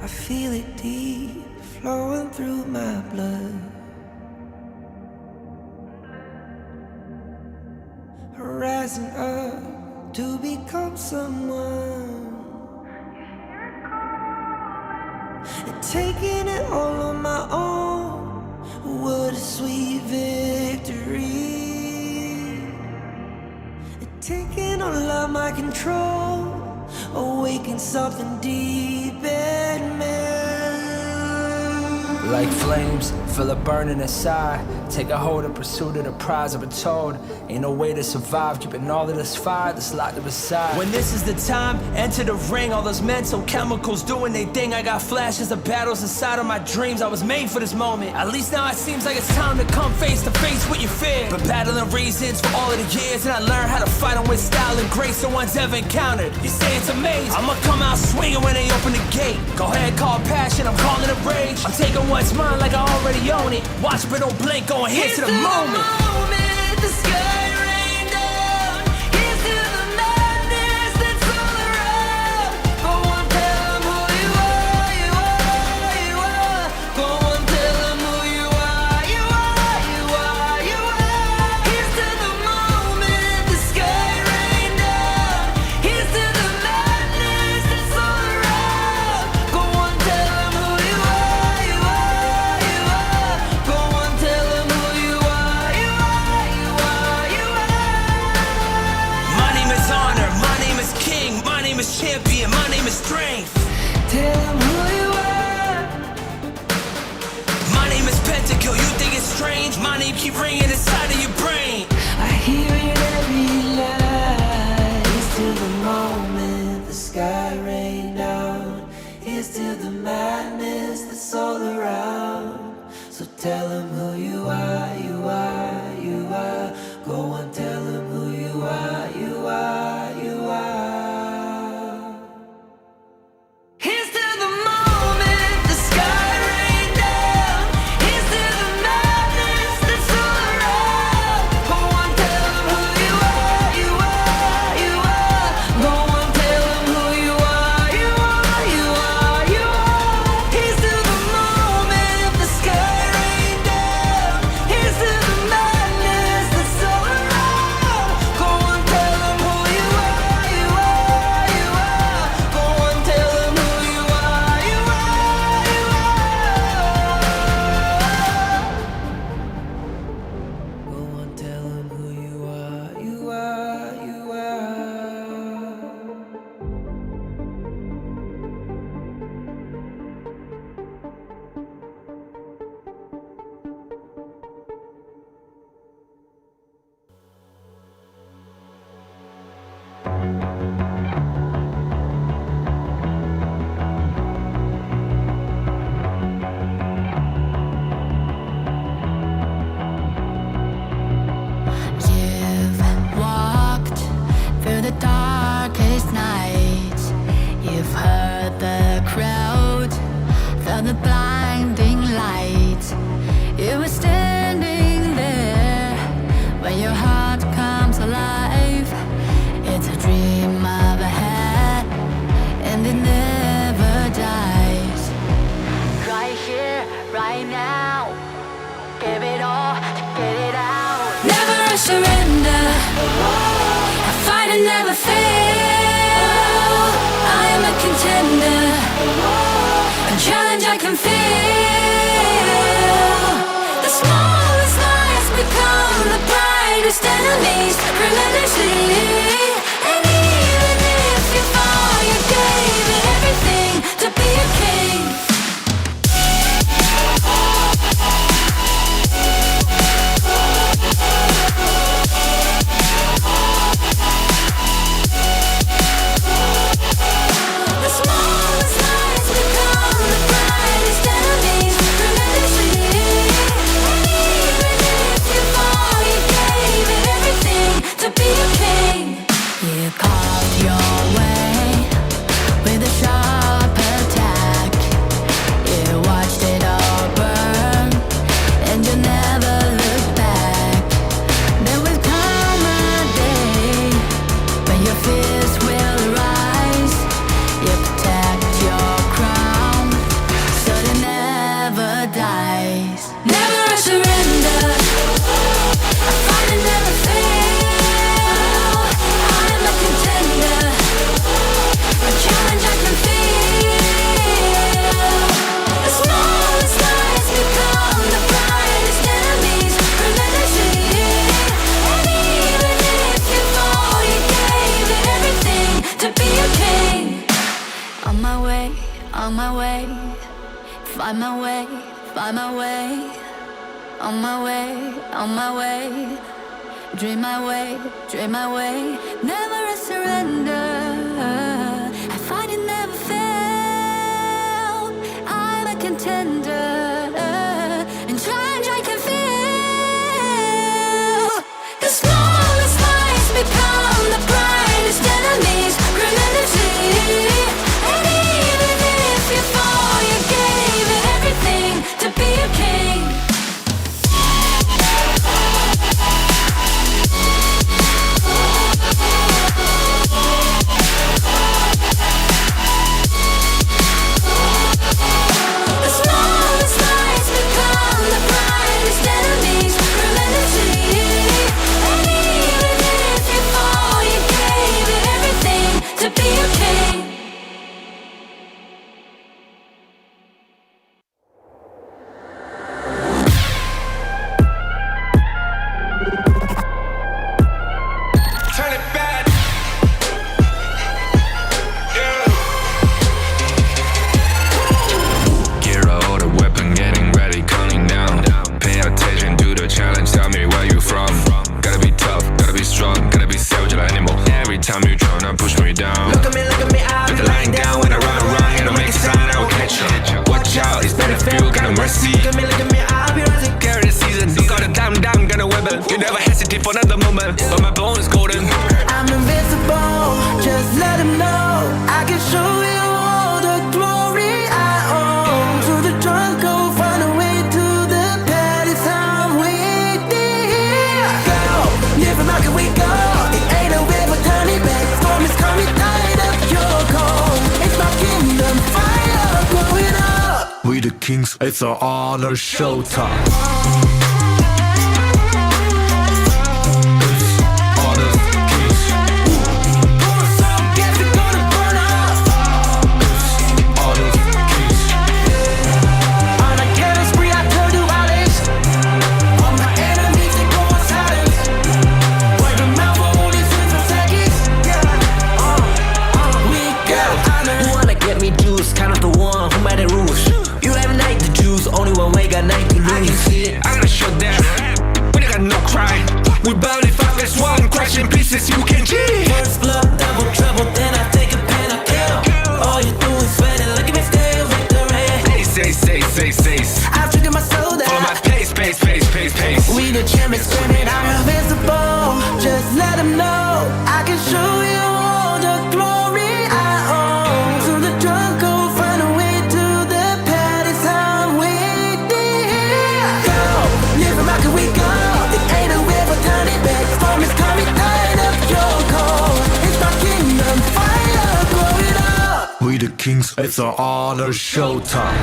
I feel it deep, flowing through my blood. Rising up to become someone, and taking it all on my own. What a sweet victory. And taking all of my control, awaken something deep in me. Like flames, feel it burning inside. Take a hold in pursuit of the prize. I've been told ain't no way to survive, keeping all of this fire that's locked up inside. When this is the time, enter the ring. All those mental chemicals doing their thing. I got flashes of battles inside of my dreams. I was made for this moment. At least now it seems like it's time to come face to face with your fear. Been battling reasons for all of the years, and I learned how to fight them with style and grace no one's ever encountered. You say it's amazing, I'ma come out swinging when they open the gate. Go ahead, call passion, I'm calling it rage. I'm taking what's mine like I already own it. Watch but don't blink, going here to the moment. The sky rain down. Here's to the madness that's all around. Go on, tell them who you are, you are, you are. Go on, tell them who you are, you are, you are, you are. Here's to the moment, the sky rain down. Here's to the madness that's all around. Go on, tell them who you are, you are, you are. Go on, tell them who you are, you are, you are, you are. My name is honor, my name is king, my name is champion, my name is strength. Tell them who you are. My name is Pentakill, you think it's strange? My name keep ringing inside of your brain. I hear it every night. Here's to the moment the sky rain down. Here's to the madness that's all around. So tell them who you are, you are, you are. Go on, tell them who you are, you are, you are. Here's to the moment the sky rain down. Here's to the madness that's all around. Go on, tell them who you are, you are, you are. Go on, tell them who you are, you are, you are, you are. Here's to the moment the sky rain down. Here's to the madness that's all around. Go on, tell them who you are, you are, you are. Go on, tell them who you are, you are, you are. Go on, tell them who you are, you are, you are. You've walked through the darkest nights. You've heard the crowd, felt the blinding light. You were standing there when your heart comes alive. It's a dream of a hat, and it never dies. Right here, right now, give it all to get it out. Never surrender, I fight and never fail. I am a contender, a challenge I can feel. The smallest lies become the brightest enemies, relentlessly. And even if you fall, you gave it everything to be a king. The smallest lies become the brightest enemies, relentlessly. And even if you fall, you gave it everything to be a king. On my way, find my way, find my way. On my way, on my way. Dream my way, dream my way. Never a surrender. I find it never fail. I'm a contender. And try can feel. The smallest lies become the brightest enemies. Grenadity. And even if you fall, you gave it everything to be a king. It's an honor showtime. You can G. First blood, double trouble, then I take a pen, I kill. All you do is sweat and look at me still victory. Say. I've triggered my soul down. Follow my pace. We the champions screaming, I'm invincible. Just let them know I can show you all the glory I own. To the drunk, go find a way to the party time waiting. Go, live and rock and we go. It ain't a way for tiny bags. Storm is coming, tired of your call. It's my kingdom, fire, blow it up. We the kings, it's an honor showtime.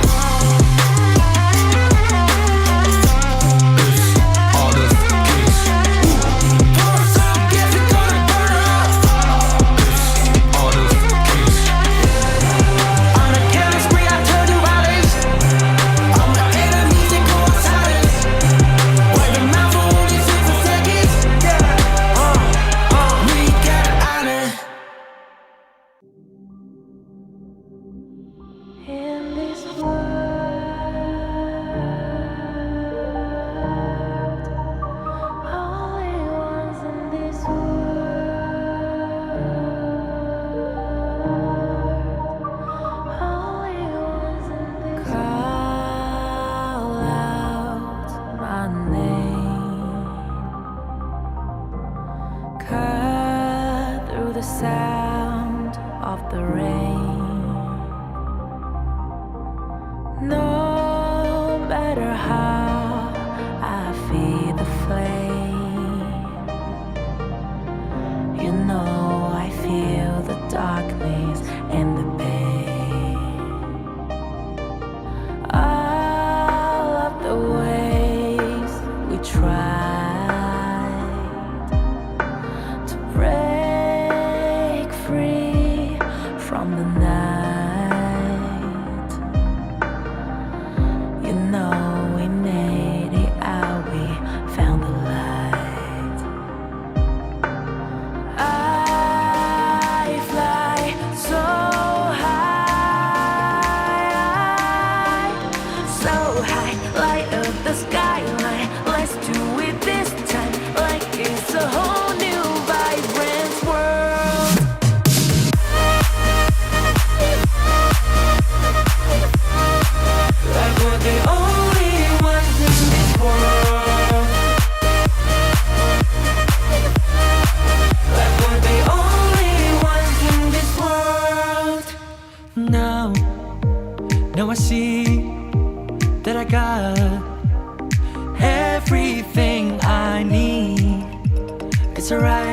From the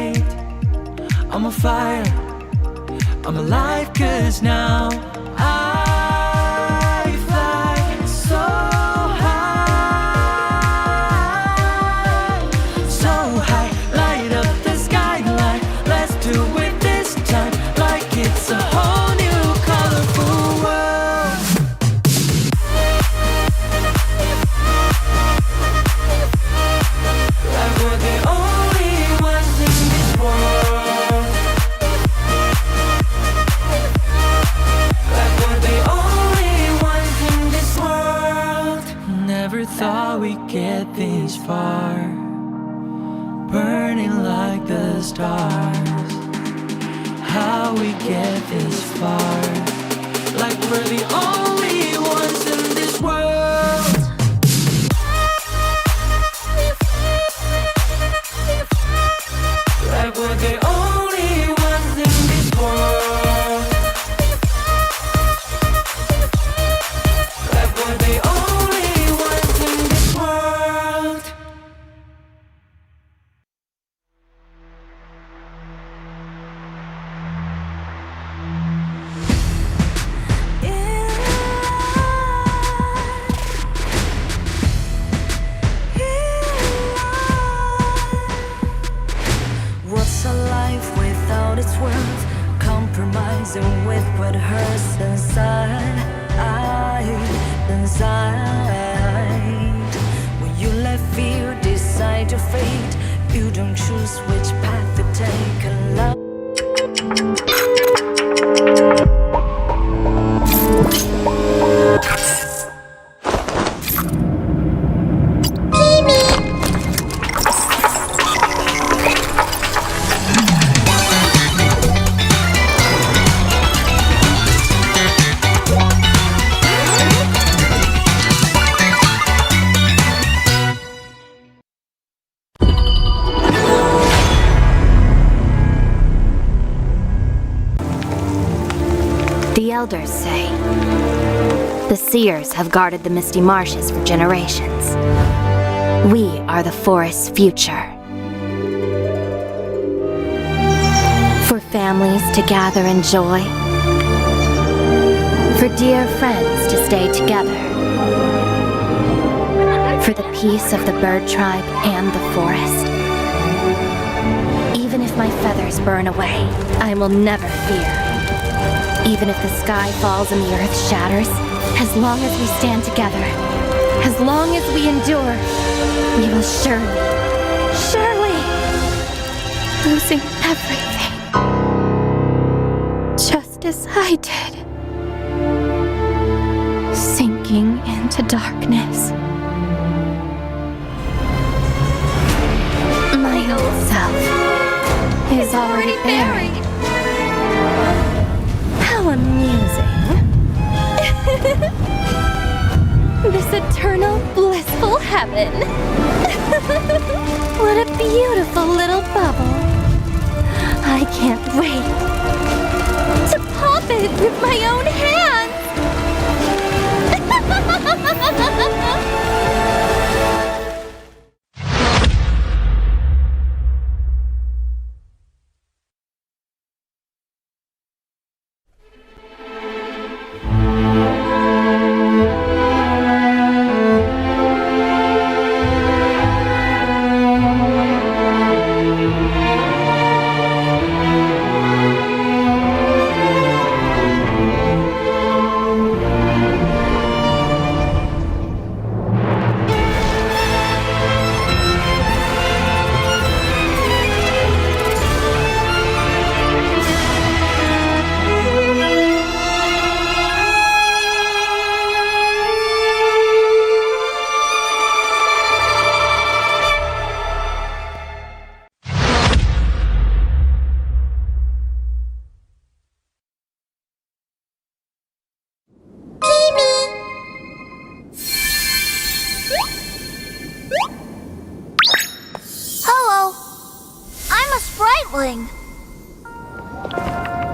light. I'm on fire, I'm alive, 'cause now I fly so high, so high. Light up the skyline, let's do it this time, like it's a whole new colorful world. Like we're the only ones in this world. Like we're the only ones in this world. Never thought we'd get this far, burning like the stars. How we get this far, like we're the only ones in this world. Like we're the only ones in this world. Like we're the only ones in this world. What's a life without its worth? Compromising with what hurts inside. When you let fear decide your fate, you don't choose which path to take. And love. The elders say the seers have guarded the misty marshes for generations. We are the forest's future. For families to gather in joy. For dear friends to stay together. For the peace of the bird tribe and the forest. Even if my feathers burn away, I will never fear. Even if the sky falls and the earth shatters, as long as we stand together, as long as we endure, we will surely, losing everything. Just as I did. Sinking into darkness. My old self is already buried. How amusing. This eternal, blissful heaven. What a beautiful little bubble. I can't wait to pop it with my own hands.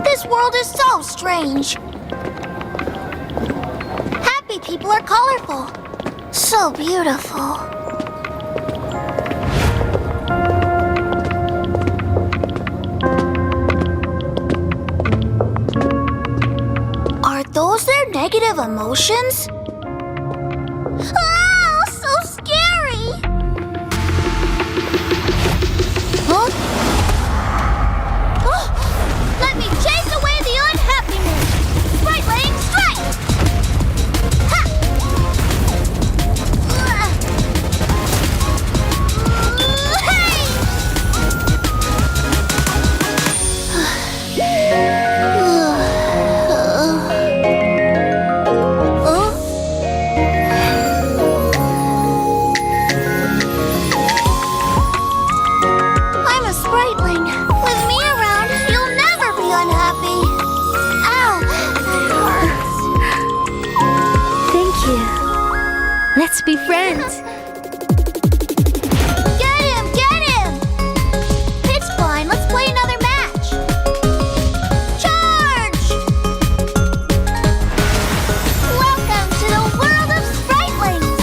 This world is so strange. Happy people are colorful. So beautiful. emotions? Oh, so scary! Huh? Oh, let me chase away the unhappiness! Sprite laying strike! Ha! I'm a spriteling. With me around, you'll never be unhappy. Ow, that hurts. Thank you. Let's be friends. Get him! Get him! Pitch blind, let's play another match. Charge! Welcome to the world of spritelings.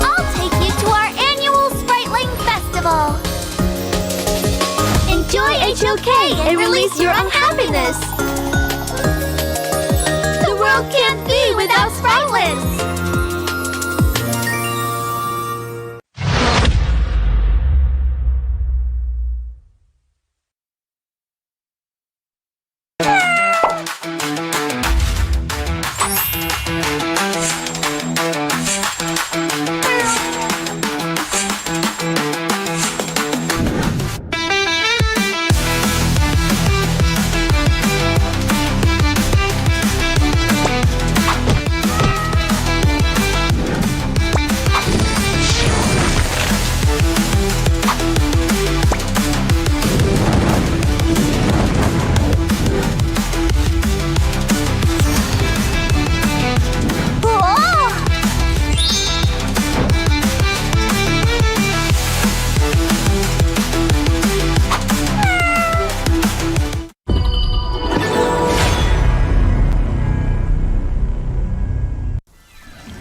I'll take you to our annual Spriteling Festival. Enjoy HOK and release your unhappiness. The world can't be without spritelings.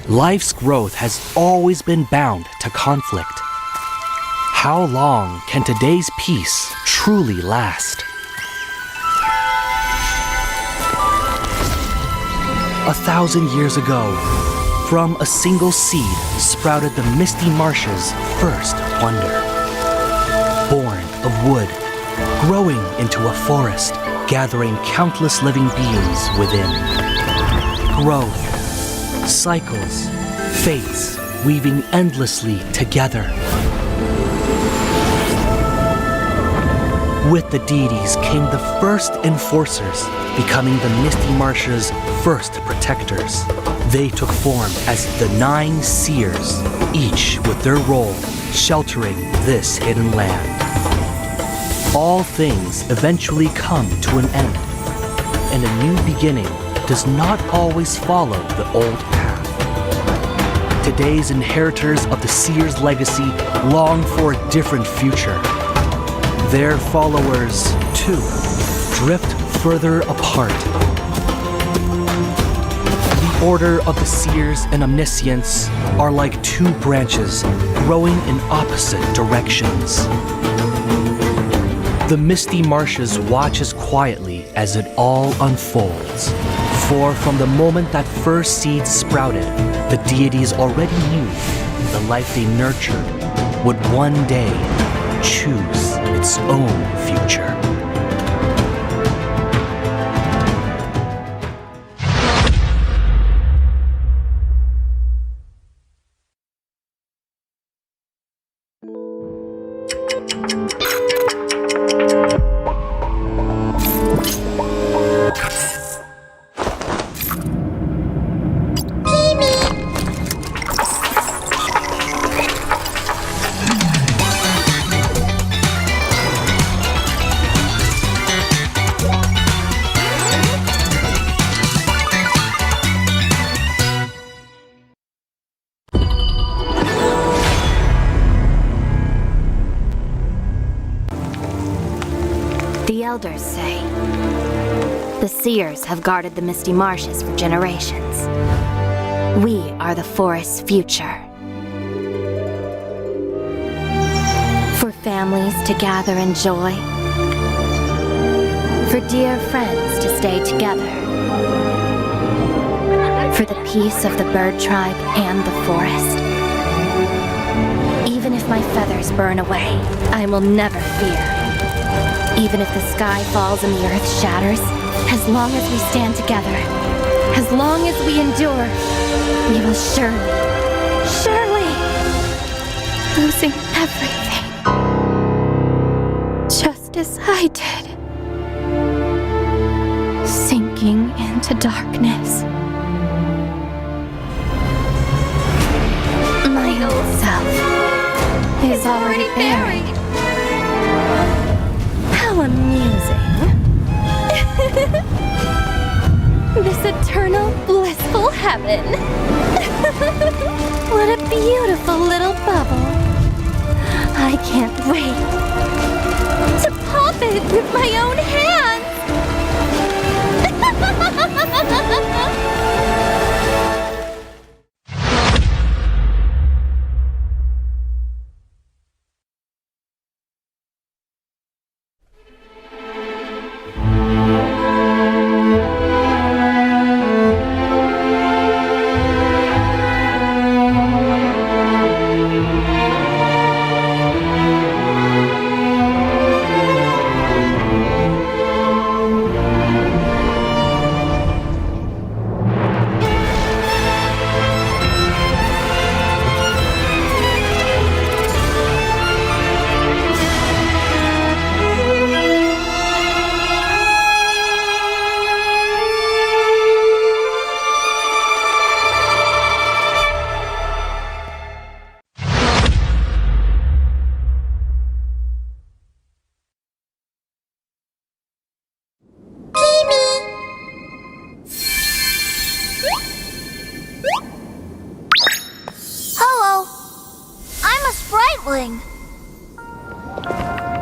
Life's growth has always been bound to conflict. How long can today's peace truly last? 1,000 years ago, from a single seed sprouted the misty marshes' first wonder. Born of wood, growing into a forest, gathering countless living beings within. Growth, cycles, fates, weaving endlessly together. With the deities came the first enforcers, becoming the Misty Marsh's first protectors. They took form as the 9 seers, each with their role sheltering this hidden land. All things eventually come to an end, and a new beginning does not always follow the old path. Today's inheritors of the seer's legacy long for a different future. Their followers, too, drift further apart. The order of the seers and omniscients are like 2 branches growing in opposite directions. The Misty Marshes watches quietly as it all unfolds. For from the moment that first seed sprouted, the deities already knew the life they nurtured would one day choose its own future. The elders say the seers have guarded the Misty Marshes for generations. We are the forest's future. For families to gather in joy. For dear friends to stay together. For the peace of the bird tribe and the forest. Even if my feathers burn away, I will never fear. Even if the sky falls and the earth shatters, as long as we stand together, as long as we endure, we will surely, losing everything. Just as I did. Sinking into darkness. My old self is already buried. How amusing. This eternal, blissful heaven. What a beautiful little bubble. I can't wait to pop it with my own hands.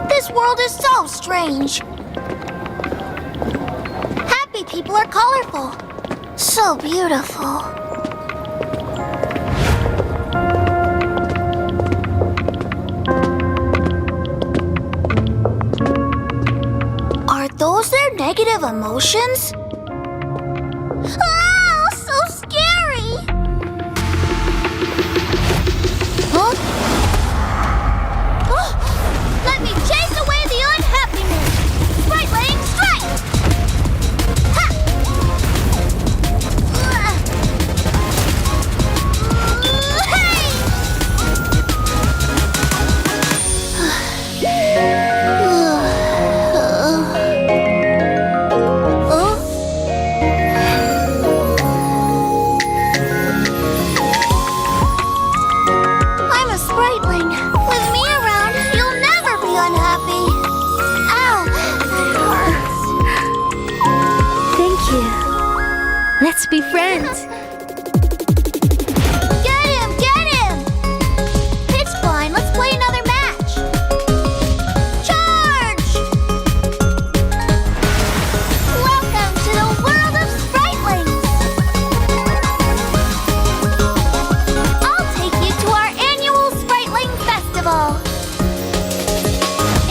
This world is so strange. Happy people are colorful. So beautiful. Are those their negative emotions? Ah, so scary! Huh? Let me chase away the unhappiness! Sprite-laying strike! Ha! I'm a spriteling. With me around, you'll never be unhappy. Ow, that hurts. Thank you. Let's be friends. Get him! Get him! Pitch blind, let's play another match. Charge! Welcome to the world of spritelings. I'll take you to our annual Spriteling Festival.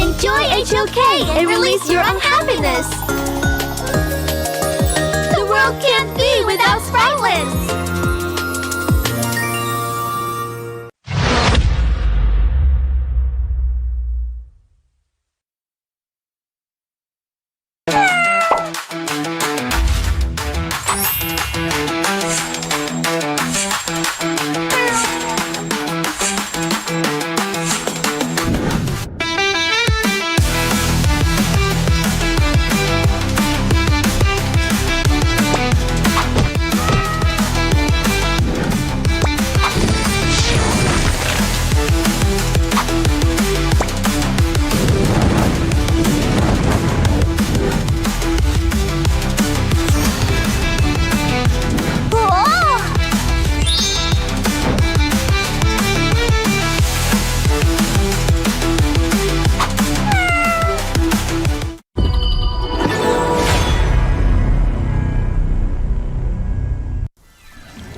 Enjoy HOK and release your unhappiness. The world can't be without spritelings.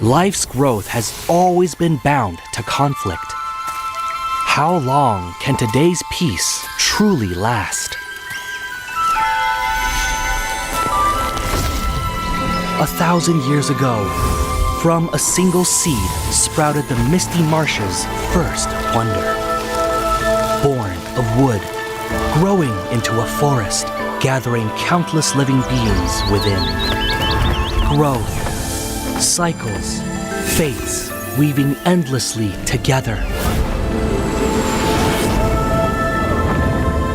Life's growth has always been bound to conflict. How long can today's peace truly last? 1,000 years ago, from a single seed sprouted the Misty Marsh's first wonder. Born of wood, growing into a forest, gathering countless living beings within. Growth, cycles, fates weaving endlessly together.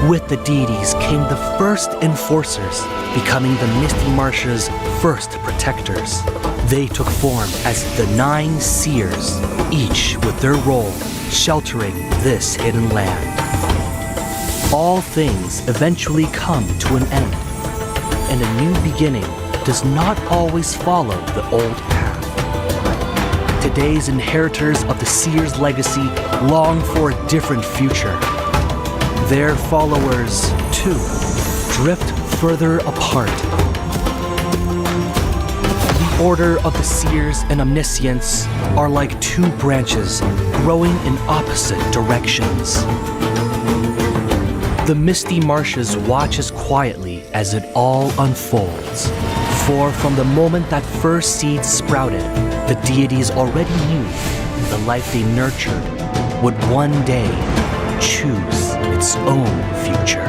With the deities came the first enforcers, becoming the Misty Marsh's first protectors. They took form as the 9 seers, each with their role sheltering this hidden land. All things eventually come to an end, and a new beginning does not always follow the old path. Today's inheritors of the seers' legacy long for a different future. Their followers, too, drift further apart. The Order of the Seers and Omniscients are like 2 branches growing in opposite directions. The Misty Marshes watches quietly as it all unfolds. For from the moment that first seed sprouted, the deities already knew the life they nurtured would one day choose its own future.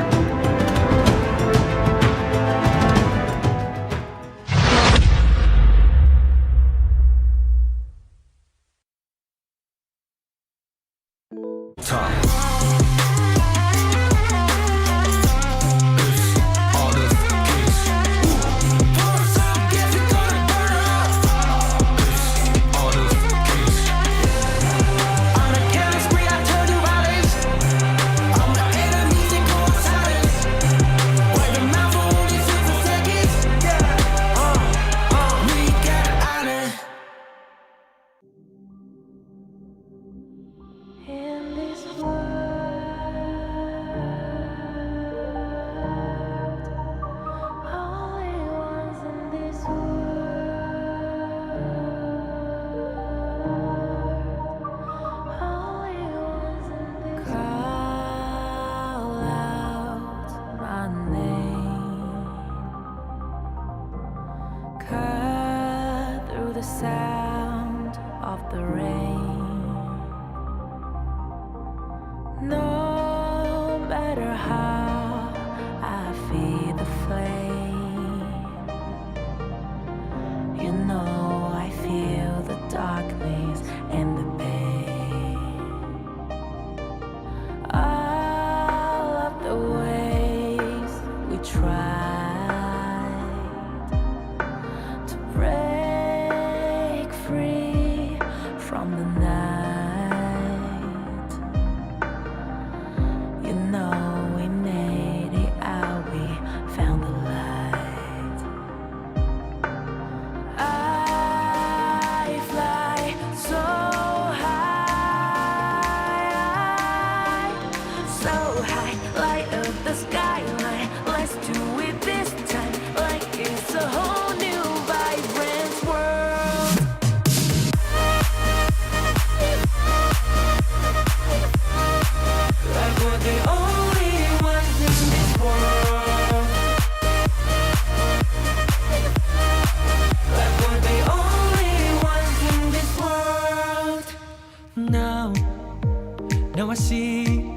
Now I see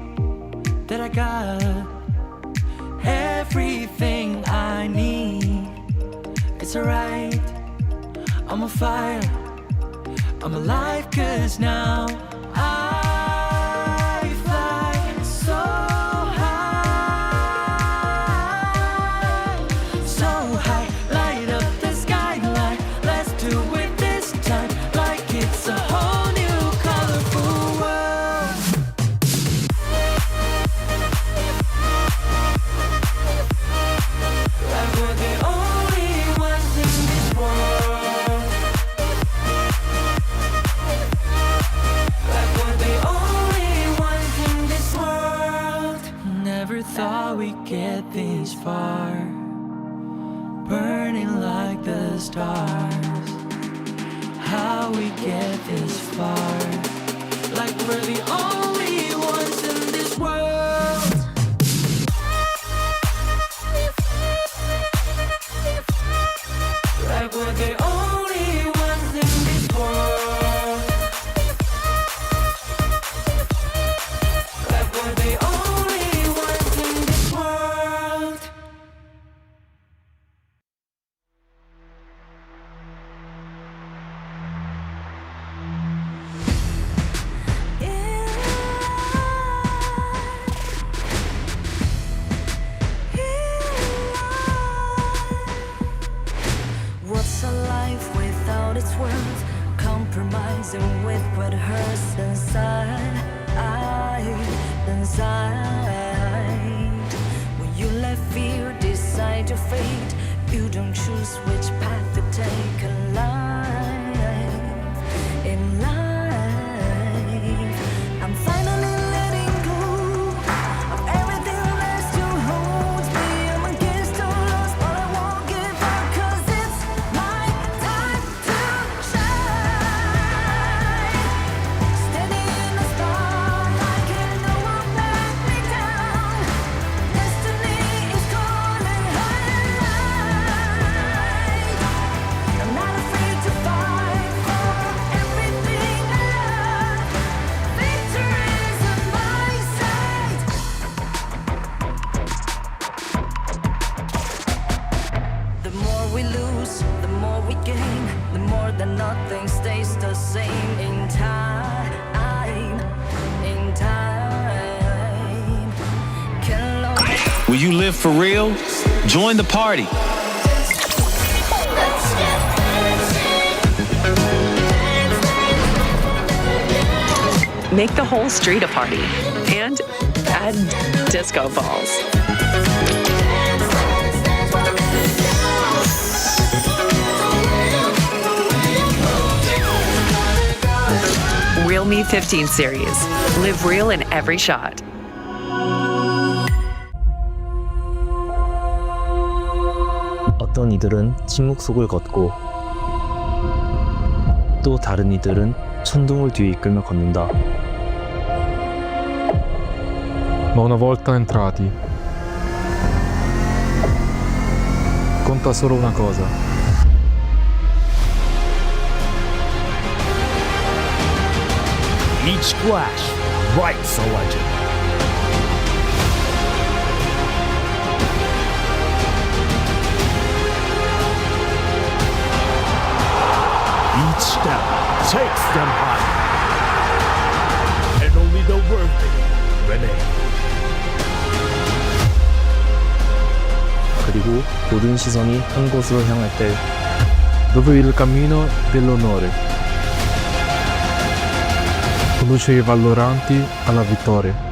that I got everything I need. It's alright, I'm on fire, I'm alive, 'cause now I fly so high, so high. Light up the skyline, let's do it this time, like it's a whole new colorful world. Like we're the only ones in this world. Like we're the only ones in this world. Never thought we'd get this far, burning like the stars. How we get this far, like we're the only ones in this world. Like we're the what hurts inside. When you let fear decide your fate, you don't choose which path to take in life. In life, I'm finally letting go of everything that still holds me. I'm against all odds, but I won't give up, 'cause it's my time to shine. Standing in the spotlight, can't no one back me down. Destiny is calling high. I'm not afraid to fight for everything I love. Victory is on my side. The more we lose, the more we gain. The more that nothing stays the same. In time, can love. Will you live for real? Join the party. Make the whole street a party and add disco balls. Real Me 15 series. Live real in every shot. 어떤 이들은 침묵 속을 걷고 또 다른 이들은 천둥을 뒤에 이끌며 걷는다. Ma una volta entrati, conta solo una cosa. Each splash writes a legend. Each step takes them higher. And only the worthy remain. 그리고 모든 시선이 한 곳으로 향할 때 Dove il cammino dell'onore conduce i valloranti alla vittoria.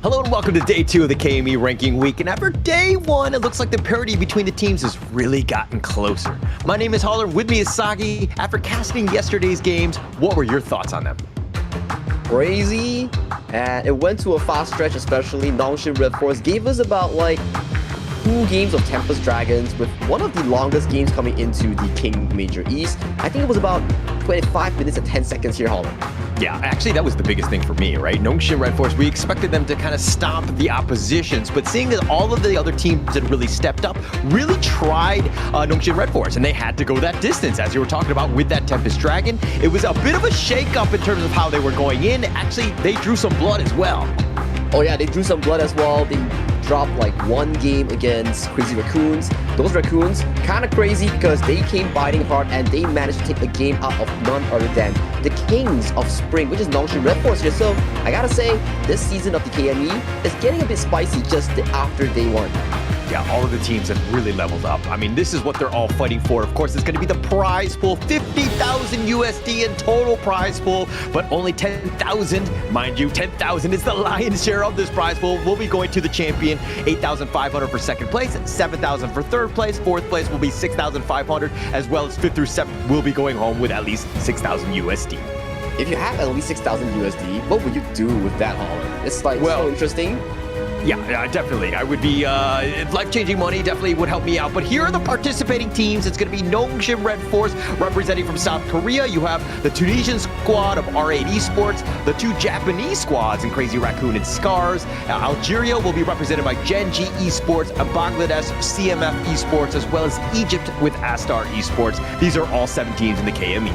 Hello and welcome to day 2 of the KME ranking week, and after day 1 it looks like the parity between the teams has really gotten closer. My name is Holler, with me is Sagi. After casting yesterday's games, what were your thoughts on them? Crazy, And it went to a fast stretch, especially Nongshim Red Force gave us about like 2 games of Tempest Dragons, with one of the longest games coming into the King Major East. I think it was about 25 minutes and 10 seconds here, Holland. Yeah, actually, that was the biggest thing for me, right? Nongshim Red Force, we expected them to kind of stomp the oppositions, but seeing that all of the other teams had really stepped up, really tried Nongshim Red Force, and they had to go that distance, as you were talking about with that Tempest Dragon. It was a bit of a shake-up in terms of how they were going in. Actually, they drew some blood as well. Oh yeah, they drew some blood as well. They dropped like 1 game against Crazy Raccoons. Those Raccoons, kind of crazy because they came biting hard and they managed to take a game out of none other than the Kings of Spring, which is Nongshim Red Force here. So I gotta say, this season of the KME is getting a bit spicy just after day 1. Yeah, all of the teams have really leveled up. I mean, this is what they're all fighting for. Of course, it's going to be the prize pool, 50,000 USD in total prize pool, but only 10,000. Mind you, 10,000 is the lion's share of this prize pool. We'll be going to the champion, 8,500 for second place, 7,000 for third place. Fourth place will be 6,500, as well as 5th through 7th will be going home with at least 6,000 USD. If you have at least 6,000 USD, what would you do with that, Holler? It's like so interesting. Yeah, definitely. I would be, life-changing money definitely would help me out. But here are the participating teams. It's going to be Nongshim Red Force representing from South Korea. You have the Tunisian squad of R8 Esports, the 2 Japanese squads in Crazy Raccoon and SCARZ. Algeria will be represented by Gen.G Esports, Bangladesh CMF Esports, as well as Egypt with Astar Esports. These are all 7 teams in the KME.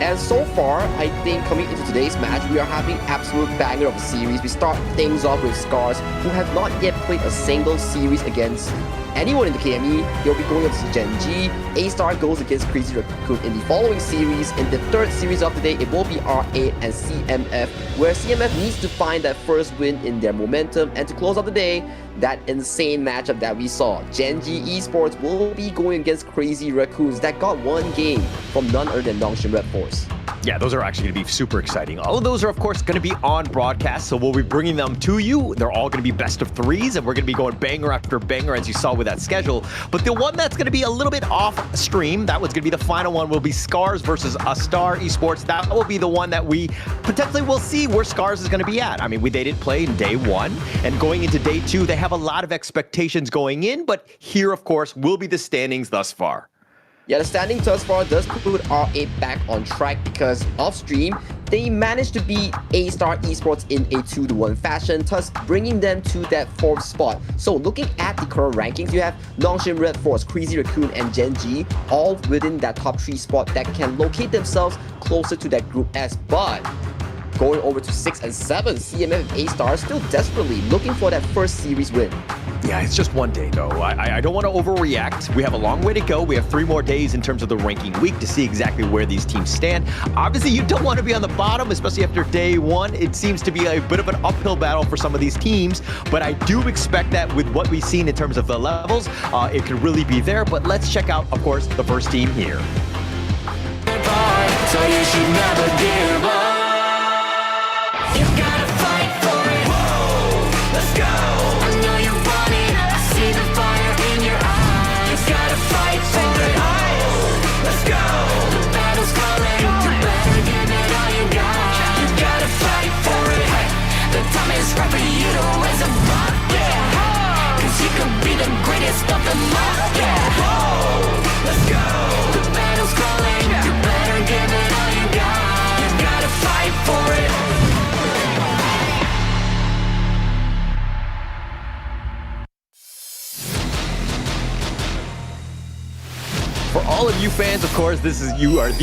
And so far, I think coming into today's match, we are having absolute banger of a series. We start things off with SCARZ, who have not yet played a single series against anyone in the KME. They'll be going against Gen.G. Astar goes against Crazy Raccoon in the following series. In the 3rd series of the day, it will be R8 and CMF, where CMF needs to find that first win in their momentum. And to close out the day, that insane matchup that we saw, Gen.G Esports will be going against Crazy Raccoons that got 1 game from none other than Nongshim Red Force. Yeah, those are actually going to be super exciting. All of those are, of course, going to be on broadcast, so we'll be bringing them to you. They're all going to be best of 3s, and we're going to be going banger after banger, as you saw with that schedule. But the one that's going to be a little bit off stream, that one's going to be the final one, will be SCARZ versus Astar Esports. That will be the one that we potentially will see where SCARZ is going to be at. I mean, they didn't play in day 1, and going into day 2, they have a lot of expectations going in, but here, of course, will be the standings thus far. Yeah, the standing thus far does put R8 back on track because off stream, they managed to beat Astar Esports in a 2-1 fashion, thus bringing them to that 4th spot. So looking at the current rankings, you have Nongshim Red Force, Crazy Raccoon, and Gen.G all within that top 3 spot that can locate themselves closer to that Group S. But going over to 6 and 7, CMF and Astar still desperately looking for that first series win. Yeah, it's just 1 day, though. I don't want to overreact. We have a long way to go. We have 3 more days in terms of the ranking week to see exactly where these teams stand. Obviously, you don't want to be on the bottom, especially after day 1. It seems to be a bit of an uphill battle for some of these teams, but I do expect that with what we've seen in terms of the levels, it could really be there. But let's check out, of course, the first team here. So you should never give up. You gotta fight for it. Whoa, let's go. I know you want it. I see the fire in your eyes. You gotta fight for it. Let's go. The battle's calling. You better give it all you got. You gotta fight for it. The time is right for you to raise a bar. Yeah. Cause you could be the greatest of them all. Yeah. Let's go. The battle's calling. You better give it all you got. You gotta fight for it. For all of you fans, of course, these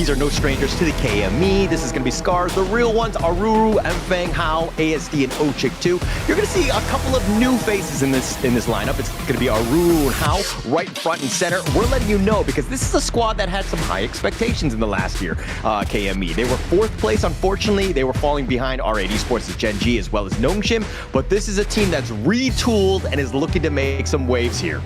are no strangers to the KME. This is going to be SCARZ. The real ones are Ruru, Mfang, Hao, ASD, and Ochik too. You're going to see a couple of new faces in this lineup. It's going to be Ruru and Hao right front and center. We're letting you know because this is a squad that had some high expectations in the last year, KME. They were 4th place, unfortunately. They were falling behind R8 Esports' Gen.G as well as Nongshim, but this is a team that's retooled and is looking to make some waves here.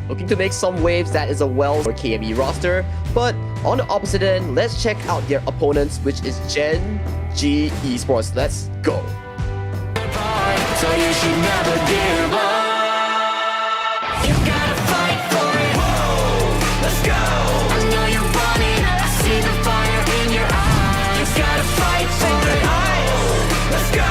Looking to make some waves, that is a well for KME roster. But on the opposite end, let's check out their opponents, which is Gen.G Esports. Let's go. So you should never give up. You gotta fight for it. Whoa, let's go. I know you want it. I see the fire in your eyes. You gotta fight for it. Let's go.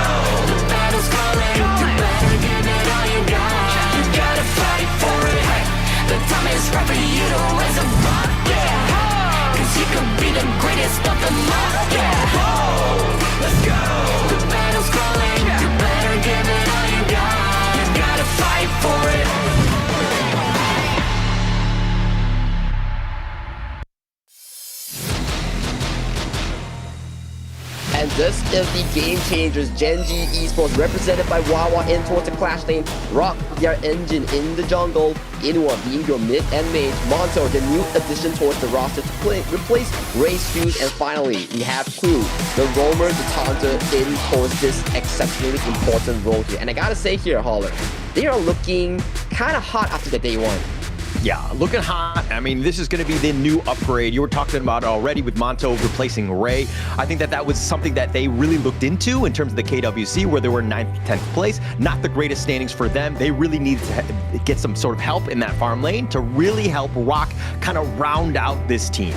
This is the Game Changers, Gen.G Esports, represented by Wawa in towards the clash lane. Rock, their engine in the jungle. Inua being your mid and mage. Monto, the new addition towards the roster to replace Ray's shoes. And finally, we have Clue, the roamer, the taunter in towards this exceptionally important role here. And I gotta say here, Holler, they are looking kind of hot after the day one. Yeah, looking hot. I mean, this is going to be the new upgrade. You were talking about it already with Monto replacing Ray. I think that was something that they really looked into in terms of the KWC, where they were 9th, 10th place. Not the greatest standings for them. They really needed to get some sort of help in that farm lane to really help Rock kind of round out this team.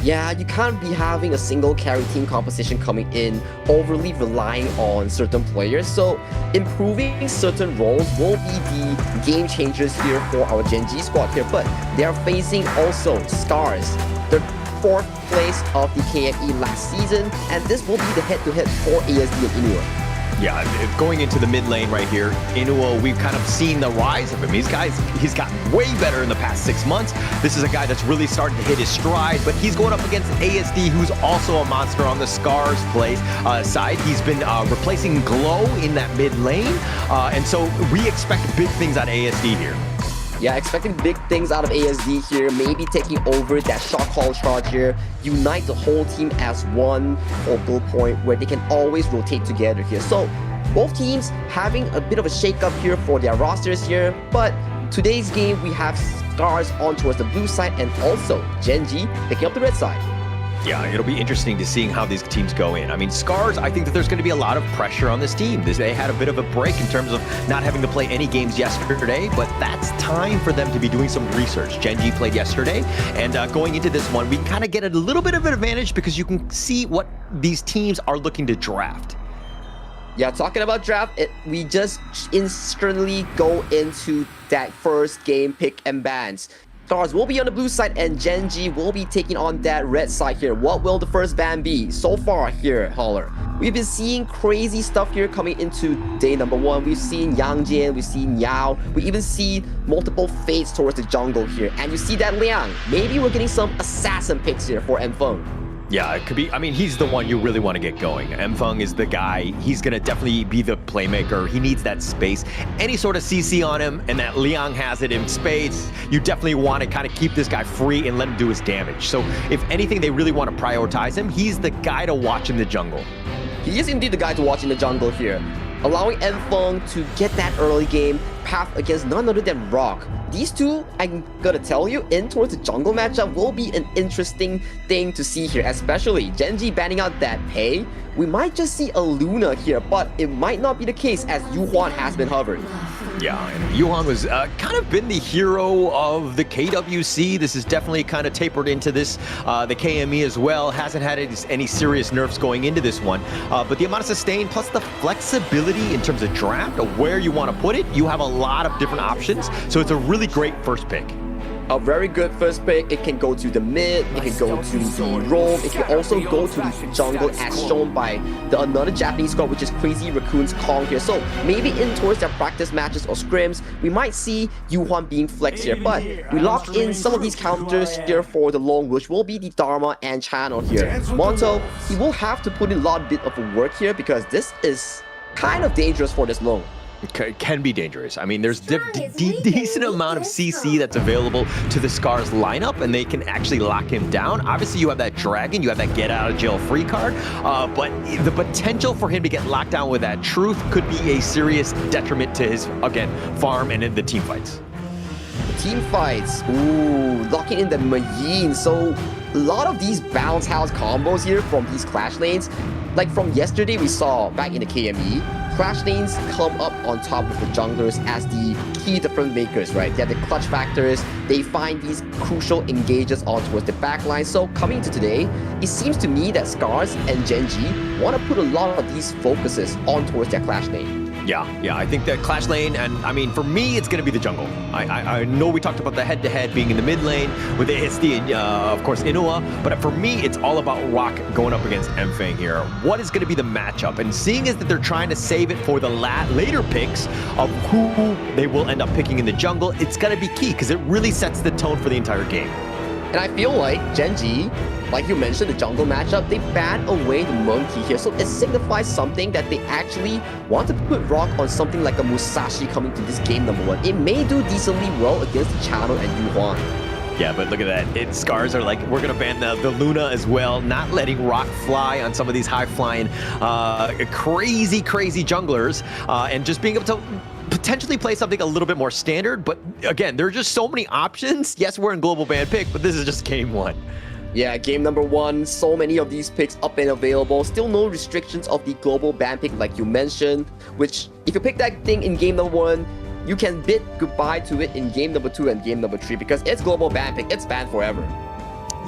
Yeah, you can't be having a single carry team composition coming in, overly relying on certain players. So improving certain roles will be the game changers here for our Gen.G squad here. But they are facing also SCARZ, the 4th place of the KME last season. And this will be the head-to-head for ASD and Inua. Yeah, going into the mid lane right here, Inua, we've kind of seen the rise of him. He's gotten way better in the past 6 months. This is a guy that's really starting to hit his stride, but he's going up against ASD, who's also a monster on the SCARZ side. He's been replacing Glow in that mid lane, and so we expect big things out of ASD here. Yeah, expecting big things out of ASD here, maybe taking over that shot call charge here, unite the whole team as one focal point where they can always rotate together here. So both teams having a bit of a shake-up here for their rosters here, but today's game we have SCARZ on towards the blue side and also Gen.G picking up the red side. Yeah, it'll be interesting to see how these teams go in. I mean, SCARZ, I think that there's going to be a lot of pressure on this team. They had a bit of a break in terms of not having to play any games yesterday, but that's time for them to be doing some research. Gen.G played yesterday, and going into this one, we can kind of get a little bit of an advantage because you can see what these teams are looking to draft. Yeah, talking about draft, we just instantly go into that first game pick and bans. SCARZ will be on the blue side and Gen.G will be taking on that red side here. What will the first ban be so far here, Holler? We've been seeing crazy stuff here coming into day number 1. We've seen Yang, we've seen Yao. We even see multiple fades towards the jungle here. And you see that Liang. Maybe we're getting some assassin picks here for Mfeng. Yeah, it could be. I mean, he's the one you really want to get going. Mfeng is the guy. He's going to definitely be the playmaker. He needs that space. Any sort of CC on him, and that Liang has it in spades, you definitely want to kind of keep this guy free and let him do his damage. So if anything, they really want to prioritize him. He's the guy to watch in the jungle. He is indeed the guy to watch in the jungle here, allowing Mfeng to get that early game path against none other than Rock. These two, I'm gonna tell you, in towards the jungle matchup will be an interesting thing to see here, especially Gen.G banning out that Pei. We might just see a Luna here, but it might not be the case as Yuhuan has been hovering. Yeah, and Yuhuan was kind of been the hero of the KWC. This is definitely kind of tapered into this, the KME as well. Hasn't had any serious nerfs going into this one. But the amount of sustain plus the flexibility in terms of draft of where you want to put it, you have a lot of different options. So it's a really great first pick. A very good first pick. It can go to the mid, it can go to the roam, it can also go to the jungle as shown by another Japanese squad, which is Crazy Raccoon's Kong here. So maybe in towards their practice matches or scrims, we might see Yuhuan being flexed here. But we lock in some of these counters here for the long, which will be the Dharma and Channel here. Monto, he will have to put in a lot bit of work here because this is kind of dangerous for this long. Can be dangerous. I mean, there's decent amount of CC that's available to the SCARZ lineup, and they can actually lock him down. Obviously, you have that Dragon, you have that get out of jail free card, but the potential for him to get locked down with that Truth could be a serious detriment to his, again, farm and in the team fights. Team fights, ooh, locking in the Majin. So a lot of these bounce house combos here from these clash lanes. Like from yesterday, we saw back in the KME, clash lanes come up on top of the junglers as the key difference makers, right? They have the clutch factors, they find these crucial engages on towards the backline. So coming into today, it seems to me that SCARZ and Gen.G want to put a lot of these focuses on towards their clash lane. Yeah, I think that clash lane, and I mean, for me, it's going to be the jungle. I know we talked about the head-to-head being in the mid lane with ASD and, of course, Inua, but for me, it's all about Rock going up against Mfeng here. What is going to be the matchup? And seeing is that they're trying to save it for the later picks of who they will end up picking in the jungle, it's going to be key because it really sets the tone for the entire game. And I feel like Gen.G like you mentioned, the jungle matchup, they ban away the monkey here. So it signifies something that they actually want to put rock on something like a Musashi coming to this game number 1. It may do decently well against the Channel and Yuhuan. Yeah, but look at that. SCARZ are like, we're going to ban the Luna as well, not letting rock fly on some of these high-flying, crazy junglers, and just being able to potentially play something a little bit more standard. But again, there are just so many options. Yes, we're in global ban pick, but this is just game 1. Yeah, game number 1, so many of these picks up and available. Still no restrictions of the global ban pick like you mentioned, which if you pick that thing in game number 1, you can bid goodbye to it in game number 2 and game number 3 because it's global ban pick. It's banned forever.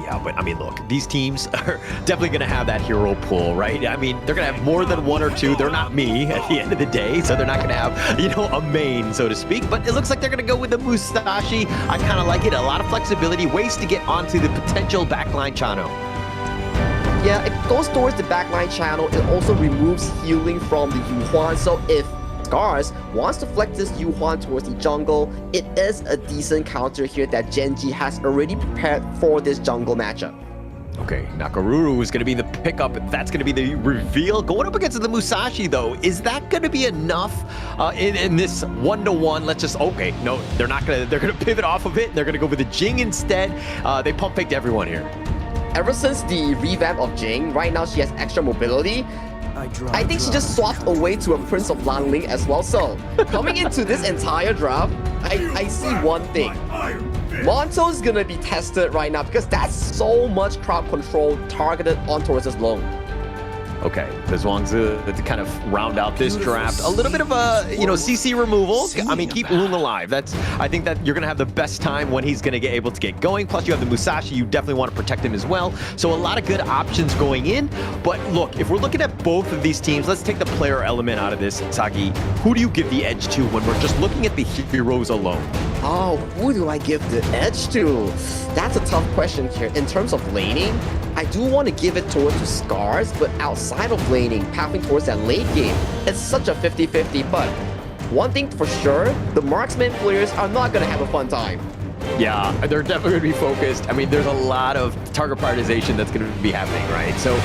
Yeah, but I mean, look, these teams are definitely going to have that hero pool, right? I mean, they're going to have more than 1 or 2. They're not me at the end of the day, so they're not going to have, you know, a main, so to speak. But it looks like they're going to go with the Musashi. I kind of like it. A lot of flexibility, ways to get onto the potential backline Chano. Yeah, it goes towards the backline channel. It also removes healing from the Yuhuan. So if SCARZ wants to flex this Yuhuan towards the jungle, it is a decent counter here that Gen.G has already prepared for this jungle matchup. Okay, Nakaruru is going to be the pickup. That's going to be the reveal. Going up against the Musashi, though, is that going to be enough in this 1-to-1? Let's just, okay, no, they're not going to, they're going to pivot off of it. They're going to go with the Jing instead. They pump faked everyone here. Ever since the revamp of Jing, right now she has extra mobility. I think she just swapped away to a Prince of Langling as well. So, coming into this entire draft, I see one thing. Monto's gonna be tested right now because that's so much crowd control targeted on towards his lone. Okay, as long as to kind of round out this draft, a little bit of a, you know, CC removal. I mean, keep Loon alive. I think that you're going to have the best time when he's going to get able to get going. Plus, you have the Musashi. You definitely want to protect him as well. So a lot of good options going in. But look, if we're looking at both of these teams, let's take the player element out of this, Sagi. Who do you give the edge to when we're just looking at the heroes alone? Oh, who do I give the edge to? That's a tough question here. In terms of laning, I do want to give it towards SCARZ, but outside of laning, pathing towards that late game, it's such a 50-50. But one thing for sure, the marksman players are not going to have a fun time. Yeah, they're definitely going to be focused. I mean, there's a lot of target prioritization that's going to be happening, right? So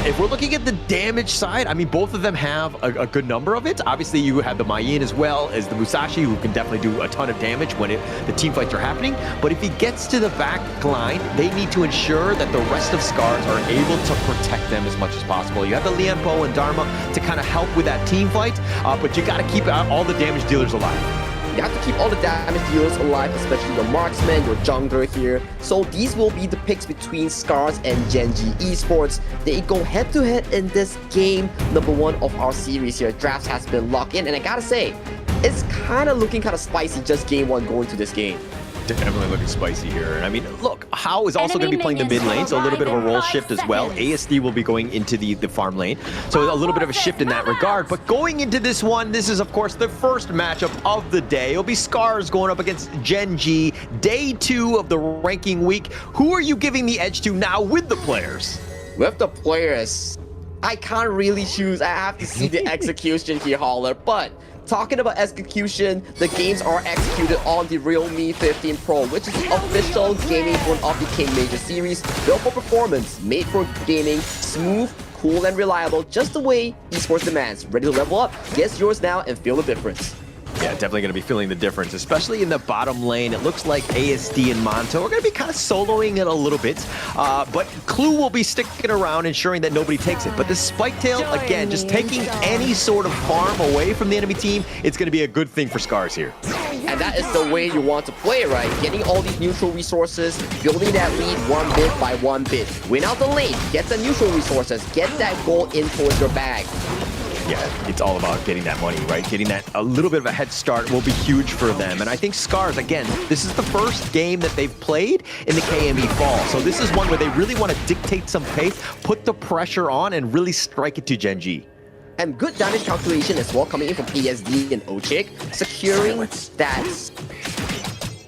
if we're looking at the damage side, I mean, both of them have a good number of it. Obviously, you have the Mayin as well as the Musashi, who can definitely do a ton of damage when the team fights are happening. But if he gets to the back line, they need to ensure that the rest of SCARZ are able to protect them as much as possible. You have the Lianpo and Dharma to kind of help with that team fight, but you got to keep all the damage dealers alive. You have to keep all the damage dealers alive, especially your marksman, your jungler here. So these will be the picks between SCARZ and Gen.G Esports. They go head-to-head in this game number 1 of our series here. Drafts has been locked in, and I gotta say, it's kind of looking kind of spicy just game 1 going to this game. Definitely looking spicy here. I mean, look, Hao is also going to be playing the mid lane, so a little bit of a role shift as well. ASD will be going into the farm lane, so a little bit of a shift in that regard. But going into this one, this is, of course, the first matchup of the day. It'll be SCARZ going up against Gen.G, day 2 of the ranking week. Who are you giving the edge to now with the players? With the players, I can't really choose. I have to see the execution here, Holler, but talking about execution, the games are executed on the Realme 15 Pro, which is the official gaming phone of the King Major series, built for performance, made for gaming, smooth, cool, and reliable, just the way esports demands. Ready to level up? Get yours now and feel the difference. Yeah, definitely going to be feeling the difference, especially in the bottom lane. It looks like ASD and Monto are going to be kind of soloing it a little bit, but Clue will be sticking around, ensuring that nobody takes it. But the Spike Tail, again, just taking any sort of farm away from the enemy team, it's going to be a good thing for SCARZ here. And that is the way you want to play, right? Getting all these neutral resources, building that lead 1 bit by 1 bit. Win out the lane, get the neutral resources, get that goal in towards your bag. Yeah, it's all about getting that money, right? Getting that a little bit of a head start will be huge for them. And I think SCARZ, again, this is the first game that they've played in the KME Fall. So this is one where they really want to dictate some pace, put the pressure on, and really strike it to Gen.G. And good damage calculation as well coming in from ASD and Ochik, securing that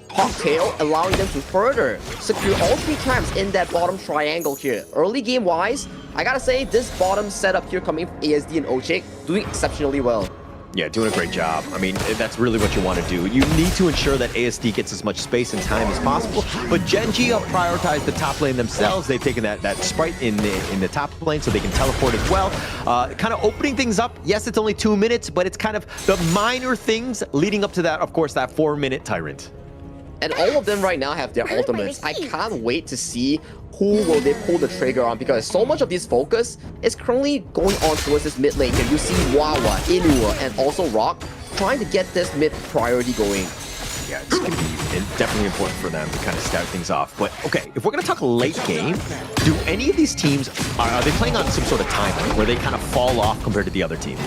cocktail, allowing them to further secure all 3 camps in that bottom triangle here. Early game wise, I gotta say this bottom setup here coming from ASD and Ochik doing exceptionally well. Yeah, doing a great job. I mean, that's really what you want to do. You need to ensure that ASD gets as much space and time as possible. But Gen.G have prioritized the top lane themselves. They've taken that sprite in the top lane so they can teleport as well. Kind of opening things up. Yes, it's only 2 minutes, but it's kind of the minor things leading up to that, of course, that 4-minute Tyrant. And all of them right now have their ultimates. I can't wait to see who will they pull the trigger on, because so much of this focus is currently going on towards this mid lane here. You see Wawa, Inua, and also Rock trying to get this mid priority going. Yeah, it's going to be definitely important for them to kind of start things off. But okay, if we're going to talk late game, do any of these teams, are they playing on some sort of timing where they kind of fall off compared to the other team?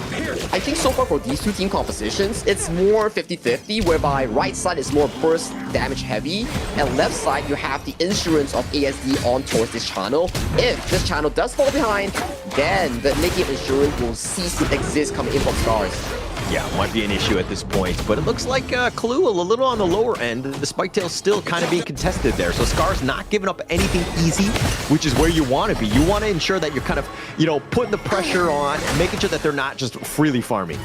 I think so far for these two team compositions, it's more 50-50, whereby right side is more burst damage heavy, and left side you have the insurance of ASD on towards this channel. If this channel does fall behind, then the mid-game insurance will cease to exist coming in from SCARZ. Yeah, might be an issue at this point, but it looks like Clue a little on the lower end. The spike tail still kind of being contested there, so SCARZ not giving up anything easy, which is where you want to be. You want to ensure that you're kind of, you know, putting the pressure on and making sure that they're not just freely farming.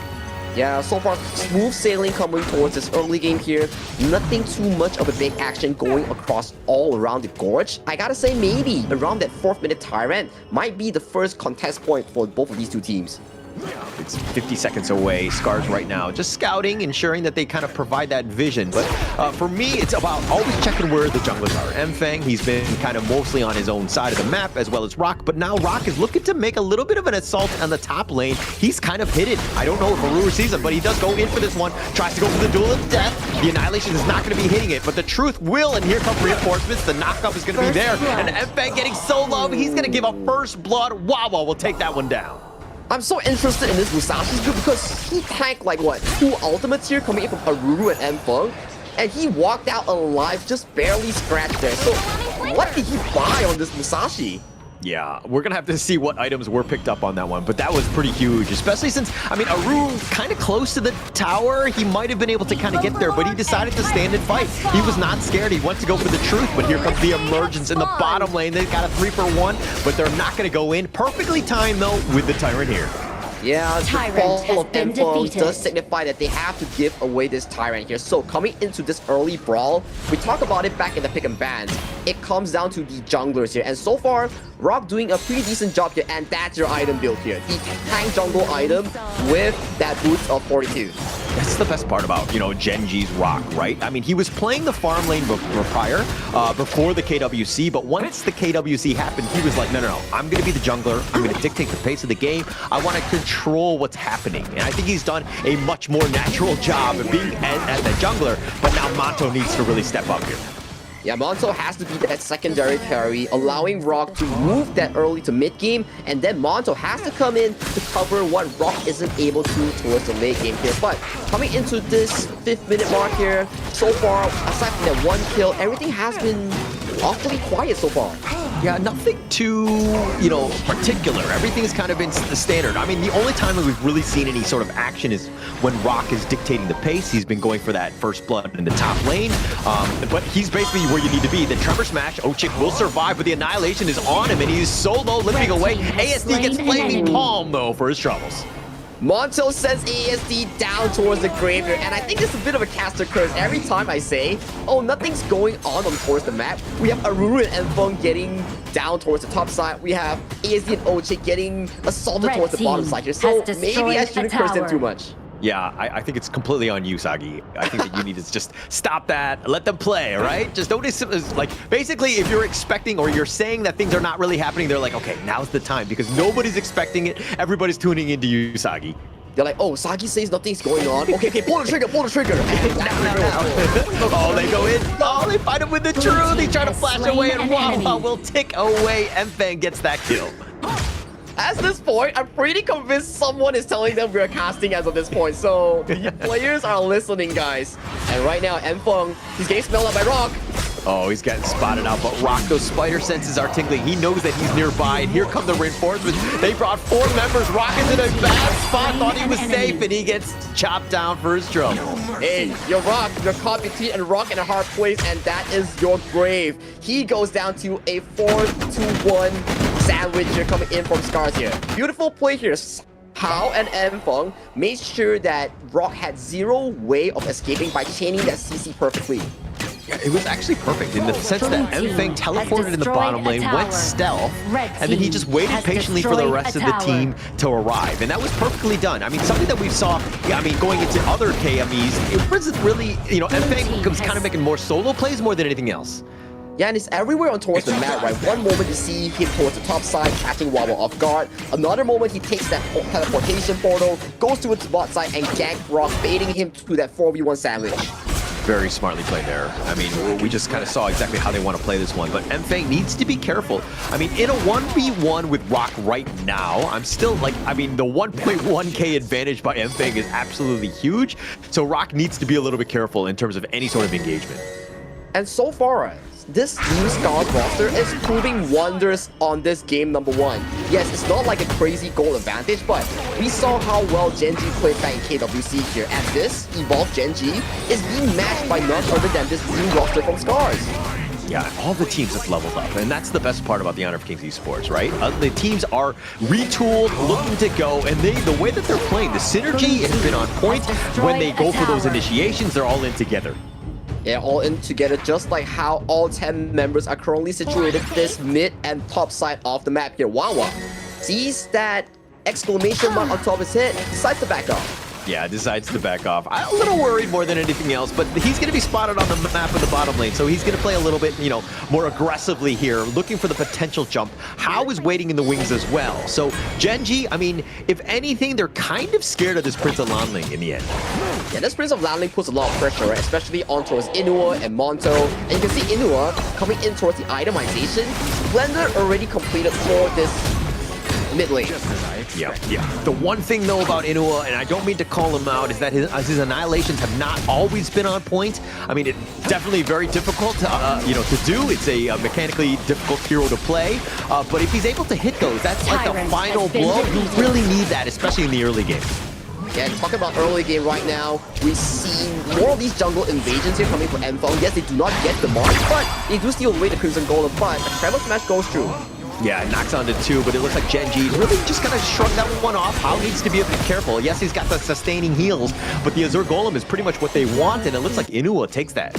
Yeah, so far, smooth sailing coming towards this early game here. Nothing too much of a big action going across all around the Gorge. I gotta say, maybe around that 4th minute Tyrant might be the first contest point for both of these two teams. It's 50 seconds away. SCARZ right now just scouting, ensuring that they kind of provide that vision. But for me, it's about always checking where the junglers are. Mfeng, he's been kind of mostly on his own side of the map, as well as Rock. But now Rock is looking to make a little bit of an assault on the top lane. He's kind of hidden. I don't know if Aruru sees him, but he does go in for this one. Tries to go for the duel of death. The Annihilation is not going to be hitting it, but the truth will. And here come reinforcements. The knockup is going to be there. And Mfeng getting so low, he's going to give up first blood. Wawa will take that one down. I'm so interested in this Musashi's build because he tanked like what, 2 ultimates here coming in from Aruru and Mfeng, and he walked out alive, just barely scratched there. So what did he buy on this Musashi? Yeah, we're going to have to see what items were picked up on that one, but that was pretty huge, especially since, I mean, Aruru kind of close to the tower. He might have been able to kind of get there, but he decided to stand and fight. He was not scared. He went to go for the truth, but here comes the emergence in the bottom lane. They've got a 3-for-1, but they're not going to go in. Perfectly timed, though, with the Tyrant here. Yeah, the fall of Mfeng does signify that they have to give away this Tyrant here. So coming into this early brawl, we talk about it back in the pick and bans. It comes down to the junglers here. And so far, Rock doing a pretty decent job here. And that's your item build here. The tank jungle item with that boost of 42. That's the best part about, you know, Gen.G's Rock, right? I mean, he was playing the farm lane prior, before the KWC, but once the KWC happened, he was like, no, I'm going to be the jungler. I'm going to dictate the pace of the game. I want to control what's happening. And I think he's done a much more natural job of being as the jungler, but now Monto needs to really step up here. Yeah, Monto has to be that secondary carry, allowing Rock to move that early to mid-game, and then Monto has to come in to cover what Rock isn't able to towards the late game here. But coming into this 5th minute mark here, so far, aside from that 1 kill, everything has been awfully quiet so far. Yeah, nothing too, you know, particular. Everything's kind of been the standard. I mean, the only time that we've really seen any sort of action is when Rock is dictating the pace. He's been going for that first blood in the top lane, but he's basically where you need to be. The Tremor Smash, Ochik will survive, but the Annihilation is on him, and he's solo limping away. ASD gets Flaming Palm, though, for his troubles. Monto sends ASD down towards the graveyard, and I think it's a bit of a caster curse. Every time I say, oh, nothing's going on towards the map, we have Aruru and Mfeng getting down towards the top side. We have ASD and Ochik getting assaulted towards the bottom side here. So maybe I shouldn't curse them too much. Yeah, I think it's completely on you, Sagi. I think that you need to just stop that, let them play, all right? Just don't, like, basically, if you're expecting or you're saying that things are not really happening, they're like, okay, now's the time, because nobody's expecting it. Everybody's tuning into you, Sagi. They're like, oh, Sagi says nothing's going on. Okay, pull the trigger, pull the trigger. Oh, they go in. Oh, they fight him with the truth. He try to flash away, and Wawa will tick away. Mfeng gets that kill. At this point, I'm pretty convinced someone is telling them we're casting as of this point. So the players are listening, guys. And right now, Mfeng, he's getting smelled out by Rock. Oh, he's getting spotted out, but Rock, those spider senses are tingling. He knows that he's nearby, and here come the reinforcements. They brought 4 members. Rock is in a bad spot, thought he was safe, and he gets chopped down for his trouble. Hey, you're Rock, you're caught between and Rock in a hard place, and that is your grave. He goes down to a 4-2-1 sandwich here coming in from SCARZ here. Beautiful play here. Hao and Enfeng made sure that Rock had zero way of escaping by chaining that CC perfectly. Yeah, it was actually perfect in the sense that Enfeng teleported in the bottom lane, went stealth, and then he just waited patiently for the rest of the team to arrive. And that was perfectly done. I mean, something that we saw, going into other KMEs, it wasn't really, Enfeng was kind of making more solo plays more than anything else. Yeah, and it's everywhere on towards the map, right? One moment you see him towards the top side, catching Wawa off guard. Another moment he takes that teleportation portal, goes to its bot side, and gank Rock, baiting him to that 4v1 sandwich. Very smartly played there. I mean, we just kind of saw exactly how they want to play this one, but Enfeng needs to be careful. I mean, in a 1v1 with Rock right now, I'm still like, the 1.1k advantage by Enfeng is absolutely huge, so Rock needs to be a little bit careful in terms of any sort of engagement. And so far, this new SCARZ roster is proving wonders on this game number 1. Yes, it's not like a crazy goal advantage, but we saw how well Gen.G played back in KWC here, and this evolved Gen.G is being matched by none other than this new roster from SCARZ. Yeah, all the teams have leveled up, and that's the best part about the Honor of Kings Esports, right? The teams are retooled, looking to go, and the way that they're playing, the synergy has been on point. When they go for those initiations, they're all in together. Yeah, all in together, just like how all 10 members are currently situated this mid and top side of the map here. Wawa sees that exclamation mark on top of his head, decides to back off. Yeah, decides to back off. I'm a little worried more than anything else, but he's going to be spotted on the map of the bottom lane, so he's going to play a little bit, more aggressively here, looking for the potential jump. Hao is waiting in the wings as well. So Gen.G, if anything, they're kind of scared of this Prince of Lanling in the end. Yeah, this Prince of Lanling puts a lot of pressure, right? Especially on towards Inua and Monto. And you can see Inua coming in towards the itemization. Blender already completed for this mid lane. Yeah. The one thing though about Inua, and I don't mean to call him out, is that his annihilations have not always been on point. It's definitely very difficult to do. It's a mechanically difficult hero to play. But if he's able to hit those, that's like the final blow. You really need that, especially in the early game. Yeah, talking about early game right now, we see more of these jungle invasions here coming from Enfeng. Yes, they do not get the mark, but they do steal away the Crimson Golem, but a Tremor Smash goes through. Yeah, it knocks onto 2, but it looks like Gen.G really just kind of shrugged that one off. Hao needs to be a bit careful. Yes, he's got the sustaining heals, but the Azure Golem is pretty much what they want, and it looks like Inua takes that.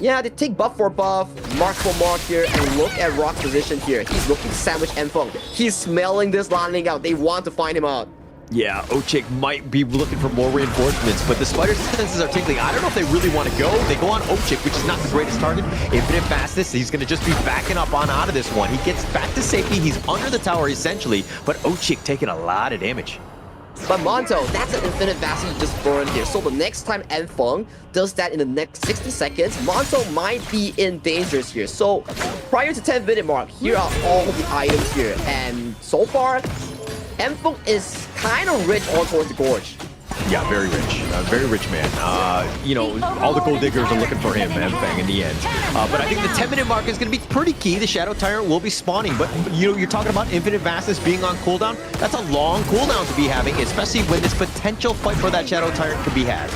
Yeah, they take buff for buff, mark for mark here, and look at Rock's position here. He's looking to sandwich Enfeng. He's smelling this landing out. They want to find him out. Yeah, Ochik might be looking for more reinforcements, but the Spider's senses are tingling. I don't know if they really want to go. They go on Ochik, which is not the greatest target. Infinite fastness, he's going to just be backing up on out of this one. He gets back to safety. He's under the tower, essentially, but Ochik taking a lot of damage. But Monto, that's an infinite fastness you just burned here. So the next time Enfeng does that in the next 60 seconds, Monto might be in danger here. So prior to 10-minute mark, here are all the items here. And so far, Enfeng is kind of rich on towards the Gorge. Yeah, very rich man. All the gold diggers are looking for him, Enfeng, in the end. But I think the 10-minute mark is going to be pretty key. The Shadow Tyrant will be spawning, but you're talking about infinite vastness being on cooldown. That's a long cooldown to be having, especially when this potential fight for that Shadow Tyrant could be had.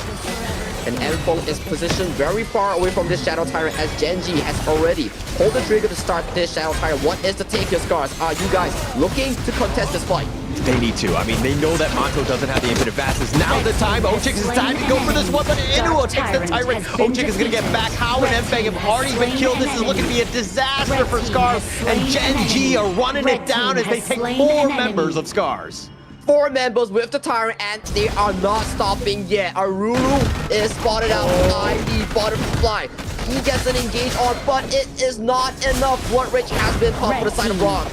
And Enfeng is positioned very far away from this Shadow Tyrant as Gen.G has already pulled the trigger to start this Shadow Tyrant. What is the take here, SCARZ? Are you guys looking to contest this fight? They need to. They know that Monto doesn't have the infinite fastness. Now's the time. Ochik is time to go for this one, but Inua takes the Tyrant. Ochik is going to get back. Hao and Enfeng have already been killed. This is looking to be a disaster for SCARZ, and Gen.G are running it down as they take 4 members of SCARZ. 4 members with the Tyrant, and they are not stopping yet. Aruru is spotted out by the Butterfly. He gets an engage on, but it is not enough. What Rich has been pumped for the side of Rock.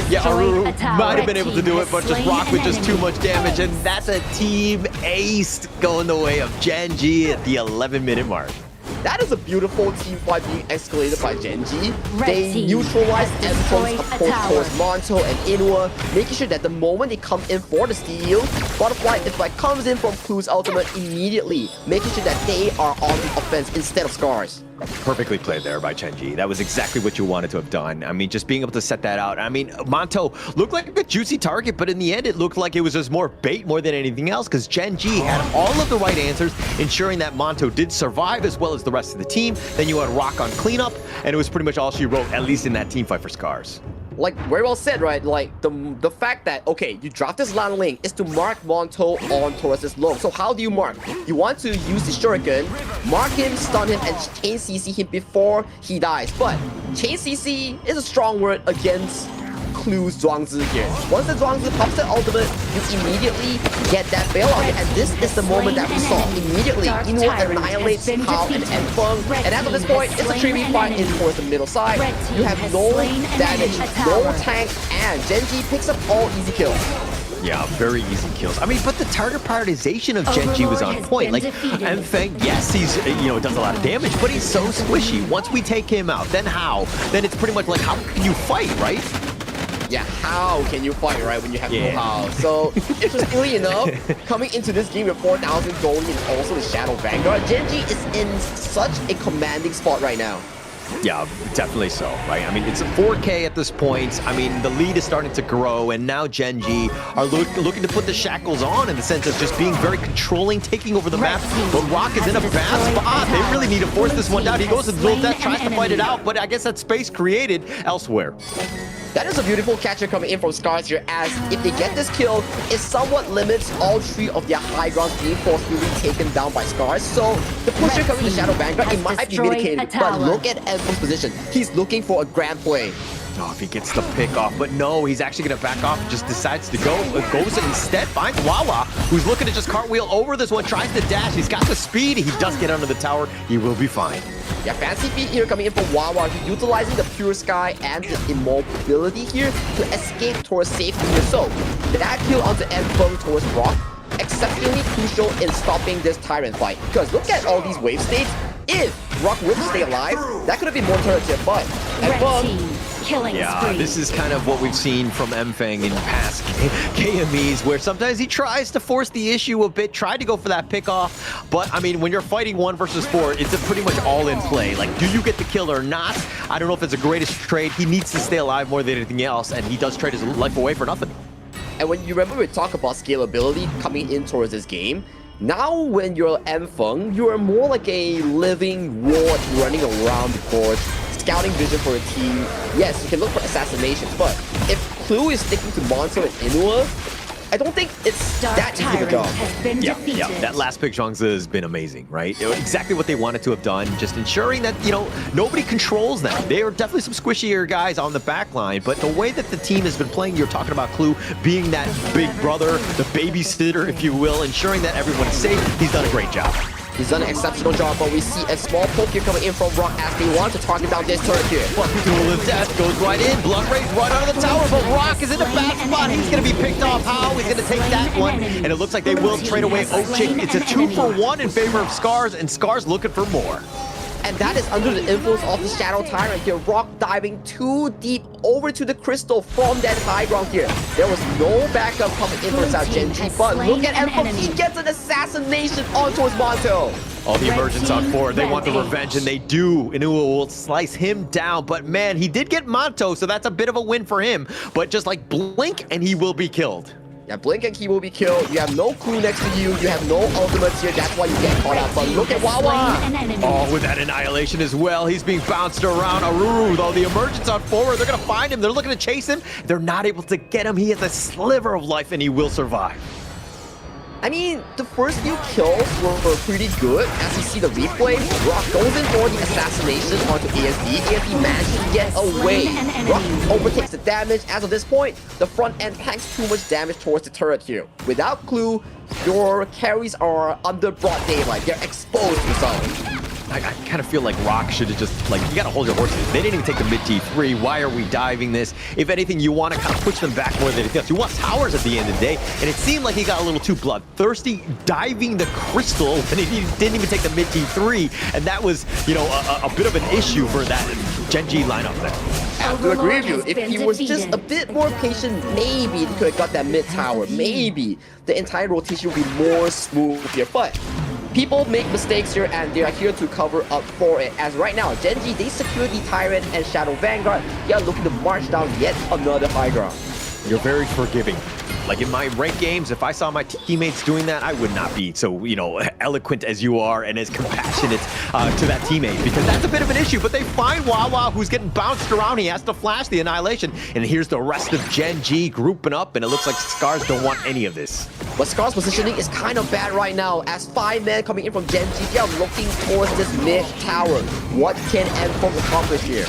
Yeah, Aruru might have been able to do it, but just Rock with just too much damage, and that's a team ace going the way of Gen.G at the 11-minute mark. That is a beautiful team fight being escalated by Gen.G. They neutralize Enfeng's approach towards Monto and Inua, making sure that the moment they come in for the steal, Butterfly comes in from Clue's ultimate immediately, making sure that they are on the offense instead of SCARZ. Perfectly played there by Gen.G. That was exactly what you wanted to have done. Just being able to set that out. Monto looked like a juicy target, but in the end, it looked like it was just more bait more than anything else, because Gen.G had all of the right answers, ensuring that Monto did survive as well as the rest of the team. Then you had Rock on cleanup, and it was pretty much all she wrote, at least in that team fight for SCARZ. like very well said, right? Like the fact that, okay, you drop this Lan Ling is to mark Monto on towards this low. So how do you mark? You want to use the Shuriken, mark him, stun him, and chain CC him before he dies. But chain CC is a strong word against Clue's Zhuangzi here. Once the Zhuangzi pops the ultimate, you immediately get that bailout. And this is the moment that we saw. Immediately, Inuo annihilates Hao and Enfeng. And after this point, it's a 3v fight in towards the middle side. You have no damage, no tank, and Gen.G picks up all easy kills. Yeah, very easy kills. I mean, but the target prioritization of Gen.G was on point. Like, Enfeng, yes, he's, does a lot of damage, but he's so squishy. Once we take him out, then how? Then it's pretty much like, how can you fight, right? Yeah, how can you fight, right, when you have no how? So, interestingly enough, coming into this game with 4,000 gold and also the Shadow Vanguard, Gen.G is in such a commanding spot right now. Yeah, definitely so, right? I mean, it's a 4K at this point. I mean, the lead is starting to grow, and now Gen.G are looking to put the shackles on in the sense of just being very controlling, taking over the map. But Rock is in a bad spot. They really need to force this one down. He goes to build that, tries to fight it out, but I guess that space created elsewhere. That is a beautiful catcher coming in from SCARZ here, as if they get this kill, it somewhat limits all three of their high grounds being forcefully taken down by SCARZ. So the pusher coming to Shadow Vanguard, it might be mitigated, but look at Enfeng's position. He's looking for a grand play. Oh, if he gets the pick off, but no, he's actually going to back off and just decides to go. Goes instead, finds Wawa, who's looking to just cartwheel over this one, tries to dash. He's got the speed. He does get under the tower. He will be fine. Yeah, fancy feat here coming in for Wawa. He's utilizing the Pure Sky and the immobility here to escape towards safety here. So, that kill onto Enfeng towards Rock, exceptionally crucial in stopping this Tyrant fight. Because look at all these wave states. If Rock were to stay alive, that could have been more turret here, but Enfeng... Yeah, this is kind of what we've seen from Enfeng in past KMEs, where sometimes he tries to force the issue a bit, tried to go for that pick off, but I mean, when you're fighting 1 versus 4, it's a pretty much all in play. Like, do you get the kill or not? I don't know if it's the greatest trade. He needs to stay alive more than anything else, and he does trade his life away for nothing. And when you remember we talk about scalability coming in towards this game, now when you're Enfeng, you are more like a living ward running around the board, scouting vision for a team. Yes, you can look for assassinations, but if Clue is sticking to Monto and Inuo, I don't think it's that easy of a job. Yeah, that last pick Zhuangzi has been amazing, right? Exactly what they wanted to have done, just ensuring that, nobody controls them. They are definitely some squishier guys on the back line, but the way that the team has been playing, you're talking about Clue being that big brother, the babysitter, if you will, ensuring that everyone's safe. He's done a great job. He's done an exceptional job, but we see a small poke here coming in from Rock as they want to target down this turret here. But Duel of Death goes right in. Blood Rage right out of the tower, but Rock is in a bad spot. He's going to be picked off. How? He's going to take that one, and it looks like they will trade away Ochik. It's a 2-for-1 in favor of SCARZ, and SCARZ looking for more. And that is under the influence of the Shadow Tyrant here. Rock diving too deep over to the crystal from that high ground here. There was no backup coming in for Gen.G, but look at Enfeng. He gets an assassination onto his Monto. All the emergence on 4. They want the revenge, and they do. Inuo will slice him down, but man, he did get Monto, so that's a bit of a win for him. But just like blink, and he will be killed. Yeah, blink and he will be killed. You have no Clue next to you. You have no ultimates here. That's why you get caught out. But look at Wawa. Oh, with that annihilation as well. He's being bounced around. Aruru, though, the emergence on forward. They're going to find him. They're looking to chase him. They're not able to get him. He has a sliver of life, and he will survive. I mean, the first few kills were pretty good. As you see the replay, Rock goes in for the assassination onto ASD. ASD manages to get away. Rock overtakes the damage. As of this point, the front end packs too much damage towards the turret here. Without Clue, your carries are under broad daylight. They're exposed to zone. I kind of feel like Rock should have just, you gotta hold your horses. They didn't even take the mid T3. Why are we diving this? If anything, you want to kind of push them back more than anything else. You want towers at the end of the day, and it seemed like he got a little too bloodthirsty, diving the crystal, and he didn't even take the mid T3, and that was, a bit of an issue for that Gen.G lineup there. I have to agree with you. If he was just a bit more patient, maybe he could have got that mid tower. Maybe the entire rotation would be more smooth here, but people make mistakes here, and they are here to cover up for it. As right now, Gen.G, they secure the Tyrant and Shadow Vanguard. They are looking to march down yet another high ground. You're very forgiving. Like in my ranked games, if I saw my teammates doing that, I would not be so, eloquent as you are and as compassionate to that teammate, because that's a bit of an issue. But they find Wawa, who's getting bounced around. He has to flash the Annihilation, and here's the rest of Gen.G grouping up, and it looks like SCARZ don't want any of this. But SCARZ positioning is kind of bad right now, as 5 men coming in from Gen.G. They are looking towards this mid tower. What can M4 accomplish here?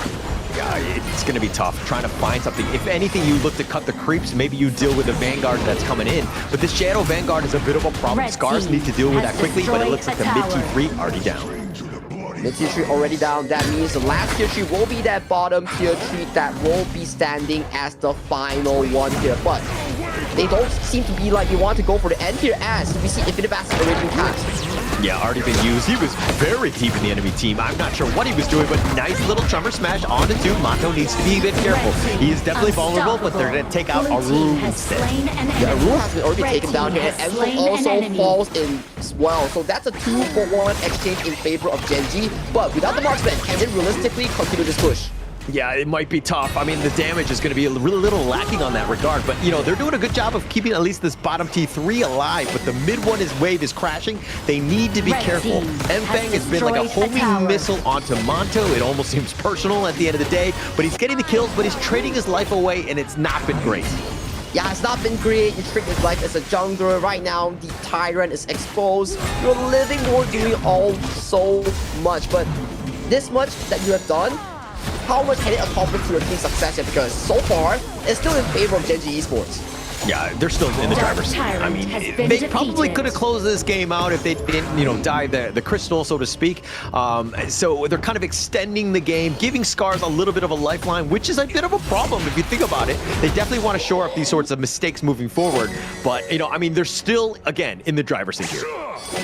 It's going to be tough trying to find something. If anything, you look to cut the creeps. Maybe you deal with the Vanguard that's coming in. But this Shadow Vanguard is a bit of a problem. SCARZ need to deal with that quickly, but it looks like the mid T3 already down. Mid tier 3 already down. That means the last tier 3 will be that bottom tier 3 that will be standing as the final one here. But they don't seem to be like they want to go for the end tier, as we see Infinite Blast already been cast. Yeah, already been used. He was very deep in the enemy team. I'm not sure what he was doing, but nice little Tremor Smash onto 2. Monto needs to be a bit careful. He is definitely vulnerable, but they're going to take out Aru instead. Yeah, Aru has been already taken down here, and M4 also falls in as well. So that's a 2-for-1 exchange in favor of Gen.G. But without the marksman, can they realistically continue this push? Yeah, it might be tough. I mean, the damage is going to be a little lacking on that regard, but they're doing a good job of keeping at least this bottom T3 alive, but the mid wave is crashing. They need to be careful. M-Fang has been like a homing missile onto Monto. It almost seems personal at the end of the day, but he's getting the kills, but he's trading his life away, and it's not been great. Yeah, it's not been great. You treat his life as a jungler. Right now, the Tyrant is exposed. You're living or doing all so much, but this much that you have done, how much can it accomplish to your team's success here? Because so far, it's still in favor of Gen.G Esports. Yeah, they're still in the driver's seat. I mean, they probably could have closed this game out if they didn't, die the crystal, so to speak. So they're kind of extending the game, giving SCARZ a little bit of a lifeline, which is a bit of a problem if you think about it. They definitely want to shore up these sorts of mistakes moving forward. But, I mean, they're still, again, in the driver's seat here.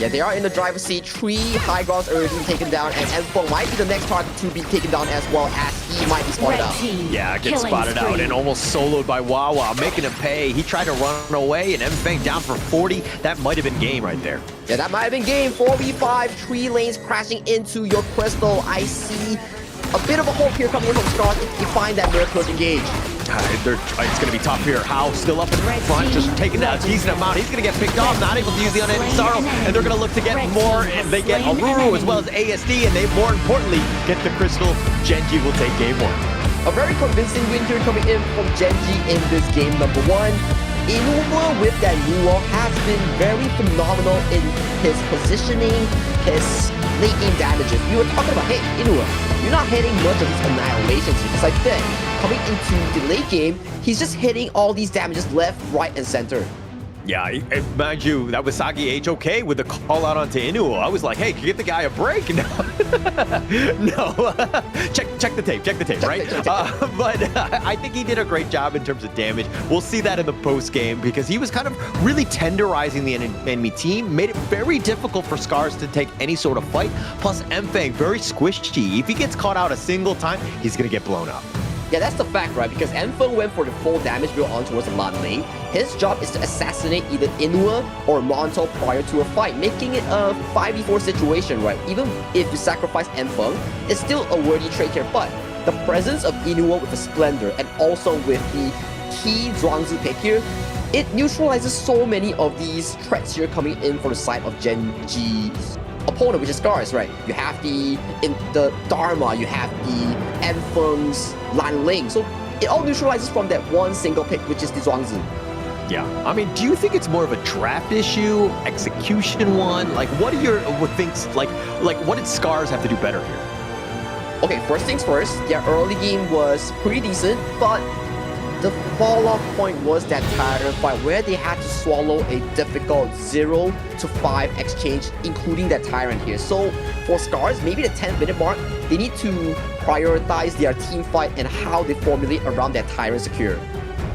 Yeah, they are in the driver's seat. 3 high grounds already taken down, and M4 might be the next target to be taken down as well, as he might be spotted out. Yeah, gets spotted out and almost soloed by Wawa, making him pay. He tried to run away, and M-Fang down for 40. That might have been game right there. Yeah, that might have been game. 4v5, 3 lanes crashing into your crystal. I see a bit of a hope here coming in from SCARZ if you find that mirror close engage. It's going to be tough here. How still up in front, just taking a decent amount. He's going to get picked off, not able to use the unending sorrow, and they're going to look to get more, and they get Aruru as well as ASD, and they more importantly get the crystal. Gen.G will take game 1. A very convincing win here coming in from Gen.G in this game number 1. Inuwa with that Nuwa has been very phenomenal in his positioning, his late game damages. We were talking about, hey, Inuwa, you're not hitting much of these annihilations because I think coming into the late game, he's just hitting all these damages left, right, and center. Yeah, mind you, that was Sagi H-OK with the call out onto Inuo. I was like, hey, can you get the guy a break? No, check the tape, right? But I think he did a great job in terms of damage. We'll see that in the post game because he was kind of really tenderizing the enemy team, made it very difficult for SCARZ to take any sort of fight. Plus, M-Fang, very squishy. If he gets caught out a single time, he's going to get blown up. Yeah, that's the fact, right? Because M-Fang went for the full damage build on towards the Lan lane. His job is to assassinate either Inua or Monto prior to a fight, making it a 5v4 situation, right? Even if you sacrifice M-Fang, it's still a worthy trade here. But the presence of Inua with the Splendor and also with the key Zhuangzi pick here, it neutralizes so many of these threats here coming in for the side of Gen.G's opponent, which is SCARZ, right? You have the Dharma, you have the M-Fang's Lan Ling. So it all neutralizes from that one single pick, which is the Zhuangzi. Yeah, I mean, do you think it's more of a draft issue, execution one? Like, what are your things, like what did SCARZ have to do better here? Okay, first things first, their early game was pretty decent, but the fall-off point was that Tyrant fight where they had to swallow a difficult 0 to 5 exchange, including that Tyrant here. So for SCARZ, maybe the 10-minute mark, they need to prioritize their team fight and how they formulate around that Tyrant secure.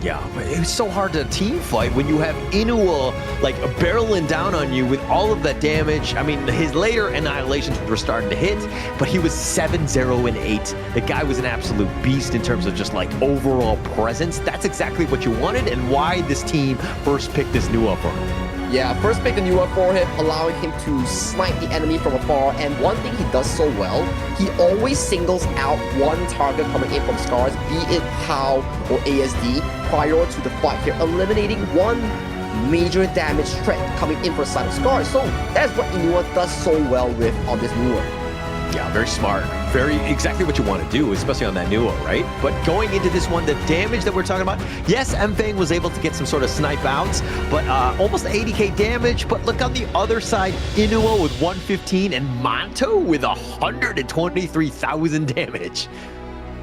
Yeah, but it was so hard to team fight when you have Inua like barreling down on you with all of that damage. I mean, his later annihilations were starting to hit, but he was 7-0 and 8. The guy was an absolute beast in terms of just like overall presence. That's exactly what you wanted and why this team first picked this Nua for him. Yeah, first pick the new one for him, allowing him to snipe the enemy from afar. And one thing he does so well, he always singles out one target coming in from SCARZ, be it POW or ASD, prior to the fight here, eliminating one major damage threat coming in for side of SCARZ. So that's what Inua does so well with on this new one. Yeah, very smart. Very exactly what you want to do, especially on that Nuo, right? But going into this one, the damage that we're talking about, yes, Mfang was able to get some sort of snipe outs, but almost 80k damage. But look on the other side, Inuo with 115 and Monto with 123,000 damage.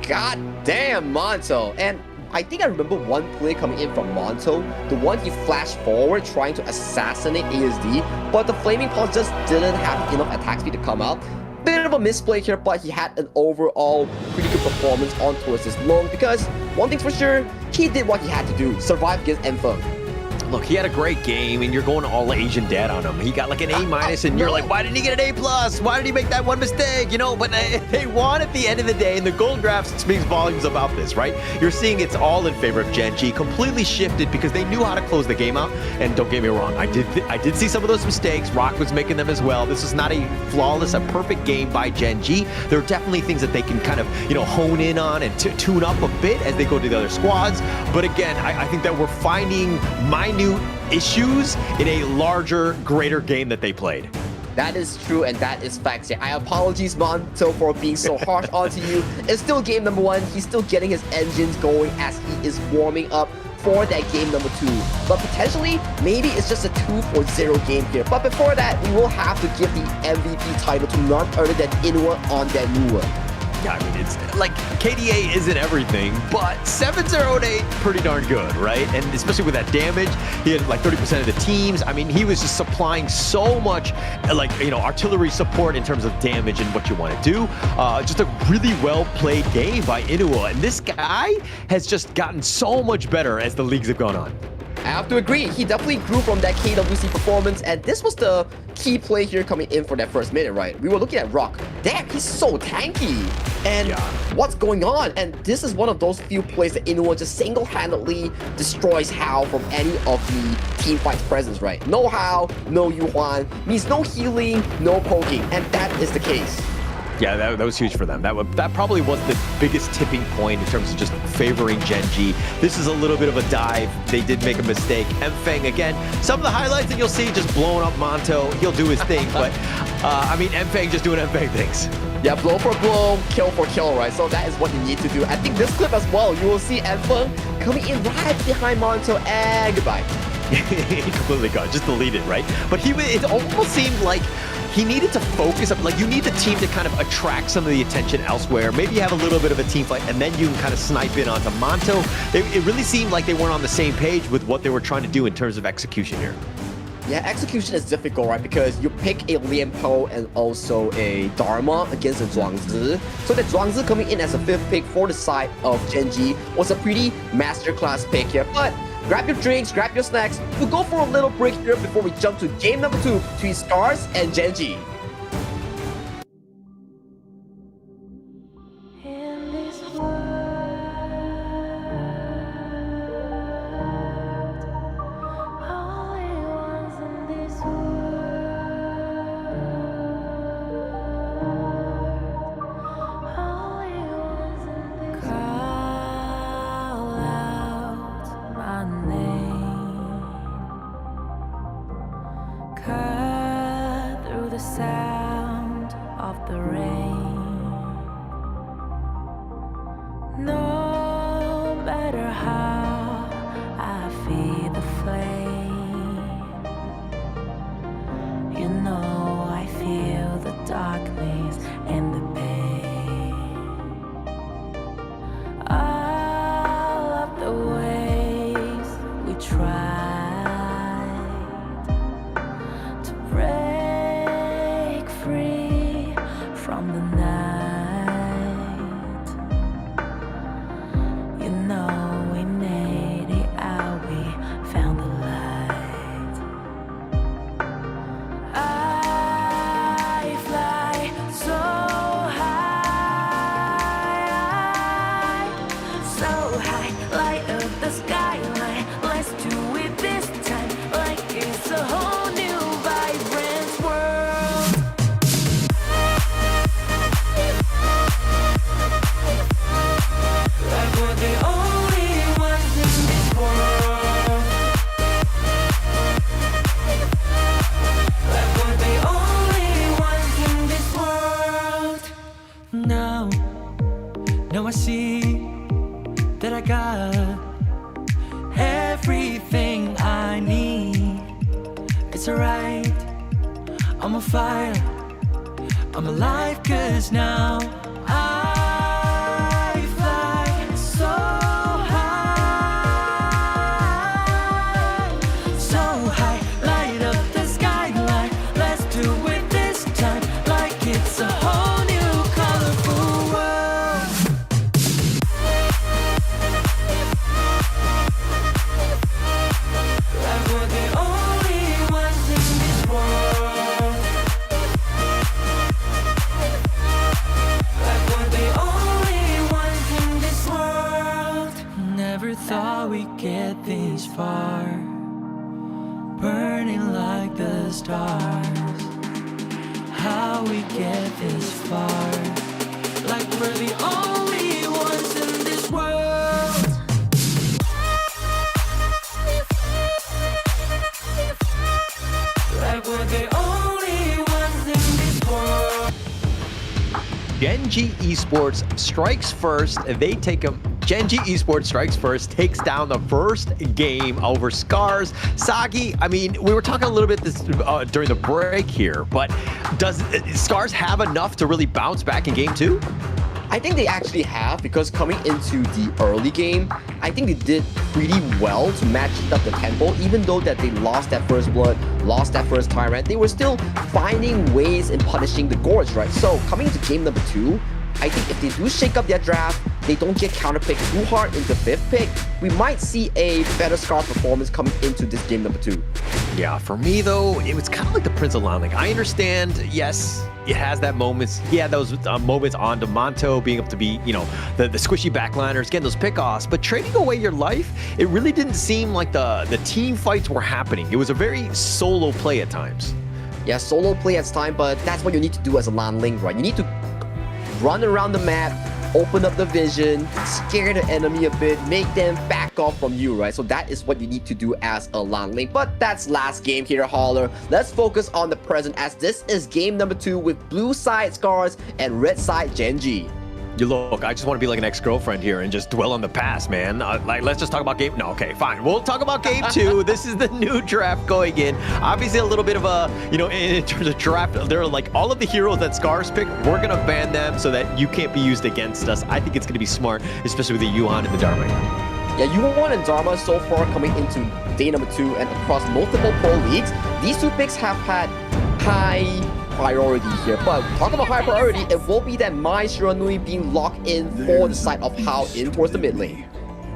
God damn, Monto. And I think I remember one play coming in from Monto, the one he flashed forward trying to assassinate ASD, but the Flaming Pulse just didn't have enough attack speed to come out. Bit of a misplay here, but he had an overall pretty good performance on towards this long because one thing's for sure, he did what he had to do, survive against Enfeng. Look, he had a great game, and you're going all Asian dead on him. He got like an A-, and you're like, why didn't he get an A+? Why did he make that one mistake? You know, but they won at the end of the day, and the gold graphs speaks volumes about this, right? You're seeing it's all in favor of Gen.G, completely shifted because they knew how to close the game out. And don't get me wrong, I did see some of those mistakes. Rock was making them as well. This is not a flawless, a perfect game by Gen.G. There are definitely things that they can kind of, you know, hone in on and tune up a bit as they go to the other squads. But again, I think that we're finding minute issues in a larger, greater game that they played. That is true, and that is facts. I apologize, Monto, for being so harsh onto you. It's still game number one. He's still getting his engines going as he is warming up for that game number 2. But potentially, maybe it's just a 2-0 game here. But before that, we will have to give the MVP title to none other than Inua on that new one. Yeah, I mean, it's like KDA isn't everything, but 7-0-8, pretty darn good, right? And especially with that damage, he had like 30% of the teams. I mean, he was just supplying so much, like, you know, artillery support in terms of damage and what you want to do. Just a really well-played game by Inua. And this guy has just gotten so much better as the leagues have gone on. I have to agree, he definitely grew from that KWC performance, and this was the key play here coming in for that first minute, right? We were looking at Rock. Damn, he's so tanky. And what's going on? And this is one of those few plays that Inua just single-handedly destroys Hao from any of the team fight's presence, right? No Hao, no Yuhuan, means no healing, no poking, and that is the case. Yeah, that was huge for them. That probably was the biggest tipping point in terms of just favoring Gen.G. This is a little bit of a dive. They did make a mistake. Mfang, again, some of the highlights that you'll see just blowing up Monto. He'll do his thing, but I mean, Mfang just doing Mfang things. Yeah, blow for blow, kill for kill, right? So that is what you need to do. I think this clip as well, you will see Mfang coming in right behind Monto, and goodbye. He completely got just deleted, right? But it almost seemed like he needed to focus up, like you need the team to kind of attract some of the attention elsewhere. Maybe you have a little bit of a team fight and then you can kind of snipe in onto Monto. It really seemed like they weren't on the same page with what they were trying to do in terms of execution here. Yeah, execution is difficult, right? Because you pick a Lianpo and also a Dharma against a Zhuangzi. So the Zhuangzi coming in as a 5th pick for the side of Gen.G was a pretty masterclass pick here. But grab your drinks, grab your snacks. We'll go for a little break here before we jump to game number 2 between SCARZ and Gen.G. The sound of the rain. No matter how I feed the flame, you know I feel the darkness and the pain. All of the ways we try to break free from the night. You know we made it out, we found the light. Now I see that I got everything I need. It's alright, I'm on fire, I'm alive, cause now I fly so high, so high. Light up the skyline, let's do it this time, like it's a whole new colorful world. Like we're the only ones in this world. Like we're the only ones in this world. Never thought we'd get this far, burning like the stars. How we get this far, like we're the only ones in this world. Like we're the only ones in this world. Gen.G Esports strikes first. They take them. Gen.G Esports strikes first, takes down the first game over SCARZ. Sagi, I mean, we were talking a little bit this during the break here, but does SCARZ have enough to really bounce back in game 2? I think they actually have, because coming into the early game, I think they did pretty well to match up the tempo. Even though that they lost that first blood, lost that first tyrant, they were still finding ways in punishing the Gorge, right? So coming into game number 2, I think if they do shake up their draft, they don't get counterpicked too hard in the 5th pick, we might see a better SCARZ performance coming into this game number 2. Yeah, for me though, it was kind of like the Prince of Landing. I understand, yes, it has that moments. He had those moments on Demonto being able to be, you know, the squishy backliners, getting those pickoffs, but trading away your life, it really didn't seem like the team fights were happening. It was a very solo play at times. Yeah, solo play at times, but that's what you need to do as a Landling, right? You need to run around the map, open up the vision, scare the enemy a bit, make them back off from you, right? So that is what you need to do as a Landling. But that's last game here, Holler. Let's focus on the present, as this is game number 2 with blue side SCARZ and red side Gen.G. You look, I just want to be like an ex-girlfriend here and just dwell on the past, man. Like, let's just talk about game... No, okay, fine. We'll talk about game 2. This is the new draft going in. Obviously, a little bit of a, you know, in terms of draft, there are like all of the heroes that SCARZ pick, we're going to ban them so that you can't be used against us. I think it's going to be smart, especially with the Yuhan and the Dharma. Yeah, Yuhan and Dharma so far coming into day number 2 and across multiple pro leagues, these two picks have had high priority here. But talking about high priority, it will be that Mai Shiranui being locked in for the side of Hao in towards the mid lane.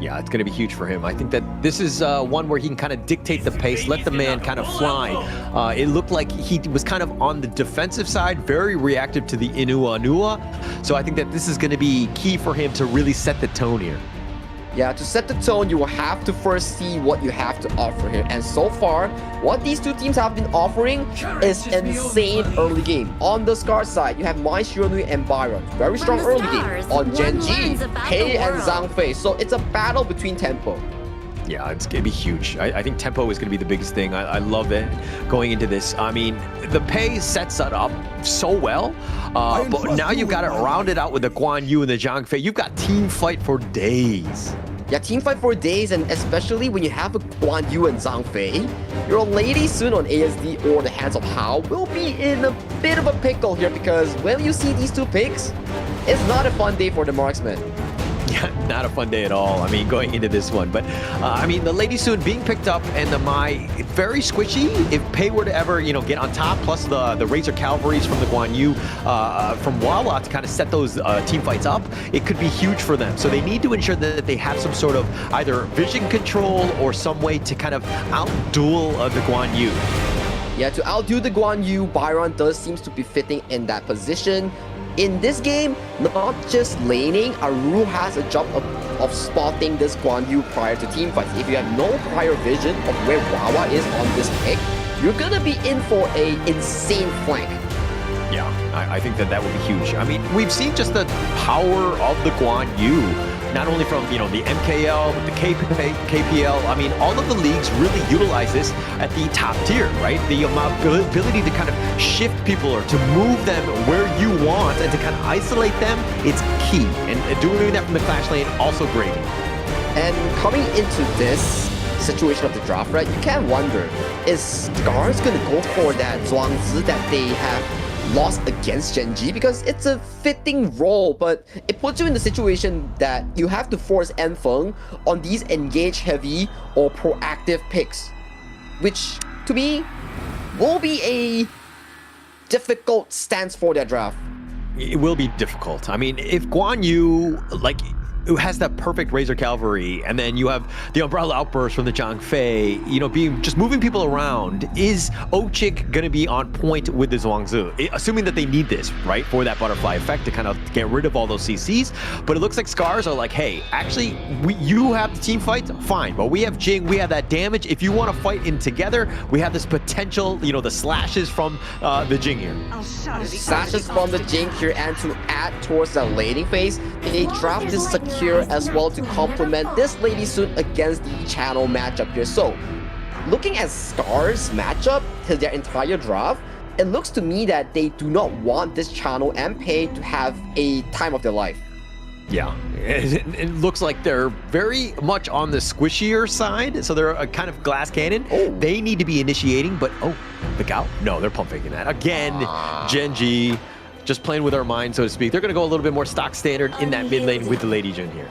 Yeah, it's going to be huge for him. I think that this is one where he can kind of dictate the pace, let the man kind of fly. It looked like he was kind of on the defensive side, very reactive to the Inua Anua. So I think that this is going to be key for him to really set the tone here. Yeah, to set the tone, you will have to first see what you have to offer here. And so far, what these two teams have been offering is insane early game. On the SCARZ side, you have Mai Shiranui and Byron. Very strong early game. On Gen.G, Hei and Zhang Fei. So it's a battle between tempo. Yeah, it's going to be huge. I think tempo is going to be the biggest thing. I love it going into this. I mean, the pay sets it up so well, but now you've got it rounded out with the Guan Yu and the Zhang Fei. You've got team fight for days. Yeah, team fight for days, and especially when you have a Guan Yu and Zhang Fei, your lady soon on ASD or the hands of Hao will be in a bit of a pickle here, because when you see these two picks, it's not a fun day for the marksman. Yeah, not a fun day at all. I mean, going into this one. But, I mean, the Lady Soon being picked up and the Mai, very squishy. If Pei were to ever, you know, get on top, plus the Razor Cavalries from the Guan Yu, from Wawa to kind of set those team fights up, it could be huge for them. So they need to ensure that they have some sort of either vision control or some way to kind of outduel the Guan Yu. Yeah, to outdo the Guan Yu, Byron does seems to be fitting in that position. In this game, not just laning, Aruru has a job of spotting this Guan Yu prior to team fights. If you have no prior vision of where Wawa is on this pick, you're gonna be in for a insane flank. Yeah, I think that would be huge. I mean, we've seen just the power of the Guan Yu not only from, you know, the MKL, but the KPL. I mean, all of the leagues really utilize this at the top tier, right? The ability to kind of shift people or to move them where you want and to kind of isolate them, it's key. And doing that from the Clash lane, also great. And coming into this situation of the draft, right, you can wonder, is SCARZ going to go for that Zhuangzi that they have lost against Gen.G? Because it's a fitting role, but it puts you in the situation that you have to force Enfeng on these engage-heavy or proactive picks, which, to me, will be a difficult stance for their draft. It will be difficult. I mean, if Guan Yu, like, who has that perfect Razor Cavalry, and then you have the Umbrella Outburst from the Zhang Fei, you know, being just moving people around, is Ochik going to be on point with the Zhuangzi? Assuming that they need this, right, for that butterfly effect to kind of get rid of all those CCs. But it looks like SCARZ are like, hey, actually, you have the team fight, fine, but we have Jing, we have that damage. If you want to fight in together, we have this potential, you know, the slashes from the Jing here. Slashes from the Jing here, and to add towards the laning phase, they draft this secure as well to complement this lady suit against the channel matchup here. So, looking at SCARZ matchup to their entire draft, it looks to me that they do not want this channel and Pei to have a time of their life. Yeah, it looks like they're very much on the squishier side, so they're a kind of glass cannon. Oh. They need to be initiating, but the Gao? No, they're pump faking that. Again, Gen.G, just playing with our mind, so to speak. They're going to go a little bit more stock standard in that mid lane with the Lady Jin here.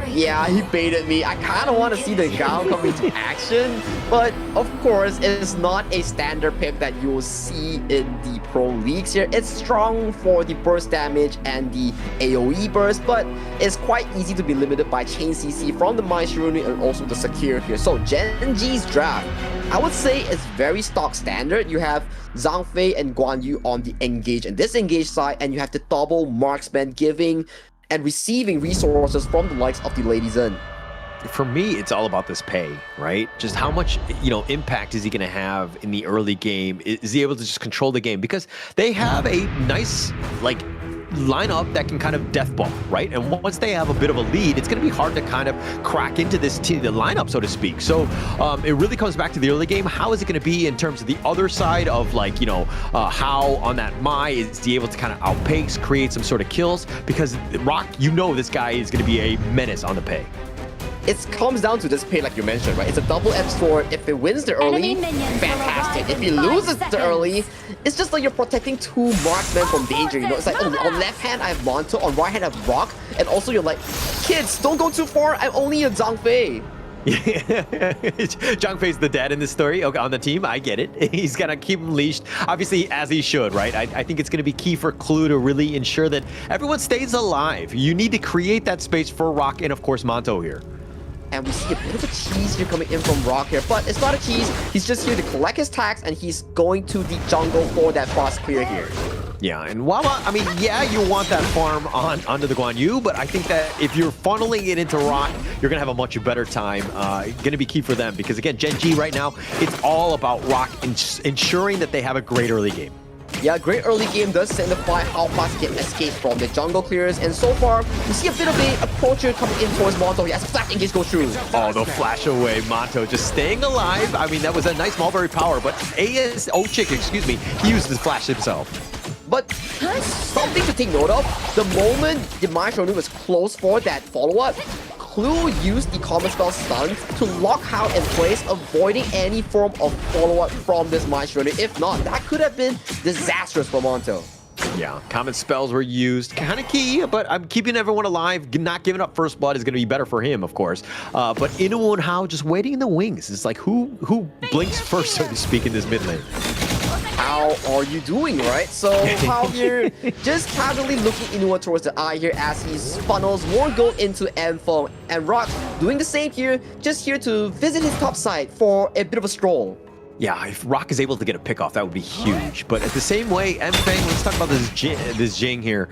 Yeah, he baited me. I kind of want to see the Gao come into action, but of course, it's not a standard pick that you will see in the pro leagues here. It's strong for the burst damage and the AoE burst, but it's quite easy to be limited by chain CC from the Mai Shiruni and also the Secure here. So Gen.G's draft, I would say it's very stock standard. You have Zhang Fei and Guan Yu on the engage and disengage side, and you have the double marksman giving and receiving resources from the likes of the Lady Zen. For me, it's all about this Pei, right? Just how much, you know, impact is he going to have in the early game? Is he able to just control the game? Because they have a nice, like, lineup that can kind of death ball, right? And once they have a bit of a lead, it's going to be hard to kind of crack into this the lineup, so to speak. So it really comes back to the early game. How is it going to be in terms of the other side of, like, you know, how on that Mai is he able to kind of outpace, create some sort of kills? Because Rock, you know, this guy is going to be a menace on the Pei. It comes down to this Pei, like you mentioned, right? It's a double-edged sword. If it wins the early, fantastic. If he loses the early, it's just like you're protecting two marksmen from danger, you know? It's like, on left hand, I have Monto, on right hand, I have Rock, and also you're like, kids, don't go too far, I'm only a Zhang Fei. Zhang Fei's the dad in this story, okay, on the team. I get it. He's gonna keep him leashed, obviously, as he should, right? I think it's gonna be key for Clue to really ensure that everyone stays alive. You need to create that space for Rock and, of course, Monto here. And we see a bit of a cheese here coming in from Rock here, but it's not a cheese. He's just here to collect his tax, and he's going to the jungle for that boss clear here. Yeah, and Wawa, I mean, yeah, you want that farm onto the Guan Yu, but I think that if you're funneling it into Rock, you're going to have a much better time. Going to be key for them, because again, Gen.G right now, it's all about Rock ensuring that they have a great early game. Yeah, great early game does signify how fast he can escape from the jungle clears, and so far, we see a bit of a approacher coming in towards Monto as flash engage goes through. Oh, the flash away, Monto just staying alive. I mean, that was a nice mulberry power, but Ochik, excuse me, he used the flash himself. But something to take note of, the moment the Mai Shiruni was close for that follow-up, Clue used the common spell stuns to lock Hao in place, avoiding any form of follow-up from this Mai Shiruni. If not, that could have been disastrous for Monto. Yeah, common spells were used, kind of key, but I'm keeping everyone alive. Not giving up first blood is going to be better for him, of course. But Inu and Hao just waiting in the wings. It's like, who blinks first, so to speak, in this mid lane? How are you doing, right? So Hao here just casually looking Inua towards the eye here as he funnels more gold into Enfeng, and Rock doing the same here, just here to visit his top side for a bit of a stroll. Yeah, if Rock is able to get a pick off, that would be huge. But at the same way, Enfeng, let's talk about this Jing here.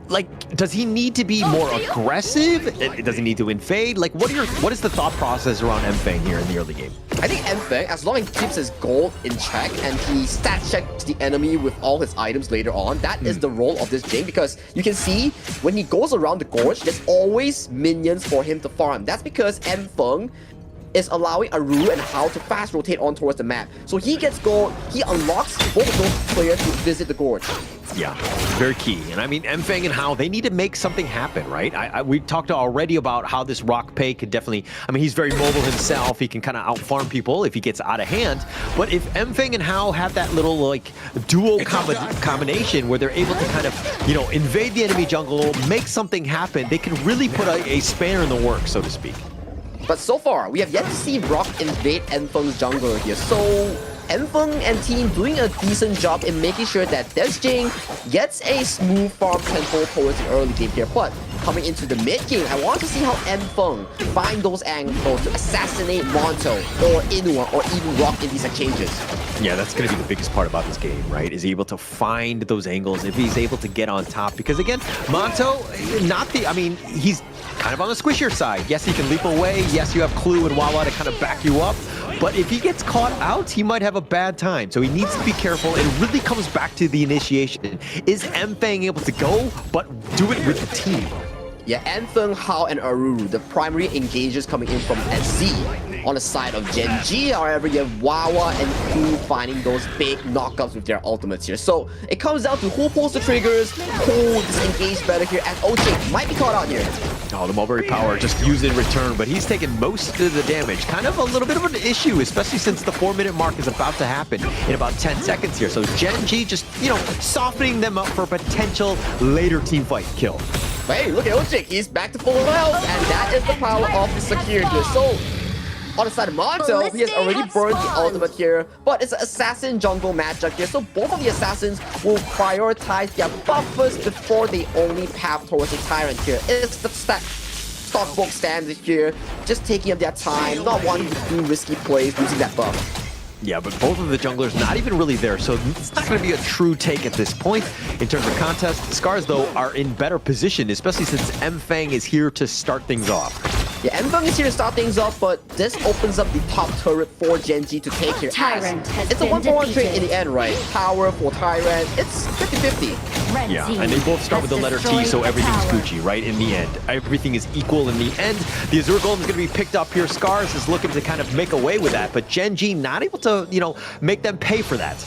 Like, does he need to be more aggressive? Does he need to invade? Like, what is the thought process around Enfeng here in the early game? I think Enfeng, as long as he keeps his gold in check and he stat checks the enemy with all his items later on, that is the role of this Jing, because you can see when he goes around the gorge, there's always minions for him to farm. That's because Enfeng is allowing Aru and Hao to fast rotate on towards the map. So he gets gold, he unlocks both of those players to visit the gorge. Yeah, very key. And I mean, Enfeng and Hao, they need to make something happen, right? We talked already about how this Rock Pei could definitely, I mean, he's very mobile himself. He can kind of out-farm people if he gets out of hand. But if Enfeng and Hao have that little, like, duo combination where they're able to kind of, you know, invade the enemy jungle, make something happen, they can really put a spanner in the works, so to speak. But so far, we have yet to see Rock invade Enfeng's jungle here. So Enfeng and team doing a decent job in making sure that this Jing gets a smooth farm tempo towards the early game here. But coming into the mid game, I want to see how Enfeng find those angles to assassinate Monto or Inua or even Rock in these exchanges. Yeah, that's going to be the biggest part about this game, right? Is he able to find those angles, if he's able to get on top. Because again, Monto, he's kind of on the squishier side. Yes, he can leap away. Yes, you have Clue and Wawa to kind of back you up. But if he gets caught out, he might have a bad time. So he needs to be careful. It really comes back to the initiation. Is Enfeng able to go, but do it with the team? Yeah, Enfeng, Hao, and Aru, the primary engagers coming in from SC. On the side of Gen.G, however, you have Wawa and Clue finding those big knockups with their ultimates here. So it comes down to who pulls the triggers, who disengage better here, and Ochik might be caught out here. Oh, the Mulberry Power just used in return, but he's taking most of the damage. Kind of a little bit of an issue, especially since the 4-minute mark is about to happen in about 10 seconds here. So Gen.G just, you know, softening them up for a potential later team fight kill. Hey, look at Ochik, he's back to full health, and that is the power of the secure here. So on the side of Monto, he has already burned the ultimate here, but it's an assassin jungle matchup here, so both of the assassins will prioritize their buffers before they only path towards the Tyrant here. It's the stockbook standard here, just taking up their time, not wanting to do risky plays, losing that buff. Yeah, but both of the junglers not even really there, so it's not going to be a true take at this point in terms of contest. SCARZ, though, are in better position, especially since Enfeng is here to start things off. Yeah, Enfeng is here to start things off, but this opens up the top turret for Gen.G to take here. It's a 1-for-1 trade in the end, right? Power for Tyrant, it's 50-50. Yeah, and they both start with the letter T, so everything's Gucci, right? In the end, everything is equal in the end. The Azure Golem is going to be picked up here. SCARZ is looking to kind of make away with that, but Gen.G not able to, you know, make them pay for that.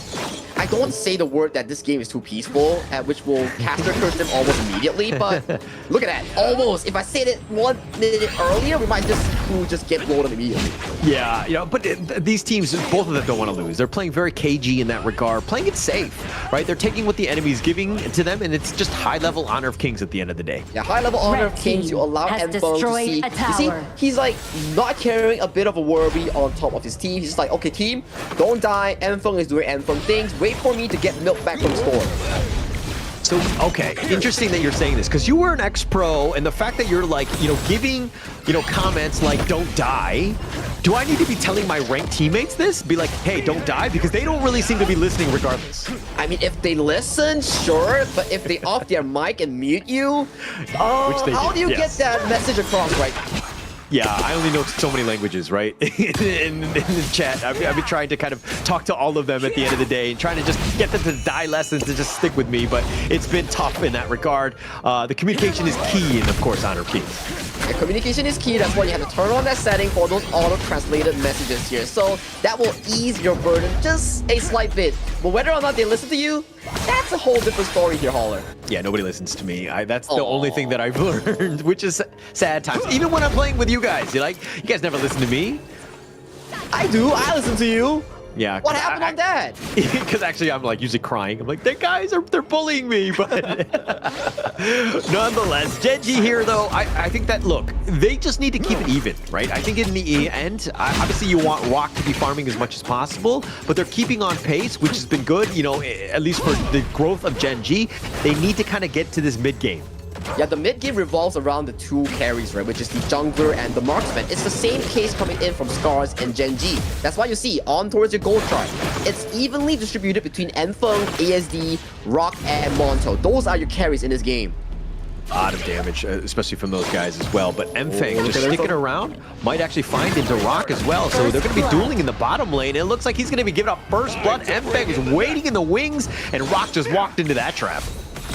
I don't say the word that this game is too peaceful, which will caster curse them almost immediately, but look at that, almost. If I said it 1 minute earlier, we might just get blown up immediately. Yeah, you know, but these teams, both of them don't want to lose. They're playing very KG in that regard, playing it safe, right? They're taking what the enemy's giving to them, and it's just high-level Honor of Kings at the end of the day. Yeah, high-level Honor of Kings, you allow Enfeng to see. You see, he's like not carrying a bit of a worry on top of his team. He's just like, okay, team, don't die. Enfeng is doing Enfeng things. Wait for me to get milk back from the store. So, okay, interesting that you're saying this, because you were an ex-pro, and the fact that you're like, you know, giving, you know, comments like, don't die, do I need to be telling my ranked teammates this? Be like, hey, don't die? Because they don't really seem to be listening regardless. I mean, if they listen, sure, but if they off their mic and mute you, how do you get that message across, right? Yeah, I only know so many languages, right? in the chat, I've been trying to kind of talk to all of them at the end of the day and trying to just get them to die lessons to just stick with me, but it's been tough in that regard. The communication is key in, of course, Honor of Kings. The communication is key, that's why you have to turn on that setting for those auto-translated messages here. So that will ease your burden just a slight bit. But whether or not they listen to you, that's a whole different story here, Hauler. Yeah, nobody listens to me. That's the only thing that I've learned, which is sad times. Even when I'm playing with you guys, you guys never listen to me. I do, I listen to you. Yeah. What happened on that? Because actually I'm like usually crying. I'm like, the guys they're bullying me, but nonetheless, Gen.G here though, I think that, look, they just need to keep it even, right? I think in the end, obviously you want Rock to be farming as much as possible, but they're keeping on pace, which has been good, you know, at least for the growth of Gen.G. They need to kind of get to this mid game. Yeah, the mid game revolves around the two carries, right? Which is the jungler and the marksman. It's the same case coming in from SCARZ and Gen.G. That's why you see on towards your gold chart. It's evenly distributed between Enfeng, ASD, Rock, and Monto. Those are your carries in this game. A lot of damage, especially from those guys as well. But Mfeng just sticking around might actually find into Rock as well. So they're going to be dueling in the bottom lane. It looks like he's going to be giving up first blood. Mfeng was waiting in the wings, and Rock just walked into that trap.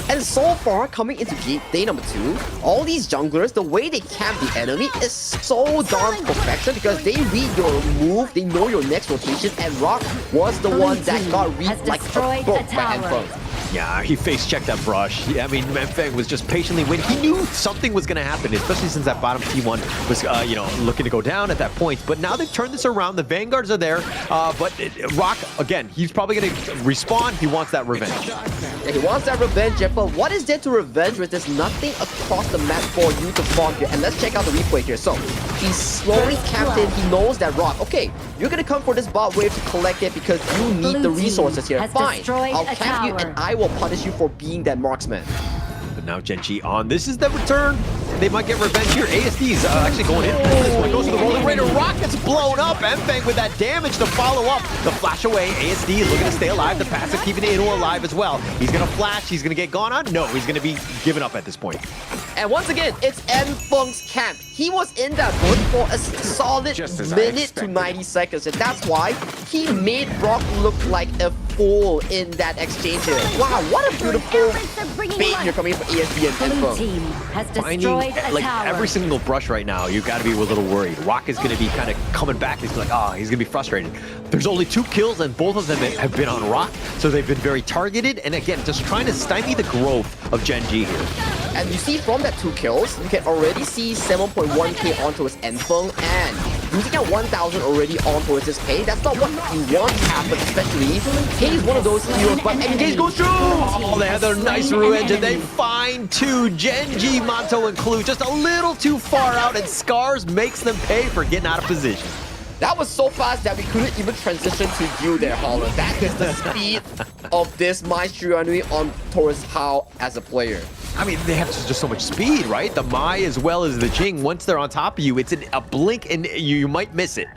And so far, coming into day number 2, all these junglers, the way they camp the enemy is so darn perfection because they read your move, they know your next rotation, and Rock was the one that got read like a book by Mfeng. Yeah, he face-checked that brush. I mean, Mfeng was just patiently waiting. He knew something was going to happen, especially since that bottom T1 was, you know, looking to go down at that point. But now they've turned this around. The Vanguards are there. But Rock, again, he's probably going to respawn. He wants that revenge. Yeah, he wants that revenge, but what is there to revenge with? There's nothing across the map for you to farm here. And let's check out the replay here. So, he's slowly camped in. He knows that Rock, okay, you're going to come for this bot wave to collect it because you need the resources here. Fine, I'll camp you and I will punish you for being that marksman. But now Gen.G on. This is the return. They might get revenge here. ASD's actually going in. This one goes to the rolling raider. Rock gets blown up. Mfeng with that damage to follow up. The flash away. ASD is looking to stay alive. The passive keeping Inu alive as well. He's going to flash. He's going to get gone on. No, he's going to be given up at this point. And once again, it's Mfeng's camp. He was in that bush for a solid minute to 90 seconds. And that's why he made Rock look like a fool in that exchange here. Wow, what a beautiful bait here coming from ASD and Mfeng. Finding like every single brush right now, you've got to be a little worried. Rock is going to be kind of coming back. He's like, oh, he's going to be frustrated. There's only 2 kills, and both of them have been on Rock, so they've been very targeted. And again, just trying to stymie the growth of Gen.G here. And you see from that 2 kills, you can already see 7.1k onto his Mfeng, and losing at 1,000 already onto his K. That's not what you want to happen, especially K is one of those heroes, but Engage goes through! Oh, they have their nice revenge, and they find 2. Gen.G, Monto, and Clue just a little too far out, and SCARZ makes them pay for getting out of position. That was so fast that we couldn't even transition to you there, Holland. That is the speed of this Maestro on towards Hao as a player. I mean, they have just so much speed, right? The Mai as well as the Jing, once they're on top of you, it's a blink and you might miss it.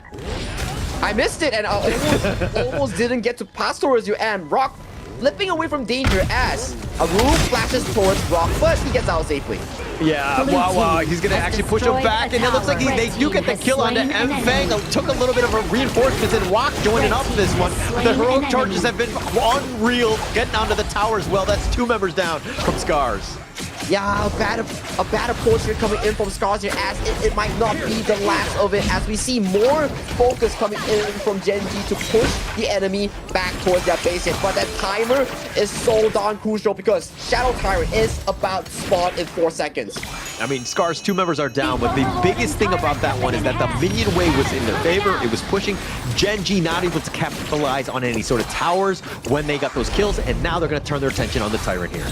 I missed it and I almost didn't get to pass towards you, and Rock flipping away from danger as Aru flashes towards Rock, but he gets out safely. Yeah, wow, he's going to actually push him back, and it looks like they do get the kill onto Mfeng. Took a little bit of a reinforcement, and Rock joining up this one. The heroic charges have been unreal, getting onto the tower as well. That's 2 members down from SCARZ. Yeah, a bad approach here coming in from SCARZ here, as it might not be the last of it, as we see more focus coming in from Gen.G to push the enemy back towards their base here. But that timer is so darn crucial because Shadow Tyrant is about to spawn in 4 seconds. I mean, SCARZ 2 members are down, but the biggest thing about that one is that the minion wave was in their favor. It was pushing. Gen.G not able to capitalize on any sort of towers when they got those kills, and now they're going to turn their attention on the Tyrant here.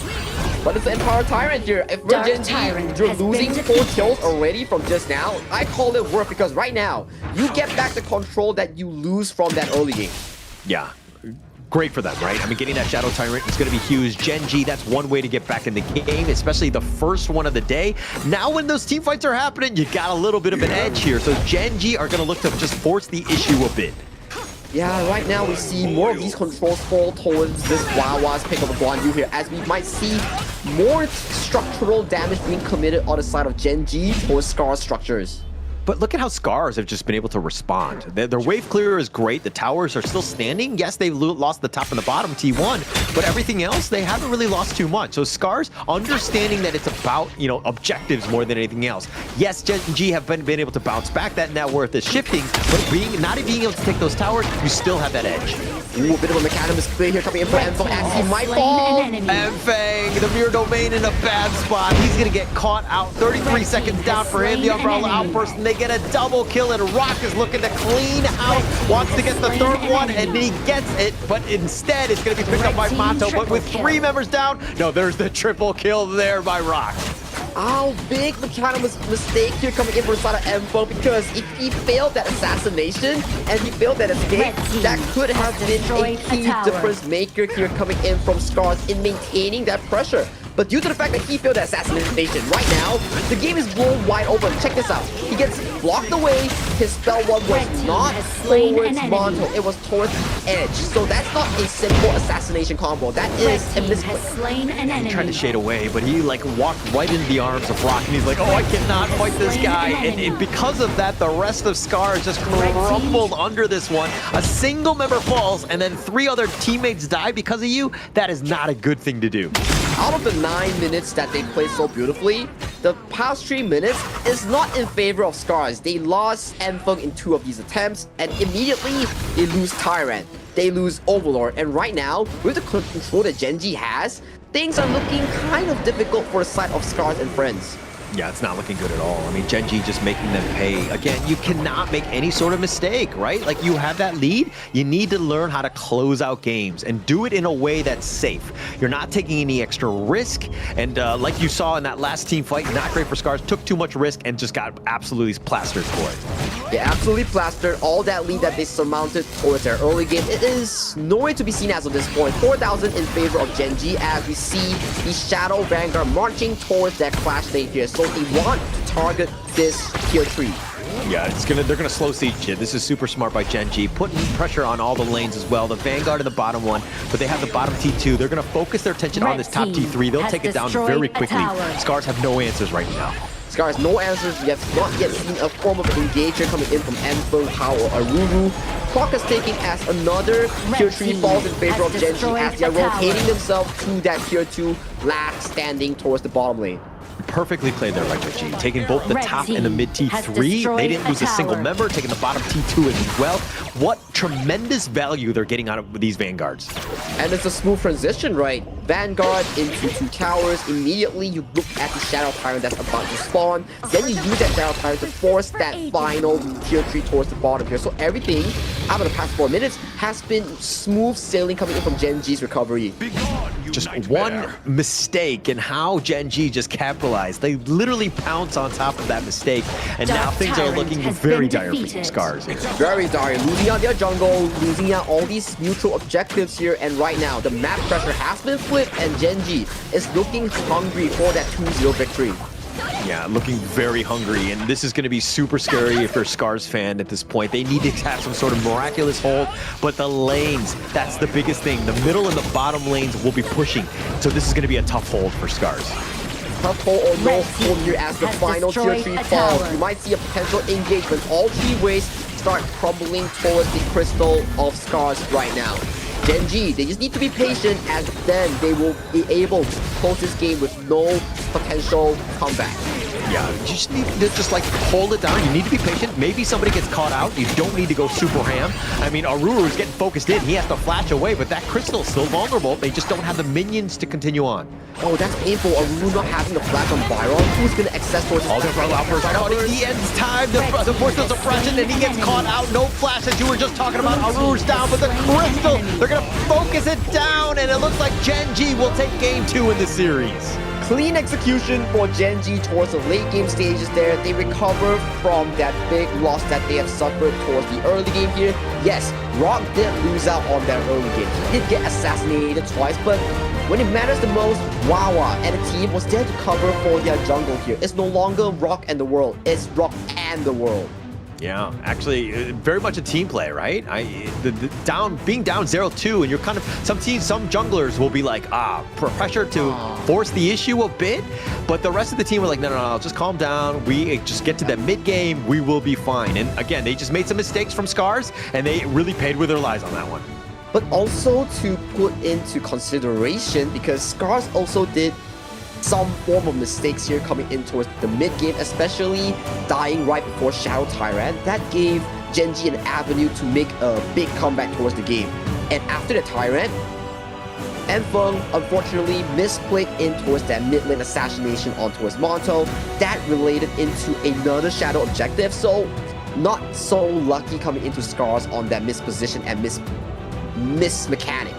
But it's the Empower Tyrant here. If Gen.G, you're losing 4 kills already from just now, I call it worth because right now, you get back the control that you lose from that early game. Yeah. Great for them, right? I mean, getting that Shadow Tyrant is going to be huge. Gen.G, that's one way to get back in the game, especially the first one of the day. Now when those team fights are happening, you got a little bit of an edge here. So Gen.G are going to look to just force the issue a bit. Yeah, right now we see more of these controls fall towards this Wawa's pick of a Guan Yu here, as we might see more structural damage being committed on the side of Gen.G towards SCARZ structures. But look at how SCARZ have just been able to respond. Their wave clear is great. The towers are still standing. Yes, they lost the top and the bottom T1, but everything else, they haven't really lost too much. So SCARZ, understanding that it's about, you know, objectives more than anything else. Yes, Gen.G have been able to bounce back. That net worth is shifting, but not being able to take those towers, you still have that edge. Ooh, a bit of a Mechanimous play here coming in for Mfeng as he might fall. Mfeng, the Mirror Domain in a bad spot. He's going to get caught out. 33 seconds down for him. The Umbrella Outburst, and they get a double kill, and Rock is looking to clean out. Wants to get the 3rd one, and he gets it, but instead it's going to be picked up by Monto. But with 3 members down, no, there's the triple kill there by Rock. Oh, big Mechanimous mistake here coming in for Sada Mfeng, because if he failed that assassination and he failed that escape, that could have been a key difference maker here coming in from SCARZ in maintaining that pressure. but due to the fact that he failed the assassination, right now, the game is blown wide open. Check this out. He gets blocked away. His spell one was not towards Monto, it was towards the edge. So that's not a simple assassination combo. That is a misclick. He tried to shade away, but he like walked right into the arms of Rock, and he's like, oh, I cannot fight this guy. And because of that, the rest of SCARZ just crumbled under this one. A single member falls, and then 3 other teammates die because of you. That is not a good thing to do. Out of the 9 minutes that they played so beautifully, the past 3 minutes is not in favor of SCARZ. They lost Enfeng in 2 of these attempts, and immediately they lose Tyrant. They lose Overlord, and right now, with the control that Gen.G has, things are looking kind of difficult for the side of SCARZ and friends. Yeah, it's not looking good at all. I mean, Gen.G just making them pay. Again, you cannot make any sort of mistake, right? Like, you have that lead, you need to learn how to close out games and do it in a way that's safe. You're not taking any extra risk, and like you saw in that last team fight, not great for SCARZ, took too much risk and just got absolutely plastered for it. Yeah, absolutely plastered. All that lead that they surmounted towards their early game, it is nowhere to be seen as of this point. 4,000 in favor of Gen.G as we see the Shadow Vanguard marching towards that clash lane here. So they want to target this tier 3. Yeah, they're gonna slow siege it. This is super smart by Gen.G, putting pressure on all the lanes as well. The Vanguard in the bottom one, but they have the bottom T2. They're gonna focus their attention on this top T3. They'll take it down very quickly. SCARZ have no answers right now. SCARZ, no answers. We have not yet seen a form of engagement coming in from Enfeng, Hao, or Aruru. Clock is taking as another tier 3 falls in favor of Gen.G as they are rotating themselves to that tier 2 last standing towards the bottom lane. Perfectly played there by Gen.G, taking both the top and the mid T3. They didn't lose a single member, taking the bottom T2 as well. What tremendous value they're getting out of these Vanguards. And it's a smooth transition, right? Vanguard into 2 towers. Immediately, you look at the Shadow Tyrant that's about to spawn. Then you use that Shadow Tyrant to force that final tier 3 towards the bottom here. So everything out of the past 4 minutes has been smooth sailing coming in from Gen.G's recovery. Just one mistake and how Gen.G just capitalized. They literally pounce on top of that mistake, and now things are looking very dire for SCARZ. Very dire. Losing out their jungle, losing out all these neutral objectives here, and right now the map pressure has been flipped, and Gen.G is looking hungry for that 2-0 victory. Yeah, looking very hungry, and this is going to be super scary if you're a SCARZ fan at this point. They need to have some sort of miraculous hold, but the lanes, that's the biggest thing. The middle and the bottom lanes will be pushing, so this is going to be a tough hold for SCARZ. Tough hold or no hold here as the final tier 3 falls. You might see a potential engagement. All 3 ways start crumbling towards the crystal of SCARZ right now. Gen.G, they just need to be patient, as then they will be able to close this game with no potential comeback. Yeah, you just need to just like hold it down. You need to be patient. Maybe somebody gets caught out. You don't need to go super ham. I mean, Aruru is getting focused in. He has to flash away, but that crystal's still vulnerable. They just don't have the minions to continue on. Oh, that's painful. Aruru not having the flash on Byron. Who's going to access towards all the brawl outbursts? He ends time. The force suppression, and he gets caught out. No flash, as you were just talking about. Aruru's down, but the crystal, they're going to focus it down, and it looks like Gen.G will take game 2 in the series. Clean execution for Gen.G towards the late game stages there. They recover from that big loss that they have suffered towards the early game here. Yes, Rock did lose out on that early game. He did get assassinated twice, but when it matters the most, Wawa and the team was there to cover for their jungle here. It's no longer Rock and the world, it's Rock and the world. Yeah, actually, very much a team play, right? Being down 0-2, and you're kind of, some junglers will be like, pressure to force the issue a bit, but the rest of the team are like, no, just calm down. We just get to the mid game, we will be fine. And again, they just made some mistakes from SCARZ, and they really paid with their lives on that one. But also to put into consideration, because SCARZ also did some form of mistakes here coming in towards the mid game, especially dying right before Shadow Tyrant. That gave Gen.G an avenue to make a big comeback towards the game. And after the Tyrant, Enfeng unfortunately misplayed in towards that mid lane assassination on towards Monto. That related into another Shadow objective, so not so lucky coming into SCARZ on that misposition and miss mechanic.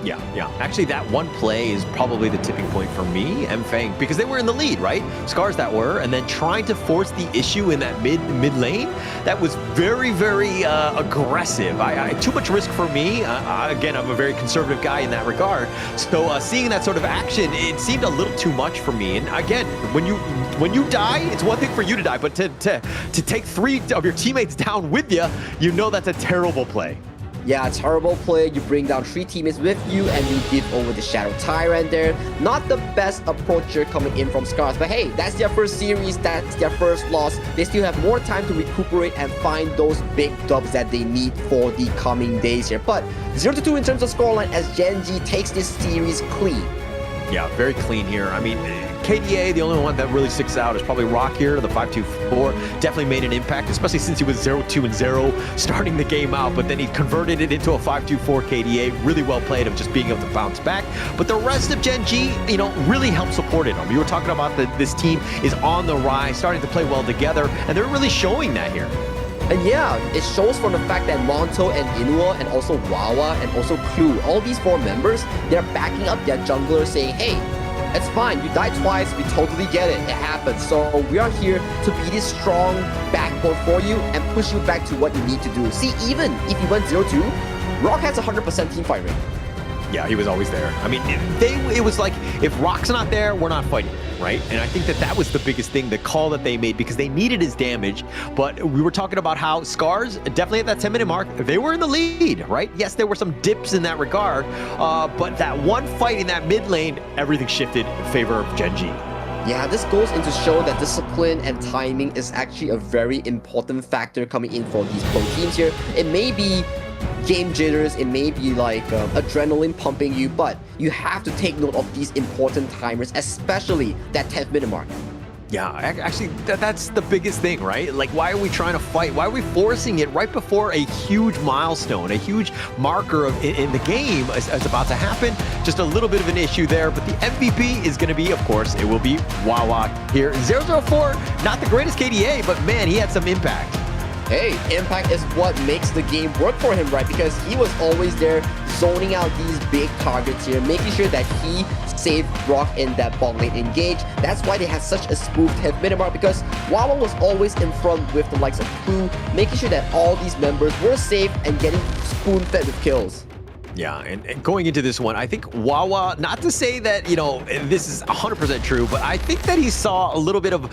Yeah. Actually, that one play is probably the tipping point for me and Fang, because they were in the lead, right? SCARZ that were, and then trying to force the issue in that mid lane, that was very, very aggressive. Too much risk for me. Again, I'm a very conservative guy in that regard. So seeing that sort of action, it seemed a little too much for me. And again, when you die, it's one thing for you to die, but to take 3 of your teammates down with you, you know that's a terrible play. Yeah, terrible play. You bring down 3 teammates with you and you give over the Shadow Tyrant there. Not the best approach here coming in from SCARZ, but hey, that's their first series, that's their first loss. They still have more time to recuperate and find those big dubs that they need for the coming days here. But 0-2 in terms of scoreline as Gen.G takes this series clean. Yeah, very clean here. I mean, KDA, the only one that really sticks out is probably Rock here, the 5-2-4. Definitely made an impact, especially since he was 0-2-0 starting the game out, but then he converted it into a 5-2-4 KDA. Really well played of just being able to bounce back. But the rest of Gen.G, really helped support him. You were talking about this team is on the rise, starting to play well together, and they're really showing that here. And yeah, it shows from the fact that Monto and Inua and also Wawa and also Clue, all these 4 members, they're backing up their jungler saying, hey, it's fine, you died twice, we totally get it, it happens. So we are here to be this strong backbone for you and push you back to what you need to do. See, even if you went 0-2, Rock has 100% team fight rate. Yeah, he was always there. I mean, it was like, if Rock's not there, we're not fighting, right? And I think that was the biggest thing, the call that they made, because they needed his damage. But we were talking about how SCARZ, definitely at that 10-minute mark, they were in the lead, right? Yes, there were some dips in that regard, but that one fight in that mid lane, everything shifted in favor of Gen.G. Yeah, this goes into show that discipline and timing is actually a very important factor coming in for these pro teams here. It may be game jitters, it may be like adrenaline pumping you, but you have to take note of these important timers, especially that 10th minute mark. Yeah, actually, that's the biggest thing, right? Like, why are we trying to fight? Why are we forcing it right before a huge milestone, a huge marker in the game is about to happen? Just a little bit of an issue there, but the MVP is going to be, of course, it will be Wawa here. 0-0-4, not the greatest KDA, but man, he had some impact. Hey, impact is what makes the game work for him, right? Because he was always there zoning out these big targets here, making sure that he saved Rock in that bot lane engage. That's why they had such a smooth 10th minute mark, because Wawa was always in front with the likes of Clue, making sure that all these members were safe and getting spoon-fed with kills. Yeah, and going into this one, I think Wawa, not to say that, this is 100% true, but I think that he saw a little bit of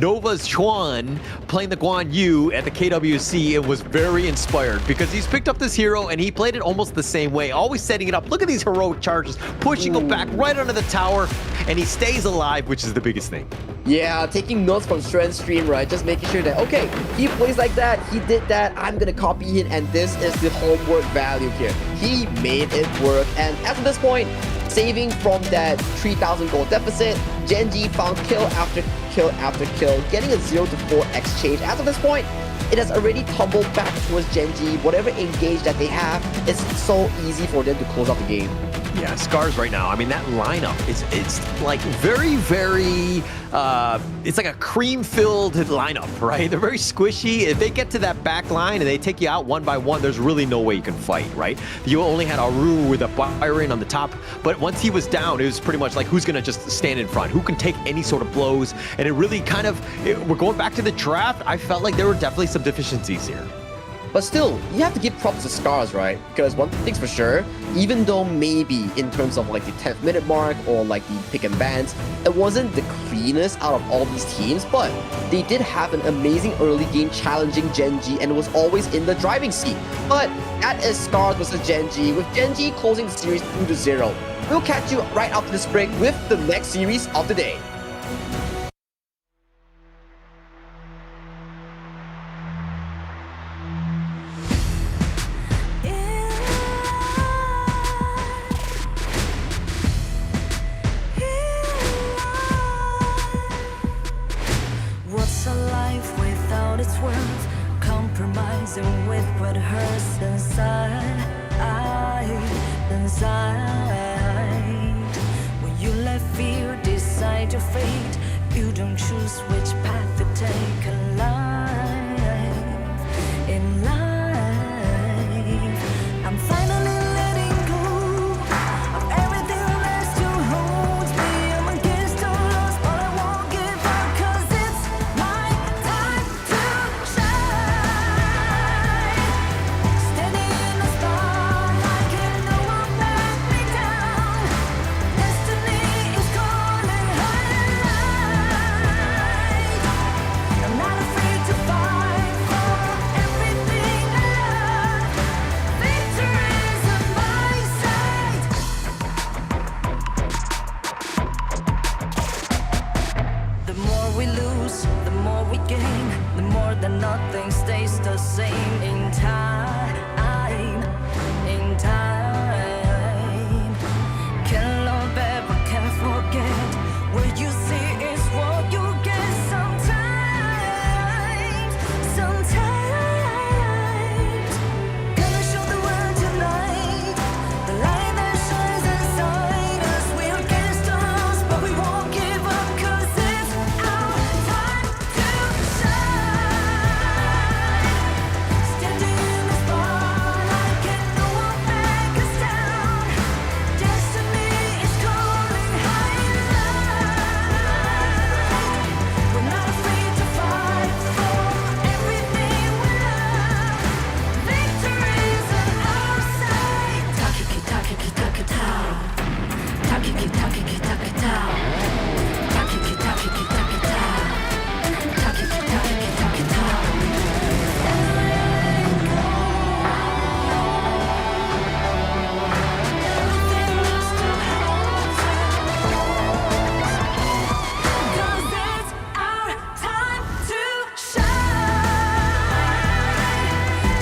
Nova's Chuan playing the Guan Yu at the KWC and was very inspired, because he's picked up this hero and he played it almost the same way, always setting it up. Look at these heroic charges, pushing him back right under the tower, and he stays alive, which is the biggest thing. Yeah, taking notes from Strand's stream, right? Just making sure that, okay, he plays like that, he did that, I'm gonna copy it, and this is the homework value here. He made it work, and at this point, saving from that 3,000 gold deficit, Gen.G found kill after kill after kill, getting a 0-4 exchange. After this point, it has already tumbled back towards Gen.G. Whatever engage that they have, it's so easy for them to close out the game. Yeah, SCARZ right now, I mean, that lineup, it's like very, very, it's like a cream-filled lineup, right? They're very squishy. If they get to that back line and they take you out one by one, there's really no way you can fight, right? You only had Aru with a Byron on the top, but once he was down, it was pretty much like, who's gonna just stand in front? Who can take any sort of blows? And it really kind of, we're going back to the draft, I felt like there were definitely some deficiencies here. But still, you have to give props to SCARZ, right? Because one thing's for sure, even though maybe in terms of like the 10th minute mark or like the pick and bans, it wasn't the cleanest out of all these teams, but they did have an amazing early game challenging Gen.G and was always in the driving seat. But that is SCARZ versus Gen.G, with Gen.G closing the series 2-0. We'll catch you right after this break with the next series of the day. Compromising with what hurts inside. When you let fear decide your fate, you don't choose which path to take in life. In life, I'm finally letting go nothing stays the same in time. In time, can't love ever, can't forget. What you see is what you get. Sometimes, gonna show the world tonight. The light that shines inside us. We're against the odds, but we won't give up, 'cause it's our time to shine. Standing in the spotlight, can no one back us down. Destiny is calling high and light. We're not afraid to fight for everything we love. Victory's on our side. Takiki takiki takitao. Takiki takiki takitao. Takiki takiki takitao. Takiki takiki takitao. Everything must have holds us. 'Cause it's our time to shine.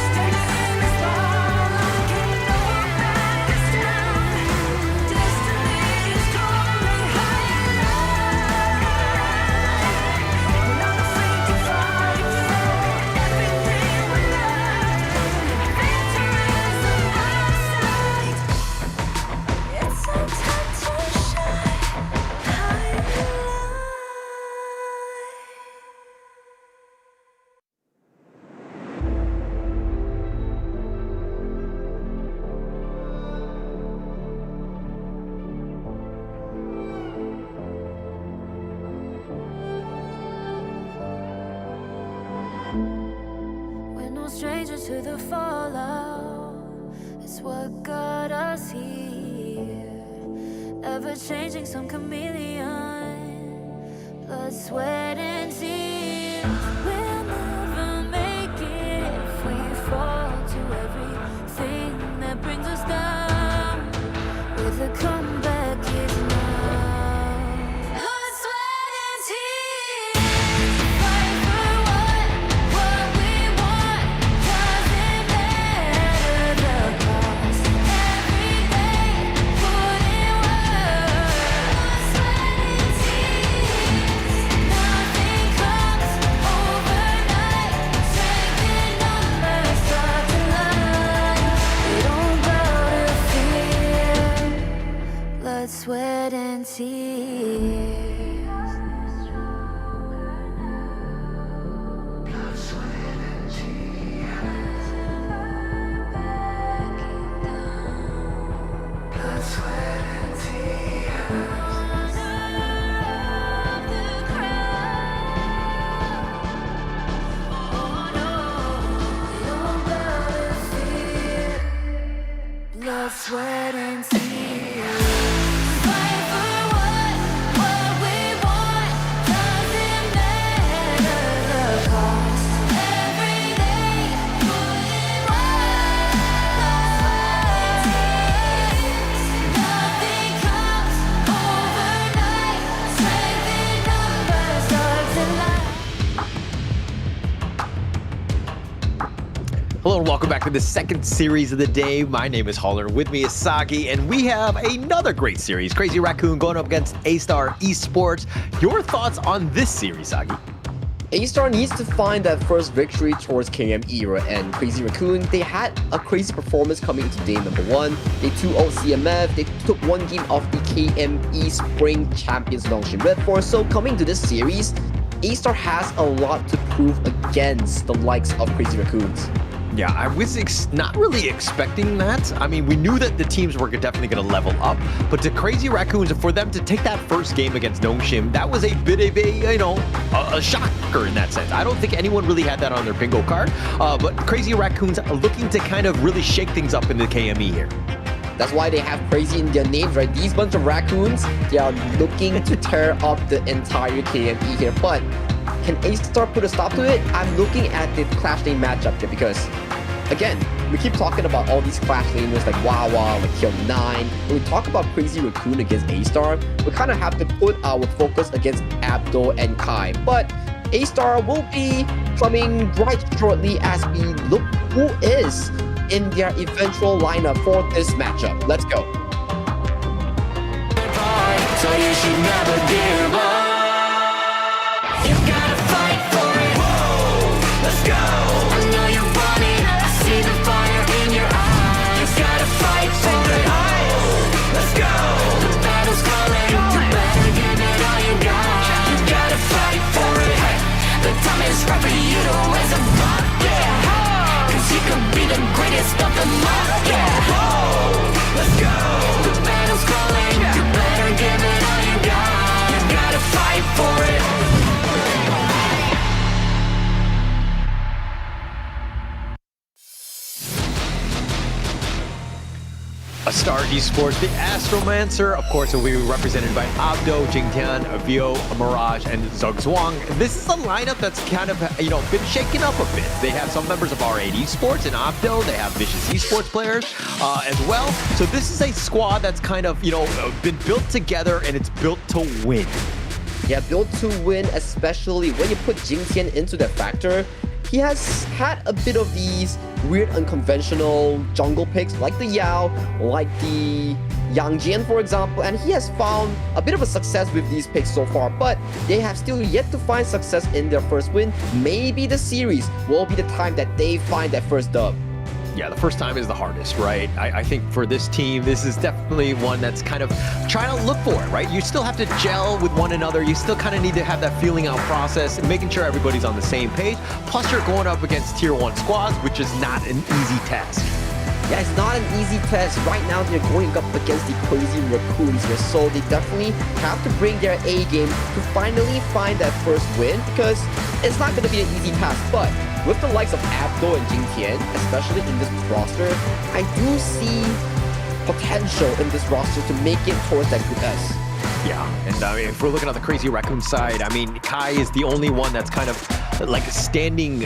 Standing in the spotlight, can no one back us down. Destiny is calling high and light. We're not afraid to fight for everything we love. Victory is on our side. It's our time to shine high and light. We're no strangers to the fallout. It's what got us here. Ever changing, some chameleon. Blood, sweat, and tears. We'll never make it if we fall to everything that brings us down. With a comeback is now. Blood, sweat, and tears. Fight for what we want. Doesn't matter the cost. Every day, put in work. Blood, sweat, and tears. Nothing comes overnight. Strength in numbers, start to line. We don't bow to fear. Blood, sweat, and tears. Blood, sweat, and tears. Honor of the crowd. Oh no, we don't bow to fear. Blood, sweat, and tears. Fight for what we want. Doesn't matter the cost. Every day, put in work. Blood, sweat, and tears. Nothing comes overnight. Strength in numbers, stars in light. Hello and welcome back to the second series of the day. My name is Holler. With me is Sagi, and we have another great series. Crazy Raccoon going up against Astar Esports. Your thoughts on this series, Sagi? Astar needs to find that first victory towards KME, and Crazy Raccoon, they had a crazy performance coming into day number 1. They 2-0 CMF, they took one game off the KME Spring Champions Longshin Red Force. So coming to this series, Astar has a lot to prove against the likes of Crazy Raccoons. Yeah, I was not really expecting that. I mean, we knew that the teams were definitely going to level up, but to Crazy Raccoons, for them to take that first game against Nongshim, that was a bit of a shocker in that sense. I don't think anyone really had that on their bingo card, but Crazy Raccoons are looking to kind of really shake things up in the KME here. That's why they have crazy in their names, right? These bunch of raccoons, they are looking to tear up the entire KME here, but can Astar put a stop to it? I'm looking at the Clash Lane matchup here because, again, we keep talking about all these Clash Laners like Wawa, like Kill9. When we talk about Crazy Raccoon against Astar, we kind of have to put our focus against Abdo and Kai. But Astar will be coming right shortly as we look who is in their eventual lineup for this matchup. Let's go. So you should never give up. You gotta fight for it. Whoa, let's go. I know you want it. I see the fire in your eyes. You gotta fight for it. Let's go. The battle's calling. You better give it all you got. You gotta fight for it. The time is right for you to raise a bar. Yeah. Cause you could be the greatest of them all. Yeah. Whoa, let's go. The battle's calling. You better give it all you got. You gotta fight for it. Astar Esports, the Astromancer, of course, will be represented by Abdo, Jingtian, Vio, Mirage, and Zugzwang. This is a lineup that's kind of, been shaken up a bit. They have some members of R8 Esports and Abdo. They have Vicious Esports players as well. So this is a squad that's kind of, been built together, and it's built to win. Yeah, built to win, especially when you put Jingtian into that factor. He has had a bit of these weird unconventional jungle picks like the Yao, like the Yang, for example, and he has found a bit of a success with these picks so far, but they have still yet to find success in their first win. Maybe the series will be the time that they find that first dub. Yeah, the first time is the hardest, right? I think for this team, this is definitely one that's kind of trying to look for it, right? You still have to gel with one another. You still kind of need to have that feeling out process and making sure everybody's on the same page. Plus, you're going up against tier 1 squads, which is not an easy task. Yeah, it's not an easy test. Right now, they're going up against the crazy Raccoons here, so they definitely have to bring their A game to finally find that first win, because it's not going to be an easy task. But with the likes of Abdo and Jingtian, especially in this roster, I do see potential in this roster to make it towards that group S. Yeah, and if we're looking at the crazy Raccoon side, Kai is the only one that's kind of like sticking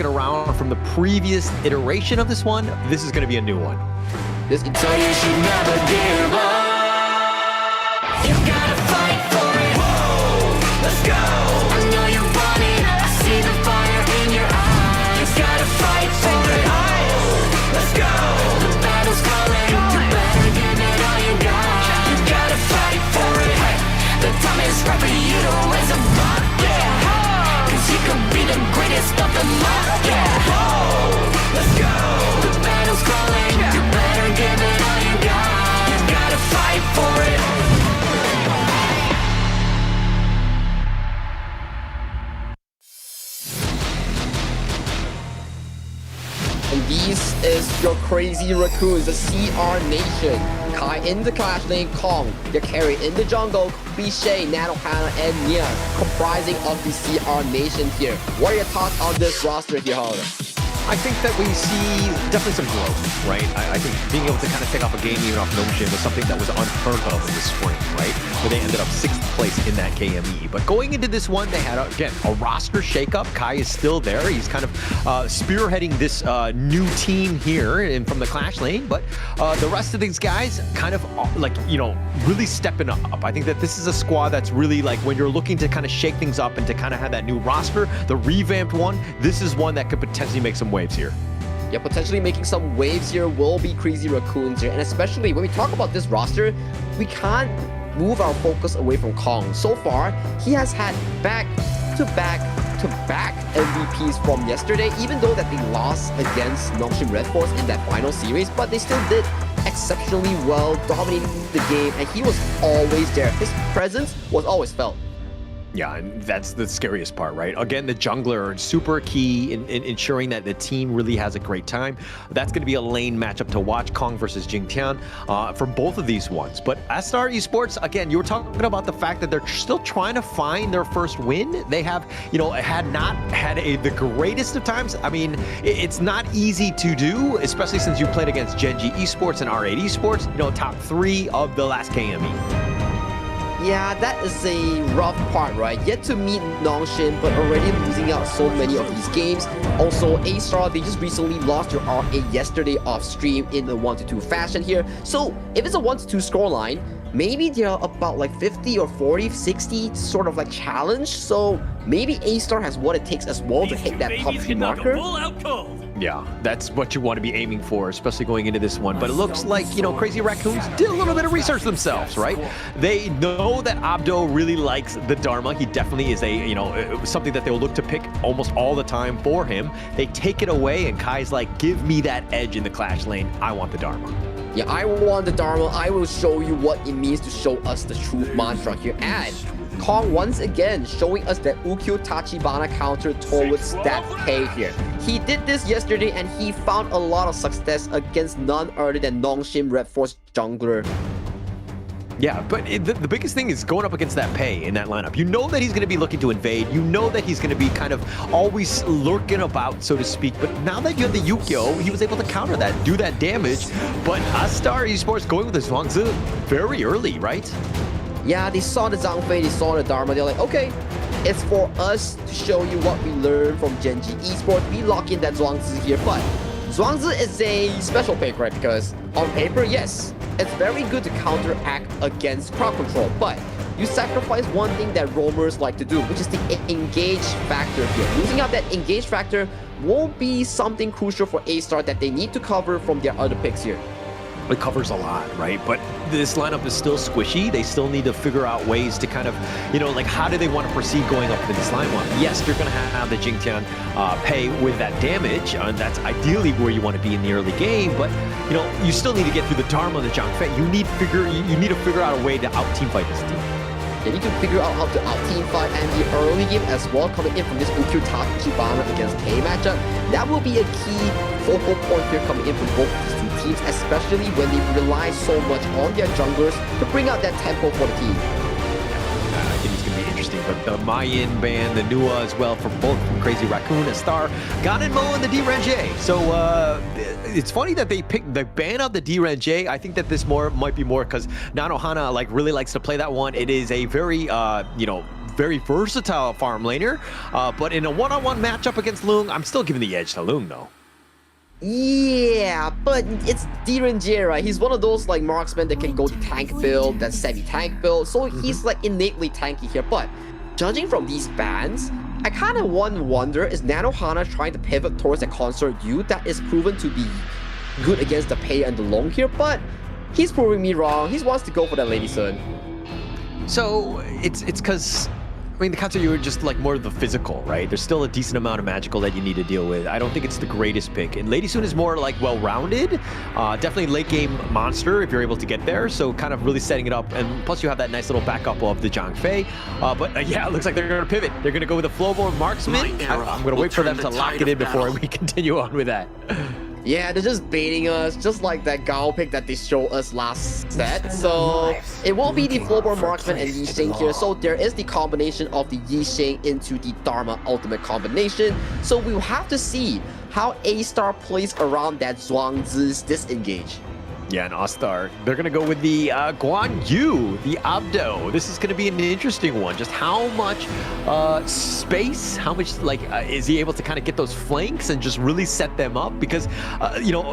around from the previous iteration of this one. This is going to be a new one. So you should never give up. You gotta fight for it. Whoa, let's go. I know you want it. I see the fire in your eyes. You gotta fight for it. Let's go. The battle's calling. You better give it all you got. You gotta fight for it. The time is right for you to raise a bar. Yeah. Cause you could be the greatest of them all. Yeah. Whoa, let's go. The battle's calling. You better give it all you got. You gotta fight for it. And these is your crazy Raccoons, the CR Nation. Kai in the Clash lane, Kong, your carry in the jungle, Bishay, Nanohana, and Nia, comprising of the CR Nation here. What are your thoughts on this roster here, Holder? I think that we see definitely some growth, right? I think being able to kind of take off a game even off Notion was something that was unheard of in the spring, right? Where they ended up 6th place in that KME. But going into this one, they had, again, a roster shakeup. Kai is still there. He's kind of spearheading this new team here and from the Clash lane. But the rest of these guys kind of really stepping up. I think that this is a squad that's really like when you're looking to kind of shake things up and to kind of have that new roster, the revamped one, this is one that could potentially make some waves here. Yeah, potentially making some waves here will be crazy Raccoons here. And especially when we talk about this roster, we can't move our focus away from Kong. So far, he has had back-to-back MVPs from yesterday, even though that they lost against Nongshim Red Force in that final series, but they still did exceptionally well, dominating the game, and he was always there. His presence was always felt. Yeah, and that's the scariest part, right? Again, the jungler, super key in ensuring that the team really has a great time. That's going to be a lane matchup to watch, Kong versus Jingtian, for both of these ones. But Astar Esports, again, you were talking about the fact that they're still trying to find their first win. They have, had not had the greatest of times. I mean, it's not easy to do, especially since you played against Gen.G Esports and R8 Esports, top 3 of the last KME. Yeah, that is a rough part, right? Yet to meet Nongshim, but already losing out so many of these games. Also, Astar, they just recently lost to R8 yesterday off stream in the 1-2 fashion here. So, if it's a 1-2 scoreline, maybe they're about like 50 or 40, 60 sort of like challenge. So maybe Astar has what it takes as well to hit that top 3 marker. Yeah, that's what you want to be aiming for, especially going into this one. But it looks like, Crazy Raccoons did a little bit of research themselves, right? They know that Abdo really likes the Dharma. He definitely is something that they'll look to pick almost all the time for him. They take it away, and Kai's like, give me that edge in the clash lane. I want the Dharma. Yeah, I want the Dharma. I will show you what it means to show us the truth mantra here. And Kong once again showing us that Ukkyo Tachibana counter towards that Pei here. He did this yesterday and he found a lot of success against none other than Nongshim Red Force jungler. Yeah, but the biggest thing is going up against that Pei in that lineup. You know that he's going to be looking to invade. You know that he's going to be kind of always lurking about, so to speak. But now that you have the Ukkyo, he was able to counter that, do that damage. But Astar Esports going with the Zhuangzi very early, right? Yeah, they saw the Zhangfei, they saw the Dharma. They're like, okay, it's for us to show you what we learned from Gen.G Esports. We lock in that Zhuangzi here. But Zhuangzi is a special pick, right? Because on paper, yes, it's very good to counteract against crowd control, but you sacrifice one thing that roamers like to do, which is the engage factor here. Losing out that engage factor won't be something crucial for Astar that they need to cover from their other picks here. It covers a lot, right? But this lineup is still squishy. They still need to figure out ways to kind of, like how do they want to proceed going up in this lineup? Yes, you're going to have the Jingtian Pei with that damage, and that's ideally where you want to be in the early game. But you still need to get through the Dharma and the Zhangfei. You need to figure out a way to out-team fight this team. They need to figure out how to out-team fight, and the early game as well, coming in from this Ukkyo Tachibana against Pei matchup. That will be a key focal point here coming in from both these two teams, especially when they rely so much on their junglers to bring out that tempo for the team. I think it's going to be interesting, but the Mayan ban, the Nua as well, for both from Crazy Raccoon, Astar, Ganen Mo, and the Gen.G. So it's funny that they picked the ban of the Gen.G. I think that this might be more because Nanohana really likes to play that one. It is a very very versatile farm laner, but in a one-on-one matchup against Lung, I'm still giving the edge to Lung though. Yeah, but it's Gen.G, right? He's one of those like marksmen that can go to tank build, that semi-tank build, so he's like innately tanky here. But judging from these bans, I kind of wonder, is Nanohana trying to pivot towards a consort U that is proven to be good against the Pei and the Long here? But he's proving me wrong. He wants to go for that Lady Sun. So it's because the consort U are just like more of the physical, right? There's still a decent amount of magical that you need to deal with. I don't think it's the greatest pick. And Lady Sun is more like well-rounded, definitely late game monster if you're able to get there. So kind of really setting it up, and plus you have that nice little backup of the Zhangfei. But yeah, it looks like they're going to pivot. They're going to go with a Flowborn Marksman. I'm going to wait for them to lock it in before we continue on with that. Yeah, they're just baiting us, just like that Gao pick that they showed us last set. So it will be the Flowborn Marksman and Yixing here. So there is the combination of the Yixing into the Dharma ultimate combination. So we'll have to see how Astar plays around that Zhuangzi's disengage. Yeah, and Astar, they're going to go with the Guan Yu, the Abdo. This is going to be an interesting one. Just how much space, how much, is he able to kind of get those flanks and just really set them up? Because,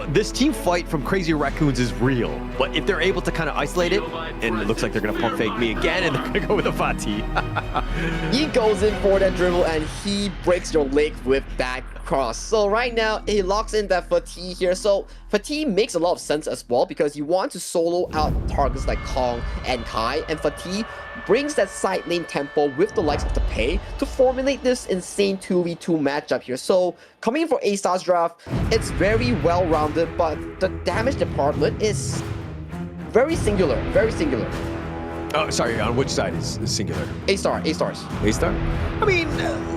this team fight from Crazy Raccoons is real. But if they're able to kind of isolate it, and it looks like they're going to pump fake me again, and they're going to go with a Fatih. He goes in for that dribble, and he breaks your leg with that cross. So right now, he locks in that Fatih here. So Fatih makes a lot of sense as well, because you want to solo out targets like Kong and Kai, and Fatih brings that side lane tempo with the likes of the Pei to formulate this insane 2v2 matchup here. So coming in for Astar's draft, it's very well-rounded, but the damage department is very singular, very singular. Oh, sorry, on which side is singular? Astar. Astar? I mean,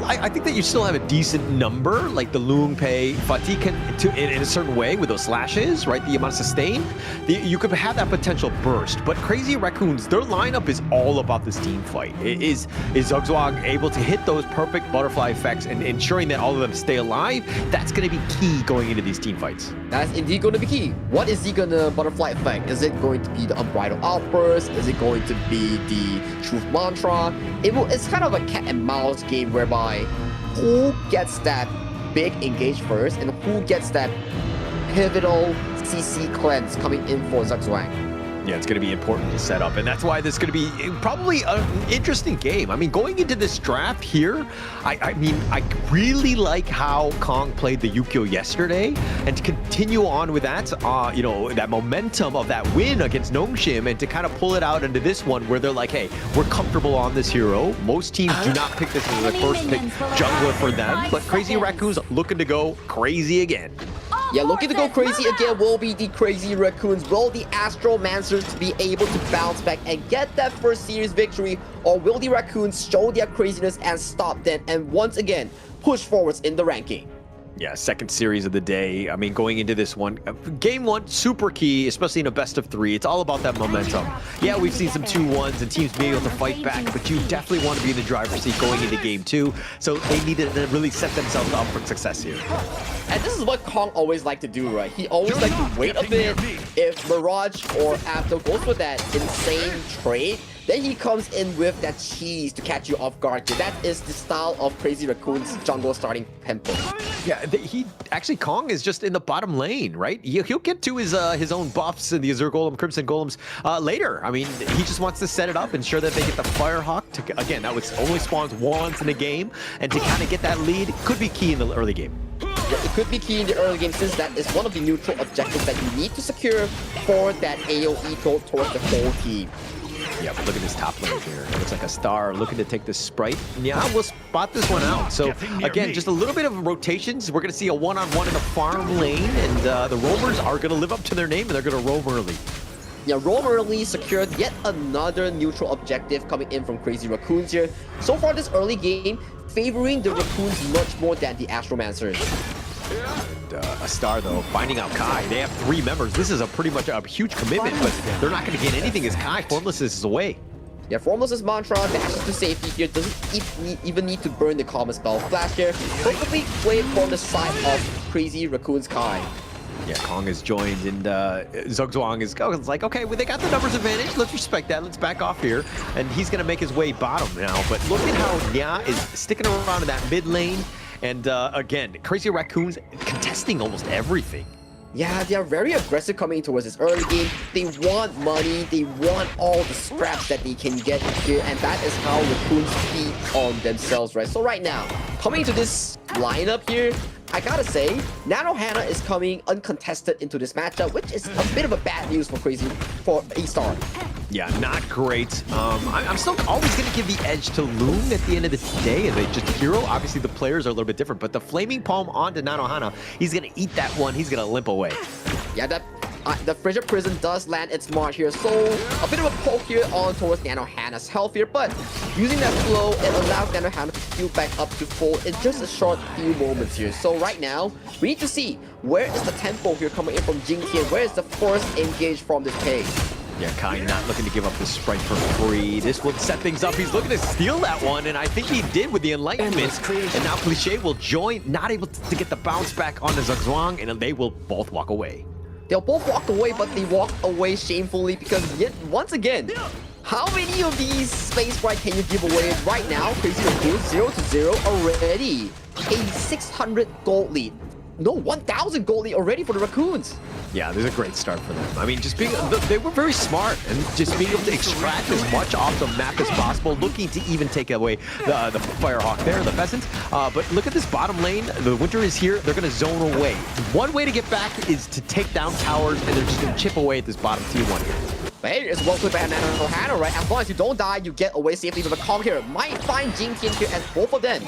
I think that you still have a decent number, like the Lung Pei, Fatih can, in a certain way with those slashes, right? The amount of sustain, you could have that potential burst. But Crazy Raccoons, their lineup is all about this team fight. Is Zugzwang able to hit those perfect butterfly effects and ensuring that all of them stay alive? That's going to be key going into these team fights. That's indeed going to be key. What is he going to butterfly effect? Is it going to be the Unbridled Outburst? Is it going to be the Truth Mantra? It's kind of a cat and mouse game whereby who gets that big engage first and who gets that pivotal CC cleanse coming in for Zugzwang. Yeah, it's going to be important to set up, and that's why this is going to be probably an interesting game. I mean, going into this draft here, I mean, I really like how Kong played the Yukio yesterday, and to continue on with that, you know, that momentum of that win against Nongshim, and to kind of pull it out into this one where they're like, hey, we're comfortable on this hero. Most teams do not pick this as their first pick jungler for them, but Crazy Raccoon's looking to go crazy again. Yeah, looking to go crazy again will be the Crazy Raccoons. Will the Astromancers be able to bounce back and get that first series victory? Or will the Raccoons show their craziness and stop them and once again push forwards in the ranking? Yeah, second series of the day. I mean, going into this one, game one, super key, especially in a best of 3. It's all about that momentum. Yeah, we've seen some 2-1s and teams being able to fight back, but you definitely want to be in the driver's seat going into game 2. So they needed to really set themselves up for success here. And this is what Kong always like to do, right? He always like to wait a bit. If Mirage or Apto goes for that insane trade, then he comes in with that cheese to catch you off guard. That is the style of Crazy Raccoon's jungle starting tempo. Yeah, he actually, Kong is just in the bottom lane, right? He'll get to his own buffs and the Azure Golem, Crimson Golems later. I mean, he just wants to set it up, ensure that they get the Firehawk. Again, that was only spawns once in the game, and to kind of get that lead could be key in the early game. Yeah, it could be key in the early game since that is one of the neutral objectives that you need to secure for that AoE goal towards the whole team. Yeah, but look at this top lane here. It looks like Astar looking to take this Sprite. Yeah, we'll spot this one out. So, again, just a little bit of rotations. We're going to see a one-on-one in the farm lane, and the roamers are going to live up to their name, and they're going to roam early. Yeah, roam early, secured yet another neutral objective coming in from Crazy Raccoons here. So far this early game, favoring the Raccoons much more than the Astromancers. And Astar, though, finding out Kai. They have 3 members. This is pretty much a huge commitment, but they're not going to gain anything as Kai Formlessness is away. Yeah, Formlessness mantra dashes to safety here. Doesn't even need to burn the common spell. Flash here, perfectly played from the side of Crazy Raccoon's Kai. Yeah, Kong is joined, and Zugzwang is like, okay, well, they got the numbers advantage. Let's respect that. Let's back off here. And he's going to make his way bottom now. But look at how Nya is sticking around in that mid lane. And again, Crazy Raccoons contesting almost everything. Yeah, they are very aggressive coming towards this early game. They want money. They want all the scraps that they can get here. And that is how Raccoons feed on themselves, right? So right now, coming to this lineup here, I gotta say, Nano Hana is coming uncontested into this matchup, which is a bit of a bad news for Astar. Yeah, not great. I'm still always going to give the edge to Loon at the end of the day as just a hero. Obviously, the players are a little bit different, but the Flaming Palm onto Nano Hana, he's going to eat that one. He's going to limp away. Yeah, the Frigid Prison does land its mark here, so a bit of a poke here on towards Nano Hana's health here, but using that flow, it allows Nano Hana to heal back up to full in just a short few moments here. So right now, we need to see where is the tempo here coming in from Jingtian, where is the first engage from this page. Yeah, Kai not looking to give up the Sprite for free. This will set things up. He's looking to steal that one, and I think he did with the Enlightenment. And now Cliché will join, not able to get the bounce back on the Zugzwang, and they will both walk away. They'll both walk away, but they walk away shamefully because yet once again, how many of these Space Sprite can you give away right now? Crazy Raccoon 0-0 already. A 600 gold lead. No, 1,000 gold lead already for the Raccoons. Yeah, this is a great start for them. I mean, just being, they were very smart and just being able to extract as much off the map as possible, looking to even take away the Firehawk there, the Pheasant. But look at this bottom lane. The Winter is here. They're going to zone away. One way to get back is to take down towers, and they're just going to chip away at this bottom tier 1 here. But hey, it's well played by Nano Hana, right? As long as you don't die, you get away safely with a Kong here. Might find Jingtian here as both of them.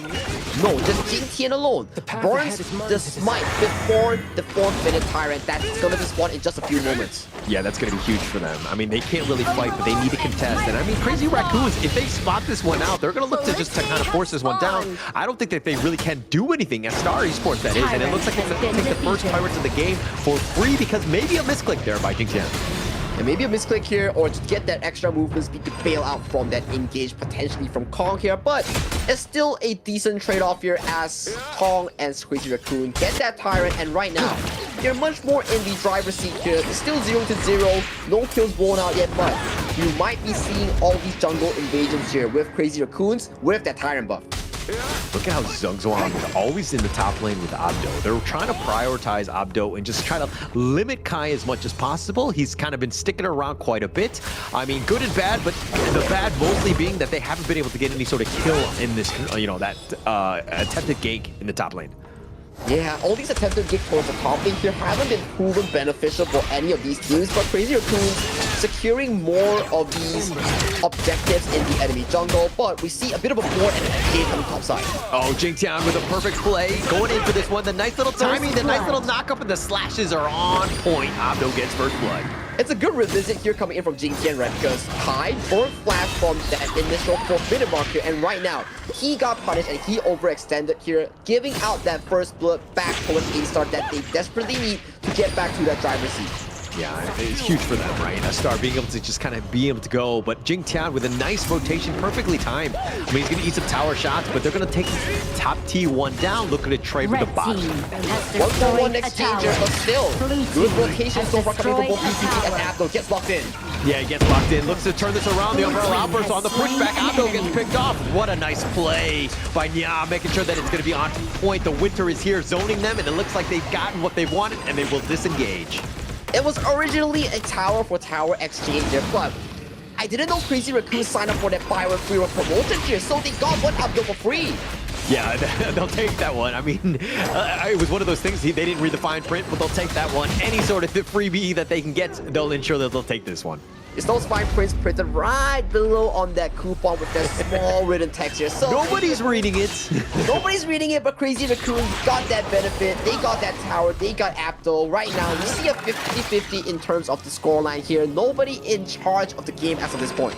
No, just Jingtian alone. Burns the Smite before the 4th minute Tyrant. That's gonna be spawned in just a few moments. Yeah, that's gonna be huge for them. I mean, they can't really fight, but they need to contest. And I mean, Crazy Raccoons, if they spot this one out, they're gonna look to just kind of force this one down. I don't think that they really can do anything. Astar Esports, that is. And it looks like they're gonna take the first Pirates of the game for free because maybe a misclick there by Jingtian. And maybe a misclick here, or to get that extra movement speed to bail out from that engage potentially from Kong here. But it's still a decent trade-off here as Kong and Crazy Raccoon get that Tyrant. And right now, they're much more in the driver's seat here. It's still 0-0, no kills blown out yet, but you might be seeing all these jungle invasions here with Crazy Raccoons with that Tyrant buff. Look at how Zugzwang is always in the top lane with Abdo. They're trying to prioritize Abdo and just try to limit Kai as much as possible. He's kind of been sticking around quite a bit. I mean, good and bad, but the bad mostly being that they haven't been able to get any sort of kill in this, that attempted gank in the top lane. Yeah, all these attempted gank towards the top lane here haven't been proven beneficial for any of these teams, but Crazy Raccoons securing more of these objectives in the enemy jungle, but we see a bit of a board and a game on the top side. Oh, Jingtian with a perfect play, going in for this one. The nice little timing, the nice little knock-up, and the slashes are on point. Abdo gets first blood. It's a good revisit here coming in from Jingtian, right? Because Kai burnt flash from that initial 4-minute mark here, and right now, he got punished and he overextended here, giving out that first blood back towards Astar that they desperately need to get back to that driver's seat. Yeah, it's huge for them, right? Astar being able to just kind of be able to go, but Jingtian with a nice rotation, perfectly timed. I mean, he's going to eat some tower shots, but they're going to take top T1 down. Look at it, trade with the bot. 1-for-1 exchanger, but still, good rotation so far coming from both PCP and Abdo. Gets locked in. Yeah, he gets locked in. Looks to turn this around. The Umbrella Outburst on the pushback. Abdo gets picked off. What a nice play by Nya, making sure that it's going to be on point. The Winter is here, zoning them, and it looks like they've gotten what they've wanted, and they will disengage. It was originally a tower-for-tower exchanger, but I didn't know Crazy Raccoon signed up for that buy one free one promotion here, so they got one Abdo for free. Yeah, they'll take that one. I mean, it was one of those things, they didn't read the fine print, but they'll take that one. Any sort of freebie that they can get, they'll ensure that they'll take this one. It's those fine prints printed right below on that coupon with that small written text here. So nobody's reading it. Nobody's reading it, but Crazy Raccoon got that benefit. They got that tower. They got Abdo. Right now, we see a 50-50 in terms of the scoreline here. Nobody in charge of the game as of this point.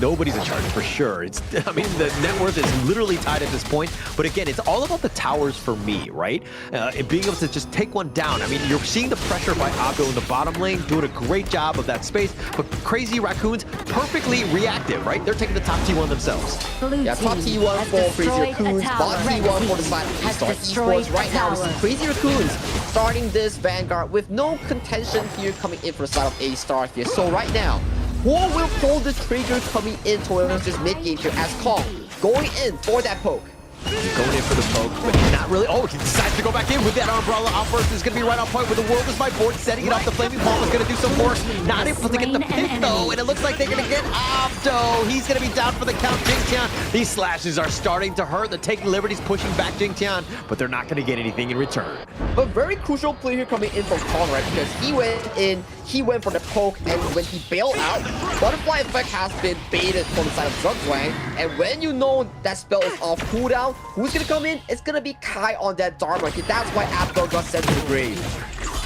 Nobody's in charge for sure. I mean, the net worth is literally tied at this point. But again, it's all about the towers for me, right? And being able to just take one down. I mean, you're seeing the pressure by Abdo in the bottom lane, doing a great job of that space. But Crazy Raccoons, perfectly reactive, right? They're taking the top T1 themselves. Yeah, top T1 for Crazy Raccoons, bottom T1 for the side of Astar Esports. Right now, we see Crazy Raccoons starting this Vanguard with no contention here coming in for the side of Astar here. So right now, who will pull the trigger coming in towards this mid-game here as Kong going in for that poke? Going in for the poke, but not really. Oh, he decides to go back in with that Umbrella Outburst. Is going to be right on point with the World is my board, setting it up. The Flaming Palm is going to do some work. Not able to get the pick, though, and it looks like they're going to get Abdo. He's going to be down for the count. Jingtian, these slashes are starting to hurt. They're taking liberties, pushing back Jingtian, but they're not going to get anything in return. But very crucial play here coming in from Kong, right? Because he went in, he went for the poke, and when he bailed out, Butterfly Effect has been baited from the side of Zugzwang. And when you know that spell is off cooldown, who's gonna come in? It's gonna be Kai on that Dharma. That's why Abdo got sent to the grave.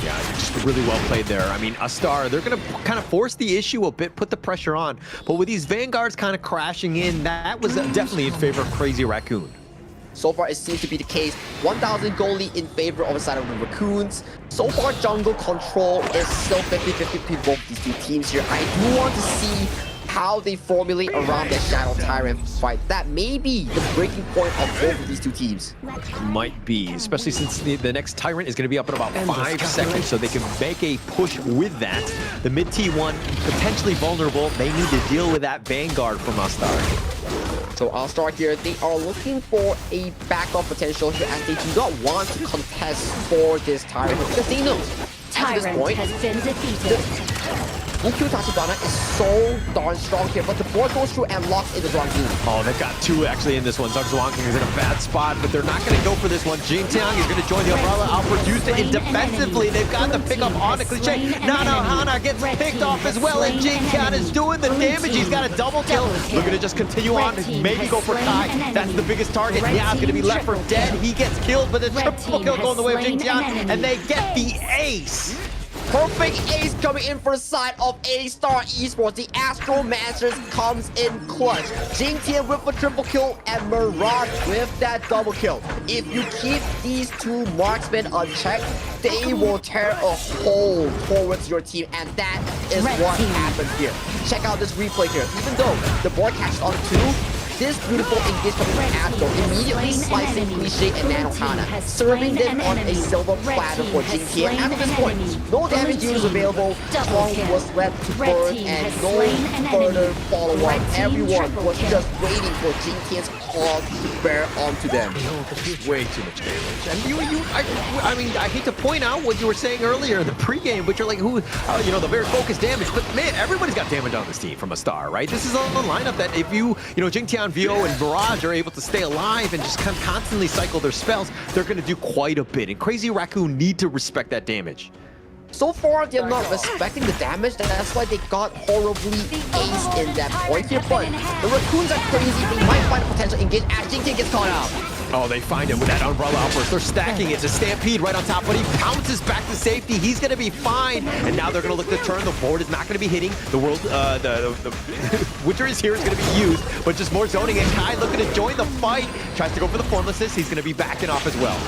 Yeah, just really well played there. I mean, Astar, they're going to kind of force the issue a bit, put the pressure on. But with these Vanguards kind of crashing in, that was definitely in favor of Crazy Raccoon. So far, it seems to be the case. 1,000 gold lead in favor of the side of the Raccoons. So far, jungle control is still 50-50 between both these two teams here. I do want to see how they formulate around that Shadow Tyrant fight. That may be the breaking point of both of these two teams. Might be, especially since the next Tyrant is going to be up in about 5 seconds, so they can make a push with that. The mid T1 potentially vulnerable. They need to deal with that Vanguard from Astar. So Astar here, they are looking for a backup potential here as they do not want to contest for this Tyrant because they know at this point, has been defeated. EQ Tachibana is so darn strong here, but the board goes through and locks in the Zhuangzi. Oh, they've got two actually in this one. Zugzwang is in a bad spot, but they're not going to go for this one. Jingtian is going to join the Umbrella Outburst, used it defensively. They've got the pickup on the cliche. Hana gets picked off as well, and Jingtian is doing the damage. He's got a double kill. They're going to just continue on, maybe go for Kai. That's the biggest target. Yeah, it's going to be left for dead. He gets killed, but the triple kill going the way of Jingtian, and they get the ace. Perfect ace coming in for the side of Astar Esports. The Astro Masters comes in clutch. Jingtian with a triple kill and Mirage with that double kill. If you keep these two marksmen unchecked, they will tear a hole towards your team, and that is what happened here. Check out this replay here. Even though the board catches on 2, this beautiful engage coming from Astar, immediately slicing Cliche and Nanohana, serving them on a silver platter for Gen.G. And at this point, no damage units available, Kong was left to burn and no further follow-up. Everyone was just waiting for Gen.G's Kong to bear onto them. Way too much damage. And I mean, I hate to point out what you were saying earlier in the pregame, but you're like, you know, the very focused damage. But man, everybody's got damage on this team from Astar, right? This is a lineup that if you know, Jingtian, Vio, and Mirage are able to stay alive and just kind of constantly cycle their spells, they're going to do quite a bit. And Crazy Raccoon need to respect that damage. So far, they're not respecting the damage, that's why they got horribly aced in that point here. But the Raccoons are crazy, they might find a potential engage as Jing gets caught out. Oh, they find him with that umbrella outburst. They're stacking it. It's a stampede right on top, but he pounces back to safety. He's going to be fine. And now they're going to look to turn. The board is not going to be hitting. The world, the Winter is here is going to be used, but just more zoning. And Kai looking to join the fight. Tries to go for the Formlessness. He's going to be backing off as well.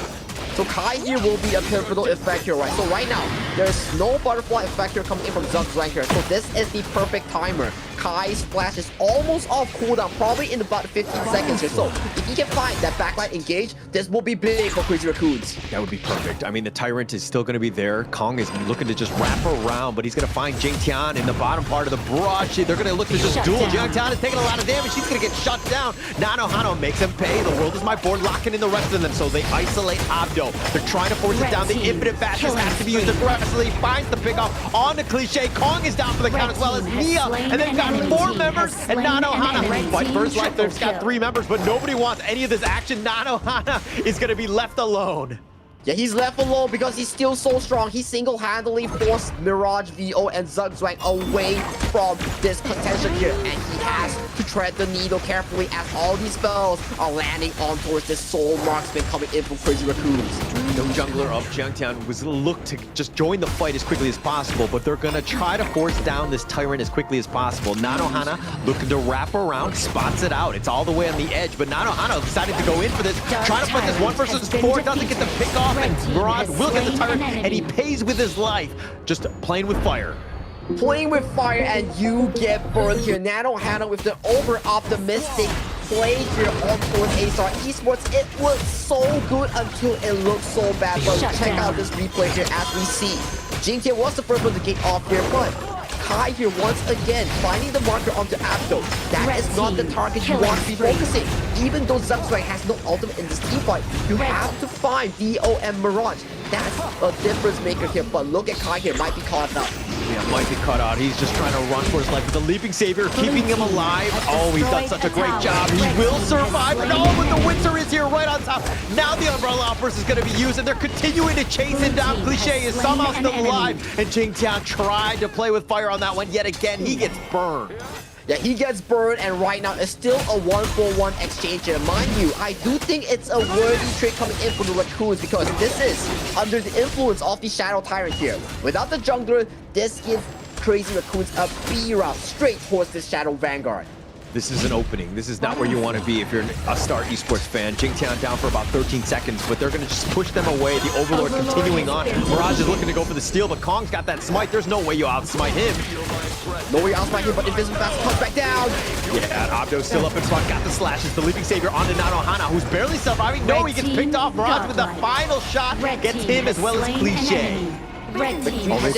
So Kai here will be a pivotal effect here, right? So right now, there's no butterfly effect here coming in from Zugzwang here. So this is the perfect timer. Kai's splash is almost off cooldown, probably in about 15 seconds here. So if he can find that backlight engage, this will be big for Crazy Raccoons. That would be perfect. I mean, the Tyrant is still going to be there. Kong is looking to just wrap around, but he's going to find Jingtian in the bottom part of the barrage. They're going to look to just duel. Jingtian is taking a lot of damage. He's going to get shut down. Nanohana makes him pay. The world is my board, locking in the rest of them. So they isolate Abdo. They're trying to force it down. The infinite fastness has to be used aggressively. Finds the pick off on the Cliche. Kong is down for the count as well as Nia. And they've got 4 members and Nanohana. Fight first life. They've got 3 members, but nobody wants any of this action. Nanohana is going to be left alone. Yeah, he's left alone because he's still so strong. He single-handedly forced Mirage, VO, and Zugzwang away from this contention here. And he has to tread the needle carefully as all these spells are landing on towards this Soul Marksman coming in from Crazy Raccoons. No jungler of Jangtown was looked to just join the fight as quickly as possible, but they're going to try to force down this Tyrant as quickly as possible. Nanohana looking to wrap around, spots it out. It's all the way on the edge, but Nanohana decided to go in for this. Trying to fight this 1 versus 4, doesn't get the pick off. And Mirage will get the Tyrant, and he pays with his life, just playing with fire. Playing with fire, and you get burned here. Nanohana with the over-optimistic play here on towards Astar Esports. It looks so good until it looks so bad. But check out this replay here as we see. Jing was the first one to get off here, but Kai here once again finding the marker onto Abdo. That is not the target you want to be focusing. Even though Zugzwang has no ultimate in this team fight, you have to find VO and Mirage. That's a difference maker here, but look at Kai here, might be caught up. Yeah, might be cut out. He's just trying to run for his life. But the Leaping Savior keeping him alive. Oh, he's done such a great job. He will survive. No, but the Winter is here right on top. Now the Umbrella Outburst is going to be used, and they're continuing to chase him down. Cliche is somehow still alive, and Jingtian tried to play with fire on that one. Yet again, he gets burned. Yeah, he gets burned, and right now it's still a 1-for-1 exchange here. Mind you, I do think it's a worthy trade coming in for the Raccoons because this is under the influence of the Shadow Tyrant here. Without the jungler, this gives Crazy Raccoons a B route straight towards this Shadow Vanguard. This is an opening. This is not where you want to be if you're an Astar Esports fan. Jingtian down for about 13 seconds, but they're going to just push them away. The Overlord continuing on. Mirage is looking to go for the steal, but Kong's got that smite. There's no way you outsmite him. No way you outsmite him, but Invisible Fast comes back down. Yeah, Abdo's still up in front. Got the slashes. The Leaping Savior onto Nanohana, who's barely surviving. No, he gets picked off. Mirage with the final shot. Gets him as well as Cliche. Red team has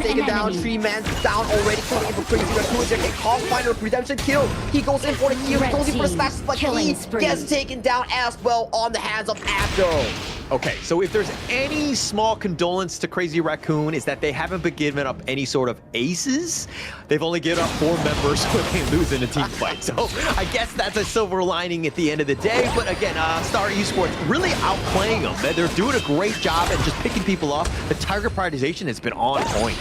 taken down, 3 men down already, coming in for Crazy Raccoons. They Kong final redemption kill. He goes in for the kill, he goes in for the slashes, but he gets taken down as well on the hands of Abdo. Okay, so if there's any small condolence to Crazy Raccoon, is that they haven't been giving up any sort of aces. They've only given up 4 members when they lose in a team fight. So I guess that's a silver lining at the end of the day. But again, Star Esports really outplaying them. They're doing a great job at just picking people off. The target prioritization has been on point.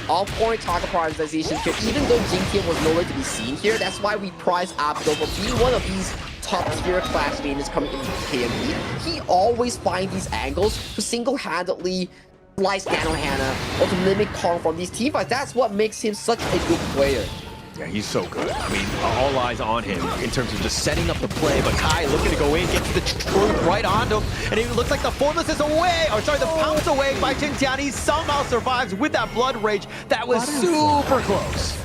On-point target prioritization here. Even though Jing was nowhere to be seen here, that's why we prize Abdo for being one of these top-tier class mainers coming into KME. He always finds these angles to single-handedly slice Nanohana or to mimic Kong from these team fights. That's what makes him such a good player. Yeah, he's so good. I mean, all eyes on him in terms of just setting up the play. But Kai looking to go in, gets the truth right onto him. And it looks like the Formless is away. Or sorry, the pounce away by Jingtian. He somehow survives with that Blood Rage. That was super close.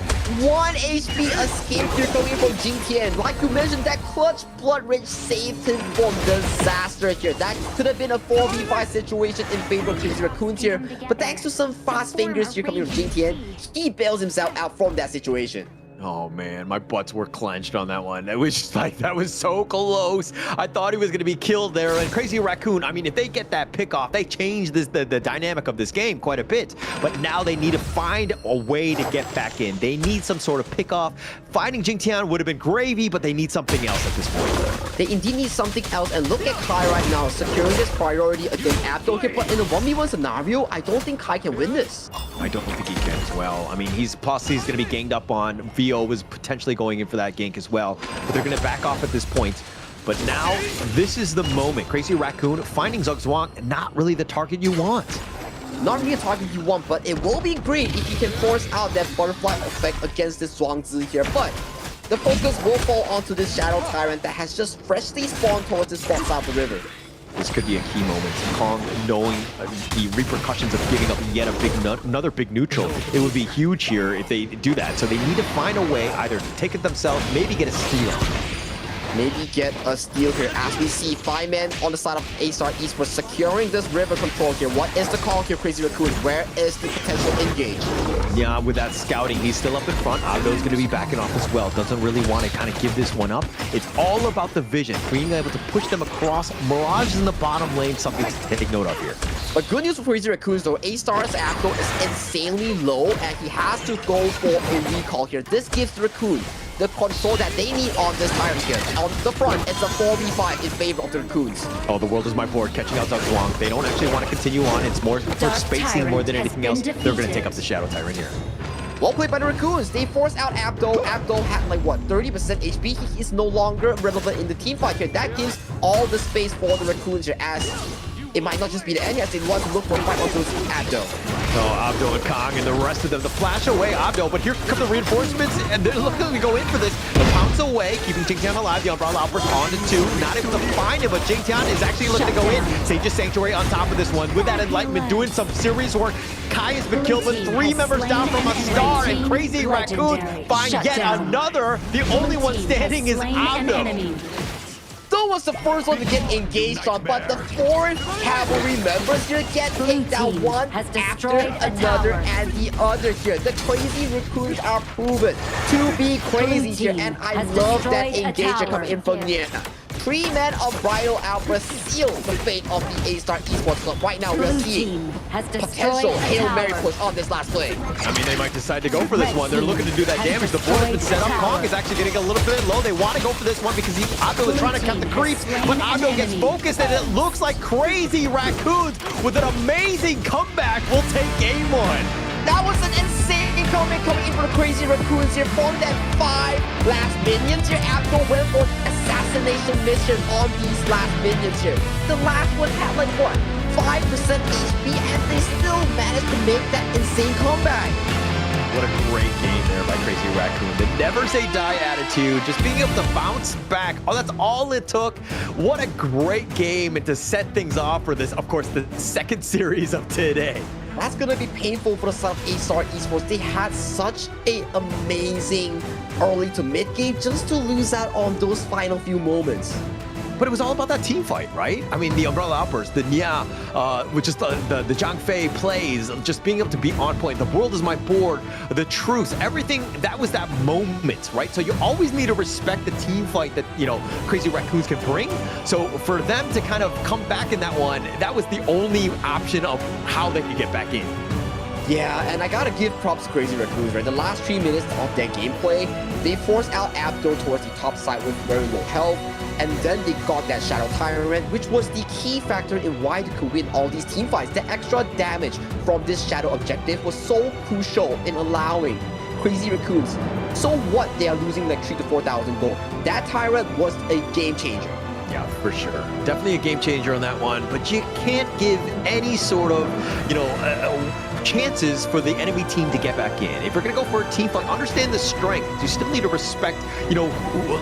1 HP escape here coming from Jing. Like you mentioned, that clutch blood rage saved him from disaster here. That could have been a 4v5 situation in favor of Crazy Raccoons here. But thanks to some fast fingers here coming from Jing, he bails himself out from that situation. Oh man, my butts were clenched on that one. It was just like, that was so close. I thought he was going to be killed there. And Crazy Raccoon, I mean, if they get that pick off, they change the dynamic of this game quite a bit. But now they need to find a way to get back in. They need some sort of pick off. Finding Jingtian would have been gravy, but they need something else at this point. They indeed need something else. And look at Kai right now, securing this priority against Abdul here. But in a 1v1 scenario, I don't think Kai can win this. I don't think he can as well. I mean, he's going to be ganged up on. VO was potentially going in for that gank as well, but they're going to back off at this point. But now, this is the moment. Crazy Raccoon finding Zugzwang, not really the target you want. Not really a target you want, but it will be great if you can force out that butterfly effect against this Zhuangzi here. But the focus will fall onto this Shadow Tyrant that has just freshly spawned towards the spot side of the river. This could be a key moment. Kong knowing the repercussions of giving up yet another big neutral. It would be huge here if they do that. So they need to find a way, either to take it themselves, maybe get a steal. Maybe get a steal here as we see 5 men on the side of Astar Esports securing this river control here. What is the call here, Crazy Raccoon? Where is the potential engage? Yeah, with that scouting, he's still up in front. Abdo's going to be backing off as well. Doesn't really want to kind of give this one up. It's all about the vision, being able to push them across. Mirage is in the bottom lane, something to take note of here. But good news for Crazy Raccoons though, Astar's Abdo is insanely low and he has to go for a recall here. This gives Raccoon the control that they need on this Tyrant here. On the front, it's a 4v5 in favor of the Raccoons. Oh, the world is my board, catching out Zugzwang. They don't actually want to continue on. It's more for spacing more than anything else. They're going to take up the Shadow Tyrant here. Well played by the Raccoons. They force out Abdo. Abdo had like what, 30% HP. He is no longer relevant in the team fight here. That gives all the space for the Raccoons here, as it might not just be the end as they want to look for a fight onto Abdo. Oh, Abdo and Kong and the rest of them. The flash away, Abdo, but here come the reinforcements, and they're looking to go in for this. The pounce away, keeping Jingtian alive. The Umbrella Outburst on to 2. Not able to find him, but Jingtian is actually looking to go in. Sage's Sanctuary on top of this one. With that Enlightenment, doing some serious work. Kai has been killed, but 3 members down from Astar, and Crazy Raccoon find yet another. The only one standing is Abdo. Though was the first one to get engaged on, but the 4th cavalry members here get taken down one after another and the other here. The Crazy Raccoons are proven to be crazy here, and I love that engager coming in from Nia. 3 men of Bridal Outburst seal the fate of the Astar Esports Club. Right now, we're seeing potential Hail Mary push on this last play. I mean, they might decide to go for this one. They're looking to do that damage. The board has been set up. Kong is actually getting a little bit low. They want to go for this one because Abdo is trying to cut the creeps, but Abdo gets focused, and it looks like Crazy Raccoons with an amazing comeback will take game 1. That was an insane coming in for the Crazy Raccoons here. For that 5 last minions here, Abdo went for assassination mission on these last minions here. The last one had like what, 5% HP, and they still managed to make that insane comeback. What a great game there by Crazy Raccoon. The never say die attitude, just being able to bounce back. Oh, that's all it took. What a great game, and to set things off for this, of course, the second series of today. That's gonna be painful for the side of Astar Esports. They had such an amazing early to mid game just to lose out on those final few moments. But it was all about that team fight, right? I mean, the Umbrella Outburst, the Nia, which is the Zhang Fei plays, just being able to be on point. The world is my board, the truce, everything, that was that moment, right? So you always need to respect the team fight that, you know, Crazy Raccoons can bring. So for them to kind of come back in that one, that was the only option of how they could get back in. Yeah, and I gotta give props to Crazy Raccoons, right? The last 3 minutes of their gameplay, they forced out Abdo towards the top side with very low health, and then they got that Shadow Tyrant, which was the key factor in why they could win all these team fights. The extra damage from this Shadow objective was so crucial in allowing Crazy Raccoons. So what? They are losing like 3,000 to 4,000 gold. That Tyrant was a game changer. Yeah, for sure. Definitely a game changer on that one, but you can't give any sort of, you know, chances for the enemy team to get back in. If you're going to go for a team fight, understand the strength. You still need to respect, you know,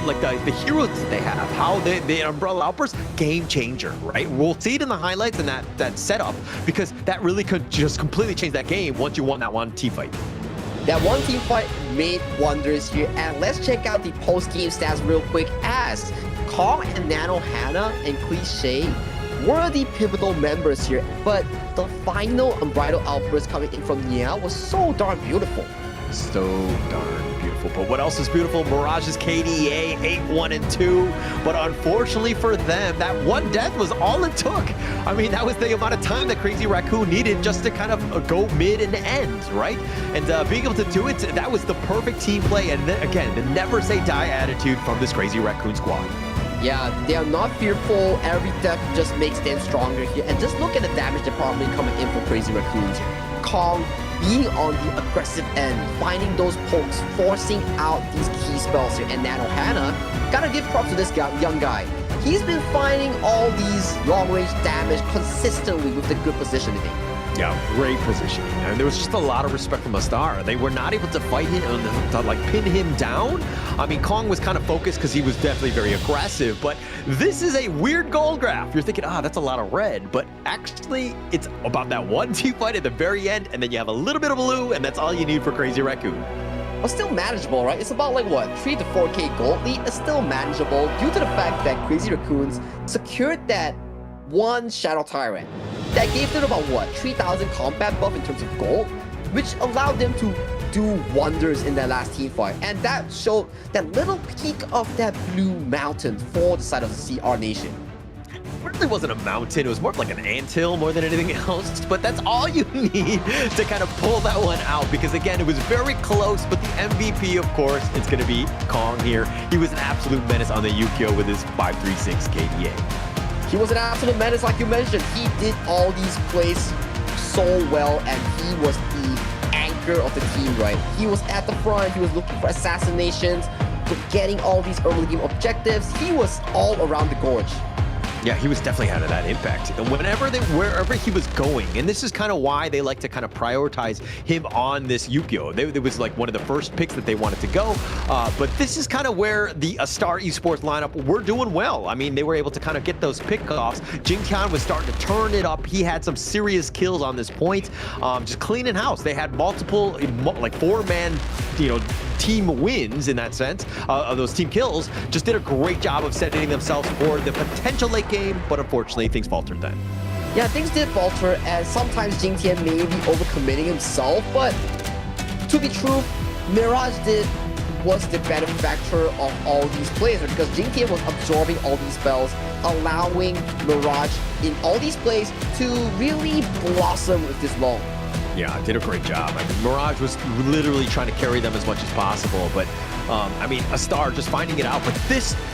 like the heroes that they have, how the Umbrella Outburst, game changer, right? We'll see it in the highlights and that setup, because that really could just completely change that game once you won that one team fight. That one team fight made wonders here, and let's check out the post-game stats real quick as Kong and Nano Hannah and Cliche were the pivotal members here, but the final unbridled outburst coming in from Nia was so darn beautiful. So darn beautiful. But what else is beautiful? Mirage's KDA 8-1-2. But unfortunately for them, that one death was all it took. I mean, that was the amount of time that Crazy Raccoon needed just to kind of go mid and end, right? And being able to do it, that was the perfect team play. And then, again, the never say die attitude from this Crazy Raccoon squad. Yeah, they are not fearful. Every death just makes them stronger here. And just look at the damage department coming in from Crazy Raccoons here. Kong being on the aggressive end, finding those pokes, forcing out these key spells here. And Nano Hannah, gotta give props to this young guy. He's been finding all these long-range damage consistently with the good positioning. Yeah, great positioning. And there was just a lot of respect from Astar. They were not able to fight him, to like pin him down. I mean, Kong was kind of focused because he was definitely very aggressive, but this is a weird goal graph. You're thinking, that's a lot of red, but actually it's about that one team fight at the very end, and then you have a little bit of blue, and that's all you need for Crazy Raccoon. But still manageable, right? It's about like what, 3 to 4k gold lead. It's still manageable due to the fact that Crazy Raccoons secured that one Shadow Tyrant. That gave them about what, 3,000 combat buff in terms of gold, which allowed them to do wonders in their last team fight. And that showed that little peak of that blue mountain for the side of the CR Nation. It really wasn't a mountain, it was more of like an anthill more than anything else, but that's all you need to kind of pull that one out, because again, it was very close, but the MVP, of course, it's going to be Kong here. He was an absolute menace on the Yukio with his 5.36 KDA. He was an absolute menace, like you mentioned. He did all these plays so well, and he was the anchor of the team, right? He was at the front, he was looking for assassinations, getting all these early game objectives. He was all around the gorge. Yeah, he was definitely having that impact. And wherever he was going, and this is kind of why they like to kind of prioritize him on this Yukio. It was like one of the first picks that they wanted to go. But this is kind of where the Astar Esports lineup were doing well. I mean, they were able to kind of get those pickoffs. Jing was starting to turn it up. He had some serious kills on this point. Just cleaning house. They had multiple, like 4-man, team wins in that sense, of those team kills. Just did a great job of setting themselves for the potential late game, but unfortunately things faltered then. Yeah, things did falter, and sometimes Jing-Tian may be overcommitting himself, but to be true, Mirage was the benefactor of all these plays, because Jing-Tian was absorbing all these spells, allowing Mirage in all these plays to really blossom with this long. Yeah, did a great job. I mean, Mirage was literally trying to carry them as much as possible, but I mean, Astar just finding it out. But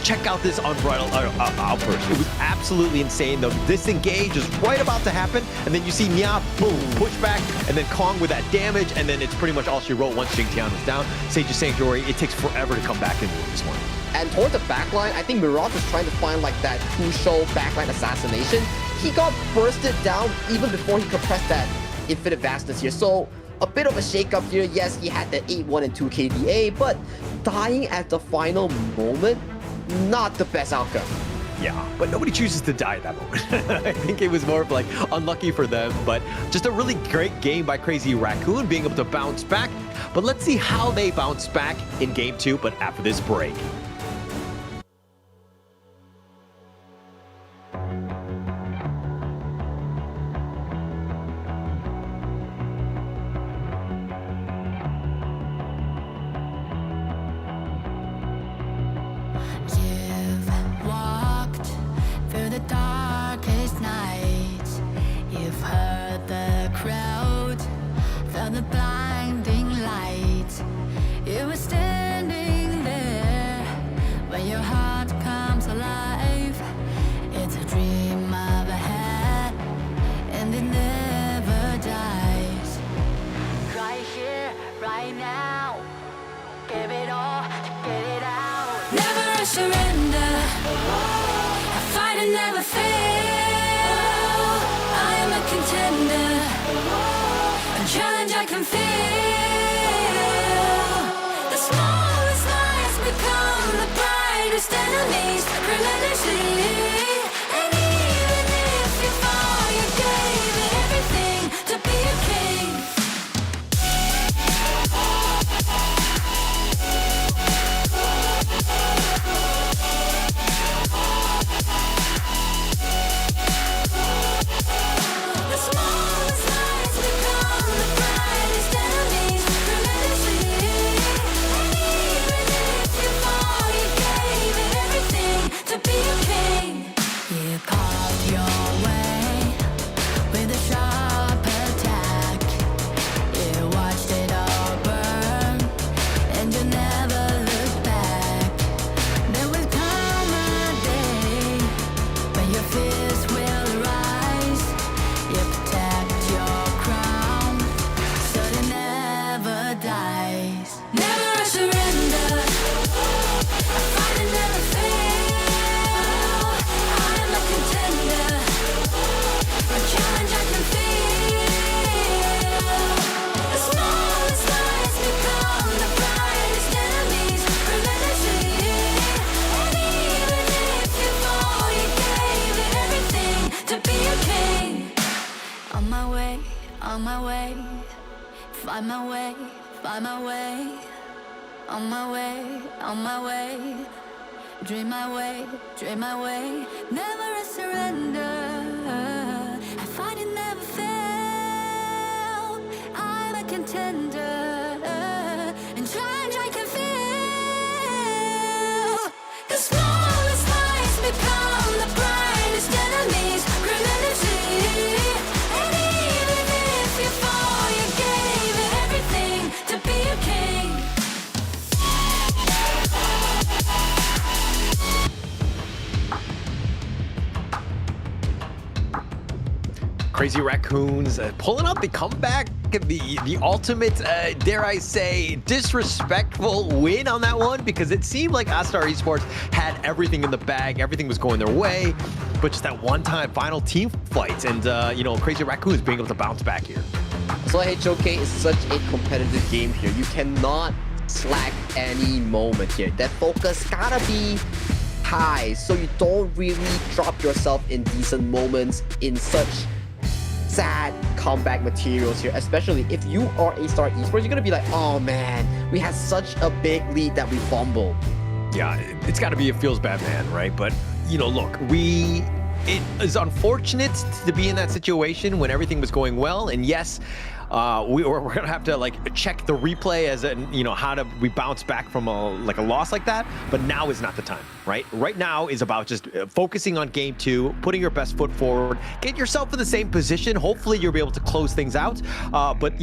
check out this unbridled outburst. It was absolutely insane. The disengage is right about to happen, and then you see Nia, boom, push back, and then Kong with that damage, and then it's pretty much all she wrote once Jing-Tian was down. Sage's Sanctuary, it takes forever to come back and win this one. And towards the backline, I think Mirage was trying to find like that crucial backline assassination. He got bursted down even before he could press that infinite vastness here. So a bit of a shake-up here. Yes, he had the 8-1-2 KDA, but dying at the final moment, not the best outcome. Yeah, but nobody chooses to die at that moment. I think it was more of like unlucky for them, but just a really great game by Crazy Raccoon being able to bounce back. But let's see how they bounce back in game 2, but after this break. On my way, on my way. Find my way, find my way. On my way, on my way. Dream my way, dream my way. Never a surrender. I find it never fail. I'm a contender. And try can feel. The smallest lies become the brightest enemies. Remember to. And even if you fall, you gave it everything to be a king. Crazy Raccoons pulling out the comeback, the ultimate, dare I say, disrespectful win on that one, because it seemed like Astar Esports had everything in the bag, everything was going their way, but just that one-time final team fight, and Crazy Raccoons being able to bounce back here. So HOK is such a competitive game here. You cannot slack any moment here. That focus gotta be high, so you don't really drop yourself in decent moments in such sad comeback materials here, especially if you are Astar Esports. You're gonna be like, oh man, we had such a big lead that we fumbled. Yeah, it's got to be a feels bad man, right? But look, it is unfortunate to be in that situation when everything was going well, and yes, we're gonna have to check the replay as how do we bounce back from a loss like that. But now is not the time, right? Right now is about just focusing on game 2, putting your best foot forward, get yourself in the same position. Hopefully you'll be able to close things out. But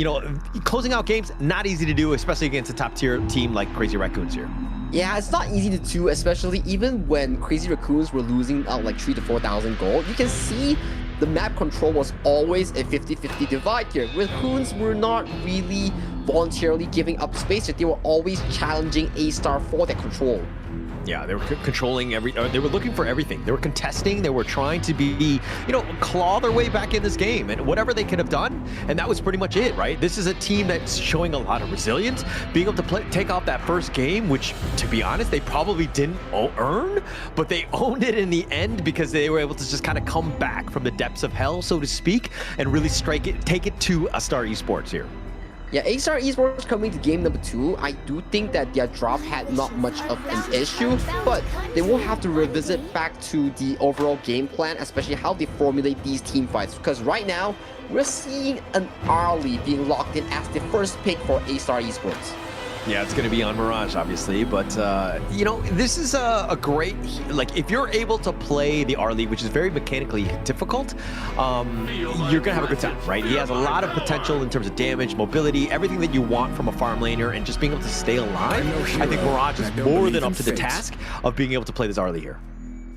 closing out games, not easy to do, especially against a top tier team like Crazy Raccoons here. Yeah, it's not easy to do, especially even when Crazy Raccoons were losing out 3,000 to 4,000 gold. You can see the map control was always a 50-50 divide here. Raccoons were not really voluntarily giving up space, they were always challenging Astar for that control. Yeah, they were controlling they were looking for everything. They were contesting, they were trying to be, claw their way back in this game and whatever they could have done. And that was pretty much it, right? This is a team that's showing a lot of resilience, being able to take off that first game, which, to be honest, they probably didn't earn, but they owned it in the end because they were able to just kind of come back from the depths of hell, so to speak, and really take it to Astar Esports here. Yeah, Astar Esports coming to game number 2, I do think that their drop had not much of an issue, but they will have to revisit back to the overall game plan, especially how they formulate these team fights, because right now, we're seeing an Arlie being locked in as the first pick for Astar Esports. Yeah, it's going to be on Mirage, obviously, but, this is a great, if you're able to play the Arlie, which is very mechanically difficult, you're going to have a good time, right? He has a lot of potential in terms of damage, mobility, everything that you want from a farm laner, and just being able to stay alive. I think Mirage is more than up to the task of being able to play this Arlie here.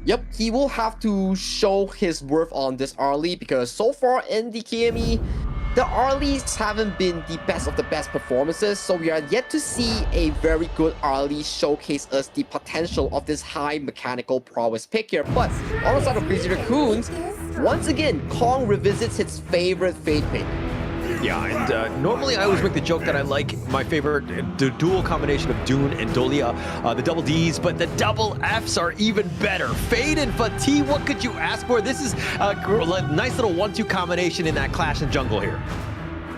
Yep, he will have to show his worth on this Arlie, because so far in the KME, the Arlies haven't been the best of the best performances, so we are yet to see a very good Arlie showcase us the potential of this high mechanical prowess pick here. But on the side of Crazy Raccoons, once again, Kong revisits his favorite Fade pick. Yeah, and normally I always make the joke that I like my favorite, the dual combination of Dune and Dolia, the double Ds, but the double Fs are even better. Fade and Fatih, what could you ask for? This is a nice little 1-2 combination in that Clash and Jungle here.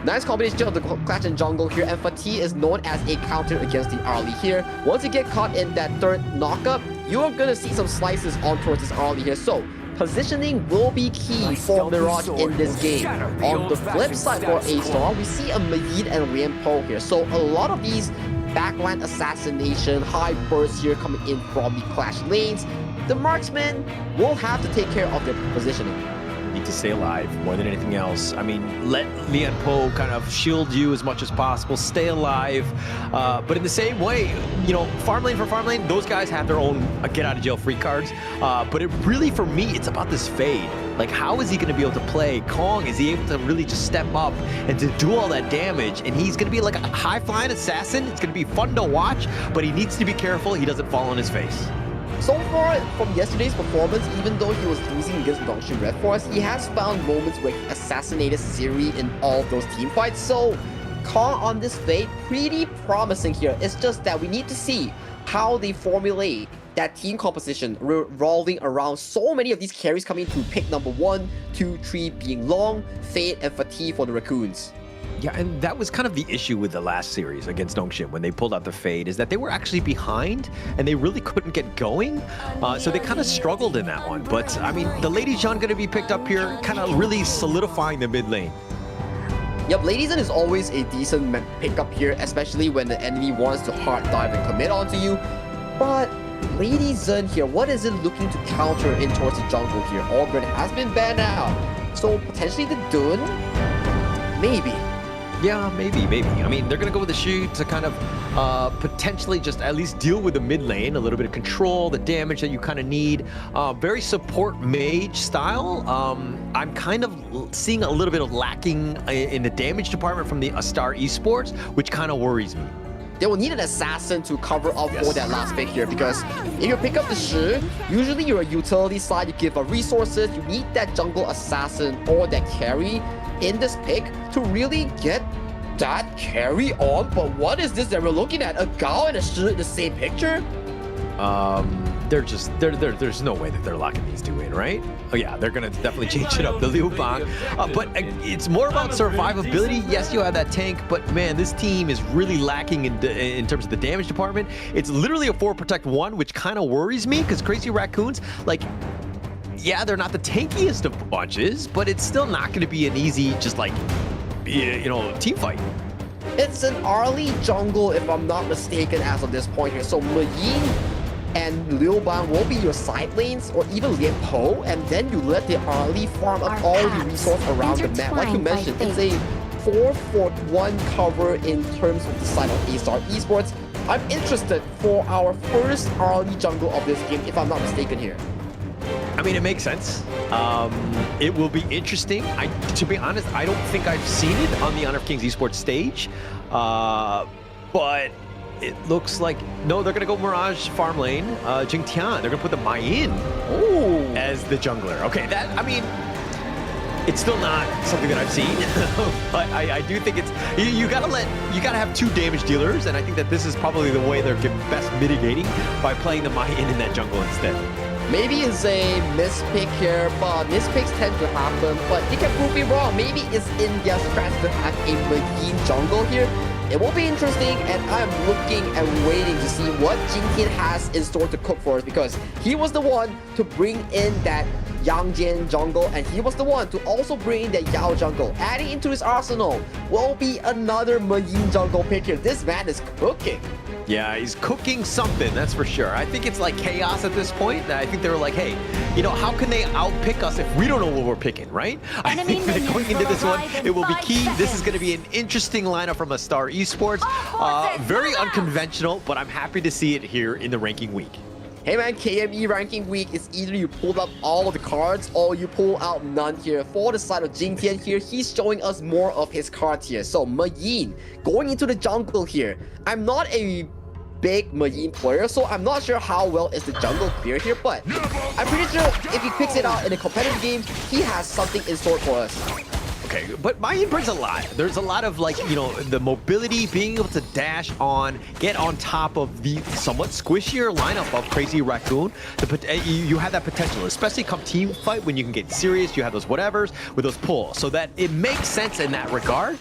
Nice combination of the Clash and Jungle here, and Fatih is known as a counter against the Arlie here. Once you get caught in that third knockup, you're gonna see some slices on towards this Arlie here, so positioning will be key for Mirage in this game. On the flip side for Astar, we see a Majid and Rianpo here. So a lot of these backline assassination, high bursts here coming in from the Clash lanes. The marksmen will have to take care of their positioning. Need to stay alive more than anything else. I mean, let Lian Po kind of shield you as much as possible, stay alive. But in the same way, farm lane for farm lane, those guys have their own get out of jail free cards. But it really, for me, it's about this Fade. How is he going to be able to play Kong? Is he able to really just step up and to do all that damage? And he's going to be like a high flying assassin. It's going to be fun to watch, but he needs to be careful he doesn't fall on his face. So far, from yesterday's performance, even though he was losing against Gongshi Red Force, he has found moments where he assassinated Siri in all of those team fights. So, Kong on this Fade, pretty promising here. It's just that we need to see how they formulate that team composition revolving around so many of these carries coming to pick number 1, 2, 3 being long, Fade, and Fatigue for the Raccoons. Yeah, and that was kind of the issue with the last series against Dongshin when they pulled out the Fade, is that they were actually behind and they really couldn't get going. So they kind of struggled in that one. But, I mean, the Lady Jean going to be picked up here, kind of really solidifying the mid lane. Yep, Lady Zen is always a decent pickup here, especially when the enemy wants to hard dive and commit onto you. But Lady Zen here, what is it looking to counter in towards the jungle here? Auburn has been banned out. So potentially the Dun? Maybe. Yeah, maybe. I mean, they're going to go with the Shu to kind of potentially just at least deal with the mid lane, a little bit of control, the damage that you kind of need. Very support mage style. I'm kind of seeing a little bit of lacking in the damage department from the Astar Esports, which kind of worries me. They will need an assassin to cover up for that last pick here, because if you pick up the Shi, usually you're a utility side, you give up resources, you need that jungle assassin or that carry in this pick to really get that carry on. But what is this that we're looking at? A Gao and a Shi in the same picture? There's no way that they're locking these two in, right? Oh yeah, they're gonna definitely change it up, the Liu Bang. But it's more about survivability. Yes, you have that tank, but man, this team is really lacking in terms of the damage department. It's literally a 4 protect 1, which kind of worries me, because Crazy Raccoons, like, yeah, they're not the tankiest of bunches, but it's still not going to be an easy, just like, you know, team fight. It's an early jungle, if I'm not mistaken, as of this point here. So Mayin and Liu Bang will be your side lanes, or even Lian Po, and then you let the early farm up all the resource around the map. Like you mentioned, it's a 4-for-1 cover in terms of the side of Astar Esports. I'm interested for our first early jungle of this game, if I'm not mistaken here. I mean, it makes sense. It will be interesting. To be honest, I don't think I've seen it on the Honor of Kings Esports stage. But it looks like, no, they're going to go Mirage farm lane. Jing Tian, they're going to put the Mayin as the jungler. Okay, that, I mean, it's still not something that I've seen. But I do think it's, you gotta have 2 damage dealers, and I think that this is probably the way they're best mitigating, by playing the Mayin in that jungle instead. Maybe it's a mispick here, but mispicks tend to happen, but they can prove me wrong. Maybe it's in their strategy to have a Mayin jungle here. It will be interesting, and I'm looking and waiting to see what Jinkin has in store to cook for us, because he was the one to bring in that Yang jungle, and he was the one to also bring in that Yao jungle. Adding into his arsenal will be another Mayin jungle pick here. This man is cooking. Yeah, he's cooking something, that's for sure. I think it's like chaos at this point. I think they were like, hey, you know, how can they outpick us if we don't know what we're picking, right? I think that going into this one, it will be key. This is going to be an interesting lineup from Astar Esports. Very unconventional, but I'm happy to see it here in the ranking week. Hey man, KME ranking week is either you pull up all the cards or you pull out none here. For the side of Jing Tian here, he's showing us more of his cards here. So Mayin going into the jungle here. I'm not a big Mayin player, so I'm not sure how well is the jungle clear here, but I'm pretty sure if he picks it out in a competitive game, he has something in store for us. Okay, but Mayin brings a lot. There's a lot of, like, you know, the mobility, being able to dash on, get on top of the somewhat squishier lineup of Crazy Raccoon. You have that potential, especially come team fight when you can get serious, you have those whatevers with those pulls, so that it makes sense in that regard.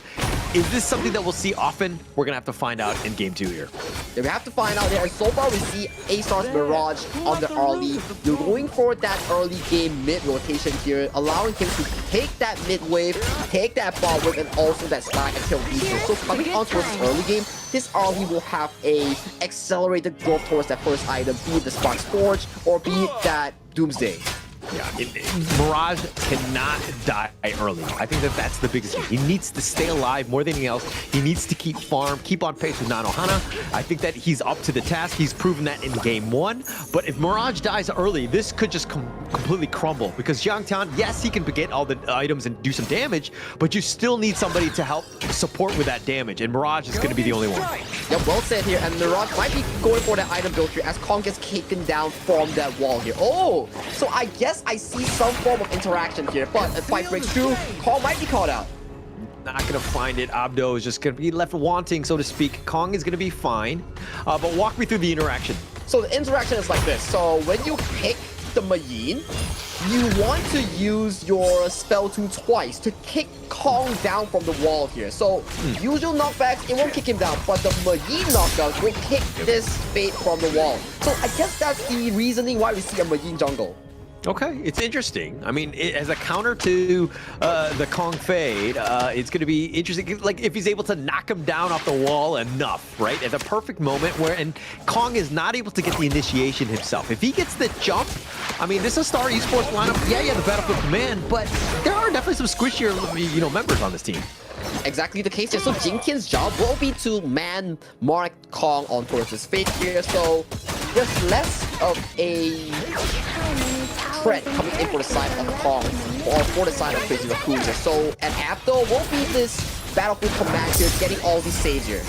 Is this something that we'll see often? We're going to have to find out in Game 2 here. Yeah, we have to find out there. So far, we see Astar's Mirage on the early. You're going for that early game mid rotation here, allowing him to take that mid wave, take that bot wave, and also that stack and kill pieces. So coming on towards this early game, this early will have a accelerated growth towards that first item, be it the Spark Forge or be it that Doomsday. Yeah, Mirage cannot die early. I think that that's the biggest thing. He needs to stay alive more than anything else. He needs to keep farm, keep on pace with Nanohana. I think that he's up to the task. He's proven that in game 1. But if Mirage dies early, this could just completely crumble. Because Jiangtian, yes, he can get all the items and do some damage, but you still need somebody to help support with that damage. And Mirage is going to be the only one. Yeah, well said here. And Mirage might be going for that item build here as Kong gets taken down from that wall here. Oh, so I guess I see some form of interaction here, but if fight breaks through, Kong might be caught out. Not going to find it. Abdo is just going to be left wanting, so to speak. Kong is going to be fine, but walk me through the interaction. So the interaction is like this. So when you pick the Majin, you want to use your spell 2 twice to kick Kong down from the wall here. So usual knockbacks, it won't kick him down, but the Majin knockdowns will kick this Fate from the wall. So I guess that's the reasoning why we see a Majin jungle. Okay, it's interesting. I mean, as a counter to the Kong Fade, it's going to be interesting. Like, if he's able to knock him down off the wall enough, right? At the perfect moment where, and Kong is not able to get the initiation himself. If he gets the jump, I mean, this is a Astar Esports lineup. Yeah, the Battlefield Command, but there are definitely some squishier, members on this team. Exactly the case here. So Jingtian's job will be to man mark Kong on towards his Fate here. So there's less of a threat coming in for the side of Kong or for the side of Crazy Raccoon here. So an Abdo will be this Battlefield Command here, getting all these saves here.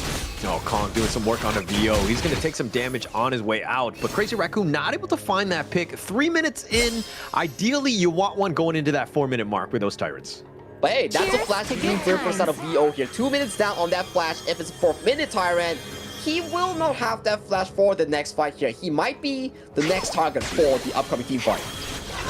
Oh, Kong doing some work on a VO. He's going to take some damage on his way out, but Crazy Raccoon not able to find that pick. 3 minutes in, ideally you want one going into that 4-minute mark with those Tyrants. But hey, that's a flash being 3% of VO here. 2 minutes down on that flash. If it's a 4th-minute Tyrant, he will not have that flash for the next fight here. He might be the next target for the upcoming team fight.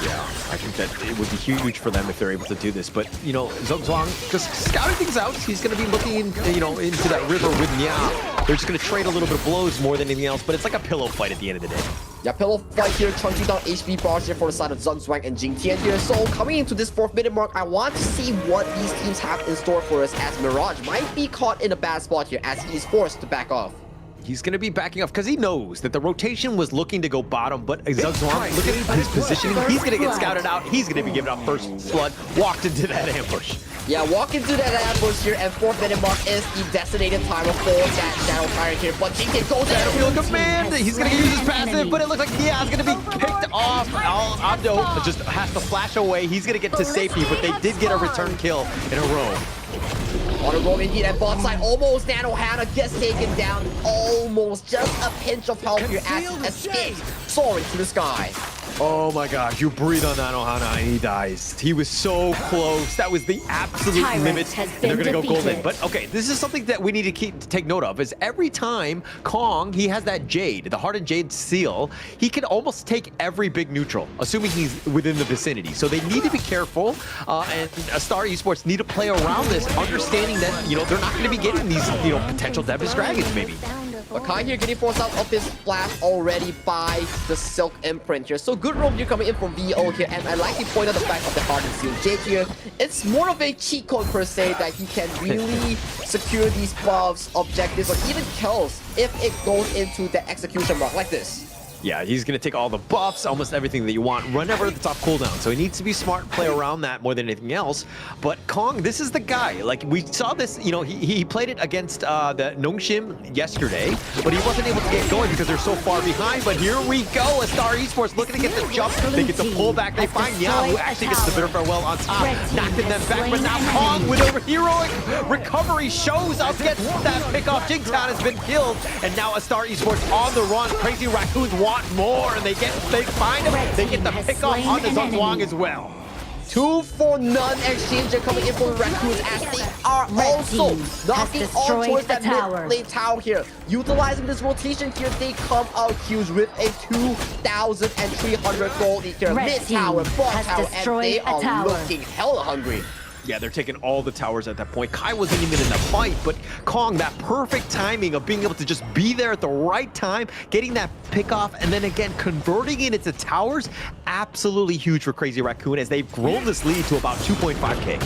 Yeah, I think that it would be huge for them if they're able to do this. But, Zhuang, just scouting things out, he's going to be looking, into that river with Nya. They're just going to trade a little bit of blows more than anything else, but it's like a pillow fight at the end of the day. Yeah, pillow fight here, chunking down HP bars here for the side of Zhuang and Jingtian here. So coming into this 4th-minute mark, I want to see what these teams have in store for us, as Mirage might be caught in a bad spot here as he's forced to back off. He's going to be backing off because he knows that the rotation was looking to go bottom, but Zhuang, look at his positioning. He's going to get scouted out. He's going to be given up first blood, walked into that ambush. Yeah, walk into that ambush here, and 4th-minute mark is the designated timer for that Shadow Tyrant here. But Jingtian goes to Battlefield Command. He's going to use his passive, but it looks like Nia's going to be picked off. Abdo just has to flash away. He's going to get to safety, but they did get a return kill in a row. On a roll indeed, and bot side almost Nanohana gets taken down. Almost just a pinch of health here as he escapes, soaring to the sky. Oh my gosh, you breathe on Nanohana and he dies. He was so close. That was the absolute limit. And they're going to go golden. But okay, this is something that we need to take note of, is every time Kong, he has that Jade, the Hardened Jade seal, he can almost take every big neutral, assuming he's within the vicinity. So they need to be careful, and Astar Esports need to play around this, understanding that, they're not going to be getting these, potential Devil's Dragons maybe. But Kai here getting forced out of his flash already by the Silk Imprint here. So good roam here coming in from VO here, and I like to point out the fact of the Hardened Seal Jade here. It's more of a cheat code per se that he can really secure these buffs, objectives, or even kills if it goes into the execution mark like this. Yeah, he's going to take all the buffs, almost everything that you want, whenever it's off cooldown. So he needs to be smart, play around that more than anything else. But Kong, this is the guy. Like, we saw this, he played it against the Nongshim yesterday, but he wasn't able to get going because they're so far behind. But here we go, Astar Esports looking to get the jump. They get the pull back. They find Nya, who actually gets the bitter farewell on top, knocking them back. But now Kong, with a heroic recovery, shows up, gets that pick off. Jingtian has been killed, and now Astar Esports on the run. Crazy Raccoons want more, and they find him. They get the pick off on the Zhuang as well. 2 for none exchange coming in from the Raccoons as they are also knocking on towards that mid-lane tower here. Utilizing this rotation here, they come out huge with a 2,300 gold here. Mid-tower, bot tower, and they are looking hella hungry. Yeah, they're taking all the towers at that point. Kai wasn't even in the fight, but Kong, that perfect timing of being able to just be there at the right time, getting that pick off, and then again, converting it into towers, absolutely huge for Crazy Raccoon as they've grown this lead to about 2.5k.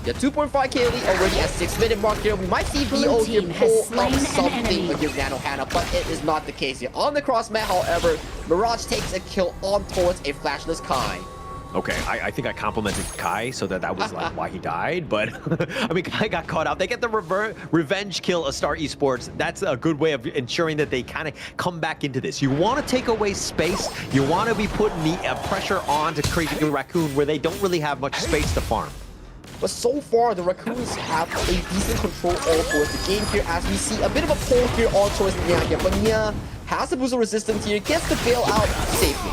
Yeah, 2.5k lead already at 6-minute mark here. We might see VO here pull up something against Nanohana, but it is not the case here. On the cross mat, however, Mirage takes a kill on towards a flashless Kai. Okay, I think I complimented Kai, so that was like why he died, but I mean, Kai got caught out. They get the revenge kill Astar Esports. That's a good way of ensuring that they kind of come back into this. You want to take away space. You want to be putting the pressure on to Crazy Raccoon where they don't really have much space to farm. But so far, the Raccoons have a decent control all towards the game here as we see a bit of a pull here all towards Nya here. But Nya has the boost of resistance here, gets the bail out safely.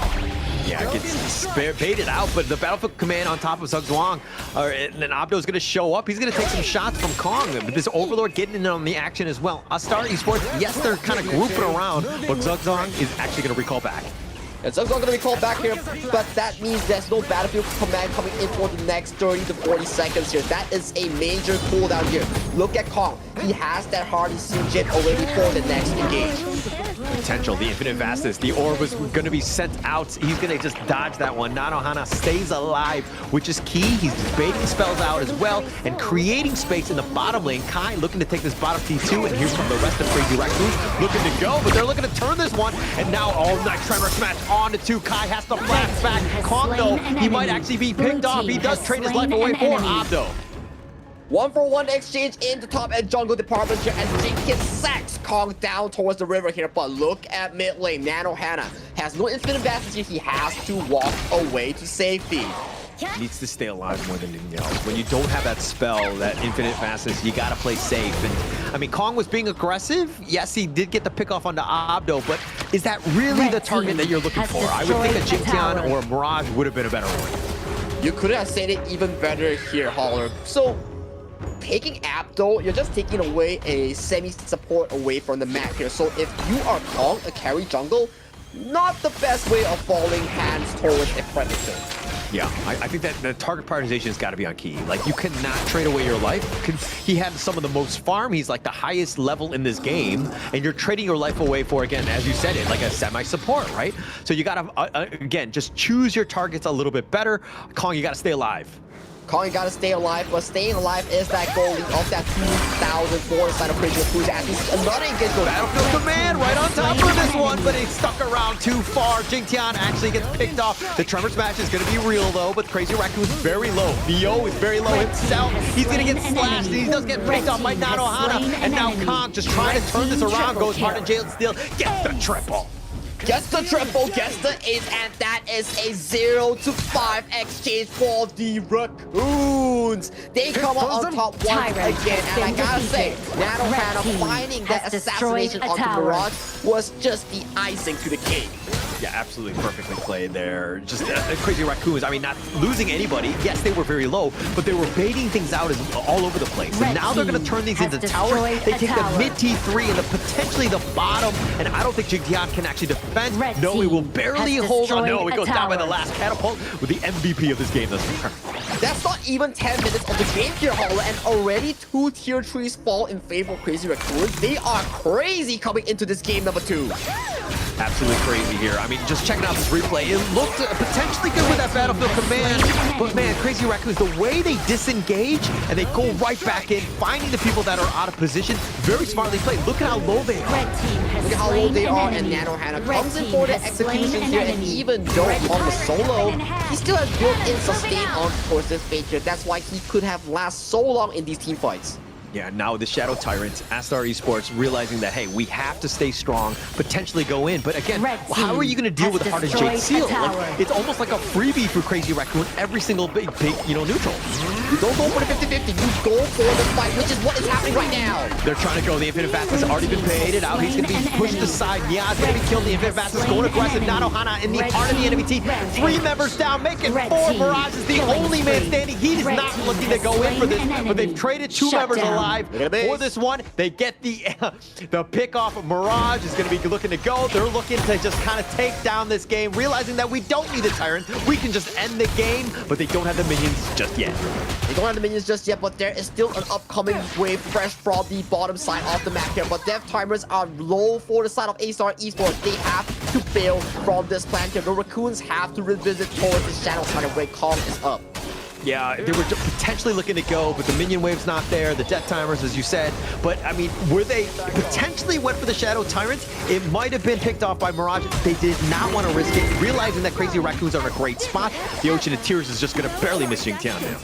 Yeah, gets baited out, but the Battlefield Command on top of Zugzwang, and then Abdo's gonna show up. He's gonna take some shots from Kong, but this Overlord getting in on the action as well. Astar Esports, yes, they're kind of grouping around, but Zugzwang is actually gonna recall back. And Zug's not going to be called back here, but that means there's no Battlefield Command coming in for the next 30 to 40 seconds here. That is a major cooldown here. Look at Kong. He has that Hardy Sujin already for the next engage. Potential, the infinite vastness. The orb was going to be sent out. He's going to just dodge that one. Nanohana stays alive, which is key. He's baiting spells out as well and creating space in the bottom lane. Kai looking to take this bottom T2, and here's from the rest of Crazy Raccoon looking to go, but they're looking to turn this one, and now all-night Tremor Smash on the 2. Kai has to flash back. Kong, though, he might actually be picked off. He does trade his life away for Abdo. 1-for-1 exchange in the top and jungle department here as Jenkins sacks Kong down towards the river here. But look at mid lane. Nanohana has no infinite advantage here. He has to walk away to safety. Needs to stay alive more than anything else. When you don't have that spell, that infinite fastness, you gotta play safe. And I mean, Kong was being aggressive. Yes, he did get the pick off onto Abdo, but is that really the target that you're looking for? I would think a Jingtian or a Mirage would have been a better one. You could have said it even better here, Holler. So, taking Abdo, you're just taking away a semi-support away from the map here. So if you are Kong, a carry jungle, not the best way of falling hands towards a predator. Yeah, I think that the target prioritization has got to be on key. Like, you cannot trade away your life. He had some of the most farm. He's like the highest level in this game, and you're trading your life away for, again, as you said it, like a semi-support, right? So you got to, again, just choose your targets a little bit better. Kong, you got to stay alive. Kong, you gotta stay alive, but staying alive is that goal of that 2,004 side of Crazy Raccoon. At least another engage goal. Battlefield Command right on top of this one, but he stuck around too far. Jingtian actually gets picked off. The Tremor Smash is gonna be real though, but Crazy Raccoon's very low. Neo is very low himself. He's gonna get slashed, and he does get picked off by Nanohana. And now Kong just trying to turn this around, goes hard and jailed still, gets the triple. Gets the triple, gets the ace, and that is a 0-5 exchange for the Raccoons. They come up on top once again, and I gotta say, Nanohana finding that assassination onto Mirage was just the icing to the cake. Yeah, absolutely perfectly played there. Just Crazy Raccoons, I mean, not losing anybody. Yes, they were very low, but they were baiting things out all over the place. And now they're going to turn these into towers. They take the mid T3 and potentially the bottom, and I don't think Jingtian can actually defend. No, he will barely hold on. No, he goes down by the last catapult with the MVP of this game thus far. That's not even 10 minutes of the game here, Holler, and already 2 tier 3s fall in favor of Crazy Raccoons. They are crazy coming into this game number 2. Absolutely crazy here. I mean, just checking out this replay, it looked potentially good with that Battlefield Command, but man, Crazy Raccoons, the way they disengage and they go right back in, finding the people that are out of position, very smartly played. Look at how low they are. Look at how low they are, and Nanohana comes in for the execution here, and even though on the solo, he still has built-in sustain on towards this fate here. That's why he could have last so long in these team fights. Yeah, now the Shadow Tyrants, Astar Esports, realizing that, hey, we have to stay strong, potentially go in. But again, how are you going to deal with Heart of Jade Seal? Like, it's almost like a freebie for Crazy Raccoon every single big, neutral. You don't go for the 50-50, you go for the fight, which is what is happening right now. They're trying to go. The Infinite Fastness has already been baited out. He's going to be pushed aside. Nia's going to be killed. The Infinite Fastness going aggressive. Nanohana in the heart of the enemy team. 3 members down, making 4. Mirage is the only man standing. He is not looking to go in for this, but they've traded 2 members alive. For this one, they get the pick off of Mirage is going to be looking to go. They're looking to just kind of take down this game, realizing that we don't need the Tyrants. We can just end the game, but they don't have the minions just yet. They don't have the minions just yet, but there is still an upcoming wave fresh from the bottom side of the map here. But death timers are low for the side of Astar Esports. They have to bail from this plan here. The Raccoons have to revisit towards the Shadow Hunter when Kong is up. Yeah, they were potentially looking to go, but the minion wave's not there, the death timers, as you said. But, I mean, where they potentially went for the Shadow Tyrants, it might have been picked off by Mirage. They did not want to risk it, realizing that Crazy Raccoons are in a great spot. The Ocean of Tears is just going to barely miss Jingtian now.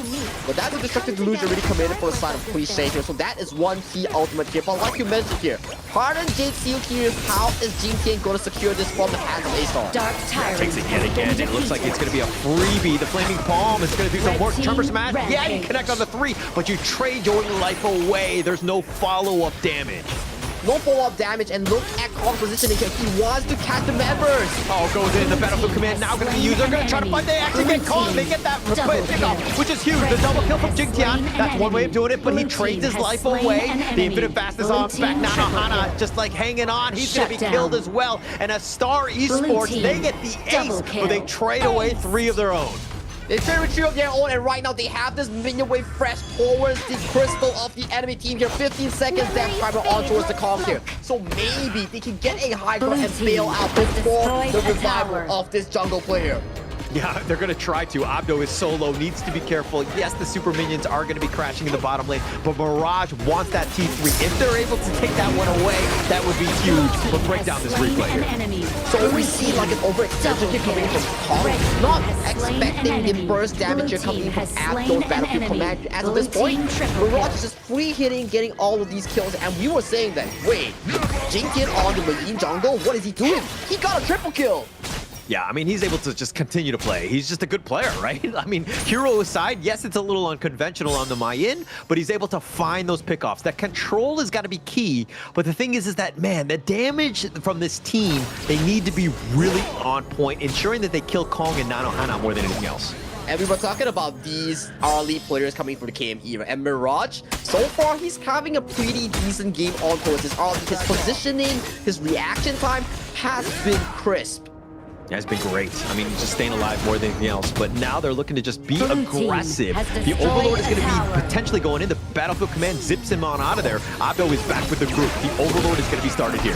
But that's a Destructive Delusion really committed for the side of Cliche here, so that is one key ultimate here. But like you mentioned here, Harden Jade Seal here, how is Jingtian going to secure this from the hands of Astar? Dark Tyrant takes it yet again. It looks like it's going to be a freebie. The Flaming Palm is going to do some work. Tremor Smash, yeah, you connect on the 3, but you trade your life away. There's no follow-up damage. No follow-up damage, and look at Kong's positioning here. He wants to catch the members. Oh, goes in. The Battlefield Command now going to be used. They're going to try to find. They actually get Kong. They get that pickoff, which is huge. The double kill from Gen.G. That's one way of doing it, but he trades his life away. The infinite fastness on back. Nanohana just like hanging on. He's going to be killed as well. And Astar Esports, they get the ace, but they trade away 3 of their own. They trade with 3 of their own, and right now they have this minion wave fresh towards the crystal of the enemy team here. 15 seconds death timer on towards the Kong here. So maybe they can get a high ground and bail out before the revival of this jungle player. Yeah, they're going to try to. Abdo is solo, needs to be careful. Yes, the super minions are going to be crashing in the bottom lane, but Mirage wants that T3. If they're able to take that one away, that would be huge. But break down this replay here. So we see like an overextension here coming from Kong, not expecting the burst damage here coming from Abdo's Battlefield Command. As of this point, Mirage is just free hitting, getting all of these kills, and we were saying that, wait, Jinkin on the Marine jungle, what is he doing? He got a triple kill! Yeah, I mean, he's able to just continue to play. He's just a good player, right? I mean, hero aside, yes, it's a little unconventional on the Mayin, but he's able to find those pickoffs. That control has got to be key, but the thing is that, man, the damage from this team, they need to be really on point, ensuring that they kill Kong and Nanohana more than anything else. And we were talking about these early players coming from the KME, right? And Mirage, so far, he's having a pretty decent game on towards his early. His positioning, his reaction time has been crisp. Yeah, it's been great. I mean, just staying alive more than anything else. But now they're looking to just be aggressive. The Overlord is going to be potentially going in. The Battlefield Command zips him on out of there. Abdo is back with the group. The Overlord is going to be started here.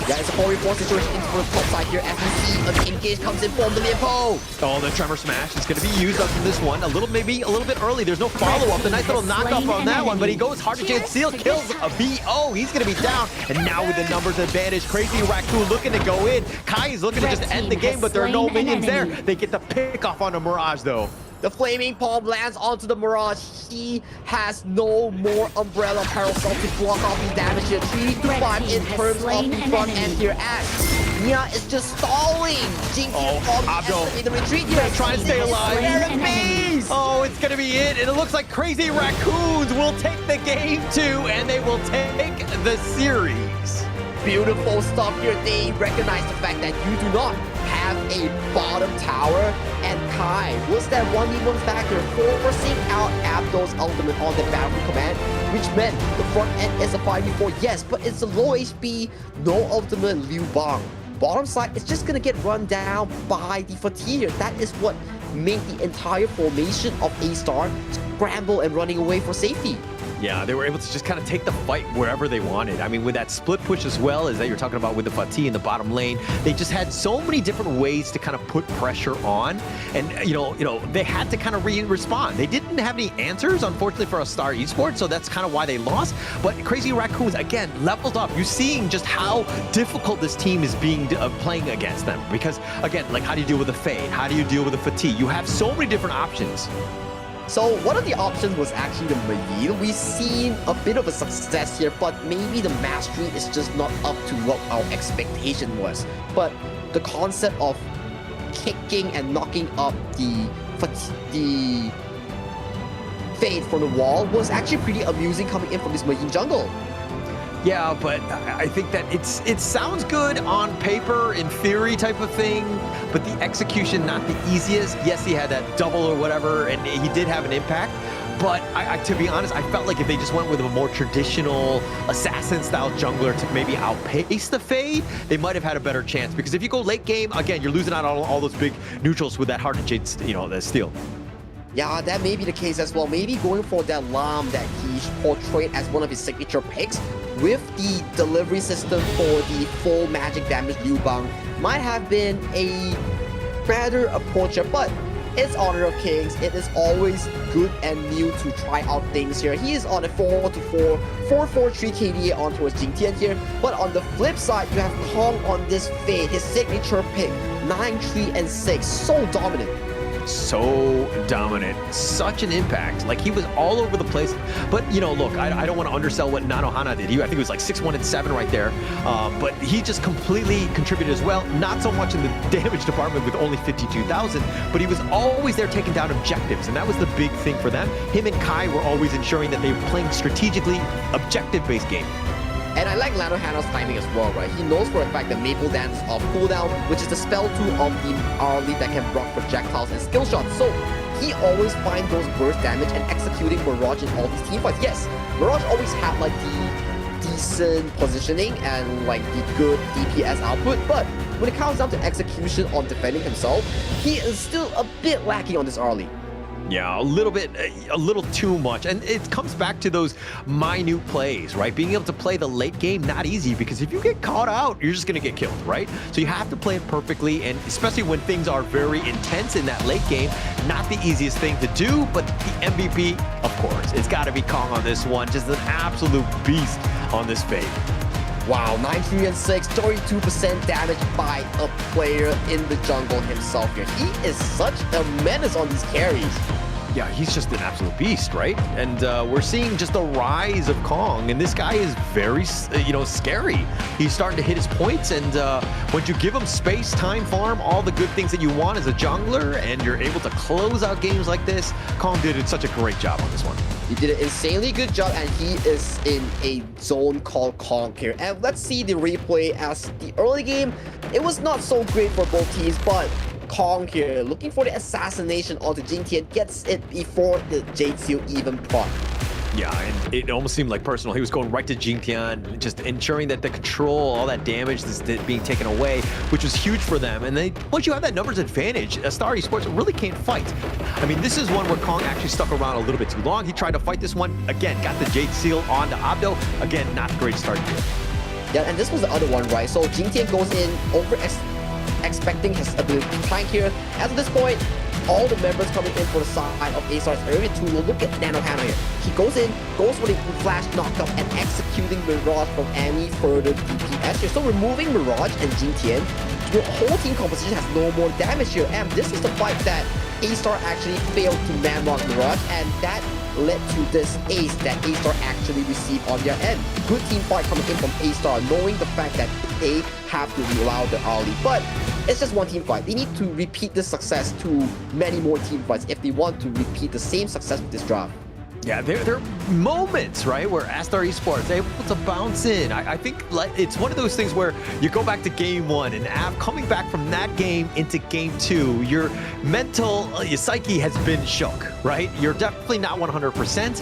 Yeah, it's a 4v4 situation into the top side here. As we see, an engage comes in from the Leopo. Oh, the Tremor Smash is going to be used on this one. Maybe a little bit early. There's no follow-up. The nice little knockoff on that one, but he goes hard to Jade Seal, kills a VO. He's going to be down. And now with the numbers advantage, Crazy Raccoon looking to go in. Kai is looking to just end the game, but there are no minions there. They get the pick off on the Mirage, though. The Flaming Palm lands onto the Mirage. He has no more Umbrella Parasol to block off the damage here. 3 to 5 in terms of the front end here. As Nia is just stalling. Jinx Abdo in the retreat here. Trying to stay alive. Oh, it's going to be it. And it looks like Crazy Raccoons will take the game too, and they will take the series. Beautiful stuff here. They recognize the fact that you do not have a bottom tower, and Kai was that 1v1 factor forcing out Abdo's ultimate on the Battlefield Command, which meant the front end is a 5v4, yes, but it's a low HP, no ultimate Liu Bang. Bottom side is just gonna get run down by the Fatigue. That is what made the entire formation of Astar scramble and running away for safety. Yeah, they were able to just kind of take the fight wherever they wanted. I mean, with that split push as well, as that you're talking about with the Fatih in the bottom lane, they just had so many different ways to kind of put pressure on. And, you know, they had to kind of respond. They didn't have any answers, unfortunately, for Astar Esports, so that's kind of why they lost. But Crazy Raccoons, again, leveled up. You're seeing just how difficult this team is being playing against them. Because, again, like, how do you deal with the Fade? How do you deal with the Fatih? You have so many different options. So one of the options was actually the Mayin. We've seen a bit of a success here, but maybe the mastery is just not up to what our expectation was. But the concept of kicking and knocking up the Fade from the wall was actually pretty amusing coming in from this Mayin jungle. Yeah, but I think that it sounds good on paper, in theory type of thing, but the execution not the easiest. Yes, he had that double or whatever, and he did have an impact. But to be honest, I felt like if they just went with a more traditional assassin-style jungler to maybe outpace the Fade, they might have had a better chance. Because if you go late game, again, you're losing out on all those big neutrals with that Heart of Jade, the steal. Yeah, that may be the case as well. Maybe going for that Lam that he portrayed as one of his signature picks with the delivery system for the full magic damage Liu Bang might have been a better approach here, but it's Honor of Kings. It is always good and new to try out things here. He is on a 4-4, 4-4-3 KDA on towards Jingtian here, but on the flip side, you have Kong on this Fade, his signature pick, 9-3 and 6, so dominant. So dominant, such an impact. Like, he was all over the place. But, you know, look, I don't want to undersell what Nanohana did. I think it was like 6-1 and 7 right there. But he just completely contributed as well. Not so much in the damage department with only 52,000, but he was always there taking down objectives, and that was the big thing for them. Him and Kai were always ensuring that they were playing strategically objective-based game. And I like Lano Hana's timing as well, right? He knows for a fact that Maple Dance is off cooldown, which is the spell tool of the Arlie that can block projectiles and skill shots. So he always finds those burst damage and executing Mirage in all these teamfights. Yes, Mirage always had like the decent positioning and like the good DPS output, but when it comes down to execution on defending himself, he is still a bit lacking on this Arlie. Yeah, a little too much. And it comes back to those minute plays, right? Being able to play the late game, not easy, because if you get caught out, you're just going to get killed, right? So you have to play it perfectly, and especially when things are very intense in that late game, not the easiest thing to do, but the MVP, of course, it's got to be Kong on this one. Just an absolute beast on this fade. Wow, 19-6, 32% damage by a player in the jungle himself here. He is such a menace on these carries. Yeah, he's just an absolute beast, right? And we're seeing just the rise of Kong, and this guy is very, scary. He's starting to hit his points, and once you give him space, time, farm, all the good things that you want as a jungler, and you're able to close out games like this, Kong did such a great job on this one. He did an insanely good job, and he is in a zone called Kong here. And let's see the replay as the early game. It was not so great for both teams, but Kong here, looking for the assassination onto Jing Tian, gets it before the Jade Seal even proc. Yeah, and it almost seemed like personal. He was going right to Jing Tian, just ensuring that the control, all that damage is being taken away, which was huge for them. And then once you have that numbers advantage, Astar Esports really can't fight. I mean, this is one where Kong actually stuck around a little bit too long. He tried to fight this one. Again, got the Jade Seal on to Abdo. Again, not a great start here. Yeah, and this was the other one, right? So Jing Tian goes in, expecting his ability to tank here. As of this point, all the members coming in for the side of Astar's area too low. Look at Nano Hana here. He goes in, goes for the flash knockup and executing Mirage from any further DPS here. So removing Mirage and Jing Tian, your whole team composition has no more damage here. And this is the fight that Astar actually failed to man-mark Mirage, and that led to this ace that Astar actually received on their end. Good team fight coming in from Astar, knowing the fact that they have to allow the early, but it's just one team fight. They need to repeat this success to many more team fights if they want to repeat the same success with this draft. Yeah, there are moments, right, where Astar Esports is able to bounce in. I think it's one of those things where you go back to game one, and coming back from that game into game two, your mental, your psyche has been shook, right? You're definitely not 100%.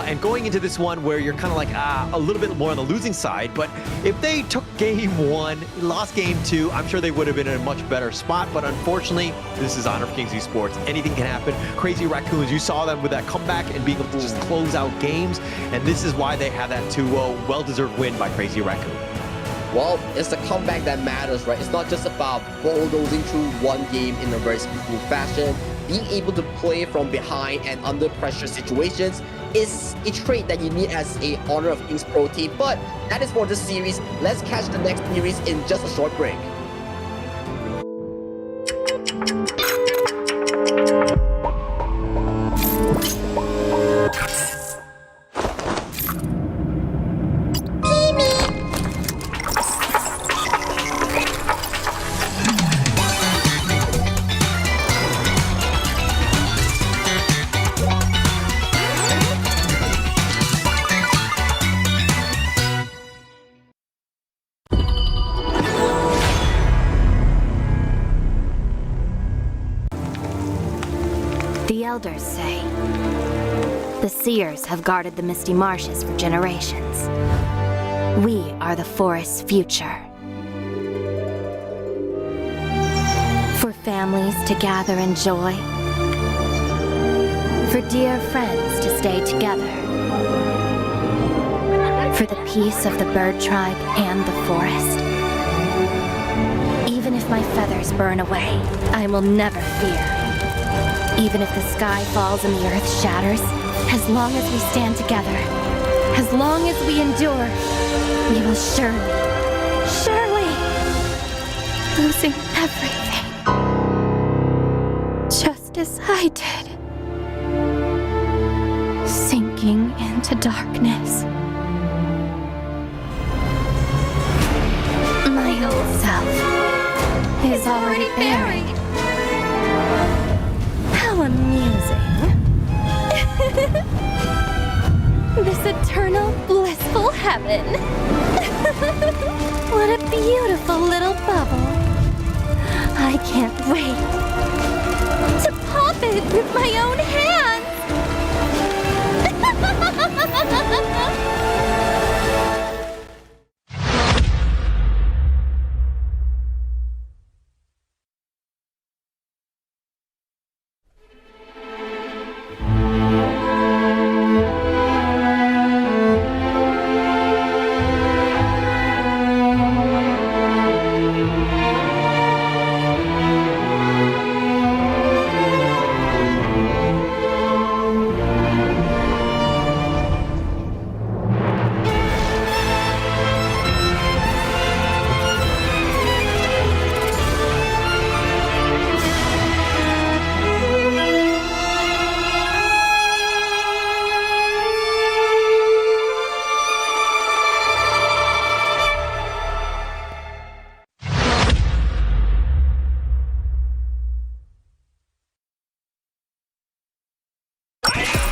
And going into this one where you're kind of like a little bit more on the losing side, but if they took game one, lost game two, I'm sure they would have been in a much better spot. But unfortunately, this is Honor of Kings Esports. Anything can happen. Crazy Raccoons, you saw them with that comeback and being able to just close out games, and this is why they have that 2-0 well-deserved win by Crazy Raccoon. Well, it's the comeback that matters, right? It's not just about bulldozing through one game in a very smooth fashion. Being able to play from behind and under pressure situations is a trait that you need as a Honor of Kings pro team. But that is for this series. Let's catch the next series in just a short break. The elders say the seers have guarded the misty marshes for generations. We are the forest's future. For families to gather in joy. For dear friends to stay together. For the peace of the bird tribe and the forest. Even if my feathers burn away, I will never fear. Even if the sky falls and the earth shatters, as long as we stand together, as long as we endure, we will surely, losing everything. Just as I did. Sinking into darkness. My old self is already buried. How amusing. This eternal, blissful heaven. What a beautiful little bubble. I can't wait to pop it with my own hands.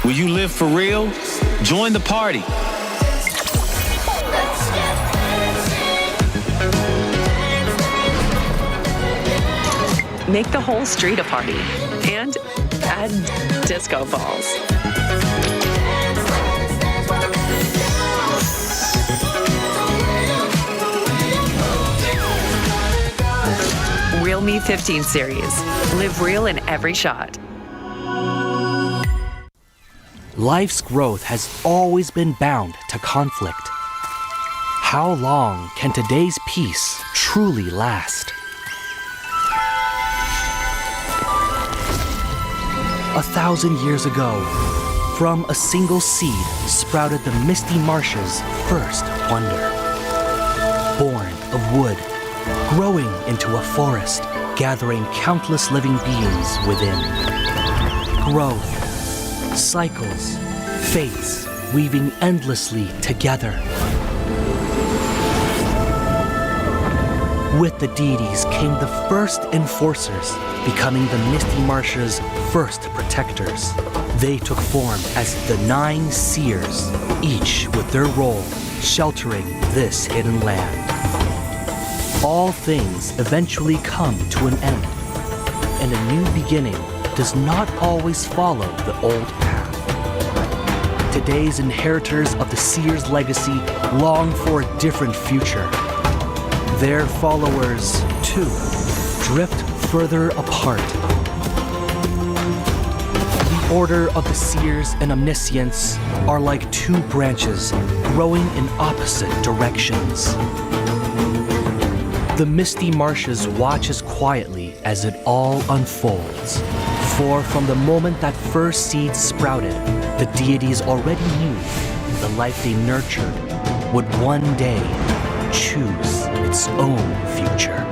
Will you live for real? Join the party. Make the whole street a party and add disco balls. Real Me 15 series. Live real in every shot. Life's growth has always been bound to conflict. How long can today's peace truly last? 1,000 years ago, from a single seed sprouted the misty marshes' first wonder. Born of wood, growing into a forest, gathering countless living beings within. Growth, cycles, fates weaving endlessly together. With the deities came the first enforcers, becoming the Misty Marsh's first protectors. They took form as the 9 seers, each with their role sheltering this hidden land. All things eventually come to an end, and a new beginning does not always follow the old path. Today's inheritors of the Seer's legacy long for a different future. Their followers, too, drift further apart. The Order of the Seers and Omniscience are like 2 branches growing in opposite directions. The Misty Marshes watches quietly as it all unfolds. For from the moment that first seed sprouted, the deities already knew the life they nurtured would one day choose its own future.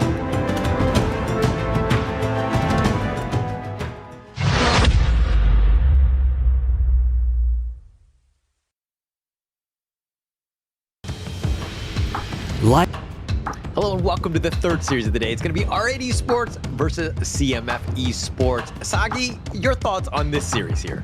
Hello and welcome to the 3rd series of the day. It's going to be R8 Esports versus CMF Esports. Sagi, your thoughts on this series here?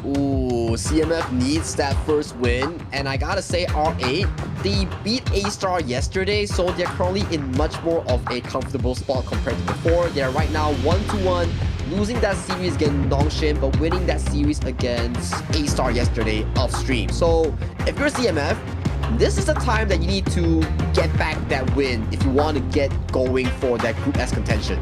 Ooh, CMF needs that first win, and I gotta say R8, they beat Astar yesterday, so they're currently in much more of a comfortable spot compared to before. They're right now 1-1, losing that series against Nongshin, but winning that series against Astar yesterday off stream. So if you're CMF, this is the time that you need to get back that win if you want to get going for that Group S contention.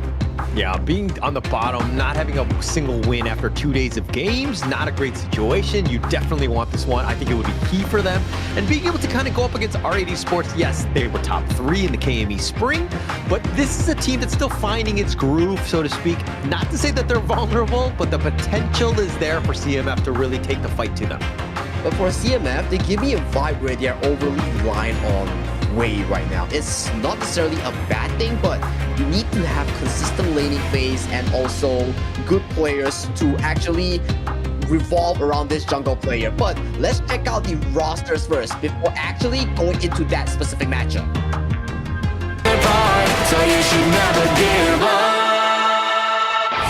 Yeah, being on the bottom, not having a single win after 2 days of games, not a great situation. You definitely want this one. I think it would be key for them. And being able to kind of go up against R8 Esports, yes, they were top 3 in the KME Spring, but this is a team that's still finding its groove, so to speak. Not to say that they're vulnerable, but the potential is there for CMF to really take the fight to them. But for CMF, they give me a vibe where they're overly reliant on Wei right now. It's not necessarily a bad thing, but you need to have consistent laning phase and also good players to actually revolve around this jungle player. But let's check out the rosters first before actually going into that specific matchup. So you should never give up.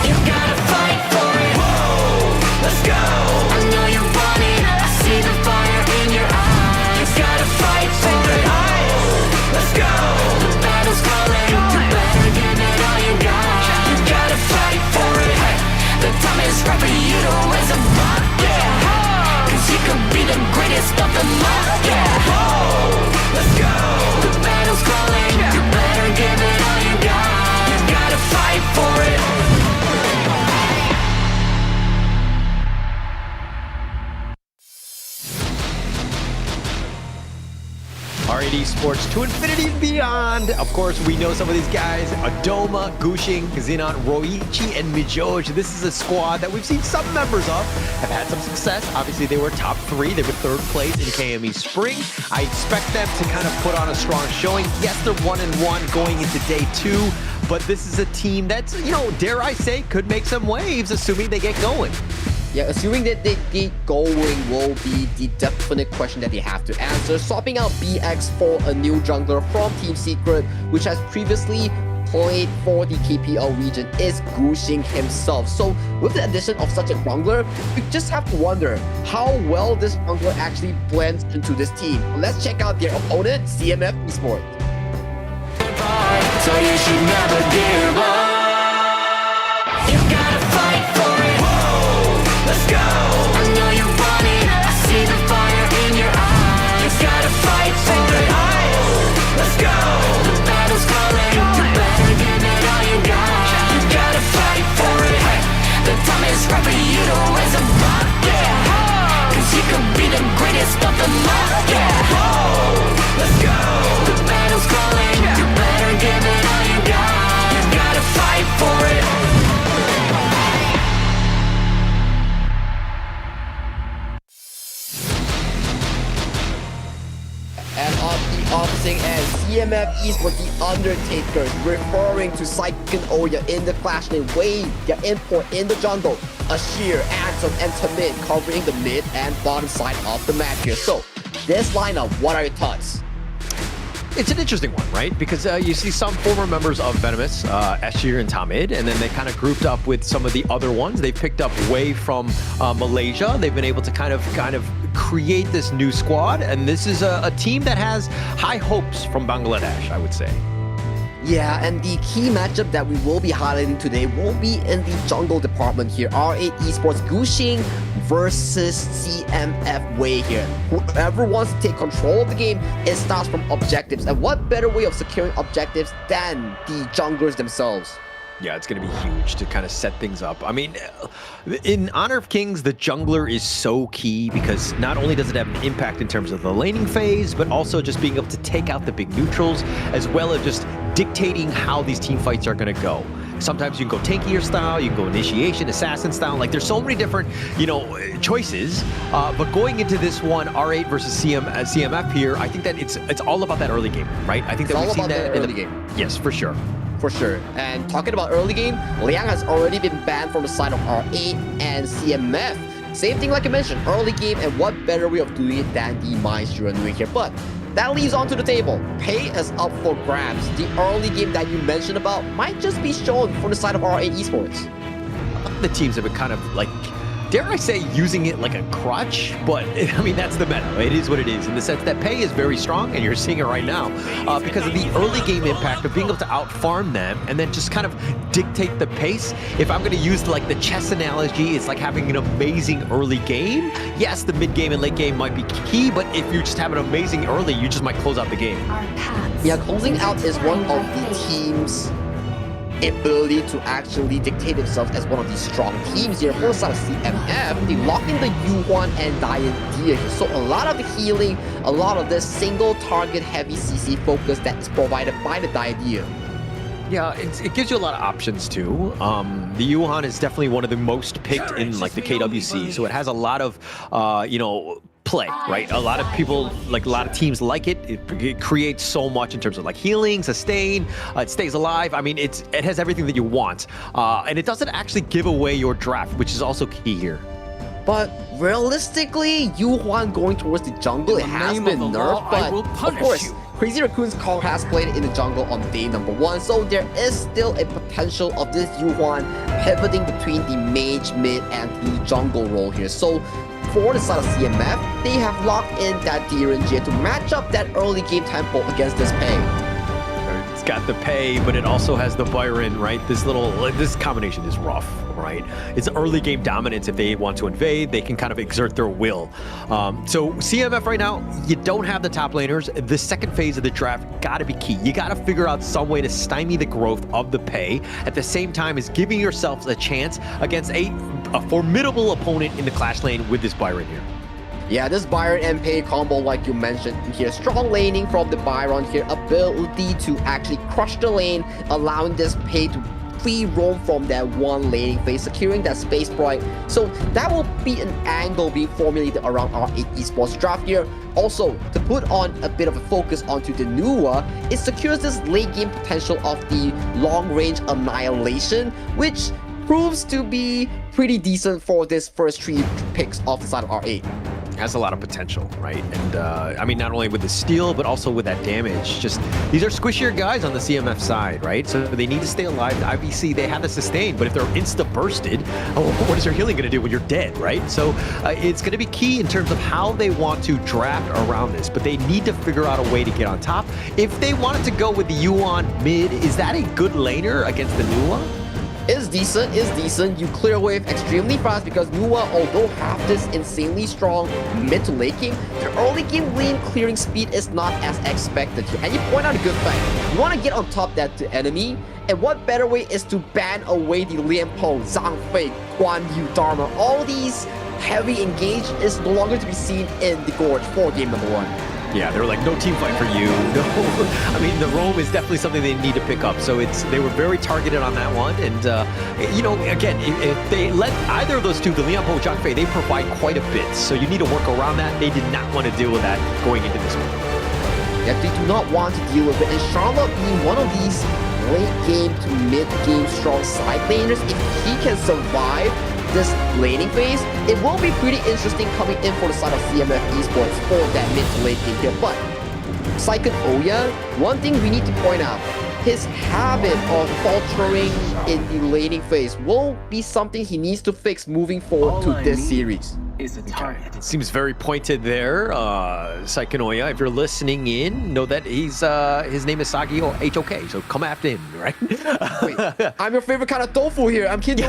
You gotta fight for it. Whoa, let's go. I know you want it. I see the fire in your eyes. You R8 Esports to infinity and beyond. Of course, we know some of these guys: Adoma, Gushing, Xenon, Roichi, and Mijoj. This is a squad that we've seen some members of have had some success. Obviously, they were top 3. They were 3rd place in KME Spring. I expect them to kind of put on a strong showing. Yes, they're 1-1 going into day 2, but this is a team that's, you know, dare I say, could make some waves, assuming they get going. Yeah, assuming that they get going will be the definite question that they have to answer. Swapping out BX for a new jungler from Team Secret, which has previously played for the KPL region, is Gushing himself. So with the addition of such a jungler, we just have to wonder how well this jungler actually blends into this team. Let's check out their opponent, CMF Esports. So you should never give up. You gotta fight for it. Whoa, let's go. I know you want it. I see the fire in your eyes. You gotta fight for it. Let's go. The battle's calling. You better give it all you got. You gotta fight for it. The time is right for you to raise a bar. Yeah. Cause you could be the greatest of them all. Yeah. Whoa, let's go. The battle's calling. You better give it all you got. You gotta fight for it. And on the opposite end, CMF Esports, the Undertakers, referring to Saiken Oya in the Clash lane, Wade, their import in the jungle, Ashir, Anton, and Tamid covering the mid and bottom side of the map here. So, this lineup, what are your thoughts? It's an interesting one, right? Because you see some former members of Venomous, Ashir and Tamid, and then they kind of grouped up with some of the other ones. They picked up Wei from Malaysia. They've been able to kind of create this new squad, and this is a team that has high hopes from Bangladesh, I would say. Yeah, and the key matchup that we will be highlighting today will be in the jungle department here. R8 Esports Gushing versus CMF Wei here. Whoever wants to take control of the game, it starts from objectives. And what better way of securing objectives than the junglers themselves? Yeah, it's going to be huge to kind of set things up. I mean, in Honor of Kings, the jungler is so key because not only does it have an impact in terms of the laning phase, but also just being able to take out the big neutrals, as well as just dictating how these team fights are going to go. Sometimes you can go tankier style, you can go initiation, assassin style. Like, there's so many different, you know, choices. But going into this one, R8 versus CMF here, I think that it's all about that early game, right? I think that we've seen that in the game. Yes, for sure. For sure. And talking about early game, Liang has already been banned from the side of R8 and CMF. Same thing like I mentioned, early game, and what better way of doing it than the mines you're doing here. But that leaves onto the table. Pay is up for grabs. The early game that you mentioned about might just be shown from the side of R8 Esports. The teams have been kind of like, dare I say, using it like a crutch, but I mean, that's the meta. It is what it is, in the sense that Pei is very strong, and you're seeing it right now, because of the early game impact of being able to outfarm them and then just kind of dictate the pace. If I'm going to use like the chess analogy, it's like having an amazing early game. Yes, the mid game and late game might be key, but if you just have an amazing early, you just might close out the game. Yeah, closing out is one of the teams' ability to actually dictate themselves as one of these strong teams here. For the side of CMF, they lock in the Yuhuan and Dia here. So a lot of the healing, a lot of the single target heavy CC focus that is provided by the Dia. Yeah, it gives you a lot of options too. The Yuhan is definitely one of the most picked in like the KWC, so it has a lot of you know, play, right? A lot of people, like a lot of teams like it. It creates so much in terms of like healing, sustain, it stays alive. I mean, it has everything that you want. And it doesn't actually give away your draft, which is also key here. But realistically, Yuhuan going towards the jungle, it has been nerfed, but of course, Crazy Raccoon's call has played in the jungle on day number 1, so there is still a potential of this Yuhuan pivoting between the mage, mid, and the jungle role here. So for the side of CMF, they have locked in that Gen.G to match up that early game tempo against this Pei. It's got the Pei, but it also has the Byron, right? This combination is rough, right? It's early game dominance. If they want to invade, they can kind of exert their will. So CMF right now, you don't have the top laners. The second phase of the draft got to be key. You got to figure out some way to stymie the growth of the Pei at the same time as giving yourselves a chance against a formidable opponent in the Clash lane with this Byron here. Yeah, this Byron and Pei combo, like you mentioned here, strong laning from the Byron here, ability to actually crush the lane, allowing this Pei to free roam from that one laning phase, securing that space point. So that will be an angle being formulated around our esports draft here. Also, to put on a bit of a focus onto the Nuwa, it secures this late game potential of the long range annihilation, which proves to be pretty decent for this first 3 picks off the side of R8. Has a lot of potential, right? And I mean, not only with the steal, but also with that damage. Just these are squishier guys on the CMF side, right? So they need to stay alive. The IBC, they have the sustain, but if they're insta-bursted, what is their healing going to do when you're dead, right? So it's going to be key in terms of how they want to draft around this, but they need to figure out a way to get on top. If they wanted to go with the Yuan mid, is that a good laner against the Nuwa? Is decent. You clear wave extremely fast because Nuwa, although have this insanely strong mid to late game, their early game lane clearing speed is not as expected here. And you point out a good fact. You want to get on top that the enemy, and what better way is to ban away the Lian Po, Zhang Fei, Guan Yu, Dharma. All these heavy engage is no longer to be seen in the Gorge for game number 1. Yeah, they were like, no team fight for you. No, I mean, the roam is definitely something they need to pick up. So they were very targeted on that one. And, you know, again, if they let either of those two, the Lian Po, Zhang Fei, they provide quite a bit. So you need to work around that. They did not want to deal with that going into this one. Yeah, they do not want to deal with it. And Charlotte being one of these late game to mid game strong side laners, if he can survive this laning phase, it will be pretty interesting coming in for the side of CMF Esports for that mid to late game here. But Syken Oya, one thing we need to point out, his habit of faltering in the laning phase will be something he needs to fix moving forward to this series. It seems very pointed there, Syken Oya. If you're listening in, know that he's his name is Sagi HOK, so come after him, right? Wait, I'm your favorite kind of tofu here. I'm kidding.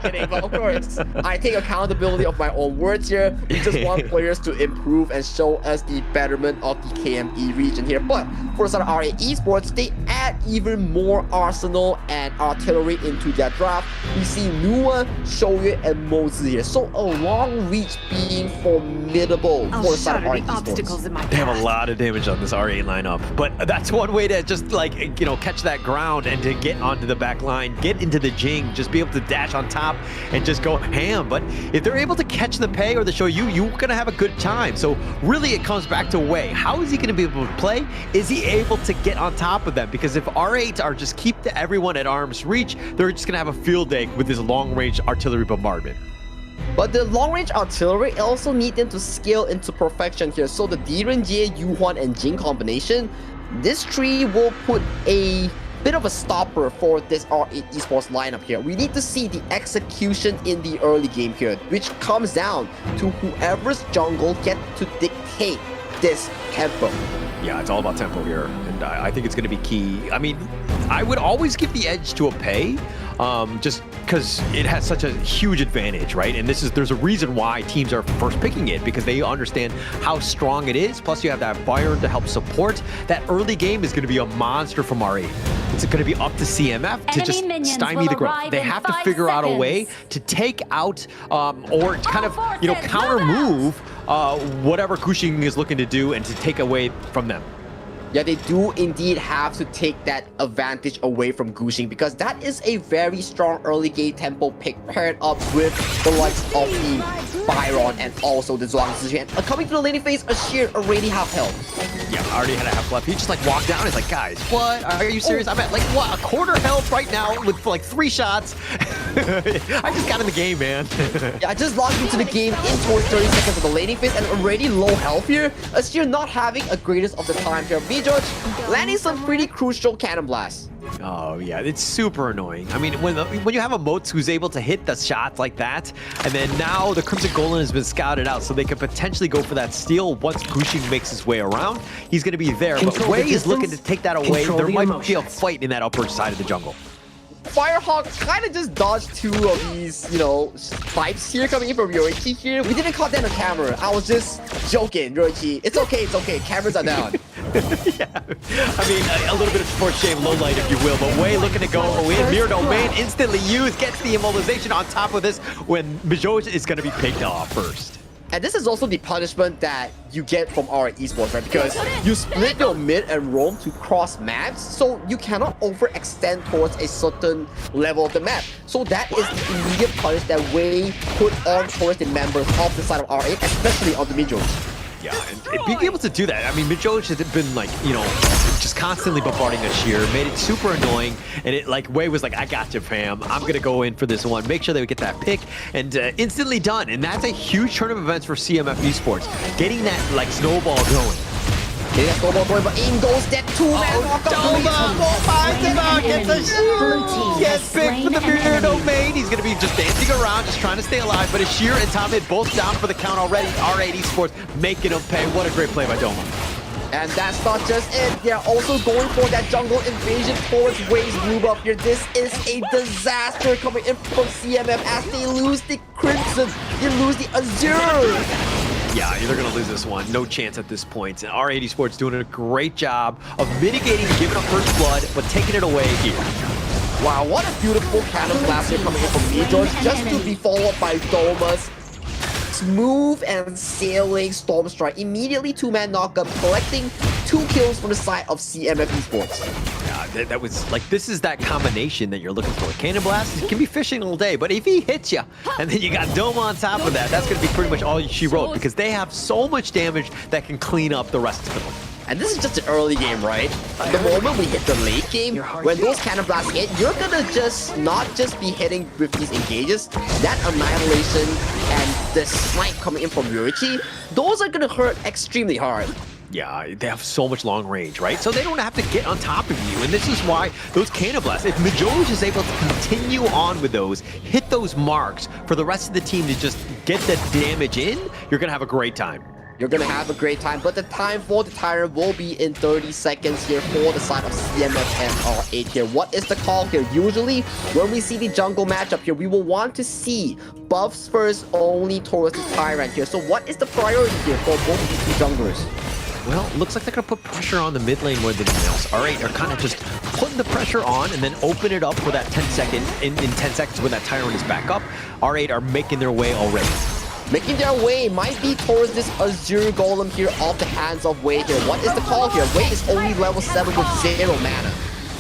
Kidding. But of course, I take accountability of my own words here. We just want players to improve and show us the betterment of the KME region here. But for the side of RA Esports, they add even more arsenal and artillery into that draft. We see Nuwa, Shoye, and Mozi here. So a long reach being formidable for the side of RA Esports. They have a lot of damage on this R8 lineup, but that's one way to just, like, you know, catch that ground and to get onto the back line, get into the Jing, just be able to dash on top and just go ham. But if they're able to catch the Pei or the Shoyu, you're going to have a good time. So really it comes back to Wei. How is he going to be able to play? Is he able to get on top of them? Because if R8 are just keep everyone at arm's reach, they're just going to have a field day with this long-range artillery bombardment. But the long-range artillery also need them to scale into perfection here. So the Gen.G, Yuan, and Jing combination, this tree will put a bit of a stopper for this R8 Esports lineup here. We need to see the execution in the early game here, which comes down to whoever's jungle gets to dictate this tempo. Yeah, it's all about tempo here, and I think it's going to be key. I mean, I would always give the edge to a Pei, just because it has such a huge advantage, right? And there's a reason why teams are first picking it, because they understand how strong it is. Plus, you have that Byron to help support. That early game is going to be a monster from R8. It's going to be up to CMF to just stymie the growth. They have to figure out a way to take out or kind of, you know, counter move whatever Gushing is looking to do and to take away from them. Yeah, they do indeed have to take that advantage away from Gushing, because that is a very strong early game tempo pick paired up with the likes of the Byron and also the Zhuang Zijuan. Coming to the laning phase, Astar already half health. Yeah, already had a half left. He just like walked down. He's like, guys, what? Are you serious? I'm at like what, a quarter health right now with like 3 shots. I just got in the game, man. Yeah, I just logged into the game in towards 30 seconds of the laning phase and already low health here. Astar not having a greatest of the time here. George, landing some pretty crucial cannon blasts. Oh yeah, it's super annoying. I mean, when you have a Motes who's able to hit the shots like that, and then now the Crimson Golem has been scouted out, so they could potentially go for that steal once Gushing makes his way around. He's going to be there, but Wei is looking to take that away. There might be a fight in that upper side of the jungle. Firehawk kind of just dodged 2 of these, you know, spikes here coming in from Yoichi here. We didn't caught that on camera. I was just joking, Yoichi. It's okay, it's okay. Cameras are down. Yeah, I mean, a little bit of sport shame, low light, if you will, but Wei looking to go in. Mirror Domain instantly used, gets the immobilization on top of this when Mijo is going to be picked off first. And this is also the punishment that you get from our esports, right? Because you split your mid and roam to cross maps, so you cannot overextend towards a certain level of the map. So that is the immediate punish that we put on towards the members of the side of R8, especially on the mid range. Yeah, and being able to do that, I mean, Midjoge has been like, you know, just constantly bombarding us here, made it super annoying, and it like, Wei was like, I got you, fam. I'm gonna go in for this one, make sure they would get that pick, and instantly done. And that's a huge turn of events for CMF Esports, getting that like snowball going. Getting that snowball going, but in goes that two-man walk up. Gets a shoot! Gets picked for the Beardo main. He's gonna be just dancing around, just trying to stay alive, but Ashir and Tomid both down for the count already. R8 Esports making him pay. What a great play by Doma. And that's not just it. They're also going for that jungle invasion towards Wei's Rube up here. This is a disaster coming in from CMF as they lose the Crimson. They lose the Azure. Yeah, they're going to lose this one. No chance at this point. And R8 Esports doing a great job of mitigating, giving up first blood, but taking it away here. Wow, what a beautiful cannon blast here coming in from Midjoge, just to be followed by Doma's smooth and sailing Storm Strike. Immediately two-man knockup, collecting 2 kills from the side of CMF Esports. Yeah, that was like, this is that combination that you're looking for. Cannon Blast, he can be fishing all day, but if he hits you, and then you got Doma on top of that, that's going to be pretty much all she wrote, because they have so much damage that can clean up the rest of them. And this is just an early game, right? The moment we hit the late game, when those cannon blasts hit, you're gonna just not just be hitting with these engages. That Annihilation and the snipe coming in from Yurichi, those are gonna hurt extremely hard. Yeah, they have so much long range, right? So they don't have to get on top of you, and this is why those cannon blasts, if Midjoge is able to continue on with those, hit those marks for the rest of the team to just get the damage in, you're gonna have a great time. You're gonna have a great time, but the time for the Tyrant will be in 30 seconds here for the side of CMF and R8 here. What is the call here? Usually, when we see the jungle matchup here, we will want to see buffs first only towards the Tyrant here. So what is the priority here for both of these two junglers? Well, looks like they're going to put pressure on the mid lane more than anything else. R8 are kind of just putting the pressure on and then open it up for that 10 second, in 10 seconds when that Tyrant is back up. R8 are making their way already. Making their way might be towards this Azure Golem here off the hands of Wei here. What is the call here? Wei is only level 7 with 0 mana.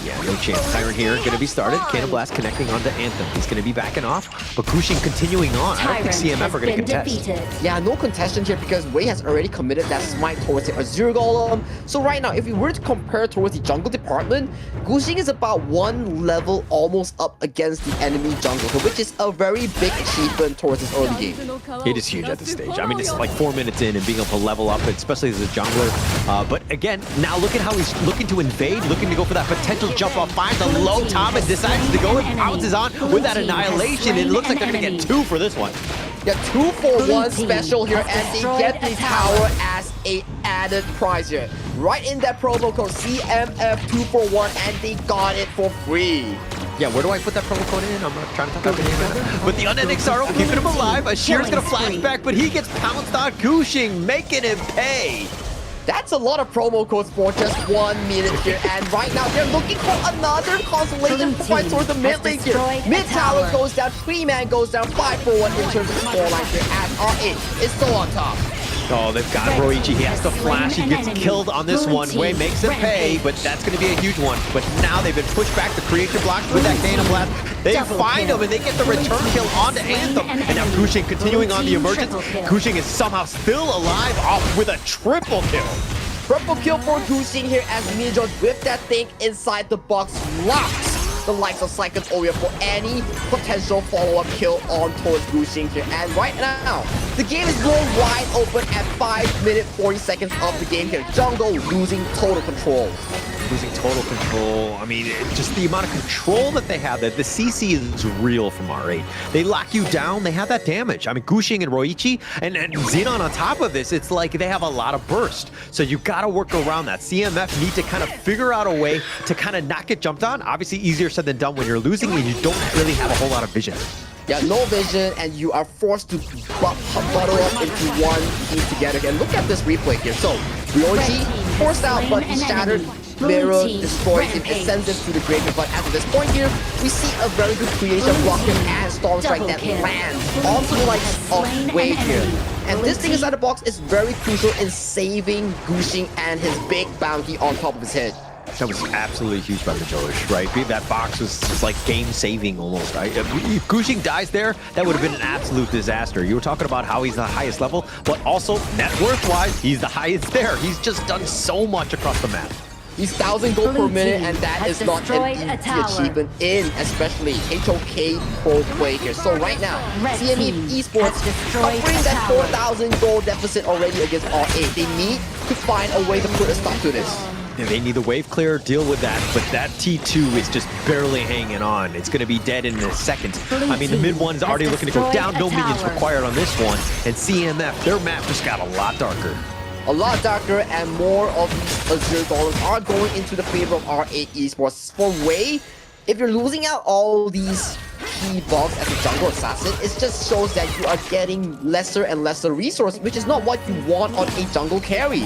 Yeah, no chance. Tyrant here going to be started. Cannon Blast connecting onto Anthem. He's going to be backing off, but Gushing continuing on. I don't think CMF are going to contest. Yeah, no contention here because Wei has already committed that smite towards the Azure Golem. So right now, if we were to compare towards the jungle department, Gushing is about 1 level almost up against the enemy jungle, which is a very big achievement towards this early game. It is huge at this stage. I mean, it's like 4 minutes in and being able to level up, especially as a jungler. But again, now look at how he's looking to invade, looking to go for that potential jump off, finds a low top and decides to go and bounces on with that Annihilation. It looks like they're going to get 2 for this one. Yeah, 2 for 1 special here, and they get the tower as a added prize here. Right in that promo code, CMF 2 for 1, and they got it for free. Yeah, where do I put that promo code in? I'm not trying to talk about the name. But the unending sorrow keeping him alive. Ashir's going to flash back, but he gets pounced on. Gushing making him pay. That's a lot of promo codes for just 1 minute here, and right now they're looking for another consolation fight towards the mid lane here. Mid tower goes down, 3-man goes down, 5 for 1 in terms of the scoreline here, as R8 is still on top. Oh, they've got Roichi. He has to flash. He gets killed on this one. Wei makes him pay, but that's going to be a huge one. But now they've been pushed back to create your blocks with that Cannon Blast. They find him, and they get the return kill onto Anthem. And now Gushing continuing on the emergence. Gushing is somehow still alive off with a triple kill. Triple kill for Gushing here as Midjoge with that thing inside the box locks the likes of Psychon's Oya for any potential follow-up kill on towards Gushing here. And right now, the game is going wide open at 5 minutes 40 seconds of the game here. Jungle losing total control. Losing total control. I mean, just the amount of control that they have, that the CC is real from R8. They lock you down, they have that damage. I mean, Gushing and Roichi and Xenon on top of this, it's like they have a lot of burst. So you got to work around that. CMF need to kind of figure out a way to kind of not get jumped on. Obviously, easier said than done when you're losing and you don't really have a whole lot of vision. Yeah, no vision, and you are forced to bundle up into one team together. And look at this replay here. So, Roichi forced out, but he shattered. Mirror destroys him and sends him to the graveyard. But at this point here, we see a very good creation block him and Storm Strike that lands onto the likes of Wei here. And this thing inside the box is very crucial in saving Gushing and his big bounty on top of his head. That was absolutely huge by Majolish, right? That box was just like game-saving almost. If Gushing dies there, that would have been an absolute disaster. You were talking about how he's the highest level, but also net worth-wise, he's the highest there. He's just done so much across the map. He's 1,000 gold per minute, and that is not an easy achievement in especially HOK Pro play here. So right now, KME Esports covering that 4,000 gold deficit already against R8. They need to find a way to put a stop to this. Yeah, they need the wave clear, deal with that, but that T2 is just barely hanging on. It's going to be dead in a second. I mean, the mid one's already looking to go down. No minions required on this one. And CMF, their map just got a lot darker. A lot darker, and more of these Azure dollars are going into the favor of R8 Esports. For Wei, if you're losing out all these key buffs as a jungle assassin, it just shows that you are getting lesser and lesser resource, which is not what you want on a jungle carry.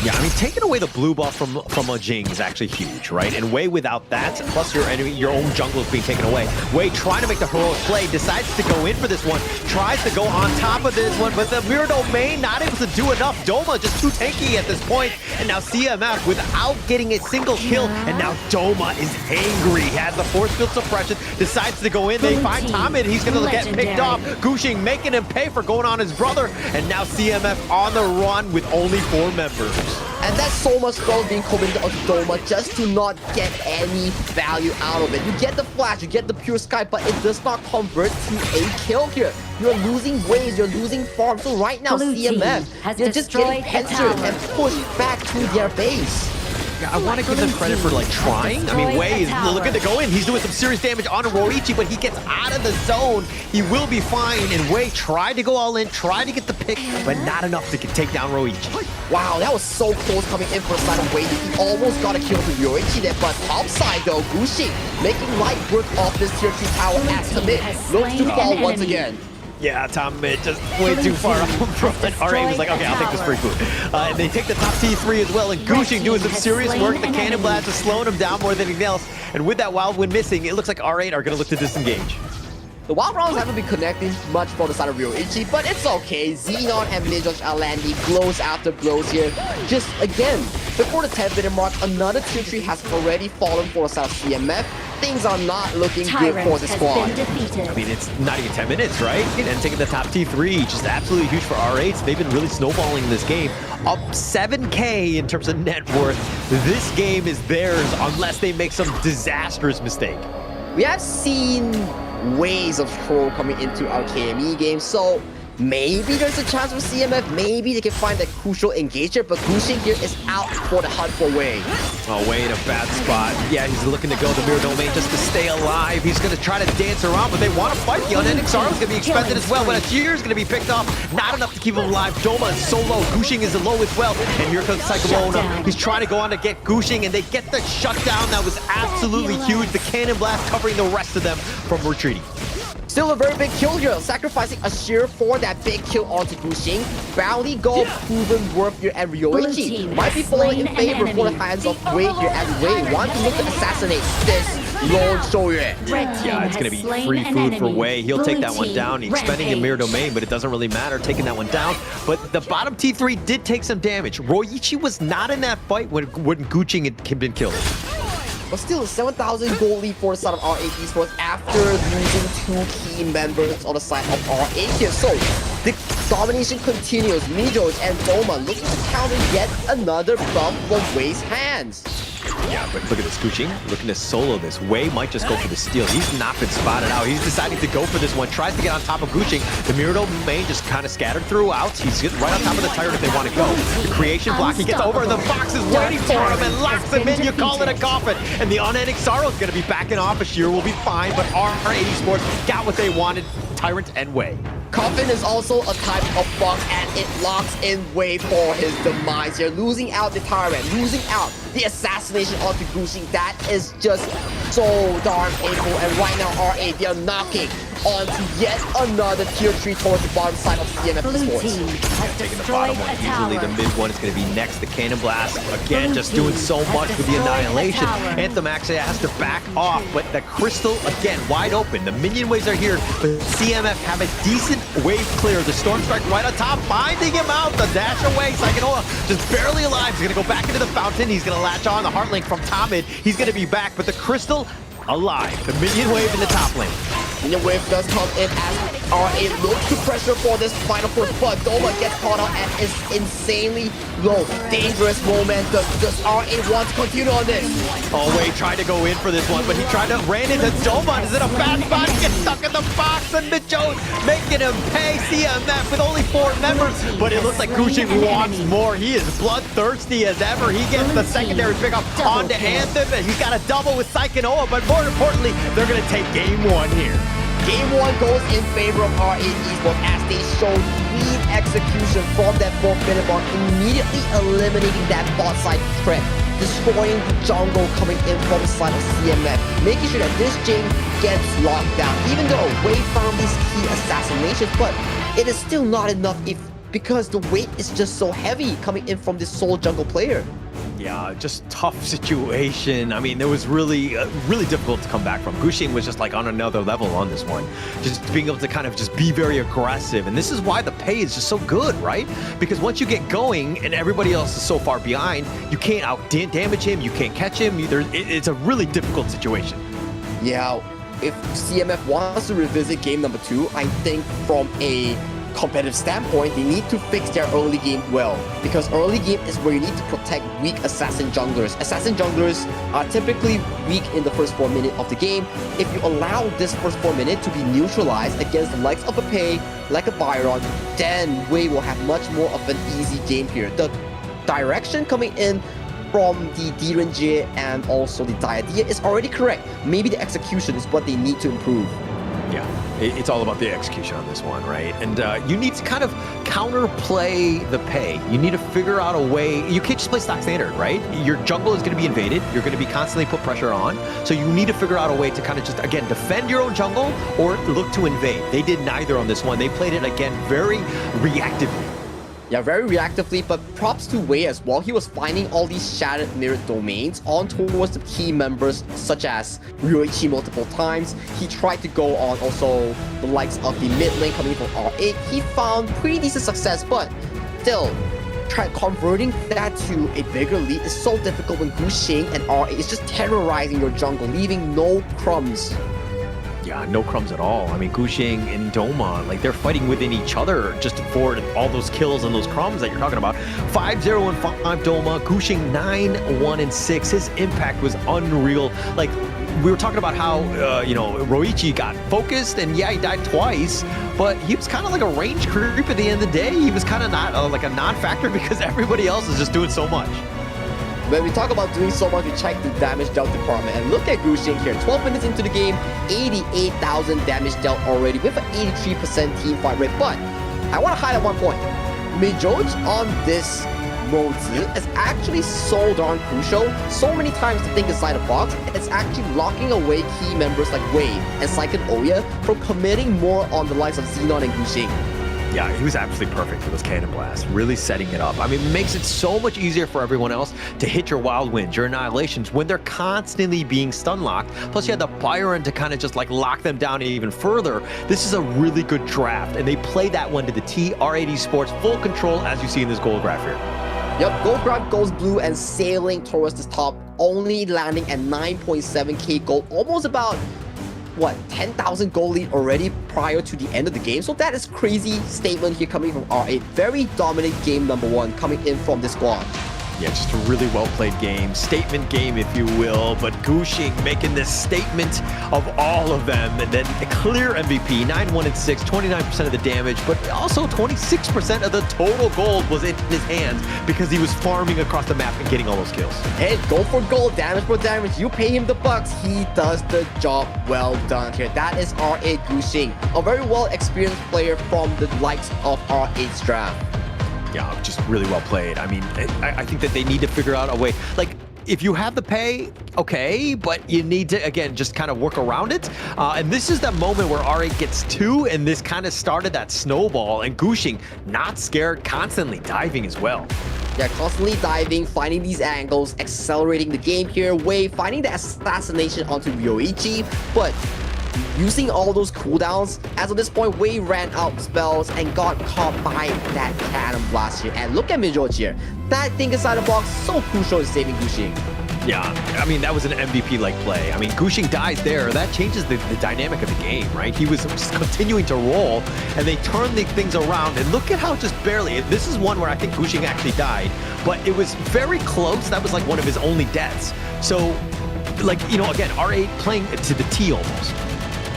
Yeah, I mean, taking away the blue buff from a Jing is actually huge, right? And Wei without that, plus your own jungle is being taken away. Wei trying to make the heroic play, decides to go in for this one, tries to go on top of this one, but the Mirror Domain not able to do enough. Doma just too tanky at this point, and now CMF without getting a single kill, and now Doma is angry. Has the force field suppression, decides to go in. They find Tomid, he's gonna get picked off. Gushing making him pay for going on his brother, and now CMF on the run with only 4 members. And that's so much gold being committed to Doma just to not get any value out of it. You get the flash, you get the pure sky, but it does not convert to a kill here. You're losing waves, you're losing farms. So right now, CMF, you're just getting penetrated and pushed back to their base. Yeah, I want to give them credit for like trying. I mean, Wei is looking to go in. He's doing some serious damage on Roichi, but he gets out of the zone. He will be fine. And Wei tried to go all in, tried to get the pick, but not enough to take down Roichi. Wow, that was so close coming in for the side of Wei. He almost got a kill to Roichi there, but upside though, Gushing making light work off this tier 3 tower as Tomid looks to fall once again. Yeah, Tomid just way too far up front. R8 was like, okay, I'll take this free food. And they take the top T3 as well, and Gushing doing some serious work. The Cannon Blast is slowing him down more than anything else. And with that Wild Wind missing, it looks like R8 are going to look to disengage. The Wild Rounds haven't been connecting much for the side of Ryoichi, but it's okay. Xenon and Midjosh are landing blows after blows here. Just again, before the 10-minute mark, another tier 3 has already fallen for the side of CMF. Things are not looking good for the squad. I mean, it's not even 10 minutes, right? And taking the top T3, just absolutely huge for R8s. They've been really snowballing this game. Up 7K in terms of net worth. This game is theirs unless they make some disastrous mistake. We have seen ways of troll coming into our KME game, so maybe there's a chance for CMF, maybe they can find that crucial engagement, but Gushing here is out for the hunt for Wei. Oh, Wei in a bad spot. Yeah, he's looking to go the Mirror Domain just to stay alive. He's going to try to dance around, but they want to fight. The unending sorrow is going to be expended as well, but a tier is going to be picked off. Not enough to keep him alive. Doma is so low. Gushing is low as well, and here comes Psychobona. He's trying to go on to get Gushing, and they get the shutdown. That was absolutely huge. The Cannon Blast covering the rest of them from retreating. Still a very big kill here, sacrificing a shear for that big kill onto Gushing. Bounty gold proven worth here, and Ryoichi might be falling in favor for the hands of Wei here, as Wei wants to look to assassinate this lone Shoyue. Yeah, it's going to be free food for Wei. He'll take that one down. He's expending a Mirror Domain, but it doesn't really matter taking that one down. But the bottom T3 did take some damage. Roichi was not in that fight when Gushing had been killed. But still, a 7,000 gold lead for the side of R8 Esports after losing 2 key members on the side of R8 here. So, the domination continues. Mijoj and Doma looking to counter yet another buff from Wei's hands. Yeah, but look at this, Gushing looking to solo this. Wei might just go for the steal. He's not been spotted out. He's deciding to go for this one. Tries to get on top of Gushing. The Mirror Domain just kind of scattered throughout. He's getting right on top of the tyrant if they want to go. The creation block, he gets over, and the box is waiting for him and locks him in. You call it a coffin. And the unending sorrow is going to be backing off. A shear will be fine, but R8 Esports got what they wanted. Tyrant and Wei. Coffin is also a type of bug, and it locks in Wei for his demise here. Losing out the Tyrant, losing out the assassination onto Gushing. That is just so darn painful. And right now, R8, they are knocking onto yet another tier 3 towards the bottom side of CMF Esports. Taking the bottom one easily. The mid one is going to be next. The Cannon Blast, again, just doing so much with the Annihilation. Anthem actually has to back off, but the Crystal, again, wide open. The minion waves are here, but CMF have a decent wave clear. The Storm Strike right on top, finding him out. The dash away. Saikanoa just barely alive. He's going to go back into the fountain. He's going to latch on the Heart Link from top mid. He's going to be back, but the Crystal alive. The minion wave in the top lane. Minion wave does come in as RA looks to pressure for this final push, but Doma gets caught out and is insanely low. Dangerous momentum. Does RA want to continue on this? Oh wait, tried to go in for this one, but he tried to ran into Doma. Is it a bad spot? He gets stuck in the box, and Jones making him pay CMF with only 4 members. But it looks like Gushing wants more. He is bloodthirsty as ever. He gets the secondary pickup onto Anthem, and he's got a double with Saikanoa, but more importantly, they're going to take game 1 here. Game 1 goes in favor of RA Esports as they showed clean execution from that 4th minute mark, immediately eliminating that bot side threat, destroying the jungle coming in from the side of CMF, making sure that this Jing gets locked down, even though Wei found these key assassinations, but it is still not enough because the weight is just so heavy coming in from this sole jungle player. Yeah, just tough situation. I mean, it was really difficult to come back from. Gushing was just like on another level on this one. Just being able to kind of just be very aggressive. And this is why the pay is just so good, right? Because once you get going and everybody else is so far behind, you can't out damage him, you can't catch him. It's a really difficult situation. Yeah, if CMF wants to revisit game number 2, I think from a competitive standpoint, they need to fix their early game well, because early game is where you need to protect weak assassin junglers. Assassin junglers are typically weak in the first 4 minutes of the game. If you allow this first 4 minutes to be neutralized against the likes of a Pei, like a Byron, then Wei will have much more of an easy game here. The direction coming in from the Gen.G and also the Diadea is already correct. Maybe the execution is what they need to improve. Yeah, it's all about the execution on this one, right? And you need to kind of counterplay the pay. You need to figure out a way. You can't just play stock standard, right? Your jungle is going to be invaded. You're going to be constantly put pressure on. So you need to figure out a way to kind of just, again, defend your own jungle or look to invade. They did neither on this one. They played it, again, very reactively. Yeah, very reactively, but props to Wei as well. He was finding all these shattered mirrored domains on towards the key members, such as Ryoichi multiple times. He tried to go on also the likes of the mid lane coming from R8. He found pretty decent success, but still, converting that to a bigger lead is so difficult when Gushing and R8 is just terrorizing your jungle, leaving no crumbs. Yeah, no crumbs at all. I mean, Gushing and Doma, like, they're fighting within each other just for all those kills and those crumbs that you're talking about. 5-0 and 5 Doma, Gushing 9-1 and 6. His impact was unreal. Like, we were talking about how, Ryoichi got focused, and yeah, he died twice, but he was kind of like a range creep at the end of the day. He was kind of not like a non-factor because everybody else is just doing so much. When we talk about doing so much, we check the damage dealt department, and look at Gushing here. 12 minutes into the game, 88,000 damage dealt already with an 83% team fight rate. But I want to highlight one point. Mid-Judge on this mode is actually so darn crucial. So many times to think inside the box, it's actually locking away key members like Wei and Saiken Oya from committing more on the likes of Xenon and Gushing. Yeah, he was absolutely perfect for those Cannon Blasts, really setting it up. I mean, it makes it so much easier for everyone else to hit your Wild Winds, your Annihilations, when they're constantly being stun locked. Plus, you had the Byron to kind of just like lock them down even further. This is a really good draft, and they play that one to the T. R8 Esports, full control, as you see in this gold graph here. Yep, gold graph goes blue and sailing towards the top, only landing at 9.7k gold, almost about 10,000 gold lead already prior to the end of the game. So that is crazy statement here coming from R8. Very dominant game number 1 coming in from this squad. Yeah, just a really well-played game. Statement game, if you will. But Gushing making this statement of all of them. And then a clear MVP, 9-1 and 6, 29% of the damage, but also 26% of the total gold was in his hands because he was farming across the map and getting all those kills. And go for gold, damage for damage. You pay him the bucks, he does the job well done here. That is R8 Gushing, a very well-experienced player from the likes of R8's draft. Yeah, just really well played. I mean, I think that they need to figure out a way. Like, if you have the pay, okay, but you need to, again, just kind of work around it. And this is that moment where R8 gets 2, and this kind of started that snowball, and Gushing, not scared, constantly diving as well. They're constantly diving, finding these angles, accelerating the game here, Wei finding the assassination onto Ryoichi, but using all those cooldowns, as of this point, Wei ran out spells and got caught by that cannon blast here. And look at Midroach here. That thing inside the box, so crucial in saving Gushing. Yeah, I mean, that was an MVP-like play. I mean, Gushing dies there. That changes the dynamic of the game, right? He was just continuing to roll, and they turned the things around. And look at how just barely, this is one where I think Gushing actually died, but it was very close. That was like one of his only deaths. So, like, you know, again, R8 playing to the T almost.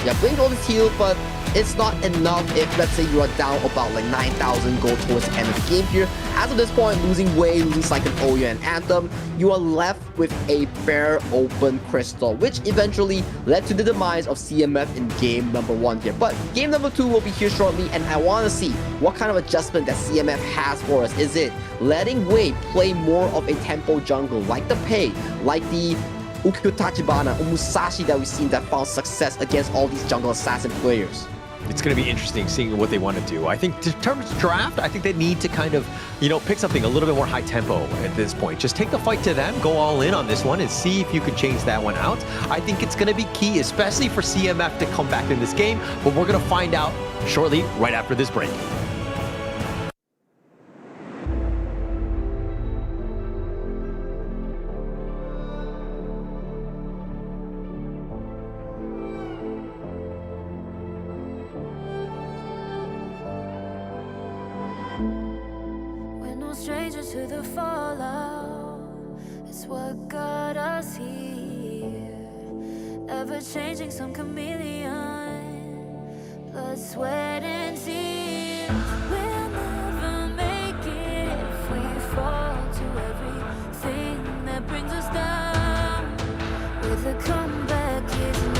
Yeah, playing all the heal, but it's not enough if, let's say, you are down about like 9,000 gold towards the end of the game here. As of this point, losing Wei, losing Cyclone Oya and Anthem, you are left with a fair open crystal, which eventually led to the demise of CMF in game number 1 here. But game number 2 will be here shortly, and I want to see what kind of adjustment that CMF has for us. Is it letting Wei play more of a tempo jungle, like the Pei, like the Ukyo Tachibana or Musashi that we've seen that found success against all these jungle assassin players? It's going to be interesting seeing what they want to do. I think in terms of draft, I think they need to kind of, you know, pick something a little bit more high tempo at this point. Just take the fight to them, go all in on this one, and see if you can change that one out. I think it's going to be key, especially for CMF to come back in this game, but we're going to find out shortly, right after this break. Stranger to the fallout, it's what got us here. Ever changing, some chameleon, blood, sweat, and tears. We'll never make it if we fall to everything that brings us down. With a comeback is now.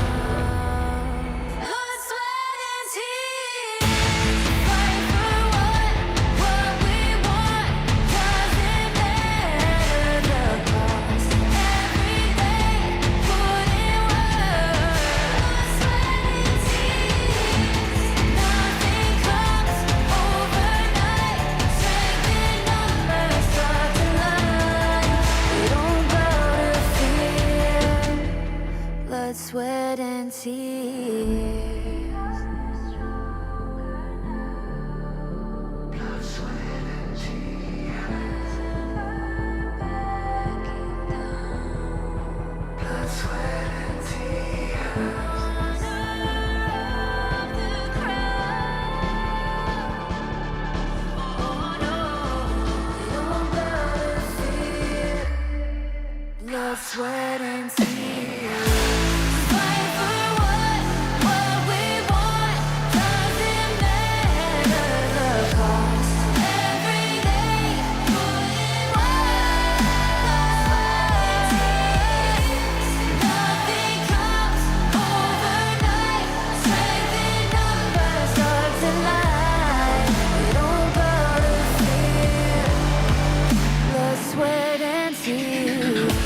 Blood, sweat, and tears. Fight for what we want. Doesn't matter the cost. Every day, put in work. Blood, sweat, and tears. Nothing comes overnight. Strength in numbers start to line. We don't bow to fear. Blood, sweat, and tears. Blood, sweat, and tears. Fight for what we want. Doesn't matter the cost. Every day, put in work. Nothing comes overnight. Strength in numbers start to line. We don't bow to fear. Blood, sweat, and tears.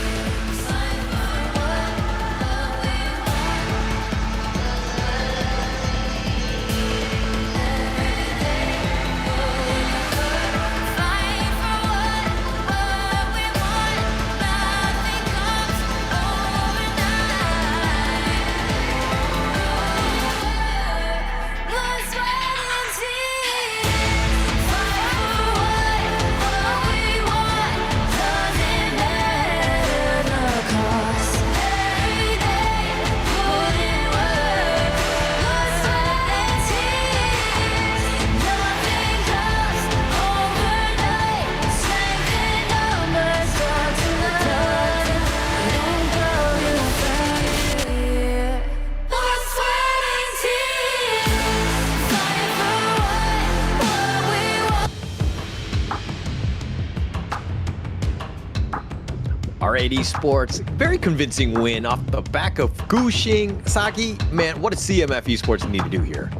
R8 Esports, very convincing win off the back of Gushing. Saki, man, what does CMF Esports need to do here?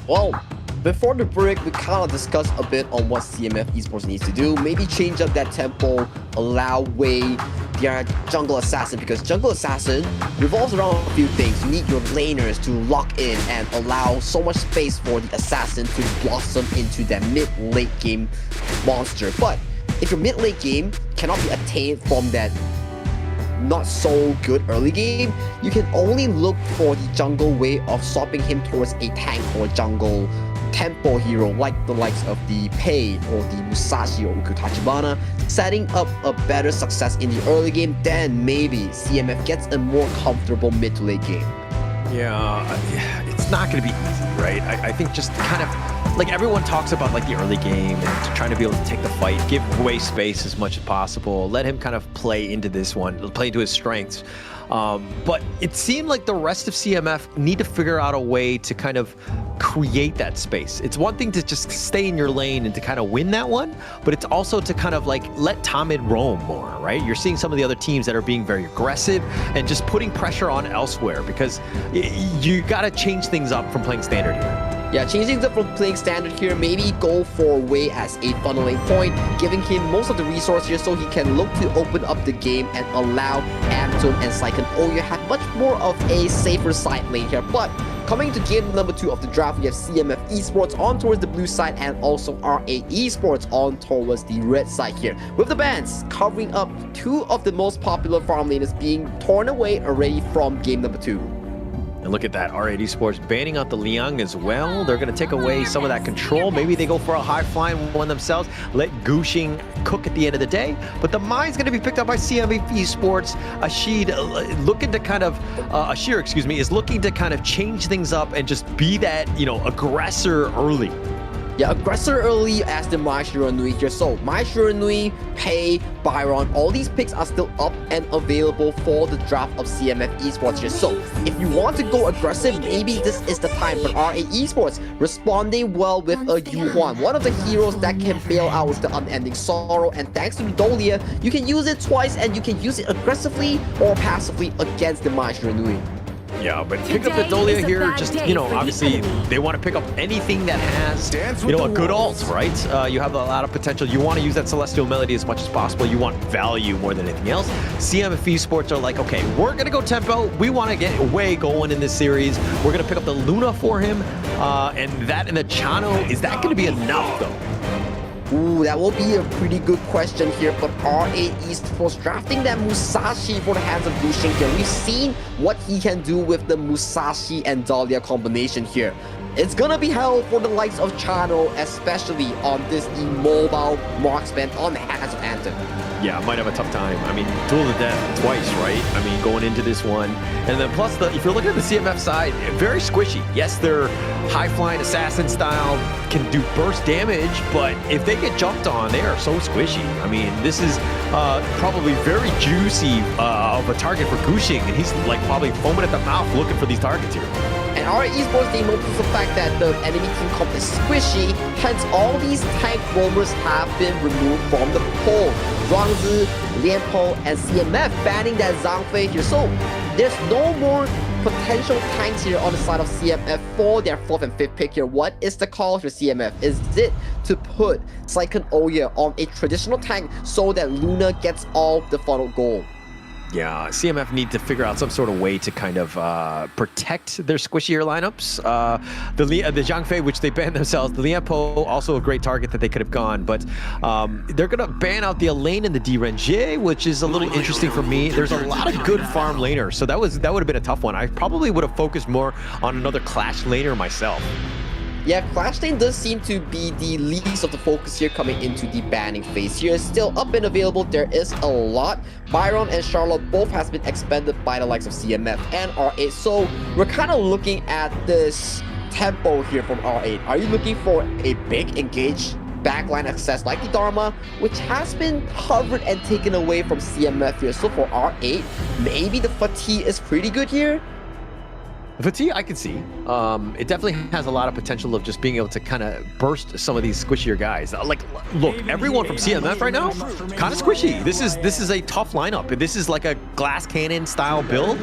Well, before the break, we kind of discussed a bit on what CMF Esports needs to do. Maybe change up that tempo, allow Wei their jungle assassin, because jungle assassin revolves around a few things. You need your laners to lock in and allow so much space for the assassin to blossom into that mid-late game monster. But if your mid-late game cannot be attained from that not so good early game, you can only look for the jungle way of swapping him towards a tank or jungle tempo hero like the likes of the Pei or the Musashi or Ukutachibana, setting up a better success in the early game. Then maybe CMF gets a more comfortable mid to late game. Yeah, it's not going to be easy, right? I think just kind of like everyone talks about like the early game and trying to be able to take the fight, give away space as much as possible, let him kind of play into this one, play into his strengths. But it seemed like the rest of CMF need to figure out a way to kind of create that space. It's one thing to just stay in your lane and to kind of win that one, but it's also to kind of like let top mid roam more, right? You're seeing some of the other teams that are being very aggressive and just putting pressure on elsewhere because you got to change things up from playing standard here. Yeah, changing up from playing standard here, maybe go for Wei as a funneling point, giving him most of the resources here so he can look to open up the game and allow Amazon and Sycan Oya have much more of a safer side lane here. But coming to game number 2 of the draft, we have CMF Esports on towards the blue side and also R8 Esports on towards the red side here, with the bans covering up 2 of the most popular farm laners being torn away already from game number 2. And look at that, R8 Esports banning out the Liang as well. They're going to take away some of that control. Maybe they go for a high-flying one themselves, let Gushing cook at the end of the day. But the mine's going to be picked up by CME Esports. Ashir, looking to kind of, is looking to kind of change things up and just be that, aggressor early. Yeah, aggressor early as the Mai Shiranui here. So Mai Shiranui, Pei, Byron, all these picks are still up and available for the draft of CMF Esports here. So if you want to go aggressive, maybe this is the time. But R8 Esports responding well with a Yuhuan, one of the heroes that can bail out with the unending sorrow. And thanks to Dolia, you can use it twice and you can use it aggressively or passively against the Mai Shiranui. Yeah, but pick up the Dolia here, just, obviously they want to pick up anything that has, a good ult, right? You have a lot of potential. You want to use that Celestial Melody as much as possible. You want value more than anything else. CMF Esports are like, okay, we're going to go tempo. We want to get way going in this series. We're going to pick up the Luna for him. And that in the Chano, is that going to be enough, though? Ooh, that will be a pretty good question here, but R8 Esports drafting that Musashi for the hands of Gushing here. We've seen what he can do with the Musashi and Dahlia combination here. It's gonna be hell for the likes of Chano, especially on this immobile marksman on the hands of Anthem. Yeah, might have a tough time. I mean, duel to death twice, right? I mean, going into this one. And then plus, if you're looking at the CMF side, very squishy. Yes, they're high-flying assassin style, can do burst damage, but if they get jumped on, they are so squishy. I mean, this is probably very juicy of a target for Gushing, and he's like probably foaming at the mouth looking for these targets here. And R8 Esports, they notice the fact that the enemy team comp is squishy, hence all these tank roamers have been removed from the pool. Zhuangzi, Lianpo, and CMF banning that Zhang Fei here. So there's no more potential tanks here on the side of CMF for their 4th and 5th pick here. What is the call for CMF? Is it to put Sycan Oya on a traditional tank so that Luna gets all the funnel gold? Yeah, CMF need to figure out some sort of way to kind of protect their squishier lineups. The Zhang Fei, which they banned themselves. The Lianpo, also a great target that they could have gone, but they're going to ban out the Elaine and the Gen.G, which is a little interesting for me. There's a lot of good farm laners, so that would have been a tough one. I probably would have focused more on another Clash laner myself. Yeah, Clash Lane does seem to be the least of the focus here coming into the banning phase here. Still up and available, there is a lot. Byron and Charlotte both has been expended by the likes of CMF and R8. So we're kind of looking at this tempo here from R8. Are you looking for a big engaged backline access like the Dharma, which has been covered and taken away from CMF here? So for R8, maybe the fatigue is pretty good here. The fatigue, I can see. It definitely has a lot of potential of just being able to kind of burst some of these squishier guys. Like, look, everyone from CMF right now, kind of squishy. This is a tough lineup. This is like a glass cannon style build.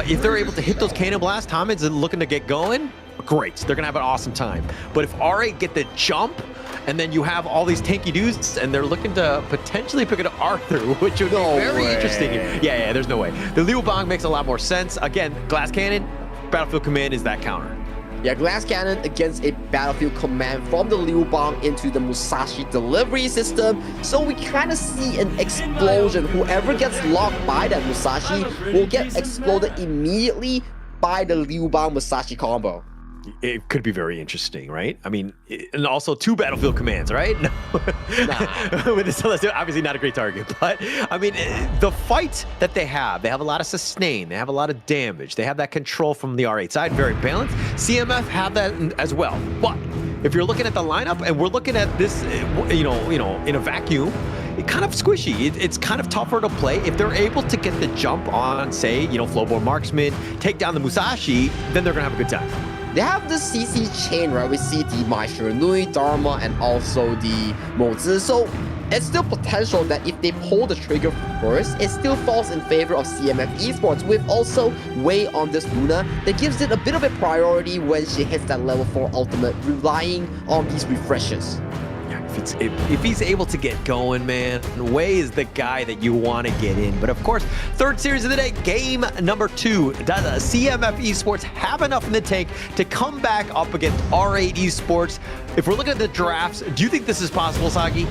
If they're able to hit those cannon blasts, Tommen's looking to get going. great. They're gonna have an awesome time. But if R8 get the jump, and then you have all these tanky dudes, and they're looking to potentially pick an Arthur, which would be very interesting. Yeah, there's no way. The Liu Bang makes a lot more sense. Again, Glass Cannon, Battlefield Command is that counter. Yeah, Glass Cannon against a Battlefield Command from the Liu Bang into the Musashi delivery system. So we kind of see an explosion. Whoever gets locked by that Musashi will get exploded immediately by the Liu Bang Musashi combo. It could be very interesting, right? I mean, and also 2 Battlefield Commands, right? No. With the Celestial, obviously not a great target, but I mean, the fight that they have a lot of sustain, they have a lot of damage, they have that control from the R8 side, very balanced. CMF have that as well, but if you're looking at the lineup and we're looking at this, you know, in a vacuum, it's kind of squishy. It's kind of tougher to play. If they're able to get the jump on, say, Flowborn Marksman, take down the Musashi, then they're gonna have a good time. They have the CC chain, right? We see the Mai Shiranui, Dharma, and also the Mozi. So it's still potential that if they pull the trigger first, it still falls in favor of CMF Esports, with also Wei on this Luna that gives it a bit of a priority when she hits that level 4 ultimate, relying on these refreshes. If he's able to get going, man, Wei is the guy that you want to get in. But of course, third series of the day, game number 2. Does CMF Esports have enough in the tank to come back up against R8 Esports? If we're looking at the drafts, do you think this is possible, Sagi?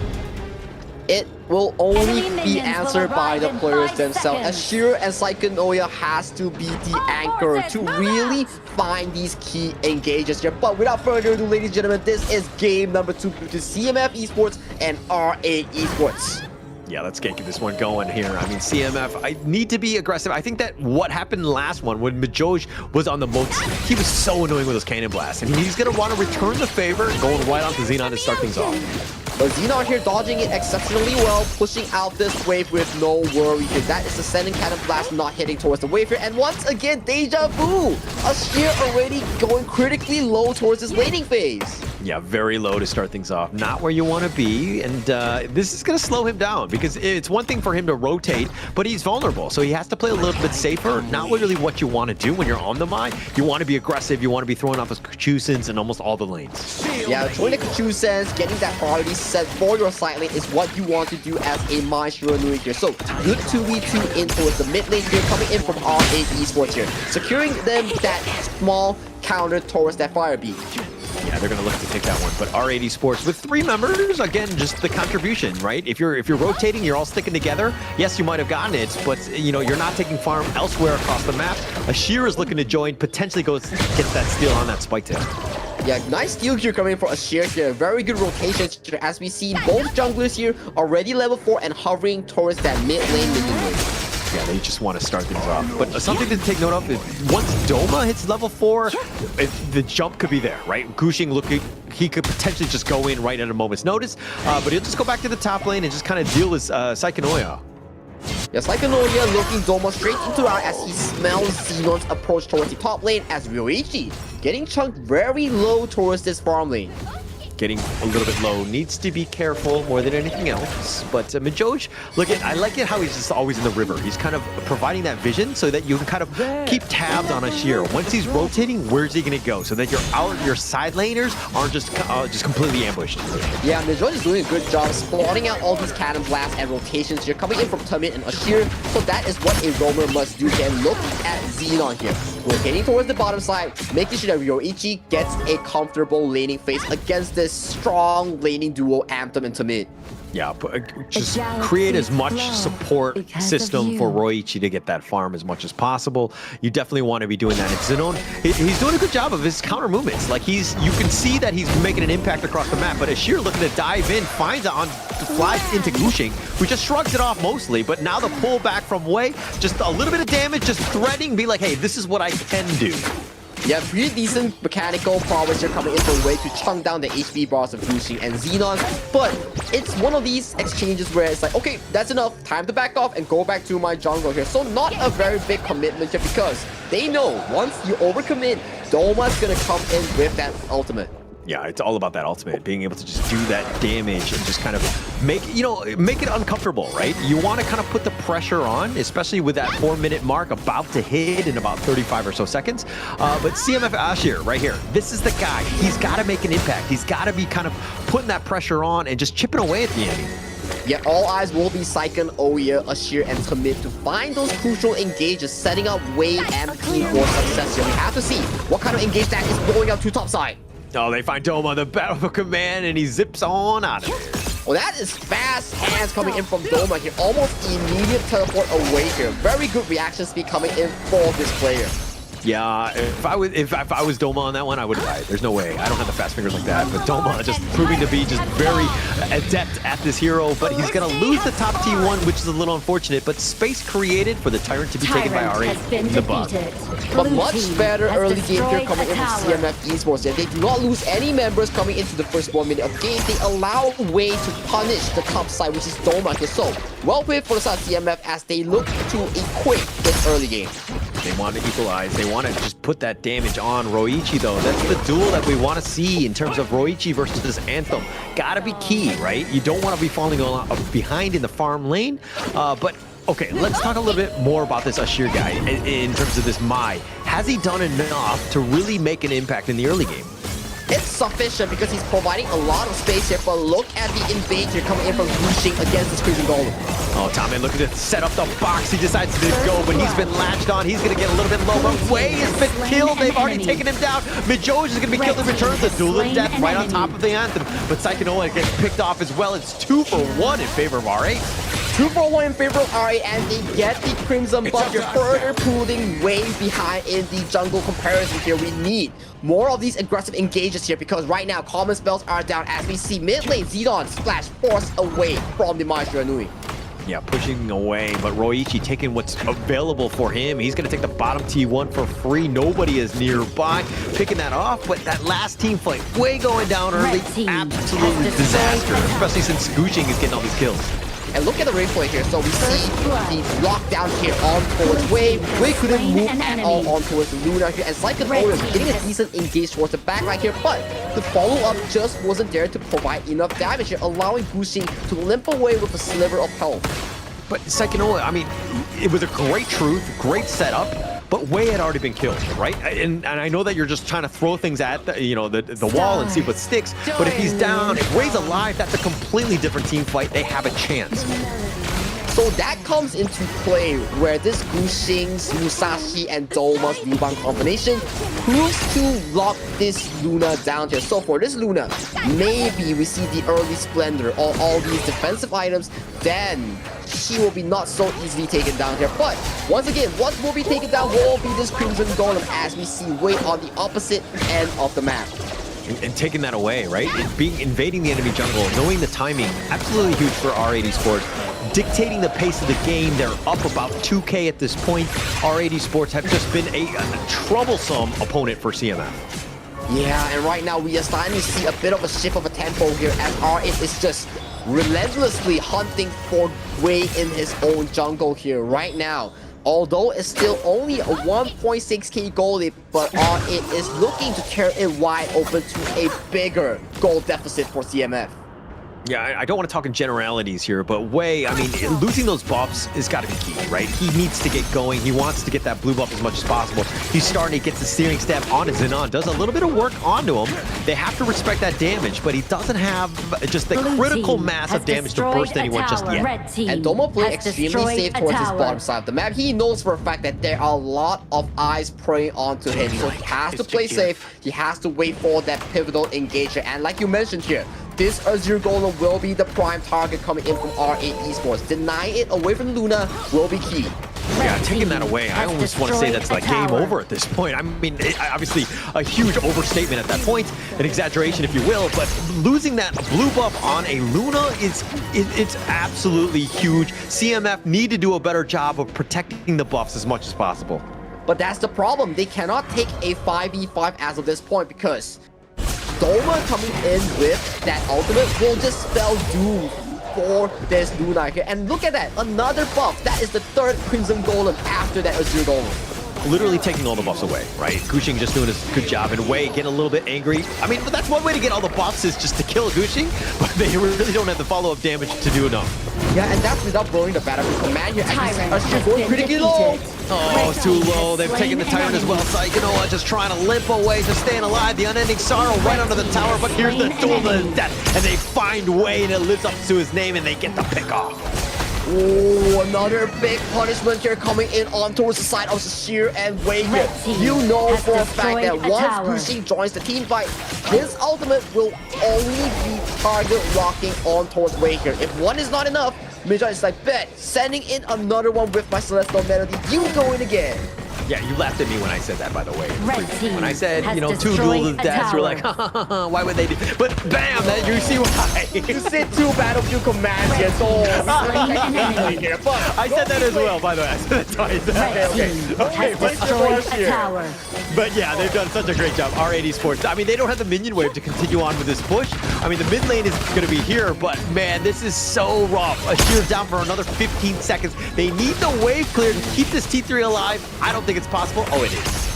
It will only be answered by the players themselves. Astar and Psychonoia has to be the anchor to really find these key engages here. But without further ado, ladies and gentlemen, this is game number 2 between CMF Esports and R8 Esports. Yeah, let's get this one going here. I mean, CMF, I need to be aggressive. I think that what happened last one when Majoj was on the moats, he was so annoying with those cannon blasts. And he's going to want to return the favor, going right onto Xenon to start things off. But Xenon here dodging it exceptionally well, pushing out this wave with no worry. That is the sending cannon blast not hitting towards the wave here. And once again, deja vu! Astar already going critically low towards his laning phase. Yeah, very low to start things off. Not where you want to be, and this is going to slow him down because it's one thing for him to rotate, but he's vulnerable, so he has to play a little bit safer. Not really what you want to do when you're on the mine. You want to be aggressive, you want to be throwing off his Kachusens in almost all the lanes. Yeah, throwing the Kachusens, getting that priority set for your side lane is what you want to do as a Mai Shiranui here. So, good 2v2 in towards the mid lane here, coming in from R8 Esports here. Securing them that small counter towards that fire beat. Yeah, they're going to look to take that one. But R8 Esports with 3 members, again, just the contribution, right? If you're rotating, you're all sticking together. Yes, you might have gotten it, but you're not taking farm elsewhere across the map. Astar is looking to join, potentially gets that steal on that spike tail. Yeah, nice steal here coming for Astar here. Very good rotation as we see both junglers here already level 4 and hovering towards that mid lane minion wave. Yeah, they just want to start things off. But something to take note of is once Doma hits level 4, the jump could be there, right? Gushing he could potentially just go in right at a moment's notice, but he'll just go back to the top lane and just kind of deal with Psychonoia. Yeah, Psychonoia looking Doma straight into eye as he smells Xenon's approach towards the top lane as Ryoichi getting chunked very low towards this farm lane. Getting a little bit low, needs to be careful more than anything else. But Majoj, I like it how he's just always in the river. He's kind of providing that vision so that you can kind of keep tabs on Astar. Once he's rotating, where's he going to go? So that your side laners aren't just completely ambushed. Yeah, Majoj is doing a good job spotting out all these cannon blasts and rotations here, coming in from Tumit and Astar. So that is what a roamer must do here. Look at Xenon here, rotating towards the bottom side, making sure that Ryoichi gets a comfortable laning phase against this strong laning duo Anthem and Tumit. Yeah, just create as much support system for Ryoichi to get that farm as much as possible. You definitely want to be doing that. And Zenon, he's doing a good job of his counter movements. Like you can see that he's making an impact across the map, but Astar looking to dive in, finds it flies into Gushing, who just shrugs it off mostly, but now the pull back from Wei, just a little bit of damage, just threatening, be like, hey, this is what I can do. Yeah, pretty decent mechanical prowess here coming in for Wei to chunk down the HP bars of Gushing and Xenon, but it's one of these exchanges where it's like, okay, that's enough, time to back off and go back to my jungle here. So not a very big commitment here because they know once you overcommit, Doma's gonna come in with that ultimate. Yeah, it's all about that ultimate, being able to just do that damage and just kind of make it uncomfortable, right? You want to kind of put the pressure on, especially with that 4-minute mark about to hit in about 35 or so seconds. But CMF Astar right here, this is the guy. He's got to make an impact. He's got to be kind of putting that pressure on and just chipping away at the enemy. Yet all eyes will be Syken, Oya, Astar, and Commit to find those crucial engages, setting up Wei and P for success here. We have to see what kind of engage that is blowing out to top side. Oh, they find Dome on the battlefield command, and he zips on out of there. Well, that is fast hands coming in from Doma here. Almost immediate teleport away here. Very good reaction speed coming in for this player. Yeah, if I was Doma on that one, I would have died. There's no way. I don't have the fast fingers like that. But Doma just proving to be just very adept at this hero. But he's going to lose the top T1, which is a little unfortunate. But space created for the Tyrant to be taken by Ari in the bottom. But much better early game here coming in from CMF Esports. They do not lose any members coming into the first 1 minute of game. They allow Wei to punish the top side, which is Doma here. So, well played for the side of CMF as they look to equip this early game. They want to equalize. They want to just put that damage on Roichi, though. That's the duel that we want to see in terms of Roichi versus this Anthem. Gotta be key, right? You don't want to be falling behind in the farm lane. But, okay, let's talk a little bit more about this Astar guy in terms of this Mai. Has he done enough to really make an impact in the early game? It's sufficient because he's providing a lot of space here, but look at the invade here coming in from Gushing against this Crimson Golem. Oh, Tommy, look at this. Set up the box. He decides to go, but he's been latched on. He's going to get a little bit low, but Wei has been killed. They've already taken him down. Mijoj is going to be killed in return. The duel of death right on top of the Anthem. But Psychonoa gets picked off as well. It's 2 for 1 in favor of R8. 2 for 1 in favor of R8, and they get the Crimson buff. You're further pulling way behind in the jungle comparison here. We need more of these aggressive engages here because right now common spells are down as we see mid lane Zidon splash forced away from the Maestro Nui. Yeah, pushing away, but Roichi taking what's available for him. He's going to take the bottom T1 for free. Nobody is nearby. Picking that off, but that last team fight, Wei going down early. Absolutely disaster, especially since Gushing is getting all these kills. And look at the replay here. So we see the lockdown here on towards Wei. Wei couldn't move at all on towards Luna here. And Syken Oya getting a decent engage towards the back right here. But the follow-up just wasn't there to provide enough damage here, allowing Gushing to limp away with a sliver of health. But Syken Oya, I mean, it was a great truth, great setup. But Wei had already been killed, right? And I know that you're just trying to throw things at the wall and see what sticks. But if he's down, if Wei's alive, that's a completely different team fight. They have a chance. So that comes into play where this Gushing's, Musashi, and Doma's Liuban combination proves to lock this Luna down here. So for this Luna, maybe we see the early Splendor or all these defensive items, then she will be not so easily taken down here. But once again, what will be taken down will be this Crimson Golem as we see Wei on the opposite end of the map. And taking that away, right? Invading the enemy jungle, knowing the timing, absolutely huge for R8 Esports. Dictating the pace of the game, they're up about 2K at this point. R8 Esports have just been a troublesome opponent for CMF. Yeah, and right now we are starting to see a bit of a shift of a tempo here as R8 is just relentlessly hunting for Wei in his own jungle here right now. Although it's still only a 1.6k goal lead, but R8 is looking to tear it wide open to a bigger goal deficit for CMF. Yeah, I don't want to talk in generalities here, but Wei, I mean, losing those buffs has got to be key, right? He needs to get going. He wants to get that blue buff as much as possible. He's starting to get the steering step on his Zenon, does a little bit of work onto him. They have to respect that damage, but he doesn't have just the critical mass of damage to burst anyone just yet. And Doma playing extremely safe towards his bottom side of the map. He knows for a fact that there are a lot of eyes preying onto him, so he has to play safe. He has to wait for that pivotal engager. And like you mentioned here, this Azure Golem will be the prime target coming in from R8 Esports. Denying it away from Luna will be key. Yeah, taking that away, I almost want to say that's like game over at this point. I mean, obviously a huge overstatement at that point, an exaggeration if you will, but losing that blue buff on a Luna it's absolutely huge. CMF need to do a better job of protecting the buffs as much as possible. But that's the problem. They cannot take a 5v5 as of this point because Doma coming in with that ultimate will just spell doom for this Luna here. And look at that, another buff. That is the third Crimson Golem after that Azure Golem. literally taking all the buffs away, right? Gushing just doing a good job, and Wei getting a little bit angry. I mean, that's one way to get all the buffs is just to kill Gushing, but they really don't have the follow-up damage to do enough. Yeah, and that's without blowing the Battlefield Command here. Astar going pretty low. Oh, it's too low. They've taken the Tyrant as well. It's like, you know what, just trying to limp away to staying alive. The Unending Sorrow right under the tower, but here's the duel to death, and they find Wei, and it lives up to his name, and they get the pick off. Oh, another big punishment here coming in on towards the side of Sheer and Wei here. You know for a fact that once Gushing joins the team fight, his ultimate will only be target locking on towards Wei here. If one is not enough, Midra is like, bet, sending in another one with my Celestial Melody. You go in again. Yeah, you laughed at me when I said that, by the way. When I said, you know, 2 duels of death, you were like, why would they do? But bam, that you see why. You said 2 Battlefield Commands here, so I said that as well, by the way. I said that twice. Okay. But yeah, they've done such a great job. R8 Esports. I mean, they don't have the minion wave to continue on with this push. I mean, the mid lane is going to be here, but man, this is so rough. Astar's down for another 15 seconds. They need the wave clear to keep this T3 alive. I don't think it's possible. Oh, it is.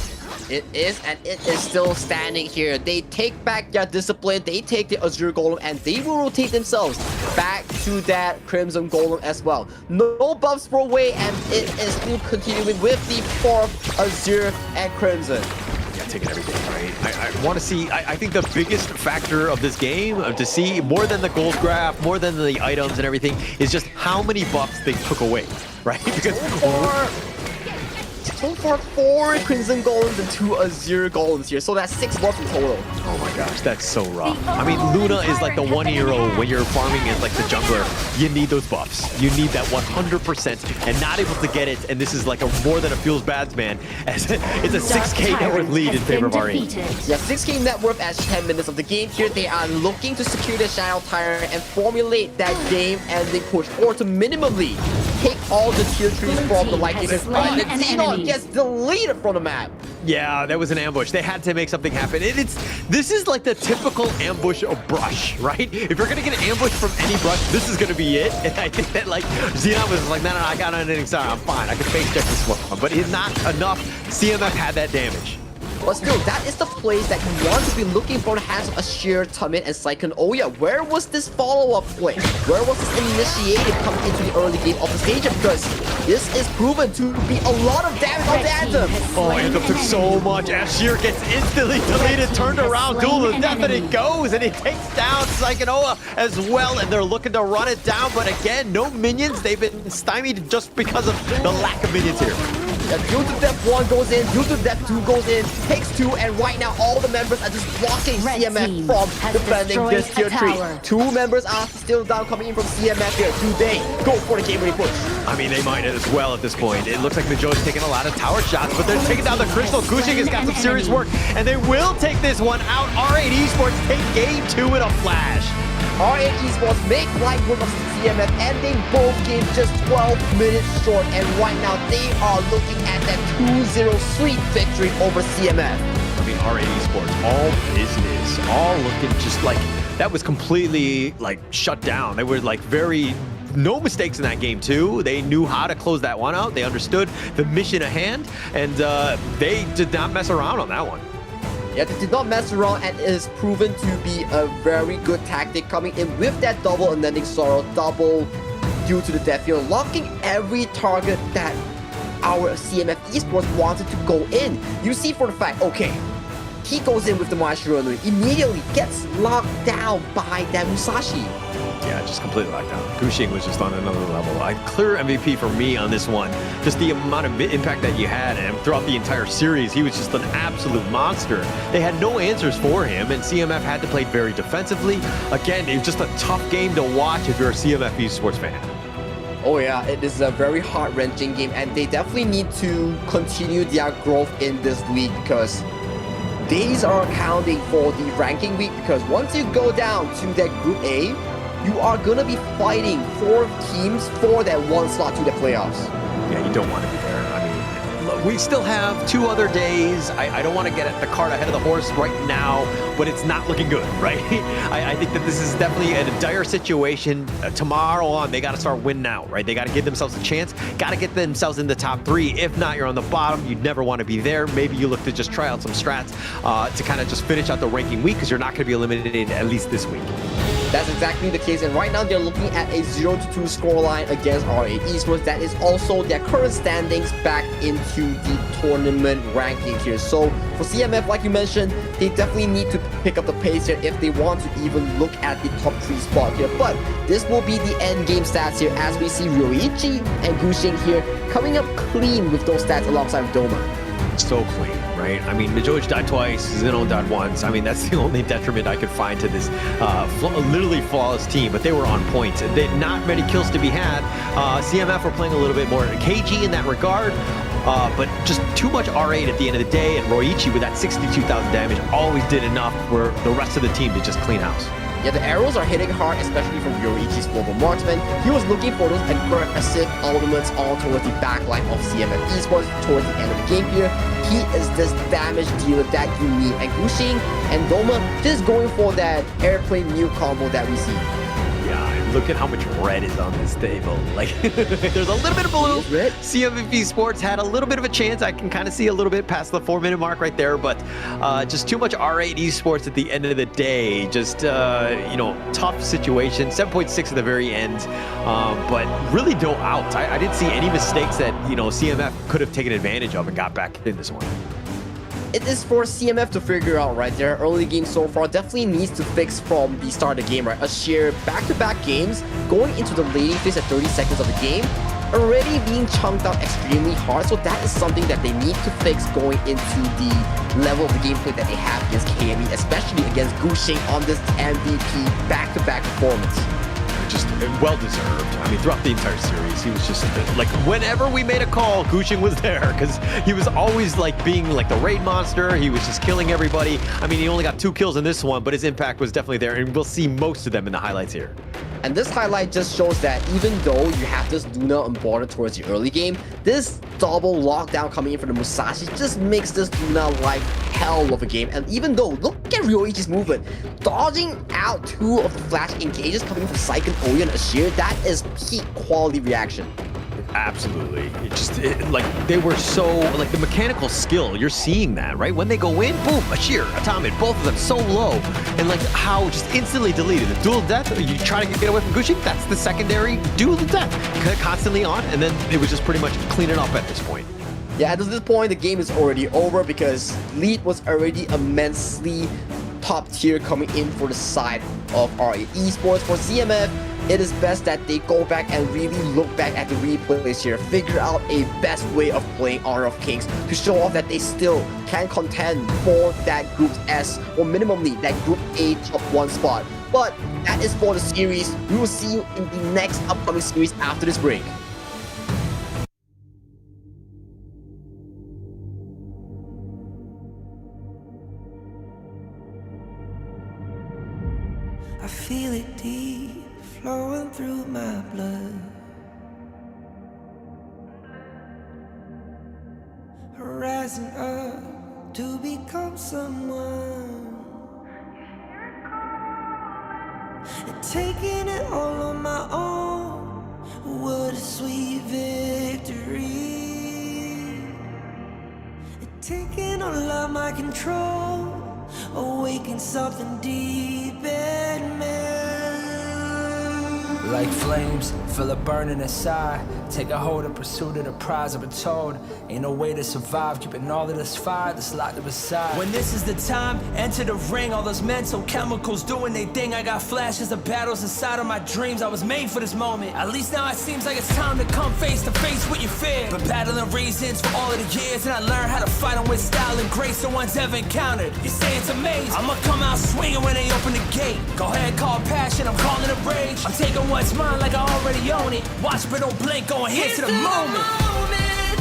It is, and it is still standing here. They take back their discipline, they take the Azure Golem, and they will rotate themselves back to that Crimson Golem as well. No buffs for Wei, and it is still continuing with the 4th Azure and Crimson. Yeah, taking everything, right? I want to see, I think the biggest factor of this game, to see more than the gold graph, more than the items and everything, is just how many buffs they took away, right? Because so far, 4 Crimson Golems and 2 Azure Golems here, so that's 6 buffs in total. Oh my gosh, that's so rough. I mean, Luna is like the one hero when you're farming as like the jungler. You need those buffs. You need that 100% and not able to get it. And this is like a more than a feels bad man. As it's a 6k net worth lead in favor of R8. Yeah, 6k net worth at 10 minutes of the game here. They are looking to secure the Shadow Tyrant and formulate that game-ending push, or to minimally take all the tier 3s from the likelihood. And Xenon gets deleted from the map. Yeah, that was an ambush. They had to make something happen. This is like the typical ambush of brush, right? If you're gonna get an ambush from any brush, this is gonna be it. And I think that like Xenon was like, no, I got an ending star. I'm fine. I can face check this one. But it's not enough. CMF had that damage. But still, that is the place that you want to be looking for the hands of Astar, Tummin, and Sycon. Oh yeah, where was this follow-up play? Where was this initiated coming into the early game of the stage? Because this is proven to be a lot of damage on the Anthem. Oh, Anthem took so much. Astar gets instantly deleted, turned around, duel of death, and it goes, and it takes down Sycon as well, and they're looking to run it down, but again, no minions. They've been stymied just because of the lack of minions here. Yeah, Duel to Death 1 goes in, Duel to Death 2 goes in, takes 2, and right now all the members are just blocking CMF from defending this tier 3. 2 members are still down coming in from CMF here. Do they go for the game-winning push? I mean, they might as well at this point. It looks like Majo's taking a lot of tower shots, but they're taking down the Crystal. Gushing has got some serious work, and they will take this one out. R8 Esports take game 2 in a flash. R8 Esports make light work of CMF, ending both games just 12 minutes short, and right now they are looking at that 2-0 sweet victory over CMF. I mean, R8 Esports, all business, all looking just like, that was completely like shut down. They were like no mistakes in that game too. They knew how to close that one out. They understood the mission at hand, and they did not mess around on that one. Yeah, they did not mess around, and it is proven to be a very good tactic coming in with that double Unending Sorrow, double due to the death here, locking every target that our CMF Esports wanted to go in. You see for the fact, okay, he goes in with the Maestro and immediately gets locked down by that Musashi. Yeah, just completely locked down. Gushing was just on another level. Clear MVP for me on this one. Just the amount of impact that you had, and throughout the entire series, he was just an absolute monster. They had no answers for him, and CMF had to play very defensively. Again, it was just a tough game to watch if you're a CMF Esports fan. Oh yeah, it is a very heart-wrenching game, and they definitely need to continue their growth in this league, because these are counting for the ranking week, because once you go down to that Group A, you are going to be fighting 4 teams for that 1 slot to the playoffs. Yeah, you don't want to be there. I mean, look, we still have 2 other days. I don't want to get the cart ahead of the horse right now, but it's not looking good, right? I think that this is definitely a dire situation. Tomorrow on, they got to start winning now, right? They got to give themselves a chance, got to get themselves in the top 3. If not, you're on the bottom. You'd never want to be there. Maybe you look to just try out some strats to kind of just finish out the ranking week, because you're not going to be eliminated at least this week. That's exactly the case, and right now they're looking at a 0-2 scoreline against RA Esports. That is also their current standings back into the tournament rankings here. So for CMF, like you mentioned, they definitely need to pick up the pace here if they want to even look at the top 3 spot here. But this will be the end game stats here, as we see Ryoichi and Gushing here coming up clean with those stats alongside Doma. So clean, right? I mean, Mijoji died twice, Zeno died once. I mean, that's the only detriment I could find to this literally flawless team, but they were on point. Not many kills to be had. CMF were playing a little bit more KG in that regard, but just too much R8 at the end of the day, and Ryoichi with that 62,000 damage always did enough for the rest of the team to just clean house. Yeah, the arrows are hitting hard, especially from Ryoichi's Global Marksman. He was looking for those aggressive ultimates all towards the backline of CMF Esports towards the end of the game here. He is this damage dealer that you need, and Gushing and Doma just going for that airplane new combo that we see. Yeah, and look at how much red is on this table. Like, there's a little bit of blue. CMF Esports had a little bit of a chance. I can kind of see a little bit past the 4-minute mark right there, but just too much R8 Esports at the end of the day. Just, you know, tough situation. 7.6 at the very end, but really no outs. I didn't see any mistakes that, you know, CMF could have taken advantage of and got back in this one. It is for CMF to figure out, right? Their early game so far definitely needs to fix from the start of the game, right? A sheer back-to-back games going into the laning phase at 30 seconds of the game, already being chunked out extremely hard. So that is something that they need to fix going into the level of the gameplay that they have against KME, especially against Gushing on this MVP back-to-back performance. Just well-deserved. I mean, throughout the entire series, he was just like, whenever we made a call, Gushing was there, because he was always like being like the raid monster. He was just killing everybody. I mean, he only got 2 kills in this one, but his impact was definitely there, and we'll see most of them in the highlights here. And this highlight just shows that even though you have this Luna on border towards the early game, this double lockdown coming in from the Musashi just makes this Luna like hell of a game. And even though, look at Ryoichi's movement, dodging out 2 of the flash engages coming from Saiken, Oya, and Ashir, that is peak quality reaction. Absolutely. Like, they were so, like, the mechanical skill, you're seeing that, right? When they go in, boom, Ashir, Atomic, both of them so low. And, like, how just instantly deleted. The dual death, you try to get away from Gushing, that's the secondary dual death. Constantly on, and then it was just pretty much cleaning up at this point. Yeah, at this point, the game is already over because lead was already immensely top tier coming in for the side of RA Esports. For CMF, it is best that they go back and really look back at the replays here, figure out a best way of playing Honor of Kings to show off that they still can contend for that Group S, or minimally that Group A top 1 spot. But that is for the series. We will see you in the next upcoming series after this break. I feel it deep flowing through my blood. Rising up to become someone, and taking it all on my own. What a sweet victory. And taking all of my control, awaken something deep in me. Like flames, feel it burning inside. Take a hold of pursuit of the prize. I've been told ain't no way to survive, keeping all of this fire that's locked aside. When this is the time, enter the ring. All those mental chemicals doing their thing. I got flashes of battles inside of my dreams. I was made for this moment. At least now it seems like it's time to come face to face with your fear. Been battling reasons for all of the years, and I learned how to fight them with style and grace no one's ever encountered. You say it's amazing, I'ma come out swinging when they open the gate. Go ahead, call passion, I'm calling it rage. I'm taking what's mine like I already own it. Watch but don't blink, going here to the moment.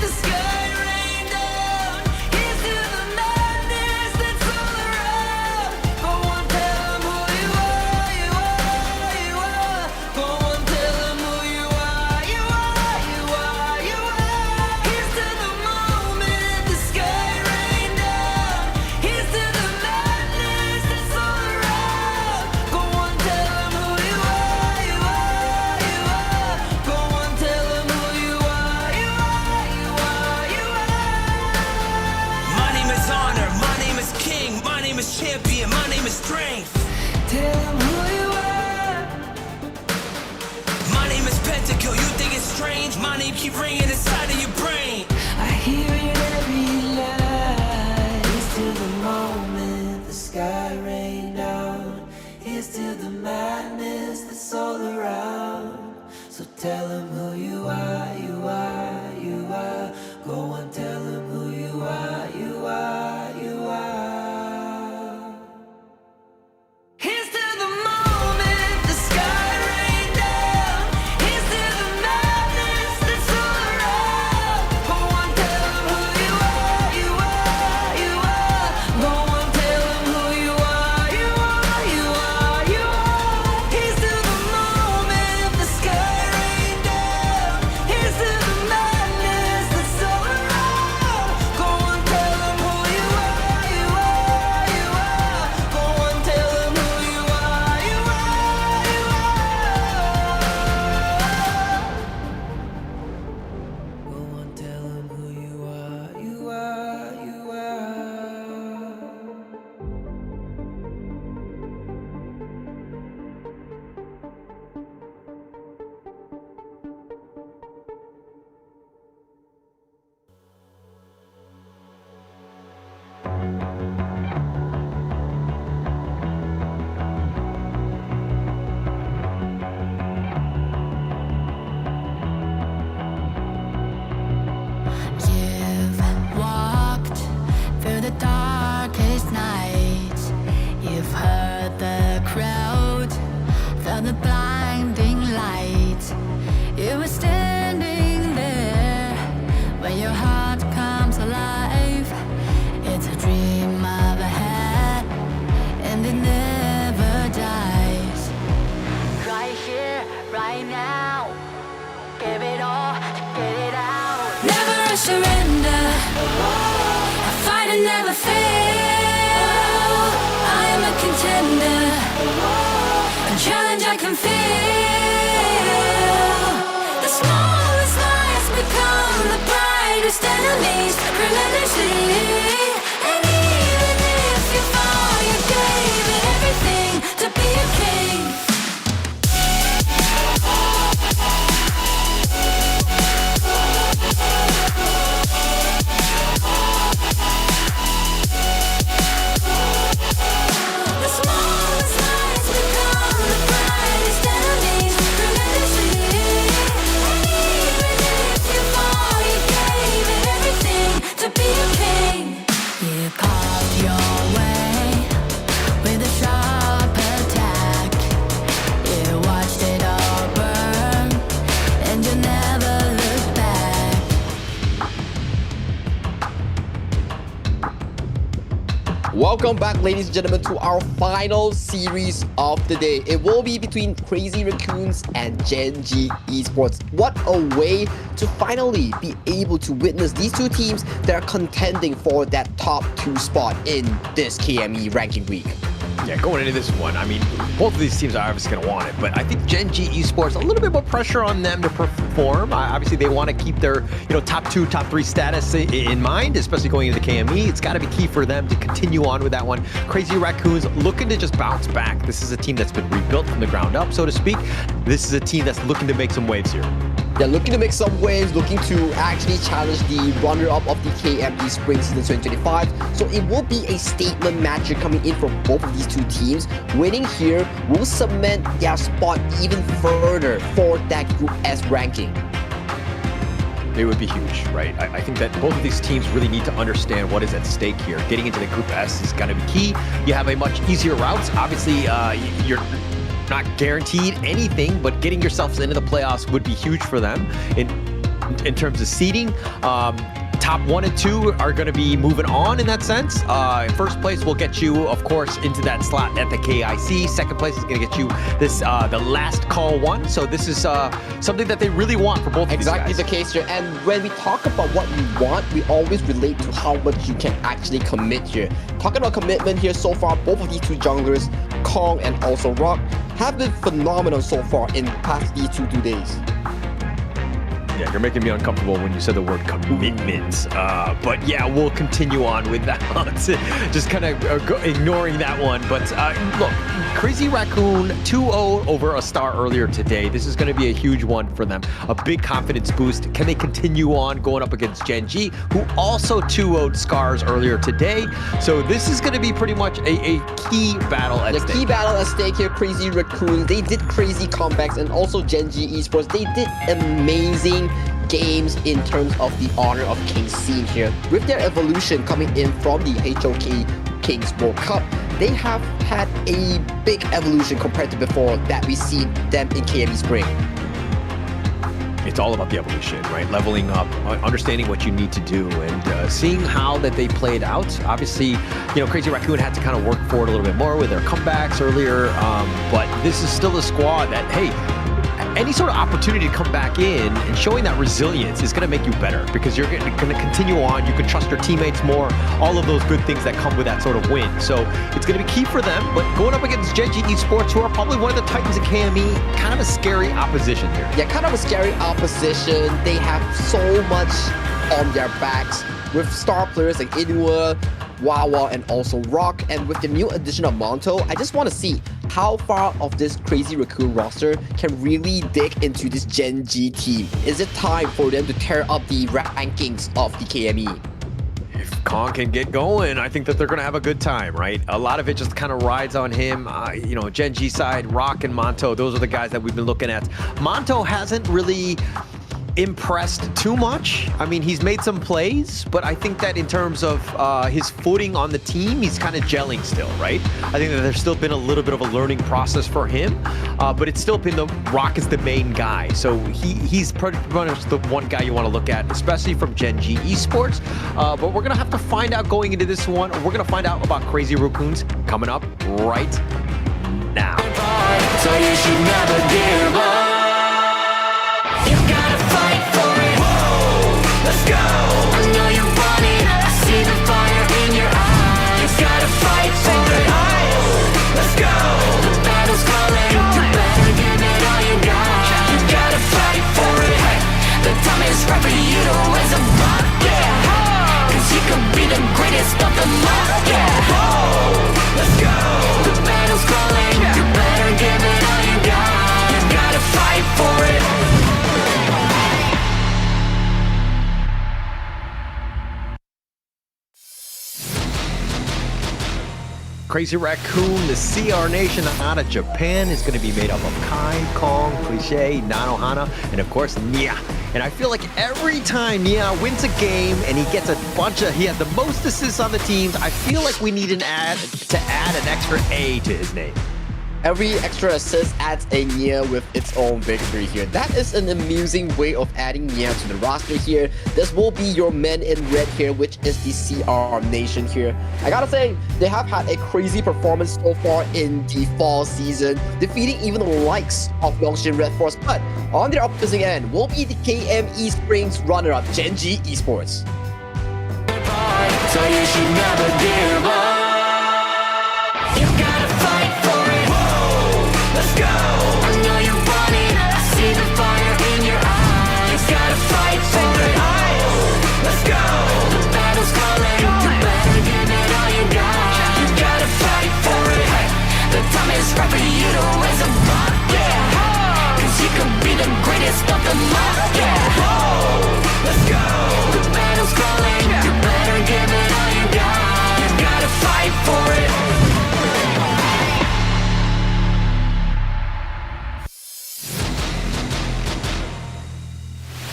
The sky rained down. Here's to the madness that's all around. Go on, tell them who you are, you are, you are. Go on, tell them who you are, you are, you are, you are. Here's to the moment. strange. My name keep ringing inside of your brain. I hear it every night. Here's to the moment the sky rained down. Here's to the madness that's all around. So tell them who you are, you are, you are. Go and tell them who you are, you are, you are. Here's to the moment the sky rained down. Here's to the madness that's all around. Go and tell them who you are, you are, you are. Go and tell them who you are, you are, you are, you are. Here's to the moment the sky rained down. Here's to the madness that's all around. Go and tell them who you are, you are, you are. Go and tell them who you are, you are, you are. Go and tell them who you are, you are, you are. You've walked through the darkest nights. You've heard the crowd, felt the blinding light. You were standing there when your heart comes alive. It's a dream I've had, and it never dies. Right here, right now, give it all, get it out. Never a surrender. I fight and never fail. I am a contender. A challenge I can feel. The smallest lies become the brightest enemies. Relentlessly. And even if you fall, you gave it everything to be a king. The smallest lies become the brightest enemies. Relentlessly. And even if you fall, you gave it everything to be a king. You carved your way with a sharp attack. You watched it all burn, and you never looked back. Welcome back, ladies and gentlemen, to our final series of the day. It will be between Crazy Raccoons and Gen.G Esports. What a way to finally be able to witness these two teams that are contending for that top 2 spot in this KME ranking week. Yeah, going into this one, I mean, both of these teams are obviously going to want it, but I think Gen.G Esports, a little bit more pressure on them to perform. Obviously, they want to keep their top 2, top 3 status in mind, especially going into the KME. It's got to be key for them to continue on with that one. Crazy Raccoons looking to just bounce back. This is a team that's been rebuilt from the ground up, so to speak. This is a team that's looking to make some waves here. They're looking to make some waves, looking to actually challenge the runner-up of the KME Spring Season 2025. So it will be a statement match coming in from both of these two teams. Winning here will cement their spot even further for that Group S ranking. It would be huge, right? I think that both of these teams really need to understand what is at stake here. Getting into the Group S is going to be key. You have a much easier route. Obviously, you're not guaranteed anything, but getting yourselves into the playoffs would be huge for them in terms of seeding. Top 1 and 2 are going to be moving on in that sense. First place will get you, of course, into that slot at the KIC. Second place is going to get you this the last call one. So this is something that they really want for both of these guys. Exactly the case here. And when we talk about what we want, we always relate to how much you can actually commit here. Talking about commitment here so far, both of these two junglers, Kong and also Rock, have been phenomenal so far in past these two days. Yeah, you're making me uncomfortable when you said the word commitment. But yeah, we'll continue on with that. Just kind of ignoring that one. But look, Crazy Raccoon 2-0 over Astar earlier today. This is going to be a huge one for them. A big confidence boost. Can they continue on going up against Gen.G, who also 2-0'd SCARZ earlier today? So this is going to be pretty much a key battle at stake. The key battle at stake here, Crazy Raccoon. They did crazy comebacks, and also Gen.G Esports. They did amazing games in terms of the honor of King scene here. With their evolution coming in from the HOK Kings World Cup, they have had a big evolution compared to before that we see them in KME Spring. It's all about the evolution, right? Leveling up, understanding what you need to do, and seeing how that they played out. Obviously, you know, Crazy Raccoon had to kind of work for it a little bit more with their comebacks earlier, but this is still a squad that, hey, any sort of opportunity to come back in and showing that resilience is going to make you better, because you're going to continue on. You can trust your teammates more, all of those good things that come with that sort of win. So it's going to be key for them, but going up against Gen.G Esports, who are probably one of the titans of KME, kind of a scary opposition here. Yeah, kind of a scary opposition. They have so much on their backs with star players like Inua, Wawa, and also Rock. And with the new addition of Monto, I just want to see how far of this Crazy Raccoon roster can really dig into this Gen.G team. Is it time for them to tear up the rankings of the KME? If Kong can get going, I think that they're going to have a good time, right? A lot of it just kind of rides on him. You know, Gen.G side, Rock and Monto, those are the guys that we've been looking at. Monto hasn't really impressed too much. I mean, he's made some plays, but I think that in terms of his footing on the team, he's kind of gelling still, right? I think that there's still been a little bit of a learning process for him, but it's still been the Rock is the main guy. So he's pretty much the one guy you want to look at, especially from Gen.G Esports. But we're going to have to find out going into this one. We're going to find out about Crazy Raccoons coming up right now. So you should never give up. Let's go! I know you want it, I see the fire in your eyes. You gotta fight for it. Let's go! The battle's calling, you better give it all you got. You gotta fight for it. The time is right for you to raise a rock, yeah. Cause you could be the greatest of them all, yeah. Let's go! The battle's calling, you better give it all you got. You gotta fight for it. Crazy Raccoon, the CR Nation out of Japan, is going to be made up of Kai, Kong, Cliche, Nanohana, and of course Nia. And I feel like every time Nia wins a game and he gets he has the most assists on the teams, I feel like we need to add an extra A to his name. Every extra assist adds a Nia with its own victory here. That is an amusing way of adding Nia to the roster here. This will be your men in red here, which is the CR Nation here. I gotta say, they have had a crazy performance so far in the fall season, defeating even the likes of Yongshin Red Force. But on their opposing end will be the KME Springs runner-up, Gen.G Esports. So you should never give up. You gotta fight for it. Let's go! I know you want it, I see the fire in your eyes. You gotta fight for it. Let's go! The battle's calling, you better give it all you got. You gotta fight for it. The time is right for you to raise a rock, yeah. Cause you could be the greatest of them all, yeah. Let's go! The battle's calling, you better give it all you got. You gotta fight for it.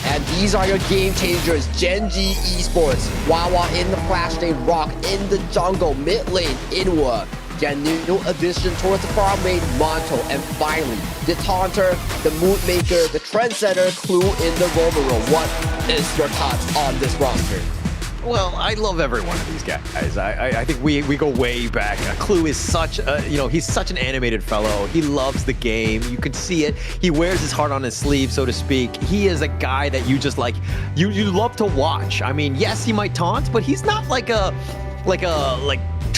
And these are your game changers, Gen.G Esports, Wawa in the flash lane, Rock in the jungle, mid lane, Inua, their new addition towards the farm lane, Monto, and finally, the Taunter, the Mood Maker, the Trendsetter, Clue in the Romero. What is your thoughts on this roster? Well, I love every one of these guys. I think we go way back. Clue is such a, he's such an animated fellow. He loves the game. You can see it. He wears his heart on his sleeve, so to speak. He is a guy that you just like, you love to watch. I mean, yes, he might taunt, but he's not like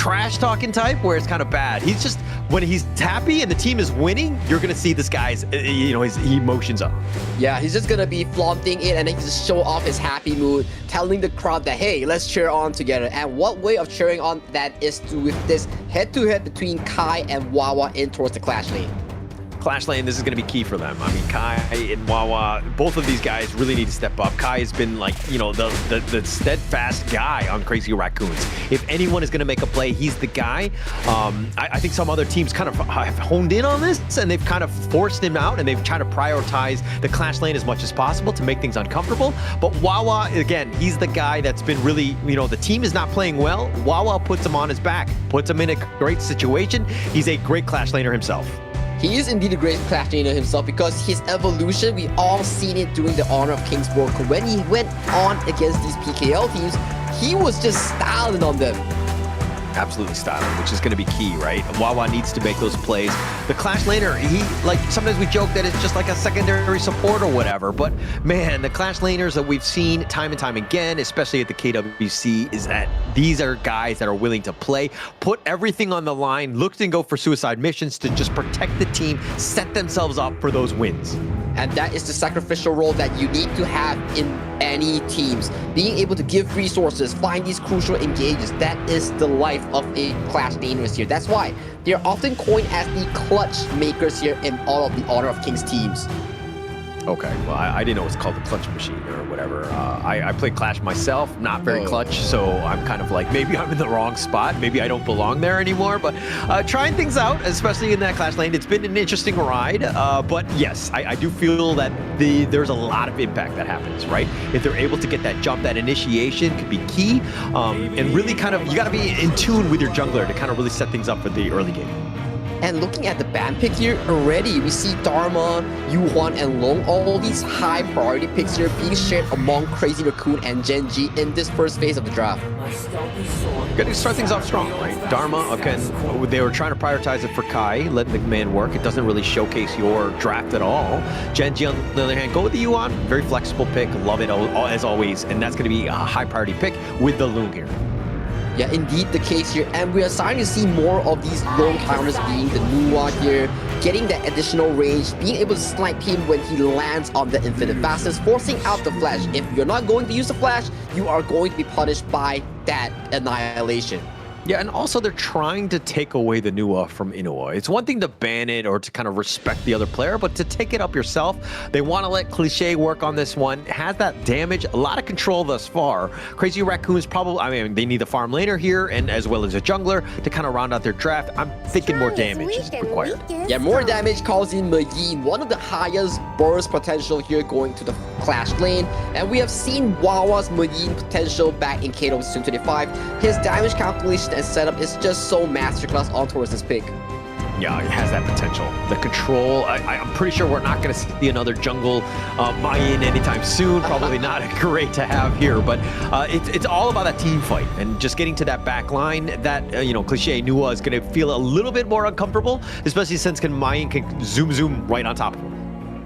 trash talking type where it's kind of bad. He's just, when he's happy and the team is winning, you're gonna see this guy's, his emotions up. Yeah, he's just gonna be flaunting it and then just show off his happy mood, telling the crowd that, hey, let's cheer on together. And what way of cheering on that is with this head-to-head between Kai and Wawa in towards the Clash lane. Clash lane, this is going to be key for them. I mean, Kai and Wawa, both of these guys really need to step up. Kai has been like, the steadfast guy on Crazy Raccoons. If anyone is going to make a play, he's the guy. I think some other teams kind of have honed in on this, and they've kind of forced him out, and they've tried to prioritize the Clash lane as much as possible to make things uncomfortable. But Wawa, again, he's the guy that's been really, the team is not playing well. Wawa puts him on his back, puts him in a great situation. He's a great Clash laner himself. He is indeed a great Clash laner himself because his evolution, we all seen it during the Honor of Kings World Cup. When he went on against these PKL teams, he was just styling on them. Absolutely styling, which is going to be key, right? Wawa needs to make those plays. The Clash laner, sometimes we joke that it's just like a secondary support or whatever, but man, the Clash laners that we've seen time and time again, especially at the KWC, is that these are guys that are willing to play, put everything on the line, look and go for suicide missions to just protect the team, set themselves up for those wins. And that is the sacrificial role that you need to have in any teams. Being able to give resources, find these crucial engages, that is the life of a Clash laners here. That's why they're often coined as the clutch makers here in all of the Honor of Kings teams. Okay, well, I didn't know it's called the clutch machine or whatever. I play Clash myself, not very clutch, so I'm kind of like, maybe I'm in the wrong spot. Maybe I don't belong there anymore, but trying things out, especially in that Clash lane, it's been an interesting ride. But yes, I do feel that there's a lot of impact that happens, right? If they're able to get that jump, that initiation could be key. And really kind of, you gotta be in tune with your jungler to kind of really set things up for the early game. And looking at the ban pick here, already we see Dharma, Yuhuan, and Long, all these high priority picks here being shared among Crazy Raccoon and Gen.G in this first phase of the draft. Got to start things off strong, right? Dharma, again, they were trying to prioritize it for Kai, letting the man work. It doesn't really showcase your draft at all. Gen.G, on the other hand, go with the Yuan, very flexible pick, love it as always, and that's going to be a high priority pick with the Loon here. Yeah, indeed the case here, and we are starting to see more of these lone counters being the Nuwa here, getting that additional range, being able to snipe him when he lands on the infinite fastness, forcing out the flash. If you're not going to use the flash, you are going to be punished by that annihilation. Yeah, and also they're trying to take away the Nuwa from Inuwa. It's one thing to ban it or to kind of respect the other player, but to take it up yourself, they want to let Cliché work on this one. Has that damage, a lot of control thus far. Crazy Raccoon's probably, they need a farm laner here and as well as a jungler to kind of round out their draft. I'm thinking more damage is required. Yeah, more damage calls in Mayin, one of the highest burst potential here going to the Clash lane. And we have seen Wawa's Mayin potential back in KWC 2025. His damage calculation and setup is just so masterclass on towards this pick. Yeah, it has that potential. The control, I'm pretty sure we're not going to see another jungle Mayin anytime soon. Probably not great to have here, but it's all about that team fight and just getting to that back line. That, Cliché Nuwa is going to feel a little bit more uncomfortable, especially since Mayin can zoom right on top of him.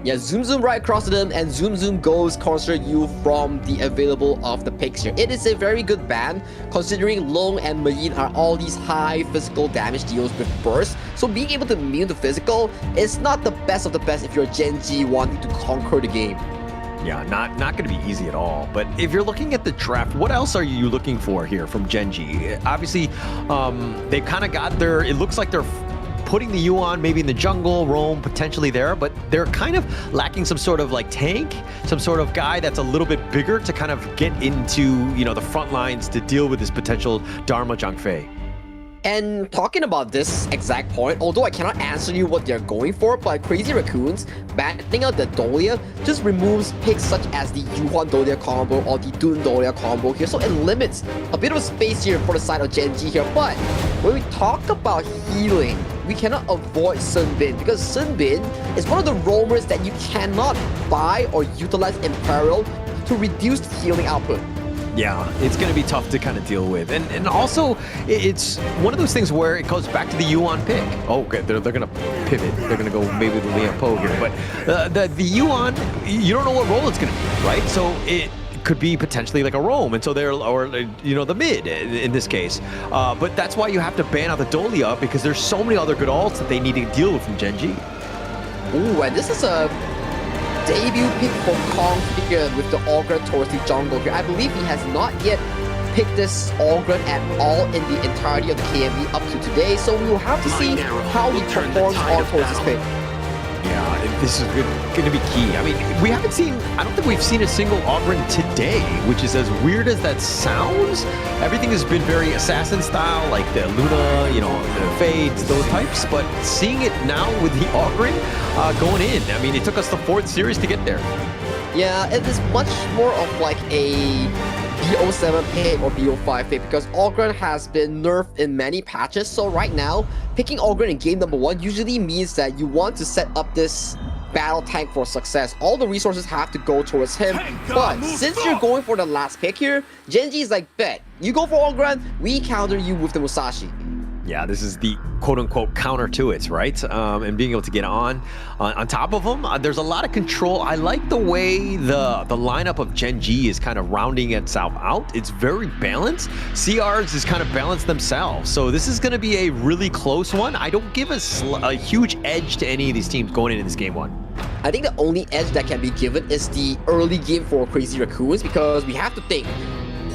Yeah, zoom right across to them, and zoom goes concentrate you from the available of the picks here. It is a very good ban, considering Long and Mayin are all these high physical damage deals with burst. So being able to immune the physical is not the best of the best if you're Gen.G wanting to conquer the game. Yeah, not going to be easy at all. But if you're looking at the draft, what else are you looking for here from Gen.G? Obviously, they've kind of got their, it looks like they're putting the Yuan maybe in the jungle, roam potentially there, but they're kind of lacking some sort of like tank, some sort of guy that's a little bit bigger to kind of get into, the front lines to deal with this potential Dharma Zhangfei. And talking about this exact point, although I cannot answer you what they're going for, but Crazy Raccoons banning out the Dolia just removes picks such as the Yuan Dolia combo or the Dun Dolia combo here, so it limits a bit of a space here for the side of Gen.G here. But when we talk about healing, we cannot avoid Sun Bin, because Sun Bin is one of the roamers that you cannot buy or utilize in parallel to reduce healing output. Yeah, it's going to be tough to kind of deal with. And also, it's one of those things where it goes back to the Yuan pick. Oh, okay, they're going to pivot. They're going to go maybe with Liam Poe here. But the Yuan, you don't know what role it's going to be, right? So could be potentially like a roam, and so they're, or you know, the mid in this case. But that's why you have to ban out the Dolia, because there's so many other good ults that they need to deal with from Gen.G. Ooh, and this is a debut pick for Kong here with the Ogre towards the jungle here. I believe he has not yet picked this Ogre at all in the entirety of the KME up to today, so we will have to see how he performs on towards this pick. Yeah, this is going to be key. I mean, I don't think we've seen a single Ogren today, which is as weird as that sounds. Everything has been very assassin style, like the Luna, you know, the Fades, those types, but seeing it now with the Ogren going in, I mean, it took us the 4th series to get there. Yeah, it is much more of like a BO7 pick or BO5 pick, because Ogren has been nerfed in many patches. So right now, picking Ogren in game number 1 usually means that you want to set up this battle tank for success. All the resources have to go towards him. But since you're going for the last pick here, Gen.G is like, bet, you go for Ogren, we counter you with the Musashi. Yeah, this is the quote-unquote counter to it, right? And being able to get on top of them. There's a lot of control. I like the way the lineup of Gen.G is kind of rounding itself out. It's very balanced. SCARZ is kind of balanced themselves. So this is going to be a really close one. I don't give a huge edge to any of these teams going into this game 1. I think the only edge that can be given is the early game for Crazy Raccoons, because we have to think,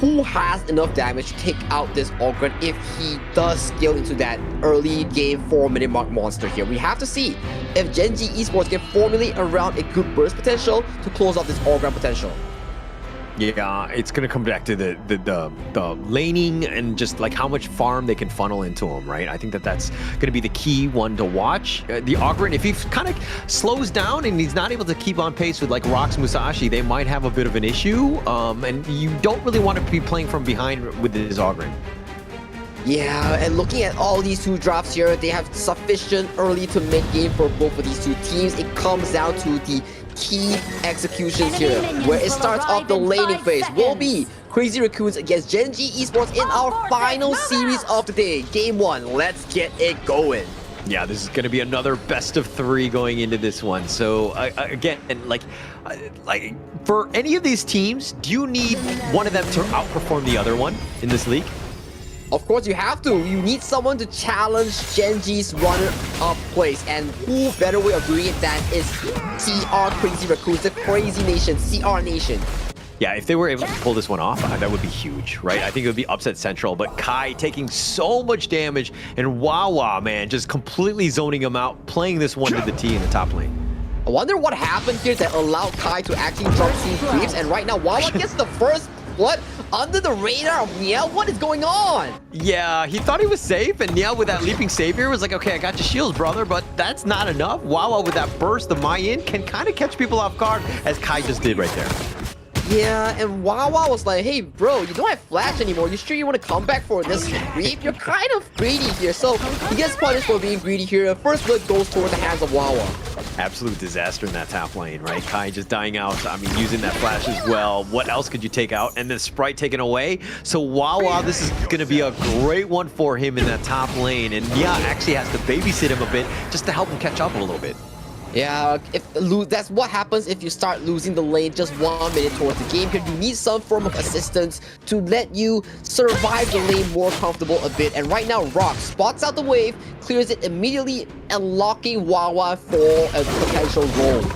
who has enough damage to take out this Ogren if he does scale into that early game 4-minute mark monster here? We have to see if Gen.G Esports can formulate around a good burst potential to close off this Ogren potential. Yeah, it's going to come back to the laning and just like how much farm they can funnel into him, right? I think that's going to be the key one to watch. The Ogren, if he kind of slows down and he's not able to keep on pace with like Rock's Musashi, they might have a bit of an issue. And you don't really want to be playing from behind with his Ogren. Yeah, and looking at all these 2 drafts here, they have sufficient early to mid game for both of these 2 teams. It comes down to the key executions here, where it starts off the laning phase. Will be Crazy Raccoons against Gen.G Esports in our final series of the day. Game 1, let's get it going. Yeah, this is going to be another best of 3 going into this one. So again, like for any of these teams, do you need one of them to outperform the other one in this league? Of course you have to. You need someone to challenge Gen.G's runner-up place, and who better way of doing it than is CR Crazy Raccoons, the Crazy Nation, CR Nation. Yeah, if they were able to pull this one off, that would be huge, right? I think it would be upset central, but Kai taking so much damage, and Wawa, man, just completely zoning him out, playing this one to the T in the top lane. I wonder what happened here that allowed Kai to actually jump through creeps, and right now Wawa gets the first blood under the radar of Nia. What is going on? Yeah, he thought he was safe, and Nia with that leaping savior was like, okay, I got your shields, brother, but that's not enough. Wawa with that burst of Mayin can kind of catch people off guard, as Kai just did right there. Yeah, and Wawa was like, hey bro, you don't have flash anymore. You sure you want to come back for this creep? You're kind of greedy here. So he gets punished for being greedy here. First blood goes toward the hands of Wawa. Absolute disaster in that top lane, right? Kai just dying out. I mean, using that flash as well. What else could you take out? And then Sprite taken away. So Wawa, this is going to be a great one for him in that top lane. And Nia actually has to babysit him a bit just to help him catch up a little bit. Yeah, that's what happens if you start losing the lane just 1 minute towards the game here. You need some form of assistance to let you survive the lane more comfortable a bit. And right now, Rock spots out the wave, clears it immediately, unlocking Wawa for a potential roam.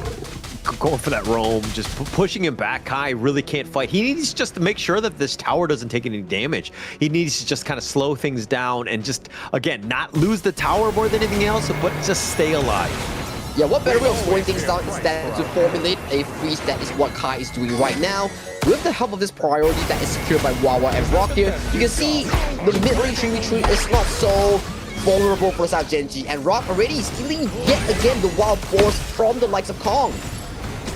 Going for that roam, just pushing him back. Kai really can't fight. He needs just to make sure that this tower doesn't take any damage. He needs to just kind of slow things down and just, again, not lose the tower more than anything else, but just stay alive. Yeah, what better way of slowing things down instead to formulate a freeze? That is what Kai is doing right now. With the help of this priority that is secured by Wawa and Rock here, you can see the mid-lane retreat is not so vulnerable for Gen.G, and Rock already stealing yet again the wild force from the likes of Kong.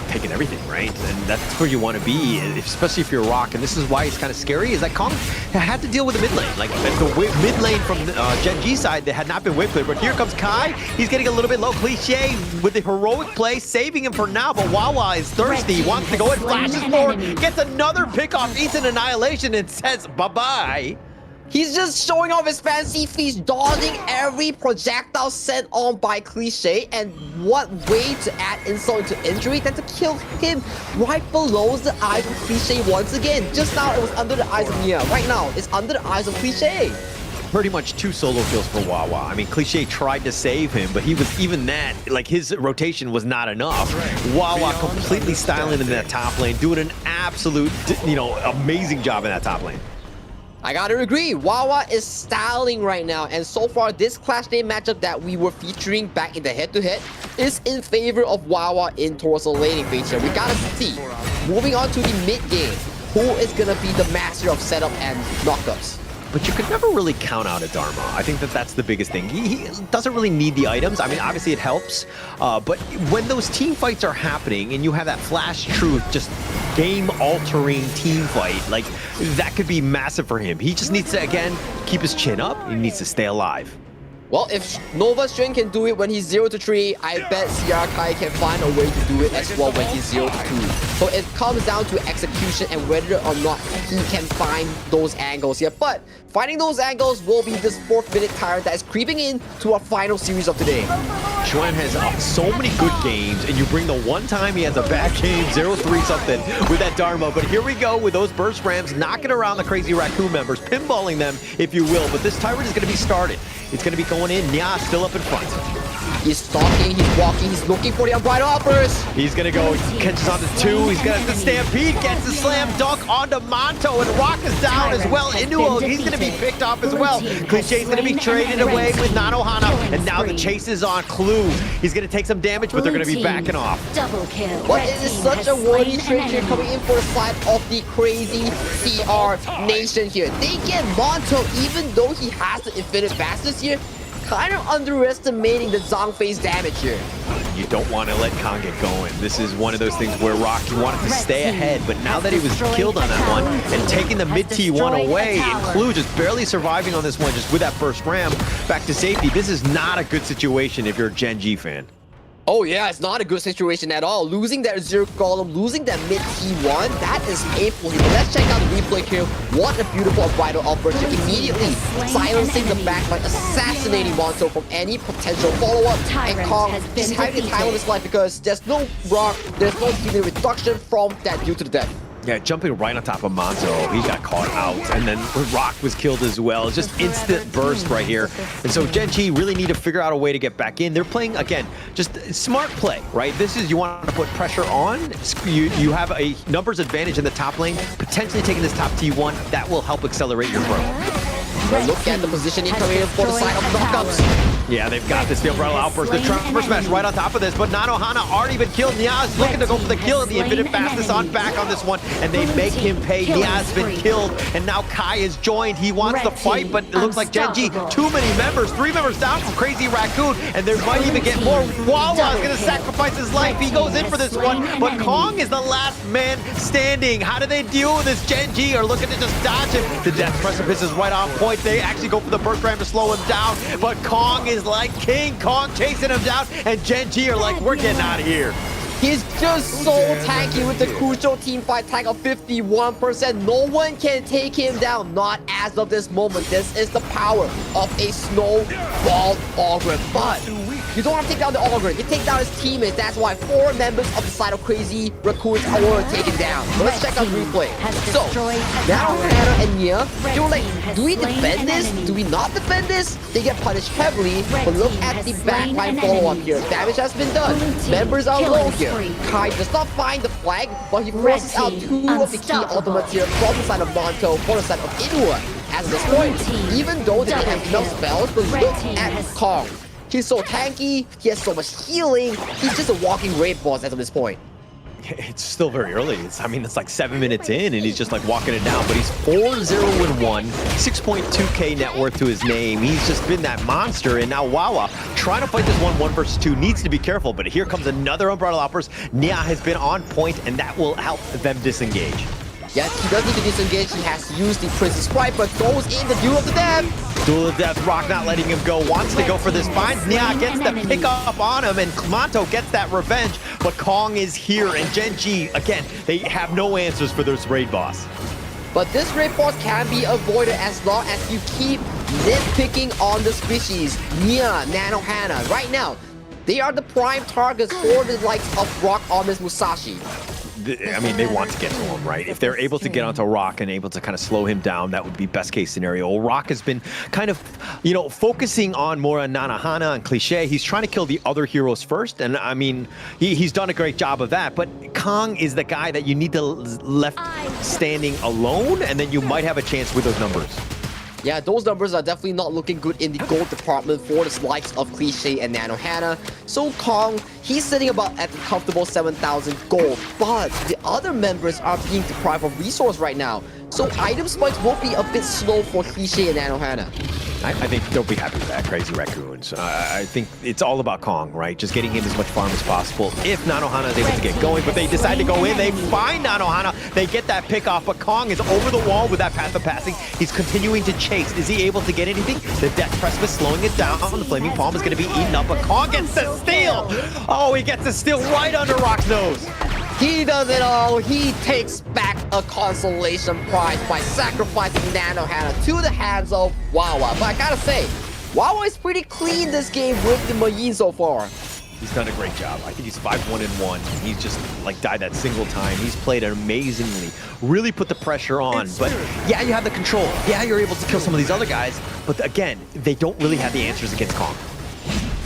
Taking everything, right? And that's where you want to be, especially if you're Rock. And this is why it's kind of scary, is that Kong had to deal with the mid lane. Like, the mid lane from Gen.G side that had not been wave cleared. But here comes Kai. He's getting a little bit low. Cliche with the heroic play, saving him for now. But Wawa is thirsty. He wants to go and flashes forward. Gets another pick off. Eats an annihilation and says bye-bye. He's just showing off his fancy feats, dodging every projectile sent on by Cliche, and what way to add insult to injury than to kill him right below the eyes of Cliche once again. Just now it was under the eyes of Nia. Right now it's under the eyes of Cliche. Pretty much 2 solo kills for Wawa. I mean, Cliche tried to save him, but he was even that, like his rotation was not enough. Wawa completely styling in that top lane, doing an absolute, amazing job in that top lane. I gotta agree, Wawa is styling right now, and so far this Clash Day matchup that we were featuring back in the head-to-head is in favor of Wawa in towards the laning phase here. We gotta see, moving on to the mid game, who is gonna be the master of setup and knockups. But you could never really count out a Dharma. I think that's the biggest thing. He doesn't really need the items. I mean, obviously it helps, but when those team fights are happening and you have that flash truth, just game-altering team fight, like that could be massive for him. He just needs to, again, keep his chin up. He needs to stay alive. Well, if Nova String can do it when he's 0-3, I bet CR Kai can find a way to do it as well when he's 0-2. So it comes down to execution and whether or not he can find those angles here. But finding those angles will be this 4th minute tyrant that is creeping in to our final series of today. Chuan has so many good games, and you bring the one time he has a bad game, 0-3 something with that Dharma. But here we go with those burst rams, knocking around the crazy Raccoon members, pinballing them, if you will. But this tyrant is going to be started. It's going to be going in. Nya still up in front. He's stalking, he's walking, he's looking for the unbridled uppers. He's going to go, catches onto 2. He's got the Stampede, gets the slam dunk onto Monto, and Rock is down as well. Inuo, he's going to be picked off as well. Cliché's going to be traded away with Nanohana, and now the chase is on Clue. He's going to take some damage, but they're going to be backing off. Double kill. But it is such a worthy trade here coming in for the side of the crazy CR Nation here. They get Monto, even though he has the infinite fastness here, kind of underestimating the Zhang phase damage here. You don't want to let Kong get going. This is one of those things where Rocky wanted to stay ahead, but now that he was killed on that one and taking the mid T1 away, and Clue just barely surviving on this one just with that first ram back to safety, this is not a good situation if you're a Gen.G fan. Oh yeah, it's not a good situation at all. Losing that Zero Golem, losing that mid T1, that is painful here. But let's check out the replay here. What a beautiful bridal operation. Immediately silencing the backline, assassinating Monto from any potential follow-up. And Kong is having a time of his life because there's no rock, there's no healing reduction from that due to the death. Yeah, jumping right on top of Monzo, he got caught out, and then Rock was killed as well. Just instant burst right here. And so Gen.G really need to figure out a way to get back in. They're playing, again, just smart play, right? This is, you want to put pressure on. You have a numbers advantage in the top lane, potentially taking this top T1. That will help accelerate your growth. But look at the positioning coming in for the side of knockups. Yeah, they've got this. The Umbrella Outburst, the Trumper Smash right on top of this, but Nanohana already been killed. Nia's looking to go for the kill, the Infinite Fastness on back on this one, and they make him pay. Nia's been killed, and now Kai is joined. He wants to fight, but it looks like Gen.G, too many members, 3 members down from Crazy Raccoon, and there might even get more. Wawa is going to sacrifice his life. He goes in for this one, but Kong is the last man standing. How do they deal with this? Gen.G are looking to just dodge him. The Death Precipice is right on point. They actually go for the burst ram to slow him down, but Kong is like King Kong chasing him down, and Gen.G are like, we're getting out of here. He's just so tanky with the crucial team fight tag of 51%. No one can take him down, not as of this moment. This is the power of a snowball Ogre. But you don't have to take down the Ogre. You take down his teammates. That's why 4 members of the side of Crazy Raccoons were taken down. But let's check out the replay. So now Hannah and Nia, they were like, do we defend this? Do we not defend this? They get punished heavily. But look at the backline follow-up here. Damage has been done. Members are low here. Kai does not find the flag, but he forces out 2 of the key ultimates here from the side of Monto for the side of Inua. At this point, even though they didn't have enough spells, but look at Kong. He's so tanky, he has so much healing, he's just a walking raid boss as of this point. It's still very early. It's like 7 minutes in, and he's just like walking it down. But he's 4-0-1, 6.2k net worth to his name. He's just been that monster. And now Wawa trying to fight this 1 versus 2 needs to be careful. But here comes another Umbrella Outburst. Nia has been on point, and that will help them disengage. Yes, he does need to disengage. He has to use the Princess Sprite, but goes in the Duel of the Death. Duel of Death, Rock not letting him go, wants to go for this, finds Nia, gets the pick up on him, and Monto gets that revenge, but Kong is here, and Gen.G, again, they have no answers for this raid boss. But this raid force can be avoided as long as you keep nitpicking on the species. Nia, Nano, Hana. Right now, they are the prime targets for the likes of Rock on this Musashi. I mean, they want to get to him, right? If they're able to get onto Rock and able to kind of slow him down, that would be best case scenario. Rock has been kind of, you know, focusing on more on Nanahana and Cliché. He's trying to kill the other heroes first, and I mean, he's done a great job of that, but Kong is the guy that you need to left standing alone, and then you might have a chance with those numbers. Yeah, those numbers are definitely not looking good in the gold department for the likes of Cliché and Nano Hana. So Kong, he's sitting about at the comfortable 7,000 gold, but the other members are being deprived of resource right now. So item spikes will be a bit slow for Cliché and Nano Hana. I think they'll be happy with that, Crazy Raccoons. I think it's all about Kong, right? Just getting him as much farm as possible. If Nanohana is able to get going, but they decide to go in, they find Nanohana, they get that pick off, but Kong is over the wall with that path of passing. He's continuing to chase. Is he able to get anything? The Death Precipice slowing it down. The Flaming Palm is going to be eaten up, but Kong gets the steal! Oh, he gets the steal right under Rock's nose. He does it all. He takes back a consolation prize by sacrificing Nanohana to the hands of Wawa. But I gotta say, Wawa is pretty clean this game with the Mayin so far. He's done a great job. I think he's 5-1-1. He's just like died that single time. He's played amazingly. Really put the pressure on. But yeah, you have the control. Yeah, you're able to kill some of these other guys. But again, they don't really have the answers against Kong.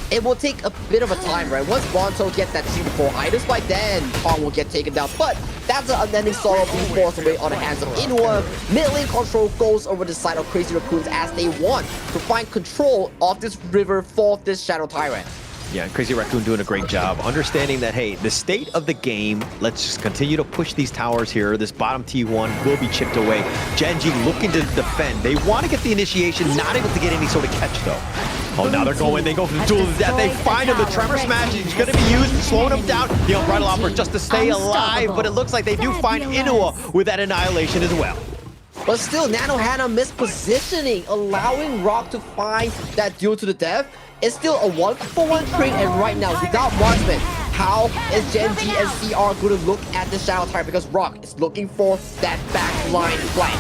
It will take a bit of a time, right? Once Monto gets that 2-4 items, by then Kong will get taken down. But that's an unending sorrow being forced away on the hands of Inua. Mid lane control goes over the side of Crazy Raccoons as they want to find control of this river for this Shadow Tyrant. Yeah, and Crazy Raccoon doing a great job, understanding that, hey, the state of the game, let's just continue to push these towers here. This bottom T1 will be chipped away. Gen.G looking to defend. They want to get the initiation, not able to get any sort of catch, though. Oh, now they're going. They go for the duel to death. They find him. The Tremor Smash is going to be used, slowing him down. The Unbridled Offer just to stay alive, but it looks like they do find Inua with that Annihilation as well. But still, Nanohana mispositioning, allowing Rock to find that duel to the death. It's still a 1-for-1 trade, and right now, without Marksman, how is Gen.G and CR going to look at the Shadow Tyrant? Because Rock is looking for that back line flank.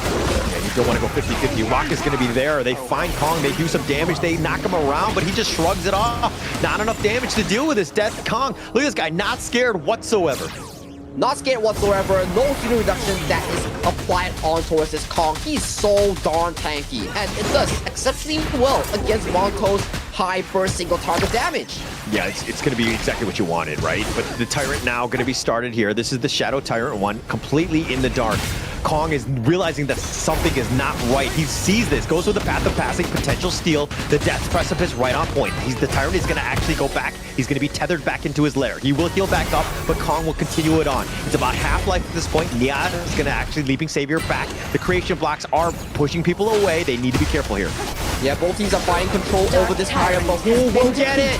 Yeah, you don't want to go 50-50. Rock is going to be there. They find Kong. They do some damage. They knock him around, but he just shrugs it off. Not enough damage to deal with his death. Kong, look at this guy, not scared whatsoever. Not scared whatsoever, no healing reduction that is applied on towards this Kong. He's so darn tanky, and it does exceptionally well against Monto's high per single target damage. Yeah, it's going to be exactly what you wanted, right? But the Tyrant now going to be started here. This is the Shadow Tyrant one, completely in the dark. Kong is realizing that something is not right. He sees this, goes with the path of passing, potential steal, the Death Precipice right on point. The Tyrant is going to actually go back. He's going to be tethered back into his lair. He will heal back up, but Kong will continue it on. It's about half-life at this point. Nia is going to actually Leaping Savior back. The creation blocks are pushing people away. They need to be careful here. Yeah, both teams are fighting control over this Tyrant, but who will get it?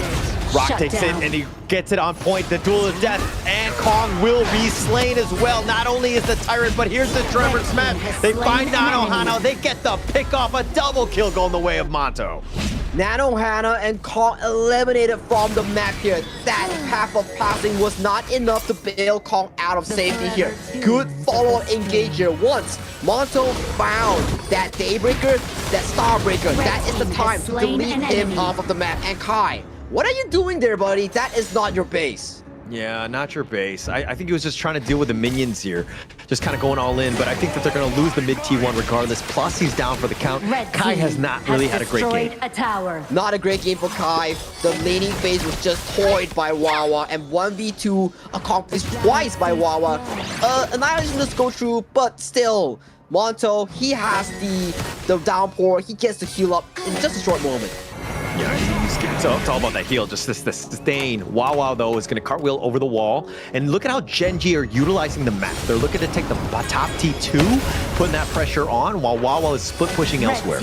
Rock takes it, and he gets it on point. The duel of death, and Kong will be slain as well. Not only is the Tyrant, but here's the Tremor Smash. They find Nanohana. They get the pick off, a double kill going the way of Monto. Nanohana and Kong eliminated from the map here. That path of passing was not enough to bail Kong out of safety here. Good follow-up engage here. Once Monto found that Daybreaker, that Starbreaker, that is the time to delete him off of the map. And Kai, what are you doing there, buddy? That is not your base. Yeah, not your base. I think he was just trying to deal with the minions here. Just kind of going all in, but I think that they're going to lose the mid T1 regardless. Plus, he's down for the count. Kai has not really had a great game. Not a great game for Kai. The laning phase was just toyed by Wawa, and 1v2 accomplished twice by Wawa. Annihilation does go through, but still, Monto, he has the downpour. He gets the heal up in just a short moment. Yeah, it's all about that heal, just this sustain. Wawa, though, is going to cartwheel over the wall. And look at how Gen.G are utilizing the map. They're looking to take the top T2, putting that pressure on, while Wawa is split pushing elsewhere.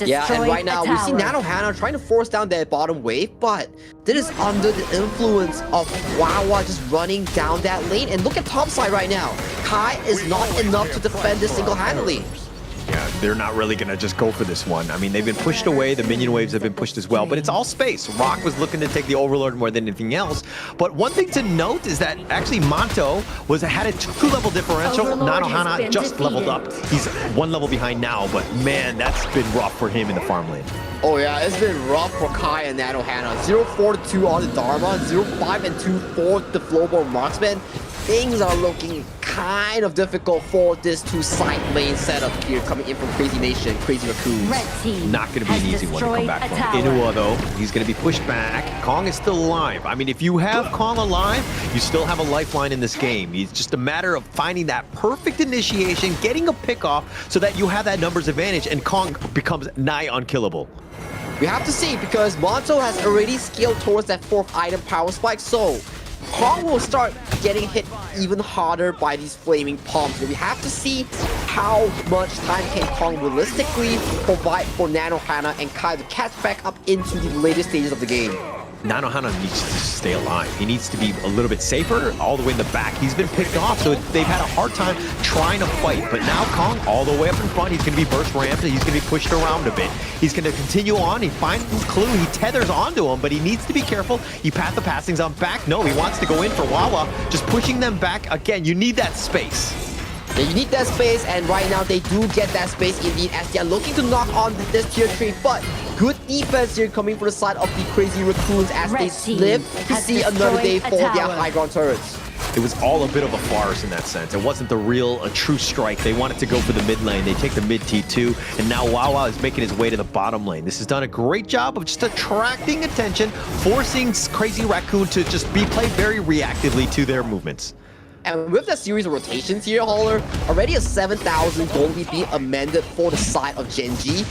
Yeah, and right now, we see Nanohana trying to force down that bottom wave, but this is under the influence of Wawa just running down that lane. And look at top side right now. Kai is not enough to defend this single-handedly. Yeah, they're not really going to just go for this one. I mean, they've been pushed away. The minion waves have been pushed as well, but it's all space. Rock was looking to take the Overlord more than anything else. But one thing to note is that actually Monto had a 2-level differential. Nanohana just leveled up. He's 1 level behind now, but man, that's been rough for him in the farm lane. Oh yeah, it's been rough for Kai and Nanohana. 0-4-2 on the Dharma, 0-5-2 for the Flowborn Marksman. Things are looking kind of difficult for this 2-side lane setup here coming in from Crazy Nation, Crazy Raccoons. Not going to be an easy one to come back from. Inua, though, he's going to be pushed back. Kong is still alive. I mean, if you have Kong alive, you still have a lifeline in this game. It's just a matter of finding that perfect initiation, getting a pick off so that you have that numbers advantage, and Kong becomes nigh unkillable. We have to see, because Monto has already scaled towards that 4th item power spike, so Kong will start getting hit even harder by these flaming pumps. We have to see how much time can Kong realistically provide for Nanohana and Kai to catch back up into the later stages of the game. Nanohana needs to stay alive. He needs to be a little bit safer all the way in the back. He's been picked off, so they've had a hard time trying to fight. But now Kong, all the way up in front, he's going to be burst ramped, and he's going to be pushed around a bit. He's going to continue on. He finds Clue. He tethers onto him, but he needs to be careful. He passed the passings on back. No, he wants to go in for Wawa. Just pushing them back. Again, you need that space. Yeah, you need that space, and right now they do get that space indeed as they are looking to knock on this tier 3, but good defense here coming from the side of the Crazy Raccoons as they live to see another day for their high ground turrets. It was all a bit of a farce in that sense. It wasn't a true strike. They wanted to go for the mid lane. They take the mid T2, and now Wawa is making his way to the bottom lane. This has done a great job of just attracting attention, forcing Crazy Raccoon to just be played very reactively to their movements. And with that series of rotations here, Hauler, already a 7,000 gold lead being amended for the side of Gen.G.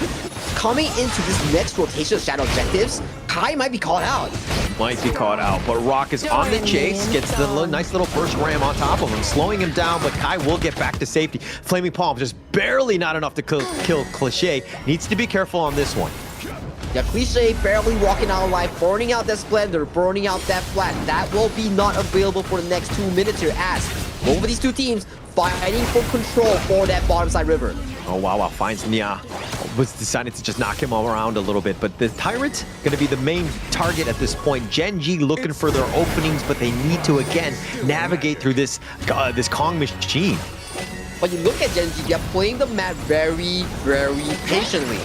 Coming into this next rotation of Shadow Objectives, Kai might be caught out. Might be caught out, but Rock is on the chase, gets the nice little burst ram on top of him, slowing him down, but Kai will get back to safety. Flaming Palm, just barely not enough to kill Cliché. Needs to be careful on this one. Yeah, Cliché barely walking out alive, burning out that Splendor, burning out that Flat. That will be not available for the next 2 minutes here as both of these two teams fighting for control for that bottom side river. Oh, Wawa finds Nya. Was deciding to just knock him all around a little bit, but the Tyrant going to be the main target at this point. Gen.G looking for their openings, but they need to, again, navigate through this Kong machine. But you look at Gen.G, they're playing the map very, very patiently.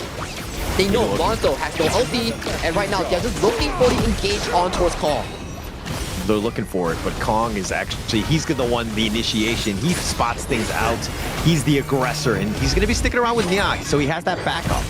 They know Monto has no ulti, and right now they're just looking for the engage on towards Kong. They're looking for it, but Kong is actually, he's the one, the initiation. He spots things out. He's the aggressor, and he's going to be sticking around with Nya, so he has that backup.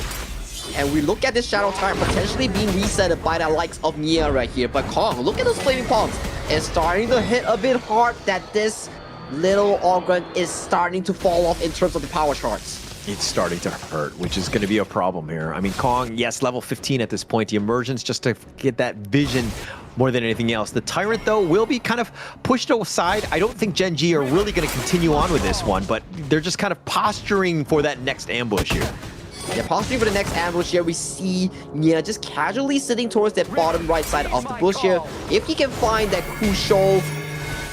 And we look at this Shadow Tyrant potentially being reset by the likes of Nya right here. But Kong, look at those flaming palms. It's starting to hit a bit hard that this little Ogren is starting to fall off in terms of the power charts. It's starting to hurt, which is going to be a problem here. I mean, Kong, yes, level 15 at this point. The emergence just to get that vision more than anything else. The Tyrant, though, will be kind of pushed aside. I don't think Gen.G are really going to continue on with this one, but they're just kind of posturing for that next ambush here. Yeah, posturing for the next ambush here. We see Nya just casually sitting towards that bottom right side of the bush here. If he can find that crucial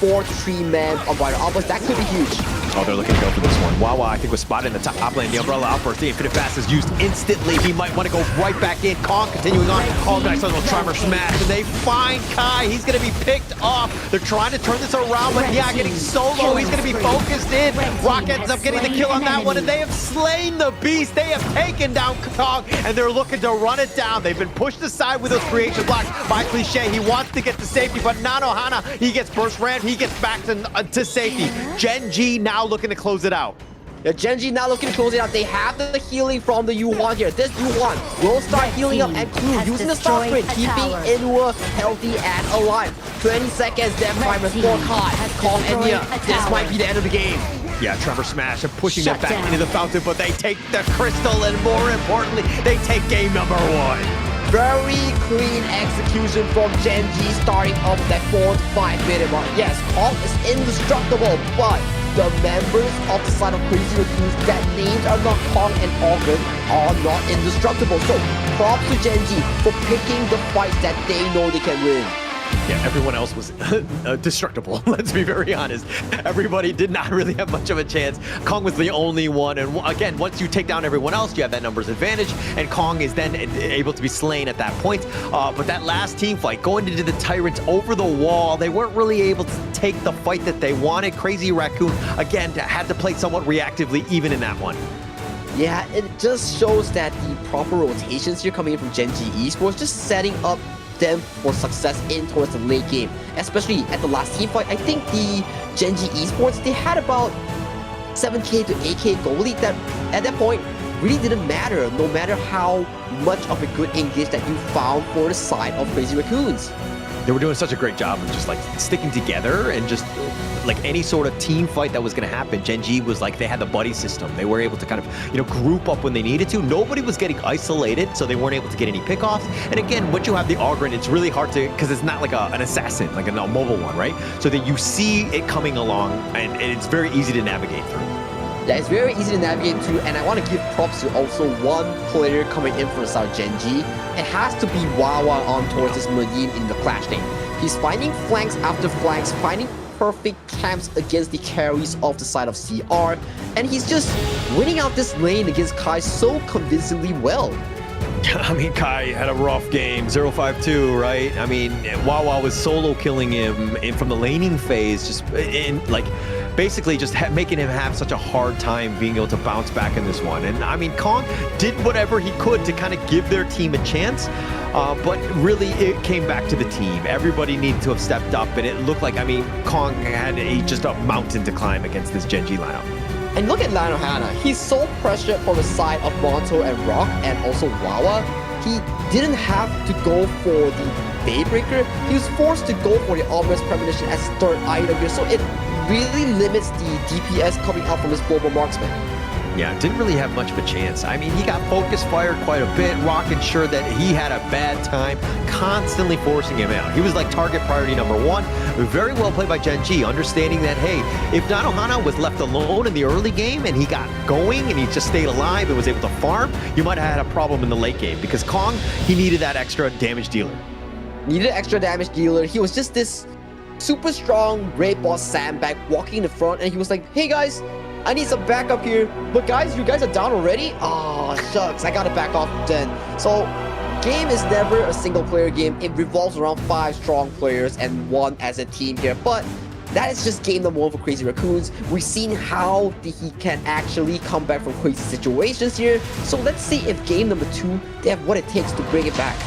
4-3 man on Rider Outburst, that could be huge. Oh, they're looking to go for this one. Wawa, I think, was spotted in the top lane. The Umbrella Outburst, the Infinite Fast is used instantly. He might want to go right back in. Kong continuing on. Oh, nice little Tremor Smash. And they find Kai. He's going to be picked off. They're trying to turn this around, but yeah, getting solo. He's going to be focused in. Rock ends up getting the kill on that one, and they have slain the beast. They have taken down Kong, and they're looking to run it down. They've been pushed aside with those creation blocks by Cliché. He wants to get to safety, but Nanohana, he gets burst rammed. He gets back to safety. Gen.G now looking to close it out. Yeah, Gen.G now looking to close it out. They have the healing from the Yuan here. This Yuan will start healing up, and Clue using the Star Sprint, keeping Inua healthy and alive. 20 seconds, death primer for Kai. Kong and Nya. This might be the end of the game. Yeah, Tremor Smash and pushing them back into the fountain, but they take the crystal, and more importantly, they take game number 1. Very clean execution from Gen.G starting up that 4 to 5 minute mark. Yes, Kong is indestructible, but the members of the side of Crazy Raccoons that names are not Kong and Ogren are not indestructible. So props to Gen.G for picking the fight that they know they can win. Yeah, everyone else was destructible, let's be very honest. Everybody did not really have much of a chance. Kong was the only one, and again, once you take down everyone else, you have that numbers advantage, and Kong is then able to be slain at that point. But that last team fight, going into the Tyrants over the wall, they weren't really able to take the fight that they wanted. Crazy Raccoon, again, had to play somewhat reactively even in that one. Yeah, it just shows that the proper rotations here coming in from Gen.G Esports, just setting up them for success in towards the late game, especially at the last team fight. I think the Gen.G Esports, they had about 7k to 8k goal lead that at that point really didn't matter, no matter how much of a good engage that you found for the side of Crazy Raccoons. They were doing such a great job of just like sticking together and just like any sort of team fight that was going to happen. Gen.G was like, they had the buddy system. They were able to kind of, group up when they needed to. Nobody was getting isolated, so they weren't able to get any pickoffs. And again, once you have the Ogryn, it's really hard to, because it's not like an assassin, like a mobile one, right? So that you see it coming along and it's very easy to navigate through. Yeah, it's very easy to navigate to, and I want to give props to also one player coming in for the side of Gen.G. It has to be Wawa on towards this Marine in the clash lane. He's finding flanks after flanks, finding perfect camps against the carries of the side of CR, and he's just winning out this lane against Kai so convincingly well. I mean, Kai had a rough game, 0-5-2, right? I mean, Wawa was solo killing him from the laning phase, just in like basically just making him have such a hard time being able to bounce back in this one. And I mean, Kong did whatever he could to kind of give their team a chance, but really it came back to the team. Everybody needed to have stepped up, and it looked like, I mean, Kong had just a mountain to climb against this Gen.G lineup. And look at Lanohana. He's so pressured from the side of Monto and Rock and also Wawa. He didn't have to go for the Daybreaker. He was forced to go for the Ominous Premonition as third item here. So it really limits the DPS coming out from his Global Marksman. Yeah, didn't really have much of a chance. I mean, he got focus fired quite a bit. Rock ensured that he had a bad time, constantly forcing him out. He was like target priority number one. Very well played by Gen.G, understanding that, hey, if Nanohana was left alone in the early game and he got going and he just stayed alive and was able to farm, you might have had a problem in the late game, because Kong, he needed that extra damage dealer. Needed an extra damage dealer. He was just this super strong raid boss sandbag walking in the front, and he was like, hey guys, I need some backup here. But guys, you guys are down already? Oh, shucks, I gotta back off then. So, game is never a single player game. It revolves around 5 strong players and 1 as a team here. But that is just game number 1 for Crazy Raccoons. We've seen how he can actually come back from crazy situations here. So let's see if game number 2, they have what it takes to bring it back.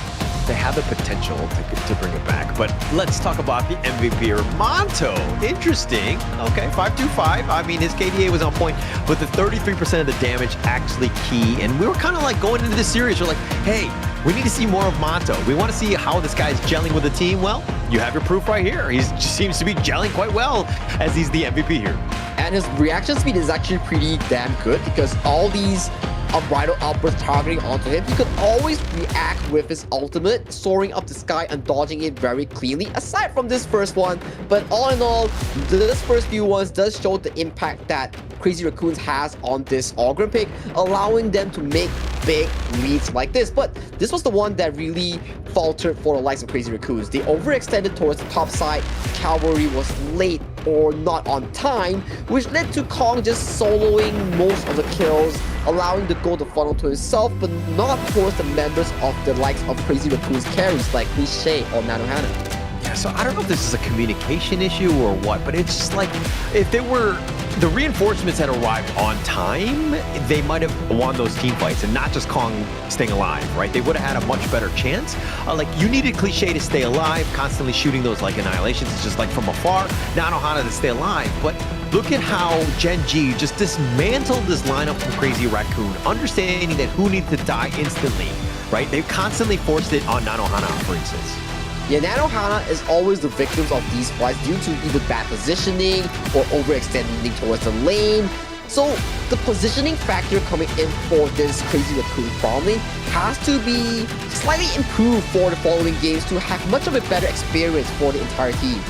They have the potential to bring it back, but let's talk about the MVP here. Monto, interesting. Okay, 525. I mean, his KDA was on point, but the 33% of the damage actually key. And we were kind of like going into this series, we're like, hey, we need to see more of Monto. We want to see how this guy's gelling with the team. Well, you have your proof right here. He seems to be gelling quite well as he's the MVP here. And his reaction speed is actually pretty damn good, because all these Unbridled outbursts targeting onto him, he could always react with his ultimate, soaring up the sky and dodging it very cleanly, aside from this first one. But all in all, this first few ones does show the impact that Crazy Raccoons has on this Ogryn pick, allowing them to make big leads like this. But this was the one that really faltered for the likes of Crazy Raccoons. They overextended towards the top side, Cavalry was late or not on time, which led to Kong just soloing most of the kills, allowing the goal to funnel to himself, but not towards the members of the likes of Crazy Raccoon's carries like Cliché or Nanohana. Yeah, so I don't know if this is a communication issue or what, but it's just like, if the reinforcements had arrived on time, they might have won those team fights and not just Kong staying alive, right? They would have had a much better chance. Like, you needed Cliché to stay alive, constantly shooting those like annihilations. It's just like from afar, Nanohana to stay alive. But look at how Gen.G just dismantled this lineup from Crazy Raccoon, understanding that who needs to die instantly, right? They constantly forced it on Nanohana, for instance. Yeah, Nanohana is always the victims of these fights due to either bad positioning or overextending towards the lane. So the positioning factor coming in for this Crazy Raccoon farm lane has to be slightly improved for the following games to have much of a better experience for the entire team.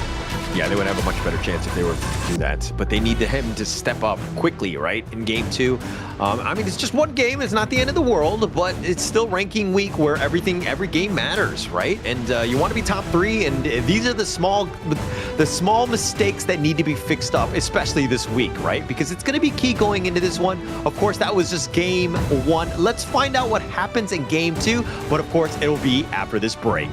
Yeah, they would have a much better chance if they were to do that. But they need him to step up quickly, right, in Game 2. I mean, it's just one game. It's not the end of the world, but it's still ranking week where every game matters, right? And you want to be top 3, and these are the small mistakes that need to be fixed up, especially this week, right? Because it's going to be key going into this one. Of course, that was just Game 1. Let's find out what happens in Game 2, but of course, it'll be after this break.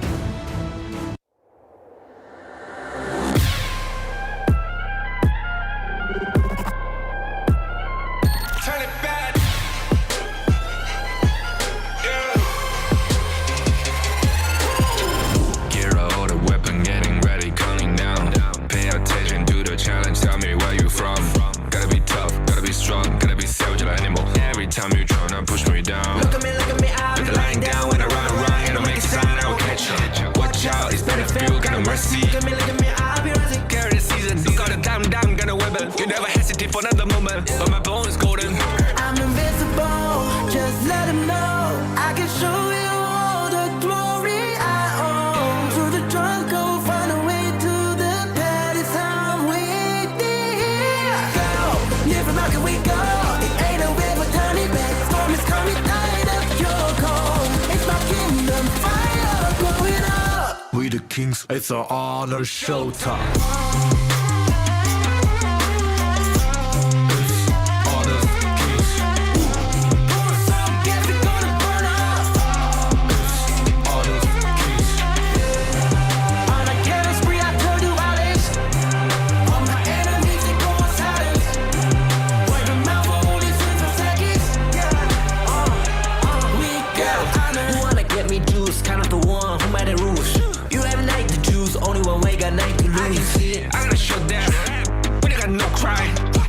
Kings, it's an honor showtime.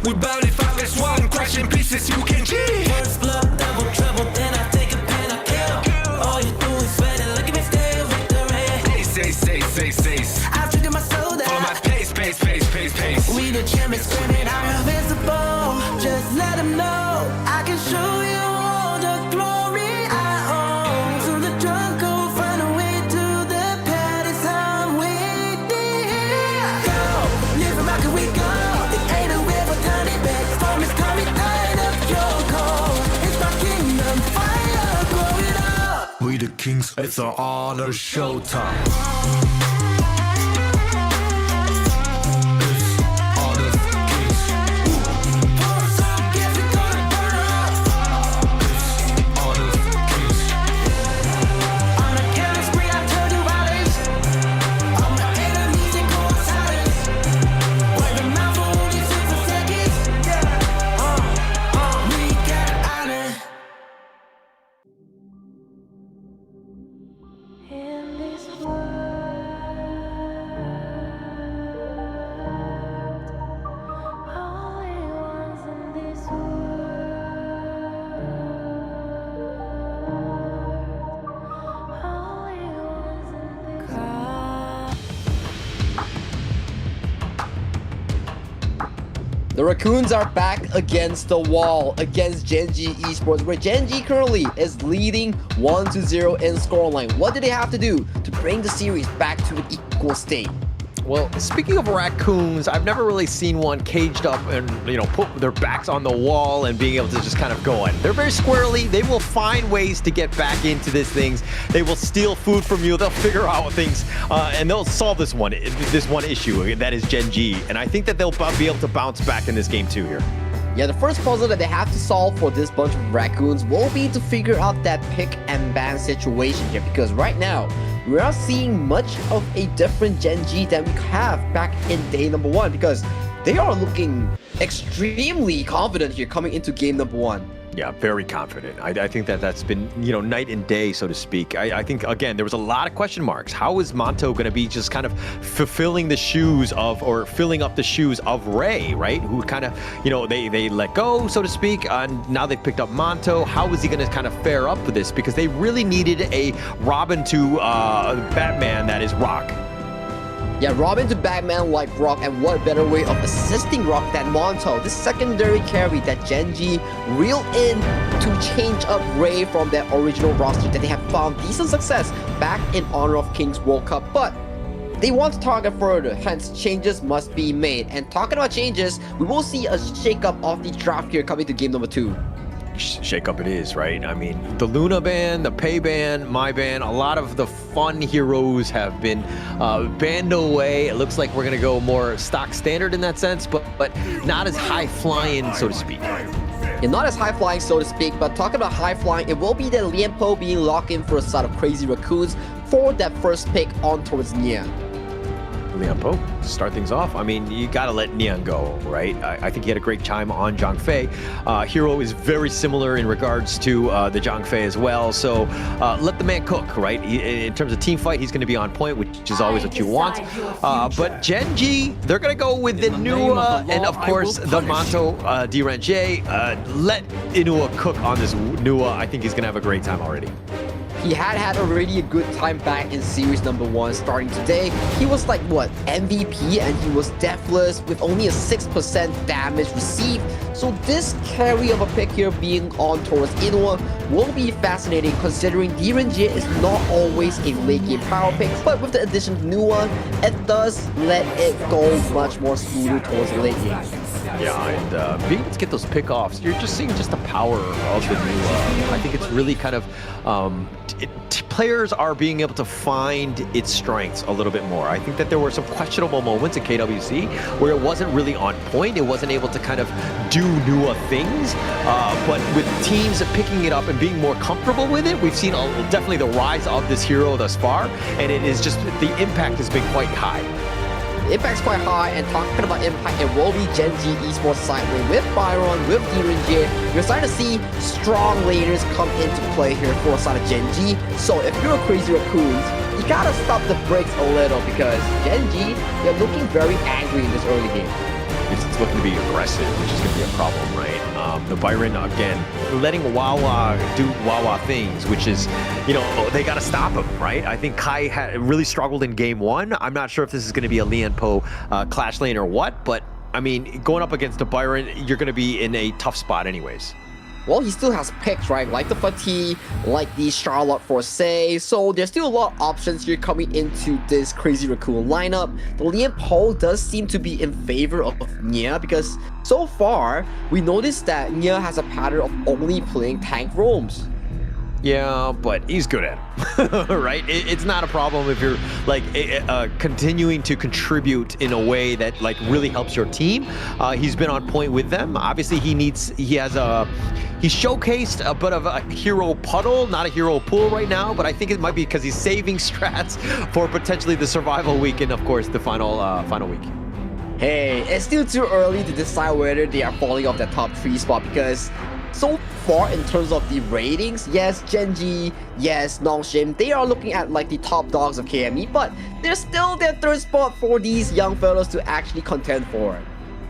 We barely found this one, crashing pieces, you can cheat. First blood, double trouble, then I take a pen, I kill. All you do is sweat and look at me stay victory. Say. I've treated my soul down. Follow my pace. We the champions screaming, I'm invincible. Just let them know, I can show you all the glory I own. So the drunk go find a way to the palace I'm waiting. Go, live from back and we go. We the Kings, it's an honor showtime. The Raccoons are back against the wall against Gen.G Esports, where Gen.G currently is leading 1-0 in scoreline. What do they have to do to bring the series back to an equal state? Well, speaking of Raccoons, I've never really seen one caged up and, put their backs on the wall and being able to just kind of go in. They're very squirrely. They will find ways to get back into these things. They will steal food from you. They'll figure out things, and they'll solve this one issue. That is Gen.G, and I think that they'll be able to bounce back in this game too here. Yeah, the first puzzle that they have to solve for this bunch of Raccoons will be to figure out that pick and ban situation here, because right now, we're not seeing much of a different Gen.G than we have back in day number 1, because they are looking extremely confident here coming into game number 1. Yeah, very confident. I think that's been, night and day, so to speak. I think, again, there was a lot of question marks. How is Monto going to be just kind of filling up the shoes of Ray, right? Who kind of, they let go, so to speak, and now they've picked up Monto. How is he going to kind of fare up for this? Because they really needed a Robin to Batman that is Rock. Yeah, Robin to Batman like Rock, and what better way of assisting Rock than Monto, this secondary carry that Gen.G reeled in to change up Ray from their original roster that they have found decent success back in Honor of Kings World Cup. But they want to target further, hence changes must be made. And talking about changes, we will see a shakeup of the draft here coming to game number 2. Shake-up it is, right? I mean, the Luna ban, the Pei ban, my ban, a lot of the fun heroes have been banned away. It looks like we're going to go more stock standard in that sense, but not as high-flying, so to speak. And not as high-flying, so to speak, but talking about high-flying, it will be the Lianpo being locked in for a side of Crazy Raccoons for that first pick on towards Nia. Lianpo, start things off. I mean, you gotta let Nian go, right? I think he had a great time on Zhang Fei. Hero is very similar in regards to the Zhang Fei as well, so let the man cook, right? In terms of team fight, he's gonna be on point, which is always what you want. But Gen.G, they're gonna go with the Nua and of course the Manto Gen.G. Let Inua cook on this Nua. I think he's gonna have a great time already. He had already a good time back in series number 1 starting today. He was like, what, MVP, and he was deathless with only a 6% damage received. So this carry of a pick here being on towards Inua will be fascinating considering Gen.G is not always a late game power pick, but with the addition of Nua, it does let it go much more smoother towards the late game. Yeah, and being able to get those pickoffs, you're just seeing just the power of the Nua. I think it's really kind of players are being able to find its strengths a little bit more. I think that there were some questionable moments in KWC where it wasn't really on point. It wasn't able to kind of do Nua things, but with teams picking it up and being more comfortable with it, we've seen definitely the rise of this hero thus far, and it is just, the impact has been quite high. The impact's quite high, and talking about impact, it will be Gen.G Esports sideway with Byron, with Gen.G. You're starting to see strong laners come into play here for side of Gen.G. So if you're a Crazy Raccoons, you gotta stop the brakes a little because Gen.G, they're looking very angry in this early game. It's looking to be aggressive, which is going to be a problem, right? The Byron, again, letting Wawa do Wawa things, which is, you know, they got to stop him, right? I think Kai really struggled in game 1. I'm not sure if this is going to be a Lianpo clash lane or what, but, I mean, going up against the Byron, you're going to be in a tough spot anyways. Well, he still has picks, right? Like the Fatigue, like the Charlotte for Say. So there's still a lot of options here coming into this Crazy Raccoon lineup. The Lianpo does seem to be in favor of Nia because so far, we noticed that Nia has a pattern of only playing tank roams. Yeah, but he's good at it, right? It's not a problem if you're like continuing to contribute in a way that like really helps your team. He's been on point with them. Obviously, he showcased a bit of a hero puddle, not a hero pool right now, but I think it might be because he's saving strats for potentially the survival week and of course the final week. Hey, it's still too early to decide whether they are falling off that top 3 spot because so far in terms of the ratings, yes, Gen.G, yes, Nongshim, they are looking at like the top dogs of KME, but they're still their 3rd spot for these young fellows to actually contend for.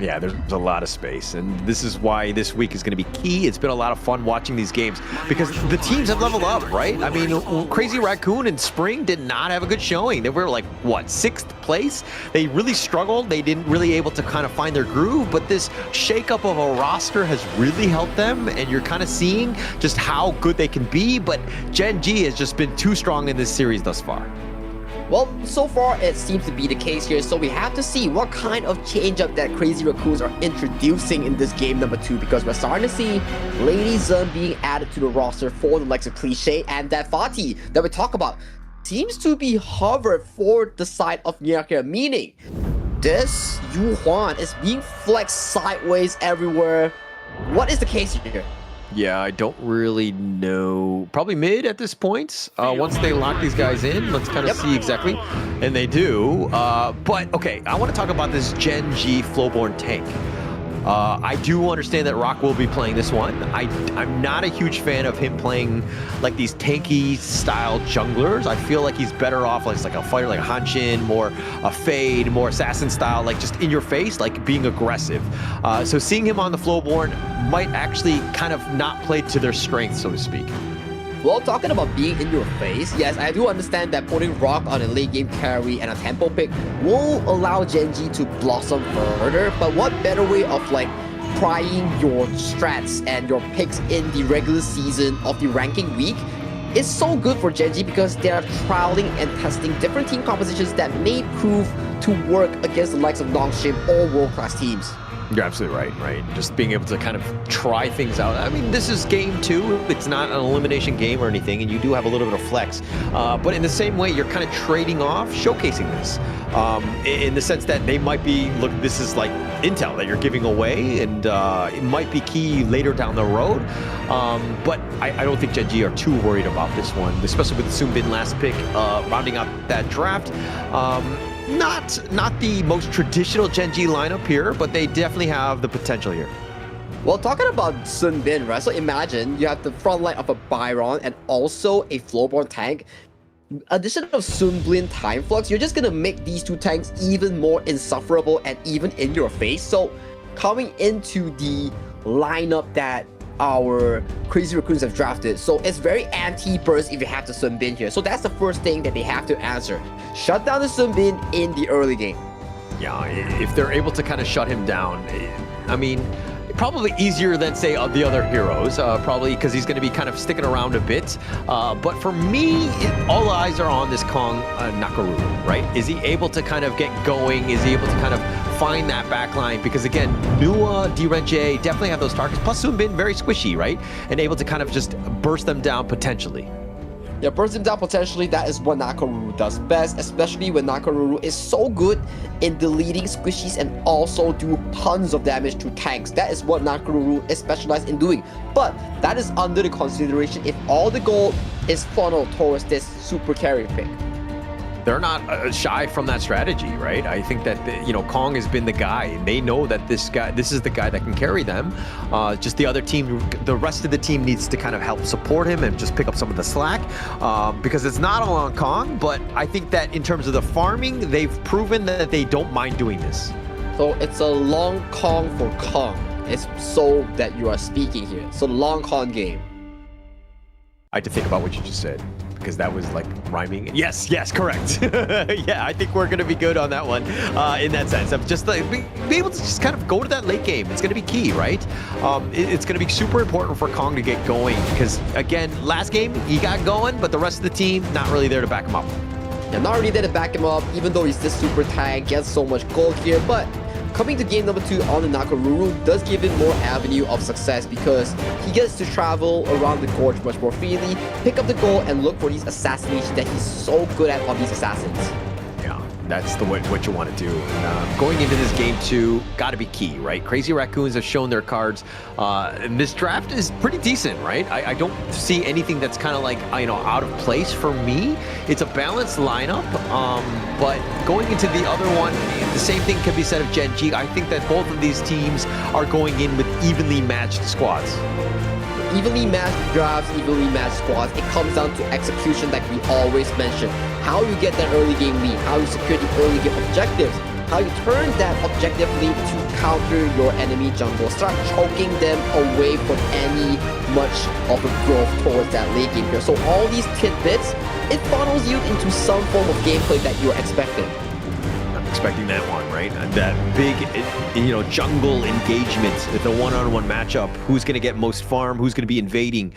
Yeah, there's a lot of space, and this is why this week is going to be key. It's been a lot of fun watching these games because the teams have leveled up, right? I mean, Crazy Raccoon in Spring did not have a good showing. They were like, what, 6th place? They really struggled. They didn't really able to kind of find their groove, but this shakeup of a roster has really helped them, and you're kind of seeing just how good they can be, but Gen.G has just been too strong in this series thus far. Well, so far it seems to be the case here, so we have to see what kind of change-up that Crazy Raccoons are introducing in this game number 2 because we're starting to see Lady Zun being added to the roster for the likes of Cliche, and that Fatih that we talk about seems to be hovered for the side of Nyaka, meaning this Yu Huan is being flexed sideways everywhere. What is the case here? Yeah, I don't really know. Probably mid at this point. Once they lock these guys in, let's kind of see exactly. And they do. But, okay, I want to talk about this Gen.G Flowborn tank. I do understand that Rock will be playing this one. I'm not a huge fan of him playing like these tanky style junglers. I feel like he's better off like a fighter like a Hanshin, more a Fade, more assassin style, like just in your face, like being aggressive. So seeing him on the Flowborn might actually kind of not play to their strength, so to speak. Well, talking about being in your face, yes, I do understand that putting Rock on a late game carry and a tempo pick will allow Gen.G to blossom further, but what better way of like prying your strats and your picks in the regular season of the ranking week it's so good for Gen.G because they are trialing and testing different team compositions that may prove to work against the likes of Nongshim or world-class teams. You're absolutely right. Just being able to kind of try things out. I mean, this is game 2. It's not an elimination game or anything, and you do have a little bit of flex. But in the same way, you're kind of trading off, showcasing this. In the sense that they might be, look, this is like intel that you're giving away, and it might be key later down the road. But I don't think Gen.G are too worried about this one, especially with the Soonbin last pick, rounding out that draft. Not the most traditional Gen.G lineup here, but they definitely have the potential here. Well, talking about Soonbin, right? So imagine you have the front line of a Byron and also a Flowborn tank. Addition of Soonbin Time Flux, you're just gonna make these two tanks even more insufferable and even in your face. So coming into the lineup that our Crazy Raccoons have drafted, so it's very anti-burst if you have the Soonbin here. So that's the first thing that they have to answer. Shut down the Soonbin in the early game. Yeah, if they're able to kind of shut him down, I mean, probably easier than, say, the other heroes, probably because he's going to be kind of sticking around a bit. But for me, all eyes are on this Kong Nakaruru, right? Is he able to kind of get going? Is he able to kind of find that backline? Because again, Nua, Gen.G definitely have those targets. Plus Soonbin, very squishy, right? And able to kind of just burst them down potentially. Yeah, burst him down potentially, that is what Nakaruru does best, especially when Nakaruru is so good in deleting squishies and also do tons of damage to tanks. That is what Nakaruru is specialized in doing. But that is under the consideration if all the gold is funneled towards this super carry pick. They're not shy from that strategy, right? I think that, Kong has been the guy. They know that this is the guy that can carry them. Just the other team, the rest of the team needs to kind of help support him and just pick up some of the slack because it's not all on Kong, but I think that in terms of the farming, they've proven that they don't mind doing this. So it's a long Kong for Kong. It's so that you are speaking here. So the long Kong game. I had to think about what you just said, because that was like rhyming. Yes, correct. Yeah, I think we're going to be good on that one in that sense of just like be able to just kind of go to that late game. It's going to be key, right? It's going to be super important for Kong to get going because, again, last game he got going, but the rest of the team not really there to back him up. Yeah, not really there to back him up, even though he's this super tank, gets so much gold here, but coming to game number 2 on the Nakaruru does give him more avenue of success because he gets to travel around the gorge much more freely, pick up the gold, and look for these assassinations that he's so good at on these assassins. Yeah, that's what you want to do. Going into this game 2, got to be key, right? Crazy Raccoons have shown their cards. And this draft is pretty decent, right? I don't see anything that's kind of like, out of place for me. It's a balanced lineup, but going into the other one, the same thing can be said of Gen.G. I think that both of these teams are going in with evenly matched squads. Evenly matched drafts, evenly matched squads. It comes down to execution like we always mention. How you get that early game lead, how you secure the early game objectives, how you turn that objective lead to counter your enemy jungle, start choking them away from any much of a growth towards that late game here. So all these tidbits, it funnels you into some form of gameplay that you're expecting. I'm expecting that one, right? That big, jungle engagement, the one-on-one matchup. Who's going to get most farm? Who's going to be invading?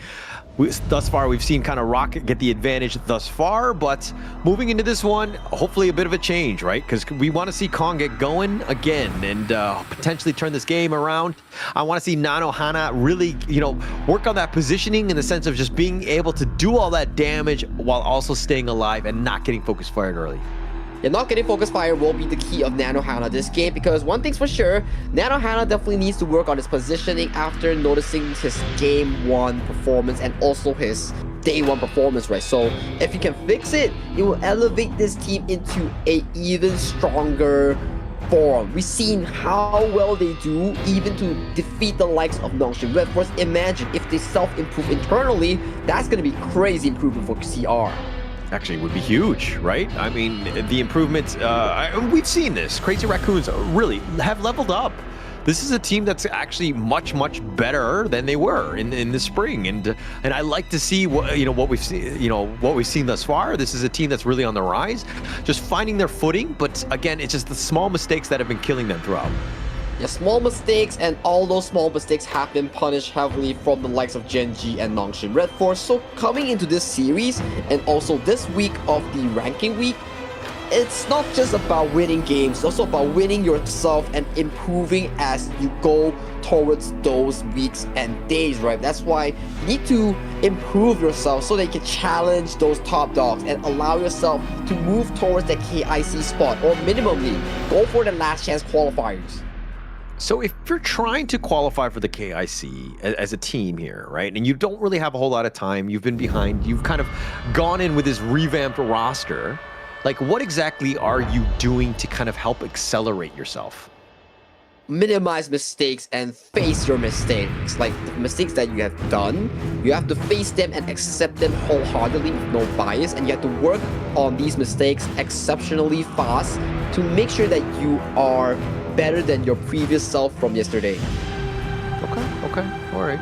Thus far, we've seen kind of Rocket get the advantage thus far, but moving into this one, hopefully a bit of a change, right? Because we want to see Kong get going again and potentially turn this game around. I want to see Nanohana really, work on that positioning in the sense of just being able to do all that damage while also staying alive and not getting focus fired early. Yeah, not getting focus fire will be the key of Nanohana this game because one thing's for sure, Nanohana definitely needs to work on his positioning after noticing his game 1 performance and also his day 1 performance, right? So if he can fix it, it will elevate this team into a even stronger form. We've seen how well they do even to defeat the likes of Nongshim. But of course, imagine if they self-improve internally, that's going to be crazy improvement for CR. Actually would be huge, right? I mean, the improvements, we've seen this. Crazy Raccoons really have leveled up. This is a team that's actually much better than they were in the spring, and I like to see what we've seen, what we've seen thus far. This is a team that's really on the rise, just finding their footing. But again, it's just the small mistakes that have been killing them throughout. Yeah, small mistakes, and all those small mistakes have been punished heavily from the likes of Gen.G and Nongshim Red Force. So coming into this series, and also this week of the ranking week, it's not just about winning games, it's also about winning yourself and improving as you go towards those weeks and days, right? That's why you need to improve yourself so that you can challenge those top dogs and allow yourself to move towards the KIC spot, or minimally go for the last chance qualifiers. So if you're trying to qualify for the KIC as a team here, right, and you don't really have a whole lot of time, you've been behind, you've kind of gone in with this revamped roster, like what exactly are you doing to kind of help accelerate yourself? Minimize mistakes and face your mistakes. Like the mistakes that you have done, you have to face them and accept them wholeheartedly with no bias, and you have to work on these mistakes exceptionally fast to make sure that you are better than your previous self from yesterday. Okay, all right.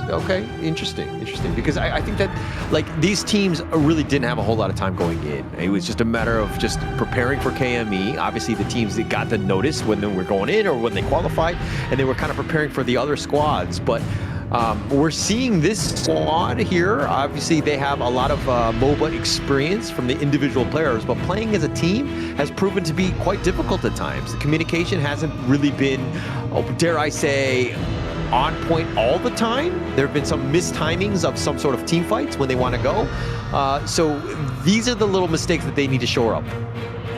Okay, interesting, because I think that like these teams really didn't have a whole lot of time going in. It was just a matter of just preparing for KME. Obviously, the teams that got the notice when they were going in or when they qualified, and they were kind of preparing for the other squads. But we're seeing this squad here. Obviously, they have a lot of MOBA experience from the individual players, but playing as a team has proven to be quite difficult at times. The communication hasn't really been, dare I say, on point all the time. There have been some mistimings of some sort of team fights when they want to go. So these are the little mistakes that they need to shore up.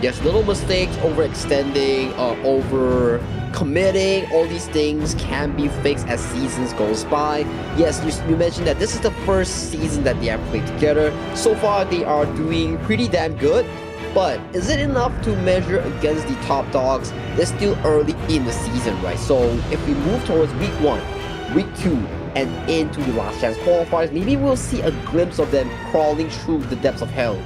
Yes, little mistakes, overextending, over committing, all these things can be fixed as seasons goes by. Yes, you mentioned that this is the first season that they have played together. So far, they are doing pretty damn good. But is it enough to measure against the top dogs? They're still early in the season, right? So if we move towards week 1, week 2, and into the last chance qualifiers, maybe we'll see a glimpse of them crawling through the depths of hell.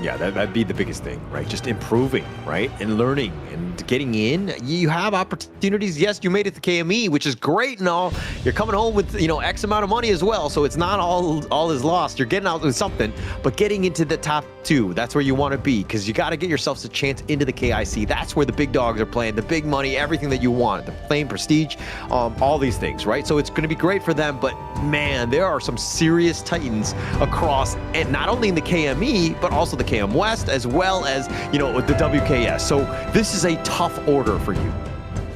Yeah, that'd be the biggest thing, right? Just improving, right? And learning and getting in. You have opportunities. Yes, you made it to KME, which is great and all. You're coming home with, X amount of money as well. So it's not all is lost. You're getting out with something, but getting into the top 2, that's where you want to be, because you got to get yourselves a chance into the KIC. That's where the big dogs are playing, the big money, everything that you want, the fame, prestige, all these things, right? So it's going to be great for them, but man, there are some serious titans across, and not only in the KME, but also the KM West, as well as, the WKS. So this is a tough order for you.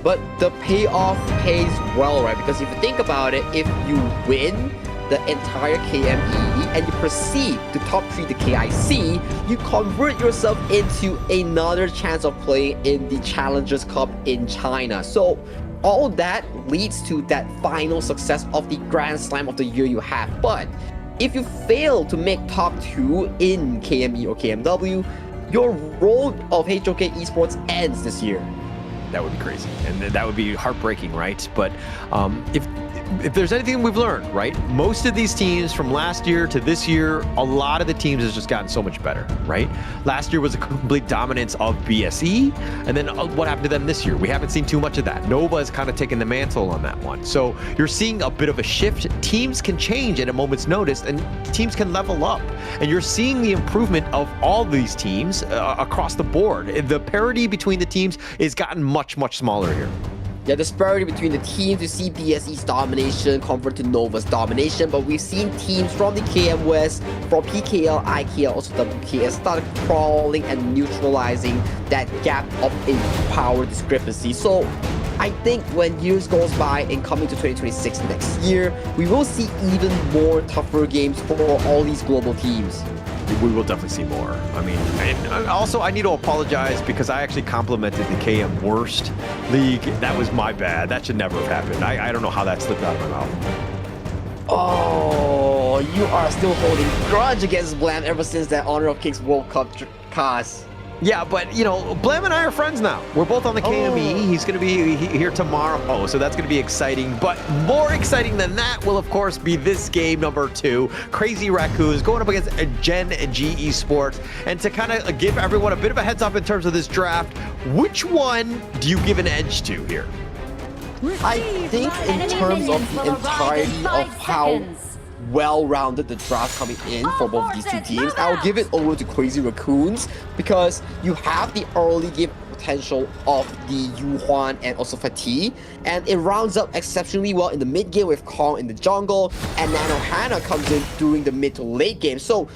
But the payoff pays well, right? Because if you think about it, if you win the entire KME and you proceed to top 3 the KIC, you convert yourself into another chance of playing in the Challengers Cup in China. So all that leads to that final success of the Grand Slam of the year you have. But if you fail to make top 2 in KME or KMW, your road of HOK Esports ends this year. That would be crazy, and that would be heartbreaking, right? But if there's anything we've learned, right? Most of these teams from last year to this year, a lot of the teams has just gotten so much better, right? Last year was a complete dominance of BSE, and then what happened to them this year? We haven't seen too much of that. Nova has kind of taken the mantle on that one. So you're seeing a bit of a shift. Teams can change at a moment's notice, and teams can level up. And you're seeing the improvement of all these teams across the board. The parity between the teams has gotten much, much smaller here. Yeah, the disparity between the teams, you see BSE's domination convert to Nova's domination, but we've seen teams from the KM West, from PKL, IKL, also WKS, start crawling and neutralizing that gap up in power discrepancy. So I think when years goes by and coming to 2026 next year, we will see even more tougher games for all these global teams. We will definitely see more. I mean, and also I need to apologize because I actually complimented the KM Worst League. That was my bad. That should never have happened. I don't know how that slipped out of my mouth. Oh, you are still holding grudge against Blam ever since that Honor of Kings World Cup cast. Yeah, but, Blam and I are friends now. We're both on the KME. He's going to be here tomorrow, so that's going to be exciting. But more exciting than that will, of course, be this game number 2. Crazy Raccoons going up against Gen.G Esports. And to kind of give everyone a bit of a heads up in terms of this draft, which one do you give an edge to here? I think in terms of the entirety of how well-rounded the draft coming in for both these two teams, I'll give it over to Crazy Raccoons because you have the early game potential of the Yuhuan and also Fatih, and it rounds up exceptionally well in the mid game with Kong in the jungle, and Nanohana comes in during the mid to late game. So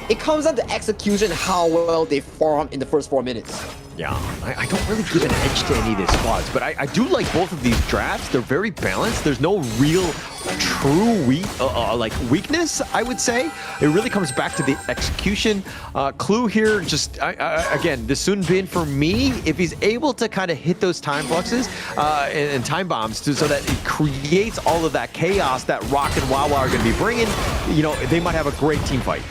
it comes down to execution, how well they farm in the first 4 minutes. Yeah, I don't really give an edge to any of these squads, but I do like both of these drafts. They're very balanced. There's no real true weakness, I would say. It really comes back to the execution. Clue here, just again, the Sun Bin for me, if he's able to kind of hit those time fluxes and time bombs so that it creates all of that chaos that Rock and Wawa are going to be bringing, you know, they might have a great team fight.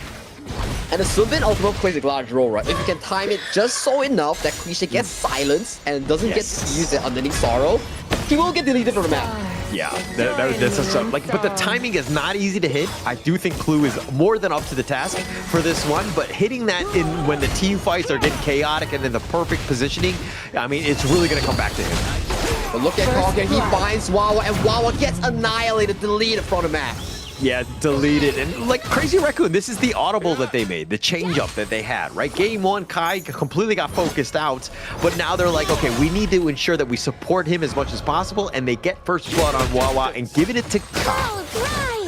And the Sun Bin ultimate plays a large role, right? If you can time it just so enough that Cliche gets silenced and doesn't get to use it underneath Sorrow, he will get deleted from the map. Yeah, that's but the timing is not easy to hit. I do think Clue is more than up to the task for this one, but hitting that in when the team fights are getting chaotic and in the perfect positioning, I mean, it's really going to come back to him. But look at Kong here, he finds Wawa, and Wawa gets annihilated, deleted from the map. Yeah, deleted. And like Crazy Raccoon, this is the audible that they made, the change-up that they had, right? Game 1, Kai completely got focused out, but now they're like, okay, we need to ensure that we support him as much as possible, and they get first blood on Wawa and giving it to Kai.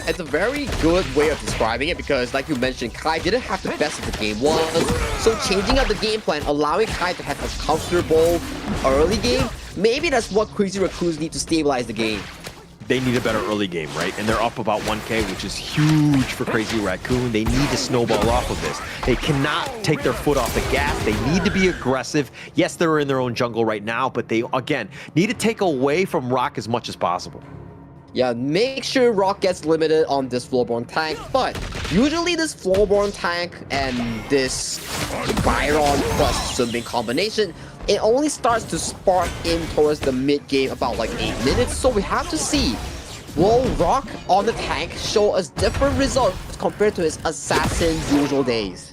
It's a very good way of describing it because, like you mentioned, Kai didn't have the best of the game once, so changing up the game plan, allowing Kai to have a comfortable early game, maybe that's what Crazy Raccoons need to stabilize the game. They need a better early game, right? And they're up about 1K, which is huge for Crazy Raccoon. They need to snowball off of this. They cannot take their foot off the gas. They need to be aggressive. Yes, they're in their own jungle right now, but they, again, need to take away from Rock as much as possible. Yeah, make sure Rock gets limited on this Floorborn tank, but usually this Floorborn tank and this Byron plus Sun Bin combination, it only starts to spark in towards the mid game about like 8 minutes, so we have to see, will Rock on the tank show us different results compared to his assassin's usual days?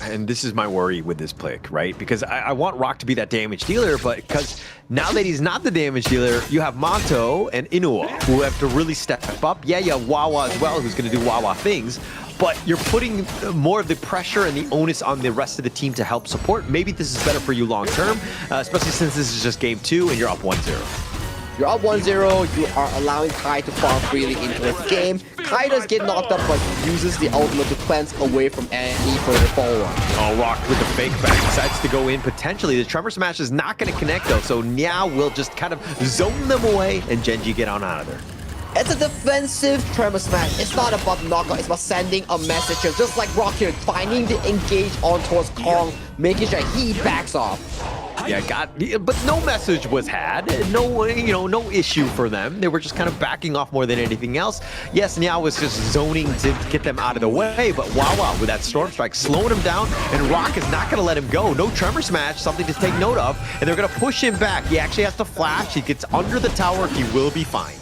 And this is my worry with this pick, right? Because I want Rock to be that damage dealer, but because now that he's not the damage dealer, you have Monto and Inua, who have to really step up. Yeah, you have Wawa as well, who's going to do Wawa things, but you're putting more of the pressure and the onus on the rest of the team to help support. Maybe this is better for you long term, especially since this is just game 2 and you're up 1-0. You're up 1-0, you are allowing Kai to farm freely into the game. Kai does get knocked up, but uses the ultimate to cleanse away from any further follow-up. Oh, Rock with the fake back decides to go in potentially. The Tremor Smash is not going to connect though, so now we'll just kind of zone them away and Gen.G get on out of there. It's a defensive Tremor Smash. It's not about knockout, it's about sending a message here. Just like Rock here, finding the engage on towards Kong, making sure he backs off. Yeah, but no message was had. No, no issue for them. They were just kind of backing off more than anything else. Yes, Niao was just zoning to get them out of the way, but Wawa with that Storm Strike slowing him down, and Rock is not going to let him go. No Tremor Smash, something to take note of, and they're going to push him back. He actually has to flash. He gets under the tower. He will be fine.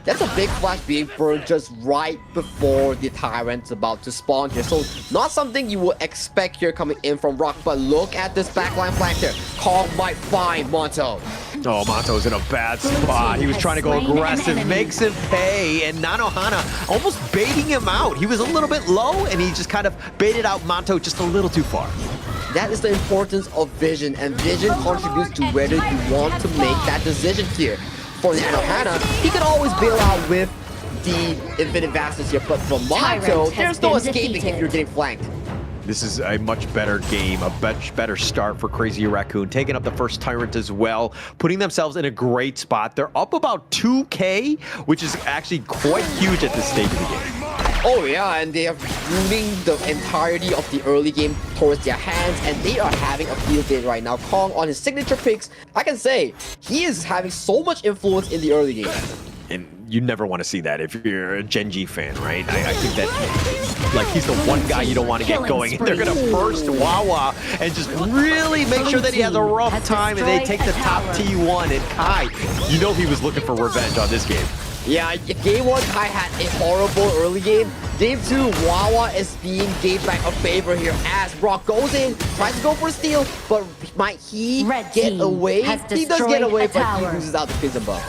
That's a big flash being burned just right before the Tyrant's about to spawn here. So not something you would expect here coming in from Rock, but look at this backline flank here. Kong might find Monto. Oh, Monto's in a bad spot. He was trying to go aggressive, makes him pay, and Nanohana almost baiting him out. He was a little bit low, and he just kind of baited out Monto just a little too far. That is the importance of vision, and vision contributes to whether you want to make that decision here. For Nanohana, he can always bail out with the Infinite Vastness here, but for Monto, there's no escaping if you're getting flanked. This is a much better game, a much better start for Crazy Raccoon, taking up the first Tyrant as well, putting themselves in a great spot. They're up about 2K, which is actually quite huge at this stage of the game. Oh yeah, and they are ruling the entirety of the early game towards their hands, and they are having a field day right now. Kong on his signature picks, I can say, he is having so much influence in the early game. And you never want to see that if you're a Gen.G fan, right? I think that, like, he's the one guy you don't want to get going. They're going to burst Wawa and just really make sure that he has a rough time, and they take the top T1. And Kai, you know he was looking for revenge on this game. Yeah, game 1, Kai had a horrible early game. Game 2, Wawa is being gave back a favor here as Rock goes in, tries to go for a steal, but might he get away? He does get away, but he loses out the prison buff.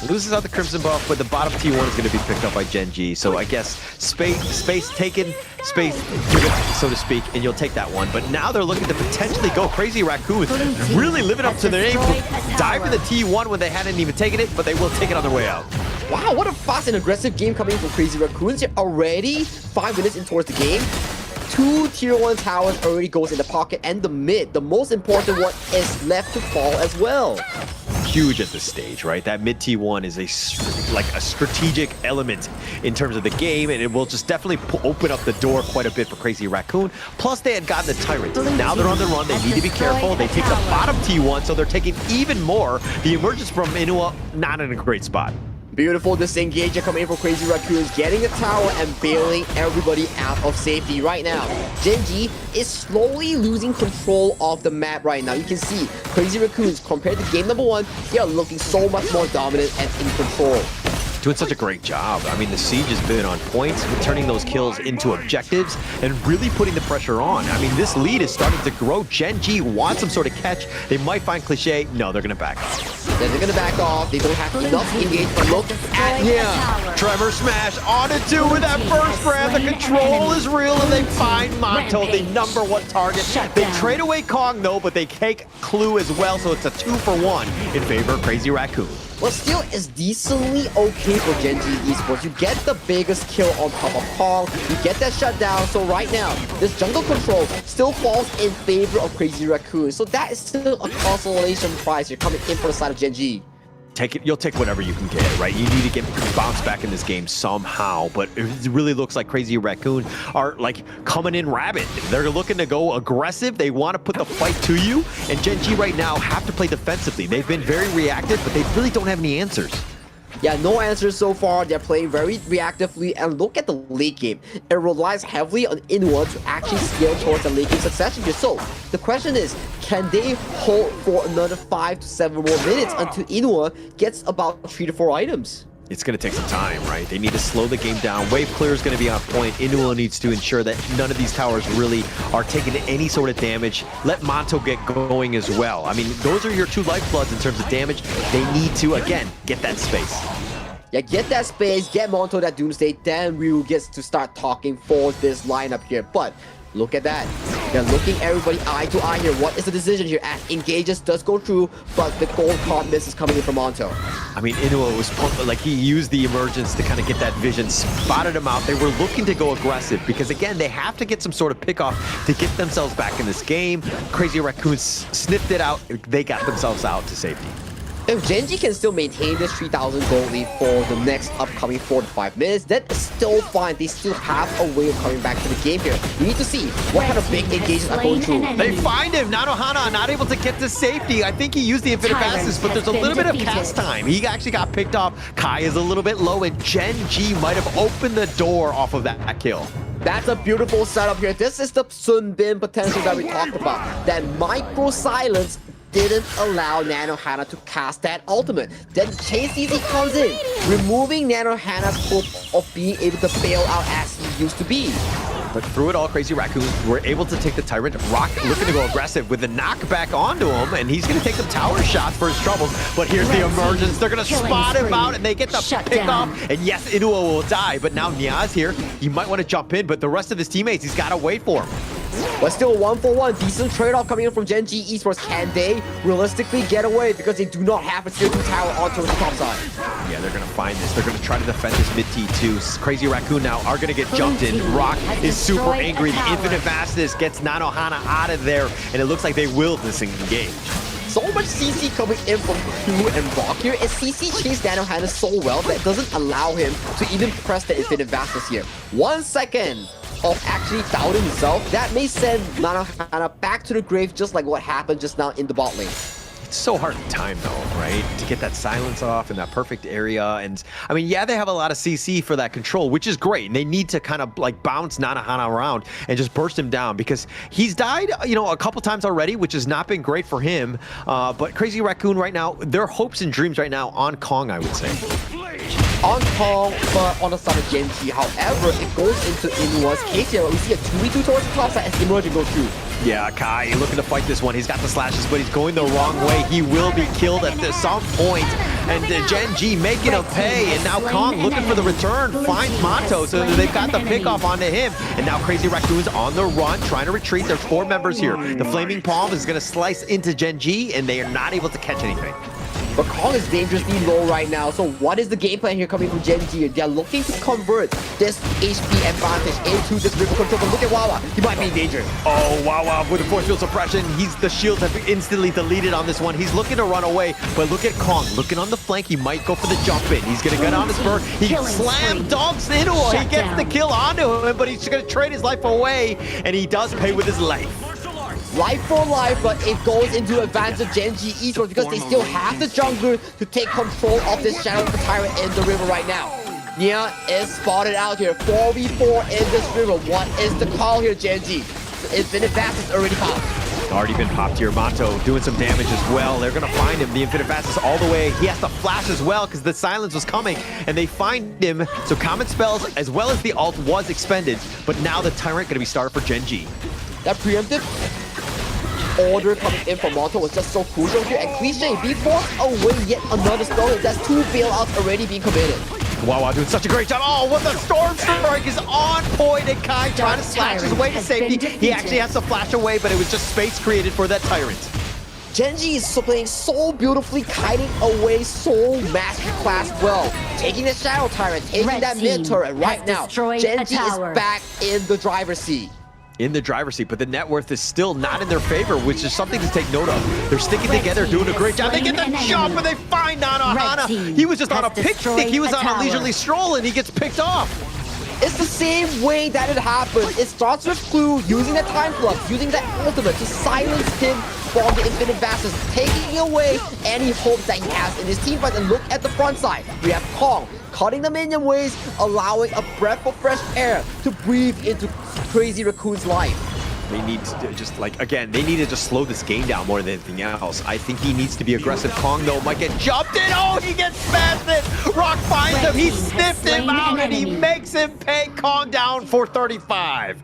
Loses out the Crimson buff, but the bottom T1 is going to be picked up by Gen.G. So I guess space taken, space given, so to speak, and you'll take that one. But now they're looking to potentially go Crazy Raccoon, really living up to their name, diving the T1 when they hadn't even taken it, but they will take it on their way out. Wow, what a fast and aggressive game coming from Crazy Raccoons. They're already 5 minutes in towards the game. 2 tier 1 towers already goes in the pocket, and the mid, the most important one, is left to fall as well. Huge at this stage, right? That mid T1 is a strategic element in terms of the game, and it will just definitely open up the door quite a bit for Crazy Raccoon. Plus, they had gotten the Tyrant. Now they're on the run. They need to be careful. They take the bottom T1, so they're taking even more. The emergence from Inua, not in a great spot. Beautiful disengagement coming in from Crazy Raccoons, getting the tower and bailing everybody out of safety right now. Gen.G is slowly losing control of the map right now. You can see Crazy Raccoons, compared to game number 1, they are looking so much more dominant and in control. Doing such a great job. I mean, the Siege has been on point, turning those kills into objectives and really putting the pressure on. I mean, this lead is starting to grow. Gen.G wants some sort of catch. They might find Cliché. No, they're going to back off. Yeah, they're going to back off. They don't have enough engagement. Look at Trevor Smash on it too with that first grab. The control is real, and they find Monto, the #1 target. They trade away Kong though, but they take Clue as well, so it's a 2-for-1 in favor of Crazy Raccoon. Well, still is decently okay for Gen.G Esports. You get the biggest kill on top of Kong, you get that shutdown, so right now, this jungle control still falls in favor of Crazy Raccoon. So that is still a consolation prize here coming in for the side of Gen.G. Take it, you'll take whatever you can get, right? You need to get bounced back in this game somehow, but it really looks like Crazy Raccoon are like coming in rabid. They're looking to go aggressive. They want to put the fight to you, and Gen.G right now have to play defensively. They've been very reactive, but they really don't have any answers. Yeah, no answers so far. They're playing very reactively, and look at the late game. It relies heavily on Inua to actually scale towards the late game succession here. So the question is, can they hold for another 5 to 7 more minutes until Inua gets about 3 to 4 items? It's going to take some time, right? They need to slow the game down. Wave clear is going to be on point. Inua needs to ensure that none of these towers really are taking any sort of damage. Let Monto get going as well. I mean, those are your 2 lifebloods in terms of damage. They need to, again, get that space. Yeah, get that space, get Monto that Doomsday, then Ryu gets to start talking for this lineup here. But look at that. They're looking everybody eye to eye here. What is the decision here? As Engages does go through, but the gold card miss is coming in from Monto. I mean, Inua was pumped, like he used the emergence to kind of get that vision, spotted him out. They were looking to go aggressive because, again, they have to get some sort of pick off to get themselves back in this game. Crazy Raccoons sniffed it out. They got themselves out to safety. If Gen.G can still maintain this 3,000 gold lead for the next upcoming 4 to 5 minutes, that is still fine. They still have a way of coming back to the game here. We need to see what kind of big engagements are going through. They find him. Nanohana not able to get to safety. I think he used the infinite fastest, but there's a little bit of cast time. He actually got picked off. Kai is a little bit low, and Gen.G might have opened the door off of that kill. That's a beautiful setup here. This is the Sun Bin potential that we talked about. That micro silence didn't allow Nanohana to cast that ultimate. Then Chase Easy comes in, removing Nanohana's hope of being able to bail out as he used to be. But through it all, Crazy Raccoon were able to take the Tyrant. Rock looking to go aggressive with the knockback onto him, and he's going to take some tower shots for his troubles. But here's the emergence. They're going to spot him out, and they get the pick off. And yes, Inua will die, but now Nia's here. He might want to jump in, but the rest of his teammates, he's got to wait for him. But still 1-for-1, decent trade-off coming in from Gen.G Esports. Can they realistically get away because they do not have a tier 2 tower onto the top side? Yeah, they're going to find this. They're going to try to defend this mid T2. Crazy Raccoon now are going to get jumped in. Rock is super angry. The infinite fastness gets Nanohana out of there, and it looks like they will disengage. So much CC coming in from Clue and Rock here, and CC chased Nanohana so well that it doesn't allow him to even press the infinite fastness here. 1 second of actually doubting himself, that may send Nanohana back to the grave, just like what happened just now in the bot lane. It's so hard to time though, right? To get that silence off in that perfect area. And I mean, yeah, they have a lot of CC for that control, which is great. And they need to kind of like bounce Nanohana around and just burst him down because he's died, you know, a couple times already, which has not been great for him. But Crazy Raccoon right now, their hopes and dreams right now on Kong, I would say. on Kong, but on the side of Gen.G. However, it goes into Inua's case here. We see a 2v2 towards the top side as Emerging goes through. Yeah, Kai looking to fight this one. He's got the slashes, but he's going the wrong way. He will be killed at some point. And Gen.G making a pay, and now Kong looking for the return, finds Mato, so they've got the pickoff onto him. And now Crazy Raccoon's on the run, trying to retreat. There's 4 members here. The Flaming Palm is going to slice into Gen.G, and they are not able to catch anything. But Kong is dangerously low right now, so what is the game plan here coming from Gen.G? They're looking to convert this HP advantage into this river control, but look at Wawa, he might be in danger. Oh, Wawa with the force field suppression, the shields have been instantly deleted on this one. He's looking to run away, but look at Kong, looking on the flank, he might go for the jump in. He's gonna get on his bird, he slam dunks into him, he gets the kill onto him, but he's gonna trade his life away, and he does pay with his life. Life for life, but it goes into advantage of Gen.G Esports because they still have the jungler to take control of this Shadow Tyrant in the river right now. Nia is spotted out here, 4v4 in this river. What is the call here, Gen.G? Infinite Fast is already popped. Already been popped here. Mato doing some damage as well. They're gonna find him. The Infinite Fast is all the way. He has to flash as well because the silence was coming, and they find him. So common spells as well as the ult was expended, but now the Tyrant gonna be started for Gen.G. That preemptive order coming in from Mato was just so crucial here, and Cliche being forced away yet another spell. That's 2 bailouts already being committed. Wawa doing such a great job. Oh, what the Storm Strike is on point, and Kai trying to slash his way to safety. He actually has to flash away, but it was just space created for that Tyrant. Gen.G is playing so beautifully, kiting away so masterclass well. Taking the Shadow Tyrant, taking that mid turret right now. Gen.G is back in the driver's seat. In the driver's seat, but the net worth is still not in their favor, which is something to take note of. They're sticking together, doing a great job. They get the jump, and they find Nanohana. He was just on a picnic. He was on a leisurely stroll, and he gets picked off. It's the same way that it happens. It starts with Clue using the time flux, using the ultimate to silence him from the Infinite Vastus, taking away any hope that he has in his team fight. And look at the front side. We have Kong cutting the minion waves, allowing a breath of fresh air to breathe into Crazy Raccoon's life. They need to just, like, again, they need to just slow this game down more than anything else. I think he needs to be aggressive. Kong, though, might get jumped in. Oh, he gets fasted. Rock finds him. He sniffed him out, and he makes him pay Kong down for 35.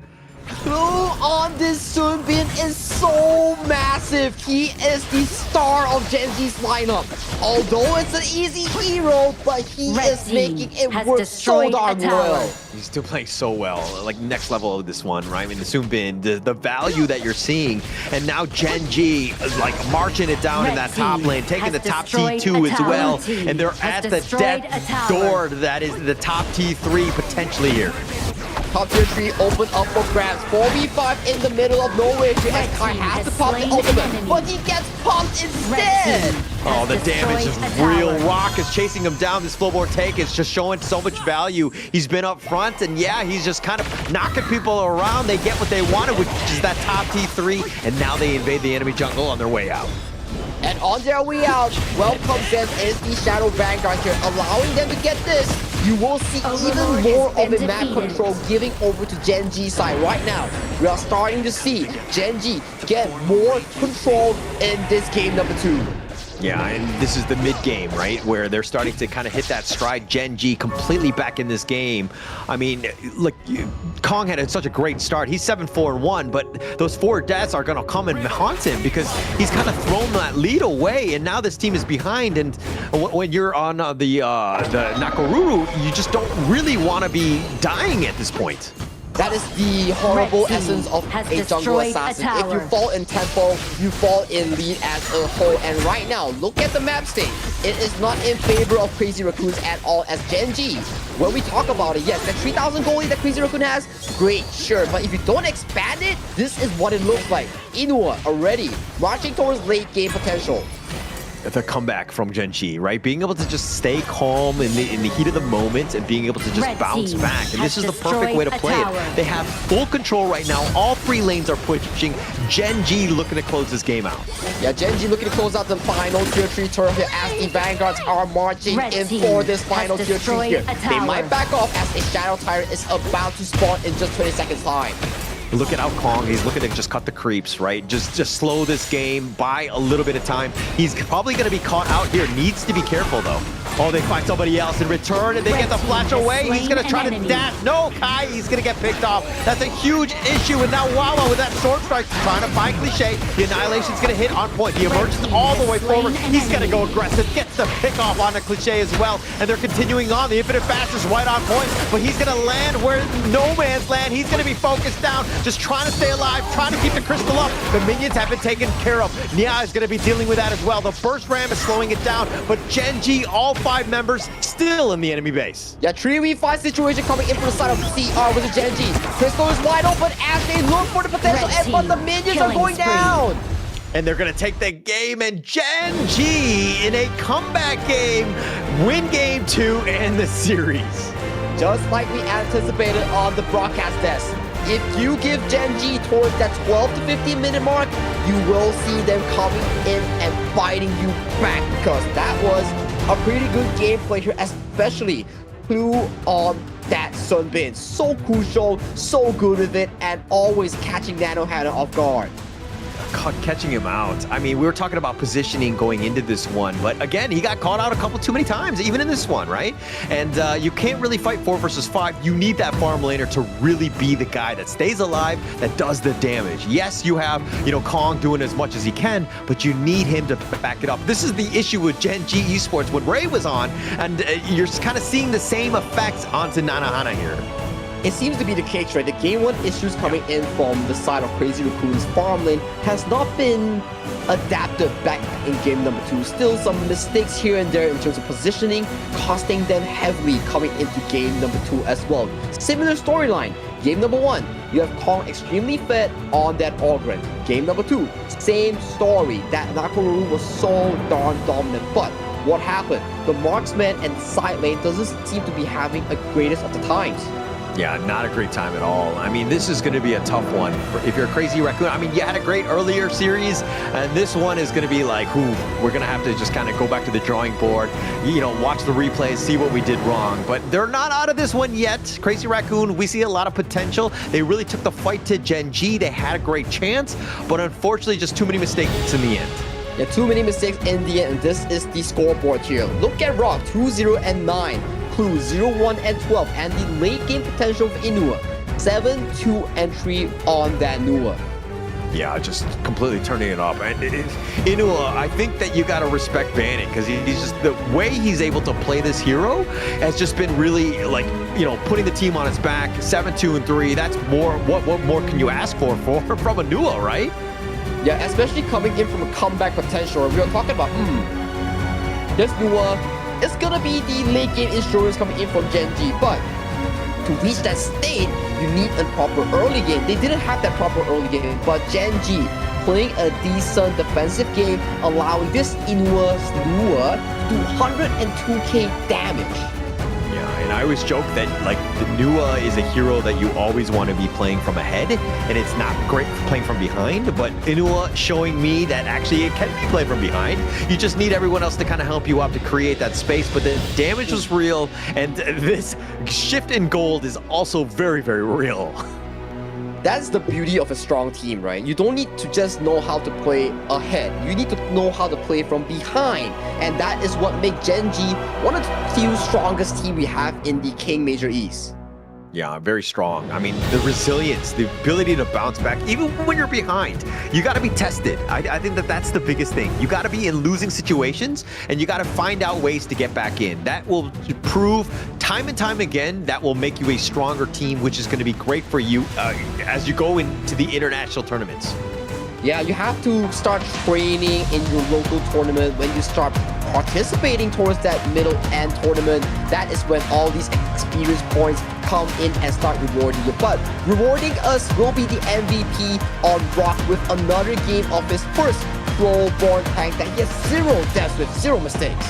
Clue on this Sunbin is so massive. He is the star of Gen.G's lineup. Although it's an easy hero, but he is making it work so darn well. He's still playing so well, like next level of this one, right? I mean, the Sunbin, the value that you're seeing, and now Gen.G like marching it down in that top lane, taking the top T2 as well, and they're at the death door that is the top T3 potentially here. Top tier 3 open up for grabs. 4v5 in the middle of nowhere here as Kai has to pop the ultimate, but he gets pumped instead. Oh, the damage is real. Rock is chasing him down. This Flowboard take is just showing so much value. He's been up front, and yeah, he's just kind of knocking people around. They get what they wanted, which is that top T3, and now they invade the enemy jungle on their way out. And on their way out, welcome them is the Shadow Vanguard here, allowing them to get this. You will see even more of a map control giving over to Gen.G side. Right now, we are starting to see Gen.G get more control in this game number 2. Yeah, and this is the mid-game, right? Where they're starting to kind of hit that stride. Gen.G completely back in this game. I mean, look, Kong had such a great start. He's 7-4-1, but those 4 deaths are going to come and haunt him because he's kind of thrown that lead away, and now this team is behind. And when you're on the Nakoruru, you just don't really want to be dying at this point. That is the horrible essence of a jungle assassin. If you fall in tempo, you fall in lead as a whole. And right now, look at the map state. It is not in favor of Crazy Raccoons at all as Gen.G. When we talk about it, yes, the 3,000 goalie that Crazy Raccoon has, great, sure. But if you don't expand it, this is what it looks like. Inua already marching towards late game potential. The comeback from Gen.G, right? Being able to just stay calm in the heat of the moment and being able to just bounce back. And this is the perfect way to play it. They have full control right now. All 3 lanes are pushing. Gen.G looking to close this game out. Yeah, Gen.G looking to close out the final tier 3 turn here as the Vanguards are marching in for this final tier 3 here. They might back off as a Shadow Tyrant is about to spawn in just 20 seconds time. Look at how Kong, he's looking to just cut the creeps, right? Just slow this game, buy a little bit of time. He's probably going to be caught out here. Needs to be careful, though. Oh, they find somebody else in return, and they get the flash away. He's going to try to dash. No, Kai, he's going to get picked off. That's a huge issue, and now Wallow with that sword strike trying to find Cliché. The Annihilation's going to hit on point. He emerges all the way forward. He's going to go aggressive, gets the pick off on the Cliché as well, and they're continuing on. The Infinite Fast is right on point, but he's going to land where no man's land. He's going to be focused down, just trying to stay alive, trying to keep the crystal up. The minions have been taken care of. Nia is going to be dealing with that as well. The burst ram is slowing it down, but Gen.G, all 5 members, still in the enemy base. Yeah, 3v5 situation coming in from the side of CR with the Gen.G. Crystal is wide open as they look for the potential end, but the minions are going down. And they're going to take the game, and Gen.G in a comeback game win game 2 in the series. Just like we anticipated on the broadcast desk, if you give Gen.G towards that 12 to 15 minute mark, you will see them coming in and fighting you back, because that was a pretty good gameplay here, especially Clue on that Sunbin. So crucial, so good with it, and always catching Nanohanna off guard. Catching him out. I mean, we were talking about positioning going into this one, but again, he got caught out a couple too many times, even in this one, right? And you can't really fight 4 versus 5. You need that farm laner to really be the guy that stays alive, that does the damage. Yes, you have, Kong doing as much as he can, but you need him to back it up. This is the issue with Gen.G Esports when Ray was on, and you're kind of seeing the same effects onto Nanohanna here. It seems to be the case, right? The game 1 issues coming in from the side of Crazy Raccoon's farm lane has not been adapted back in game number 2. Still some mistakes here and there in terms of positioning, costing them heavily coming into game number 2 as well. Similar storyline. Game number 1, you have Kong extremely fed on that Ogren. Game number 2, same story. That Nakoruru was so darn dominant, but what happened? The marksman and side lane doesn't seem to be having a greatest of the times. Yeah, not a great time at all. I mean, this is going to be a tough one. If you're a Crazy Raccoon, I mean, you had a great earlier series, and this one is going to be like, we're going to have to just kind of go back to the drawing board, watch the replays, see what we did wrong. But they're not out of this one yet. Crazy Raccoon, we see a lot of potential. They really took the fight to Gen.G. They had a great chance, but unfortunately, just too many mistakes in the end. Yeah, too many mistakes in the end, and this is the scoreboard here. Look at Rock, 2-0 and 9. Clue 0-1 and 12, and the late game potential of Inua 7-2 and 3 on that Nua. Yeah, just completely turning it up. And Inua, I think that you got to respect Banning, because he's just, the way he's able to play this hero has just been really, like, putting the team on his back. 7-2 and 3, that's more, what more can you ask for from a Nua, right? Yeah, especially coming in from a comeback potential. We were talking about, this Nua, it's gonna be the late game insurance coming in from Gen.G, but to reach that state, you need a proper early game. They didn't have that proper early game, but Gen.G playing a decent defensive game, allowing this Inua's Nua to do 102k damage. Yeah, and I always joke that, like, the Nua is a hero that you always want to be playing from ahead, and it's not great playing from behind, but Inua showing me that actually it can be played from behind. You just need everyone else to kind of help you out to create that space, but the damage was real, and this shift in gold is also very, very real. That's the beauty of a strong team, right? You don't need to just know how to play ahead. You need to know how to play from behind. And that is what makes Gen.G one of the few strongest teams we have in the King Major East. Yeah, very strong. I mean, the resilience, the ability to bounce back, even when you're behind, you got to be tested. I think that that's the biggest thing. You got to be in losing situations, and you got to find out ways to get back in. That will prove time and time again, that will make you a stronger team, which is going to be great for you as you go into the international tournaments. Yeah, you have to start training in your local tournament. When you start participating towards that middle end tournament, that is when all these experience points come in and start rewarding you. But rewarding us will be the MVP on Rock with another game of his first Flowborn tank that he has 0 deaths with 0 mistakes.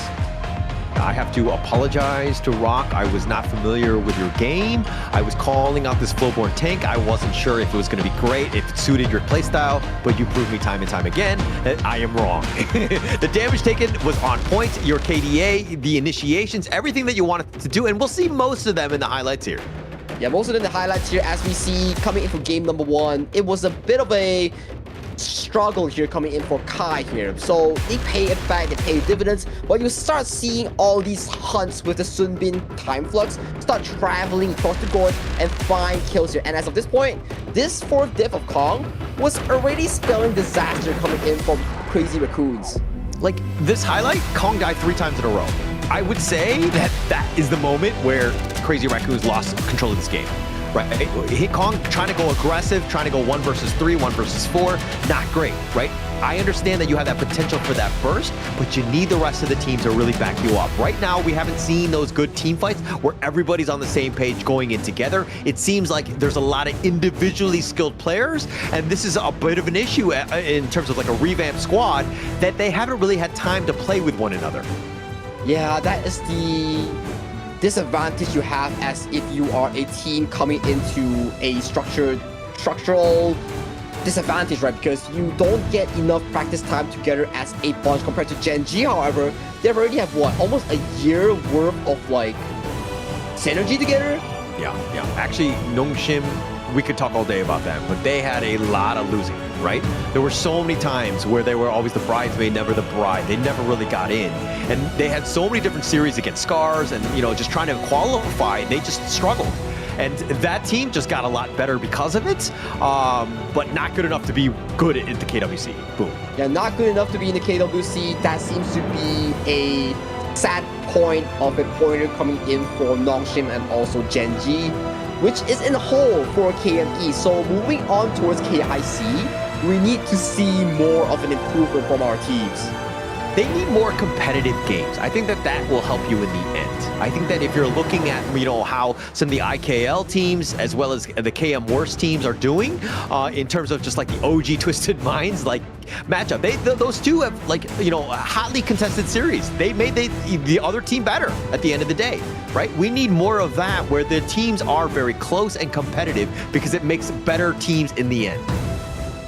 I have to apologize to Rock. I was not familiar with your game. I was calling out this Flowborn tank. I wasn't sure if it was going to be great, if it suited your playstyle, but you proved me time and time again that I am wrong. The damage taken was on point. Your KDA, the initiations, everything that you wanted to do, and we'll see most of them in the highlights here. Yeah, most of them in the highlights here, as we see coming into game number 1. It was a bit of a struggle here coming in for Kai here. So they pay it back, they pay dividends, but you start seeing all these hunts with the Sunbin time flux start traveling across the board and find kills here. And as of this point, this 4th diff of Kong was already spelling disaster coming in from Crazy Raccoons. Like, this highlight, Kong died 3 times in a row. I would say that that is the moment where Crazy Raccoons lost control of this game. Right? Hit Kong trying to go aggressive, trying to go 1 versus 3, 1 versus 4, not great, right? I understand that you have that potential for that burst, but you need the rest of the team to really back you up. Right now, we haven't seen those good team fights where everybody's on the same page going in together. It seems like there's a lot of individually skilled players, and this is a bit of an issue in terms of like a revamped squad, that they haven't really had time to play with one another. Yeah, that is the disadvantage you have as if you are a team coming into a structural disadvantage, right? Because you don't get enough practice time together as a bunch compared to Gen.G. However, they already have what, almost a year worth of like synergy together. Yeah. Actually, Nongshim, we could talk all day about that, but they had a lot of losing, right? There were so many times where they were always the bridesmaid, never the bride. They never really got in. And they had so many different series against SCARZ and, you know, just trying to qualify, they just struggled. And that team just got a lot better because of it, but not good enough to be good in the KWC. Boom. Yeah, not good enough to be in the KWC. That seems to be a sad point of a pointer coming in for Nongshim and also Gen.G, which is in the hole for KME. So moving on towards KIC, we need to see more of an improvement from our teams. They need more competitive games. I think that that will help you in the end. I think that if you're looking at, you know, how some of the IKL teams as well as the KM Worst teams are doing in terms of just like the OG Twisted Minds like matchup, those two have like, you know, hotly contested series. They made the other team better at the end of the day, right? We need more of that where the teams are very close and competitive because it makes better teams in the end.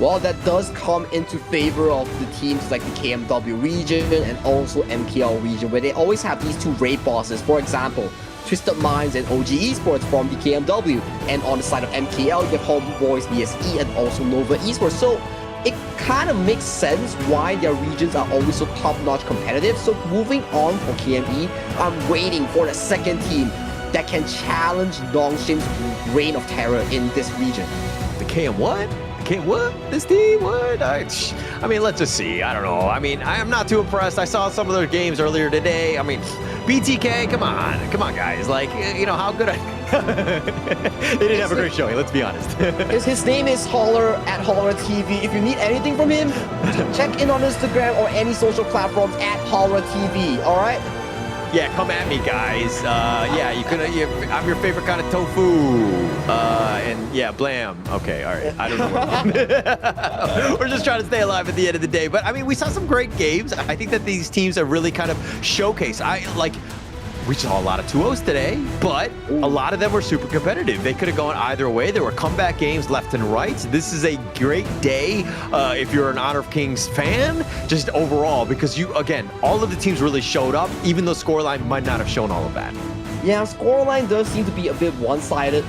Well, that does come into favor of the teams like the KMW region and also MKL region, where they always have these two raid bosses. For example, Twisted Minds and OG Esports from the KMW. And on the side of MKL, you have Homeboys BSE and also Nova Esports. So it kind of makes sense why their regions are always so top-notch competitive. So moving on for KME, I'm waiting for the second team that can challenge Nongshim's reign of terror in this region. The KM what? What? This team? What? I mean, let's just see. I don't know. I mean, I am not too impressed. I saw some of their games earlier today. I mean, BTK, come on, guys. Like, you know, how good they didn't have a great showing, let's be honest. His name is Holler at Holler TV. If you need anything from him, check in on Instagram or any social platforms at Holler TV, all right? Yeah, come at me, guys. Yeah, I'm your favorite kind of tofu. And yeah, blam. Okay, all right. I don't know. We're just trying to stay alive at the end of the day. But I mean, we saw some great games. I think that these teams have really kind of showcased. We saw a lot of 2-0s today, but a lot of them were super competitive. They could have gone either way. There were comeback games left and right. This is a great day if you're an Honor of Kings fan, just overall, because again, all of the teams really showed up, even though scoreline might not have shown all of that. Yeah, scoreline does seem to be a bit one-sided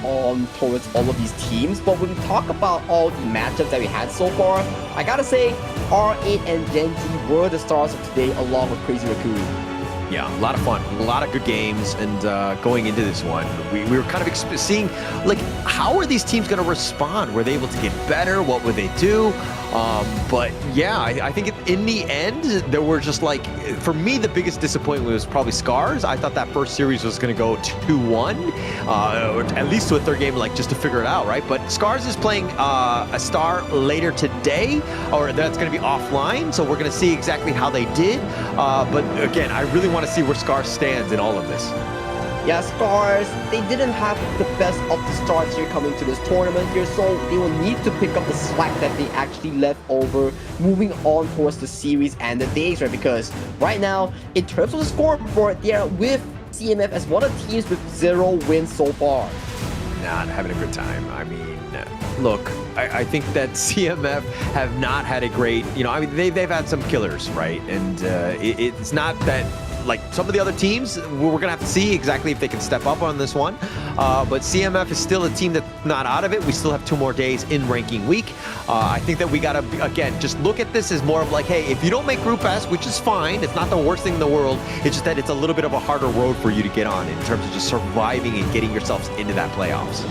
towards all of these teams, but when we talk about all the matchups that we had so far, I gotta say, R8 and Gen.G were the stars of today along with Crazy Raccoon. Yeah, a lot of fun, a lot of good games, and going into this one, we were kind of seeing, like, how are these teams going to respond? Were they able to get better? What would they do? But yeah, I think in the end, there were just like, for me, the biggest disappointment was probably SCARZ. I thought that first series was going to go 2-1, or at least to a third game, like just to figure it out, right? But SCARZ is playing Astar later today, or that's going to be offline, so we're going to see exactly how they did. But again, I really want to see where SCARZ stands in all of this. Yeah, SCARZ, they didn't have the best of the starts here coming to this tournament here, so they will need to pick up the slack that they actually left over moving on towards the series and the days, right? Because right now, in terms of the scoreboard, they are with CMF as one of the teams with 0 wins so far. Not having a good time. I mean, look, I think that CMF have not had a great, I mean, they've had some killers, right? And it's not that like some of the other teams, we're going to have to see exactly if they can step up on this one. But CMF is still a team that's not out of it. We still have 2 more days in ranking week. I think that we got to, again, just look at this as more of like, hey, if you don't make Group S, which is fine, it's not the worst thing in the world, it's just that it's a little bit of a harder road for you to get on in terms of just surviving and getting yourselves into that playoffs.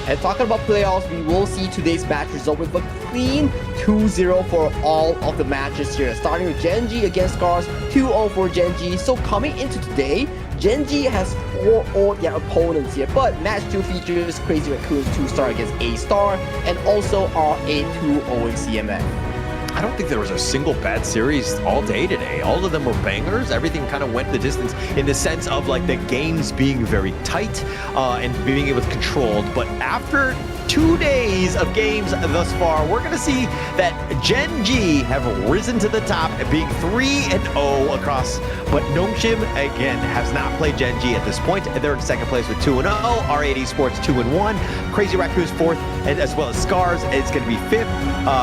And talking about playoffs, we will see today's match result with a clean 2-0 for all of the matches here. Starting with Gen.G against SCARZ, 2-0 for Gen.G. So coming into today, Gen.G has 4-0 their opponents here, but match 2 features Crazy Raccoon's 2-star against Astar, and also RA 2-0 in CMF. I don't think there was a single bad series all day today. All of them were bangers. Everything kind of went the distance in the sense of like the games being very tight and being able to controlled. But after 2 days of games thus far, we're going to see that Gen.G have risen to the top, being 3-0 across. But Nongshim, again, has not played Gen.G at this point. They're in second place with 2-0. R8 Esports 2-1. Crazy Raccoon's 4th, and as well as SCARZ, it's going to be 5th.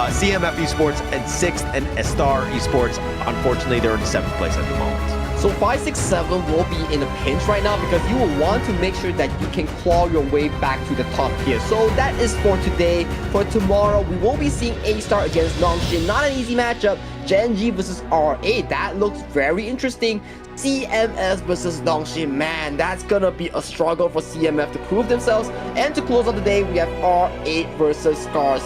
CMF Esports and 6th, and Astar Esports, unfortunately, they're in 7th place at the moment. So 5, 6, 7 will be in a pinch right now because you will want to make sure that you can claw your way back to the top here. So that is for today. For tomorrow, we will be seeing Astar against Nongshim. Not an easy matchup. Gen.G versus RA. That looks very interesting. CMS versus Nongshim. Man, that's gonna be a struggle for CMF to prove themselves. And to close out the day, we have R8 versus SCARZ.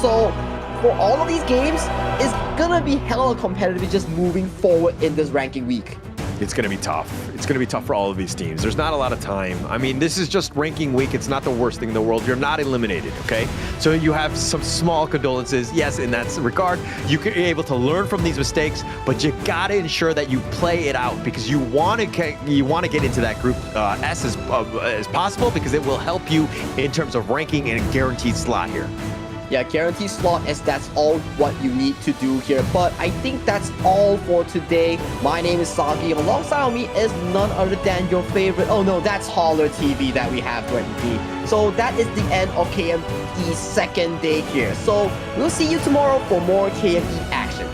So for all of these games, it's gonna be hella competitive just moving forward in this ranking week. It's going to be tough. It's going to be tough for all of these teams. There's not a lot of time. I mean, this is just ranking week. It's not the worst thing in the world. You're not eliminated, okay? So you have some small condolences. Yes, in that regard, you can be able to learn from these mistakes, but you got to ensure that you play it out because you want to get into that group S as possible because it will help you in terms of ranking and a guaranteed slot here. Yeah, guaranteed slot, as that's all what you need to do here. But I think that's all for today. My name is Sagi. Alongside me is none other than your favorite. Oh no, that's Holler TV that we have right here. So that is the end of KME's second day here. So we'll see you tomorrow for more KME action.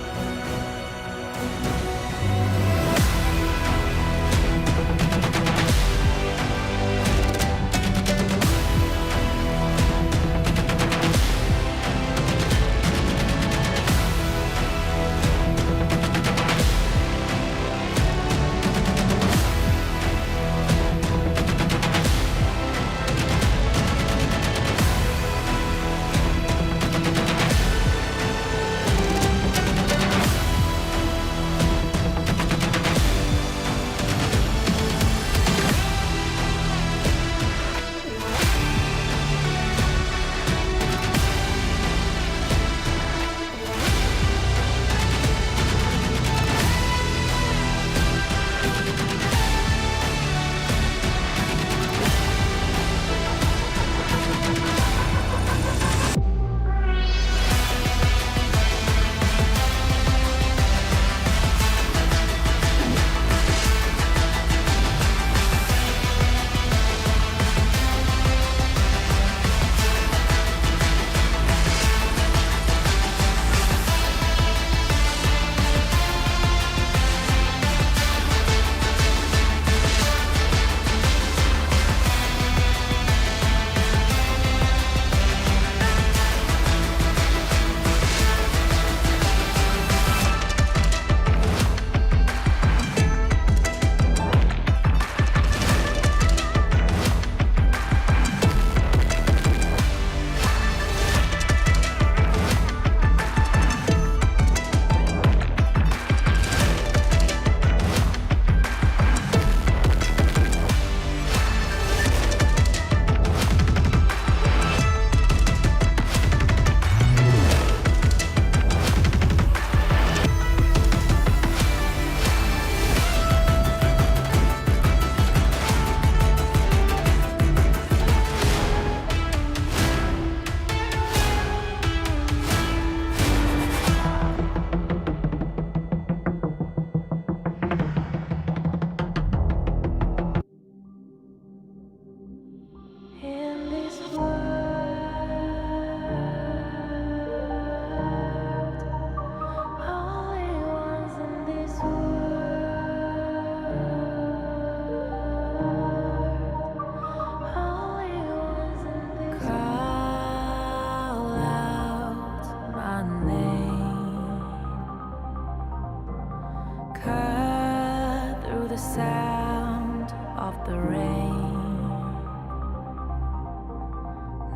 the rain.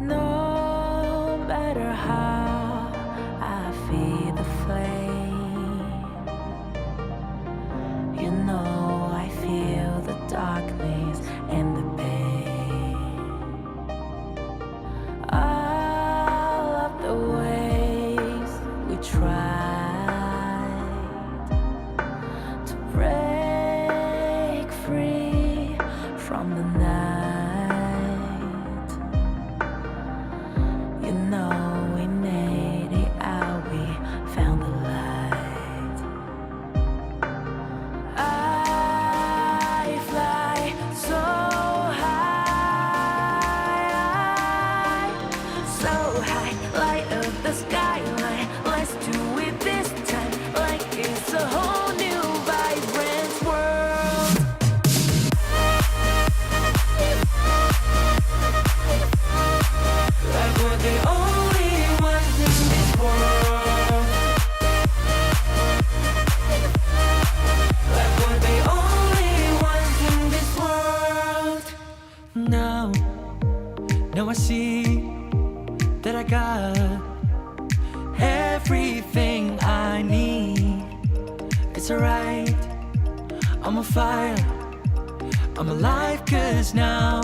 No matter how I feed the flame, you know I feel the darkness and the pain. All of the ways we tried to break free from the night, you know we made it out, we found the light. I fly so high, light up the skyline. Let's do it this time, like it's a whole new vibrant world. Like we're the only ones in this world. Like we're the only ones in this world. Now I see that I got everything I need. It's alright, I'm on fire, I'm alive, 'cause now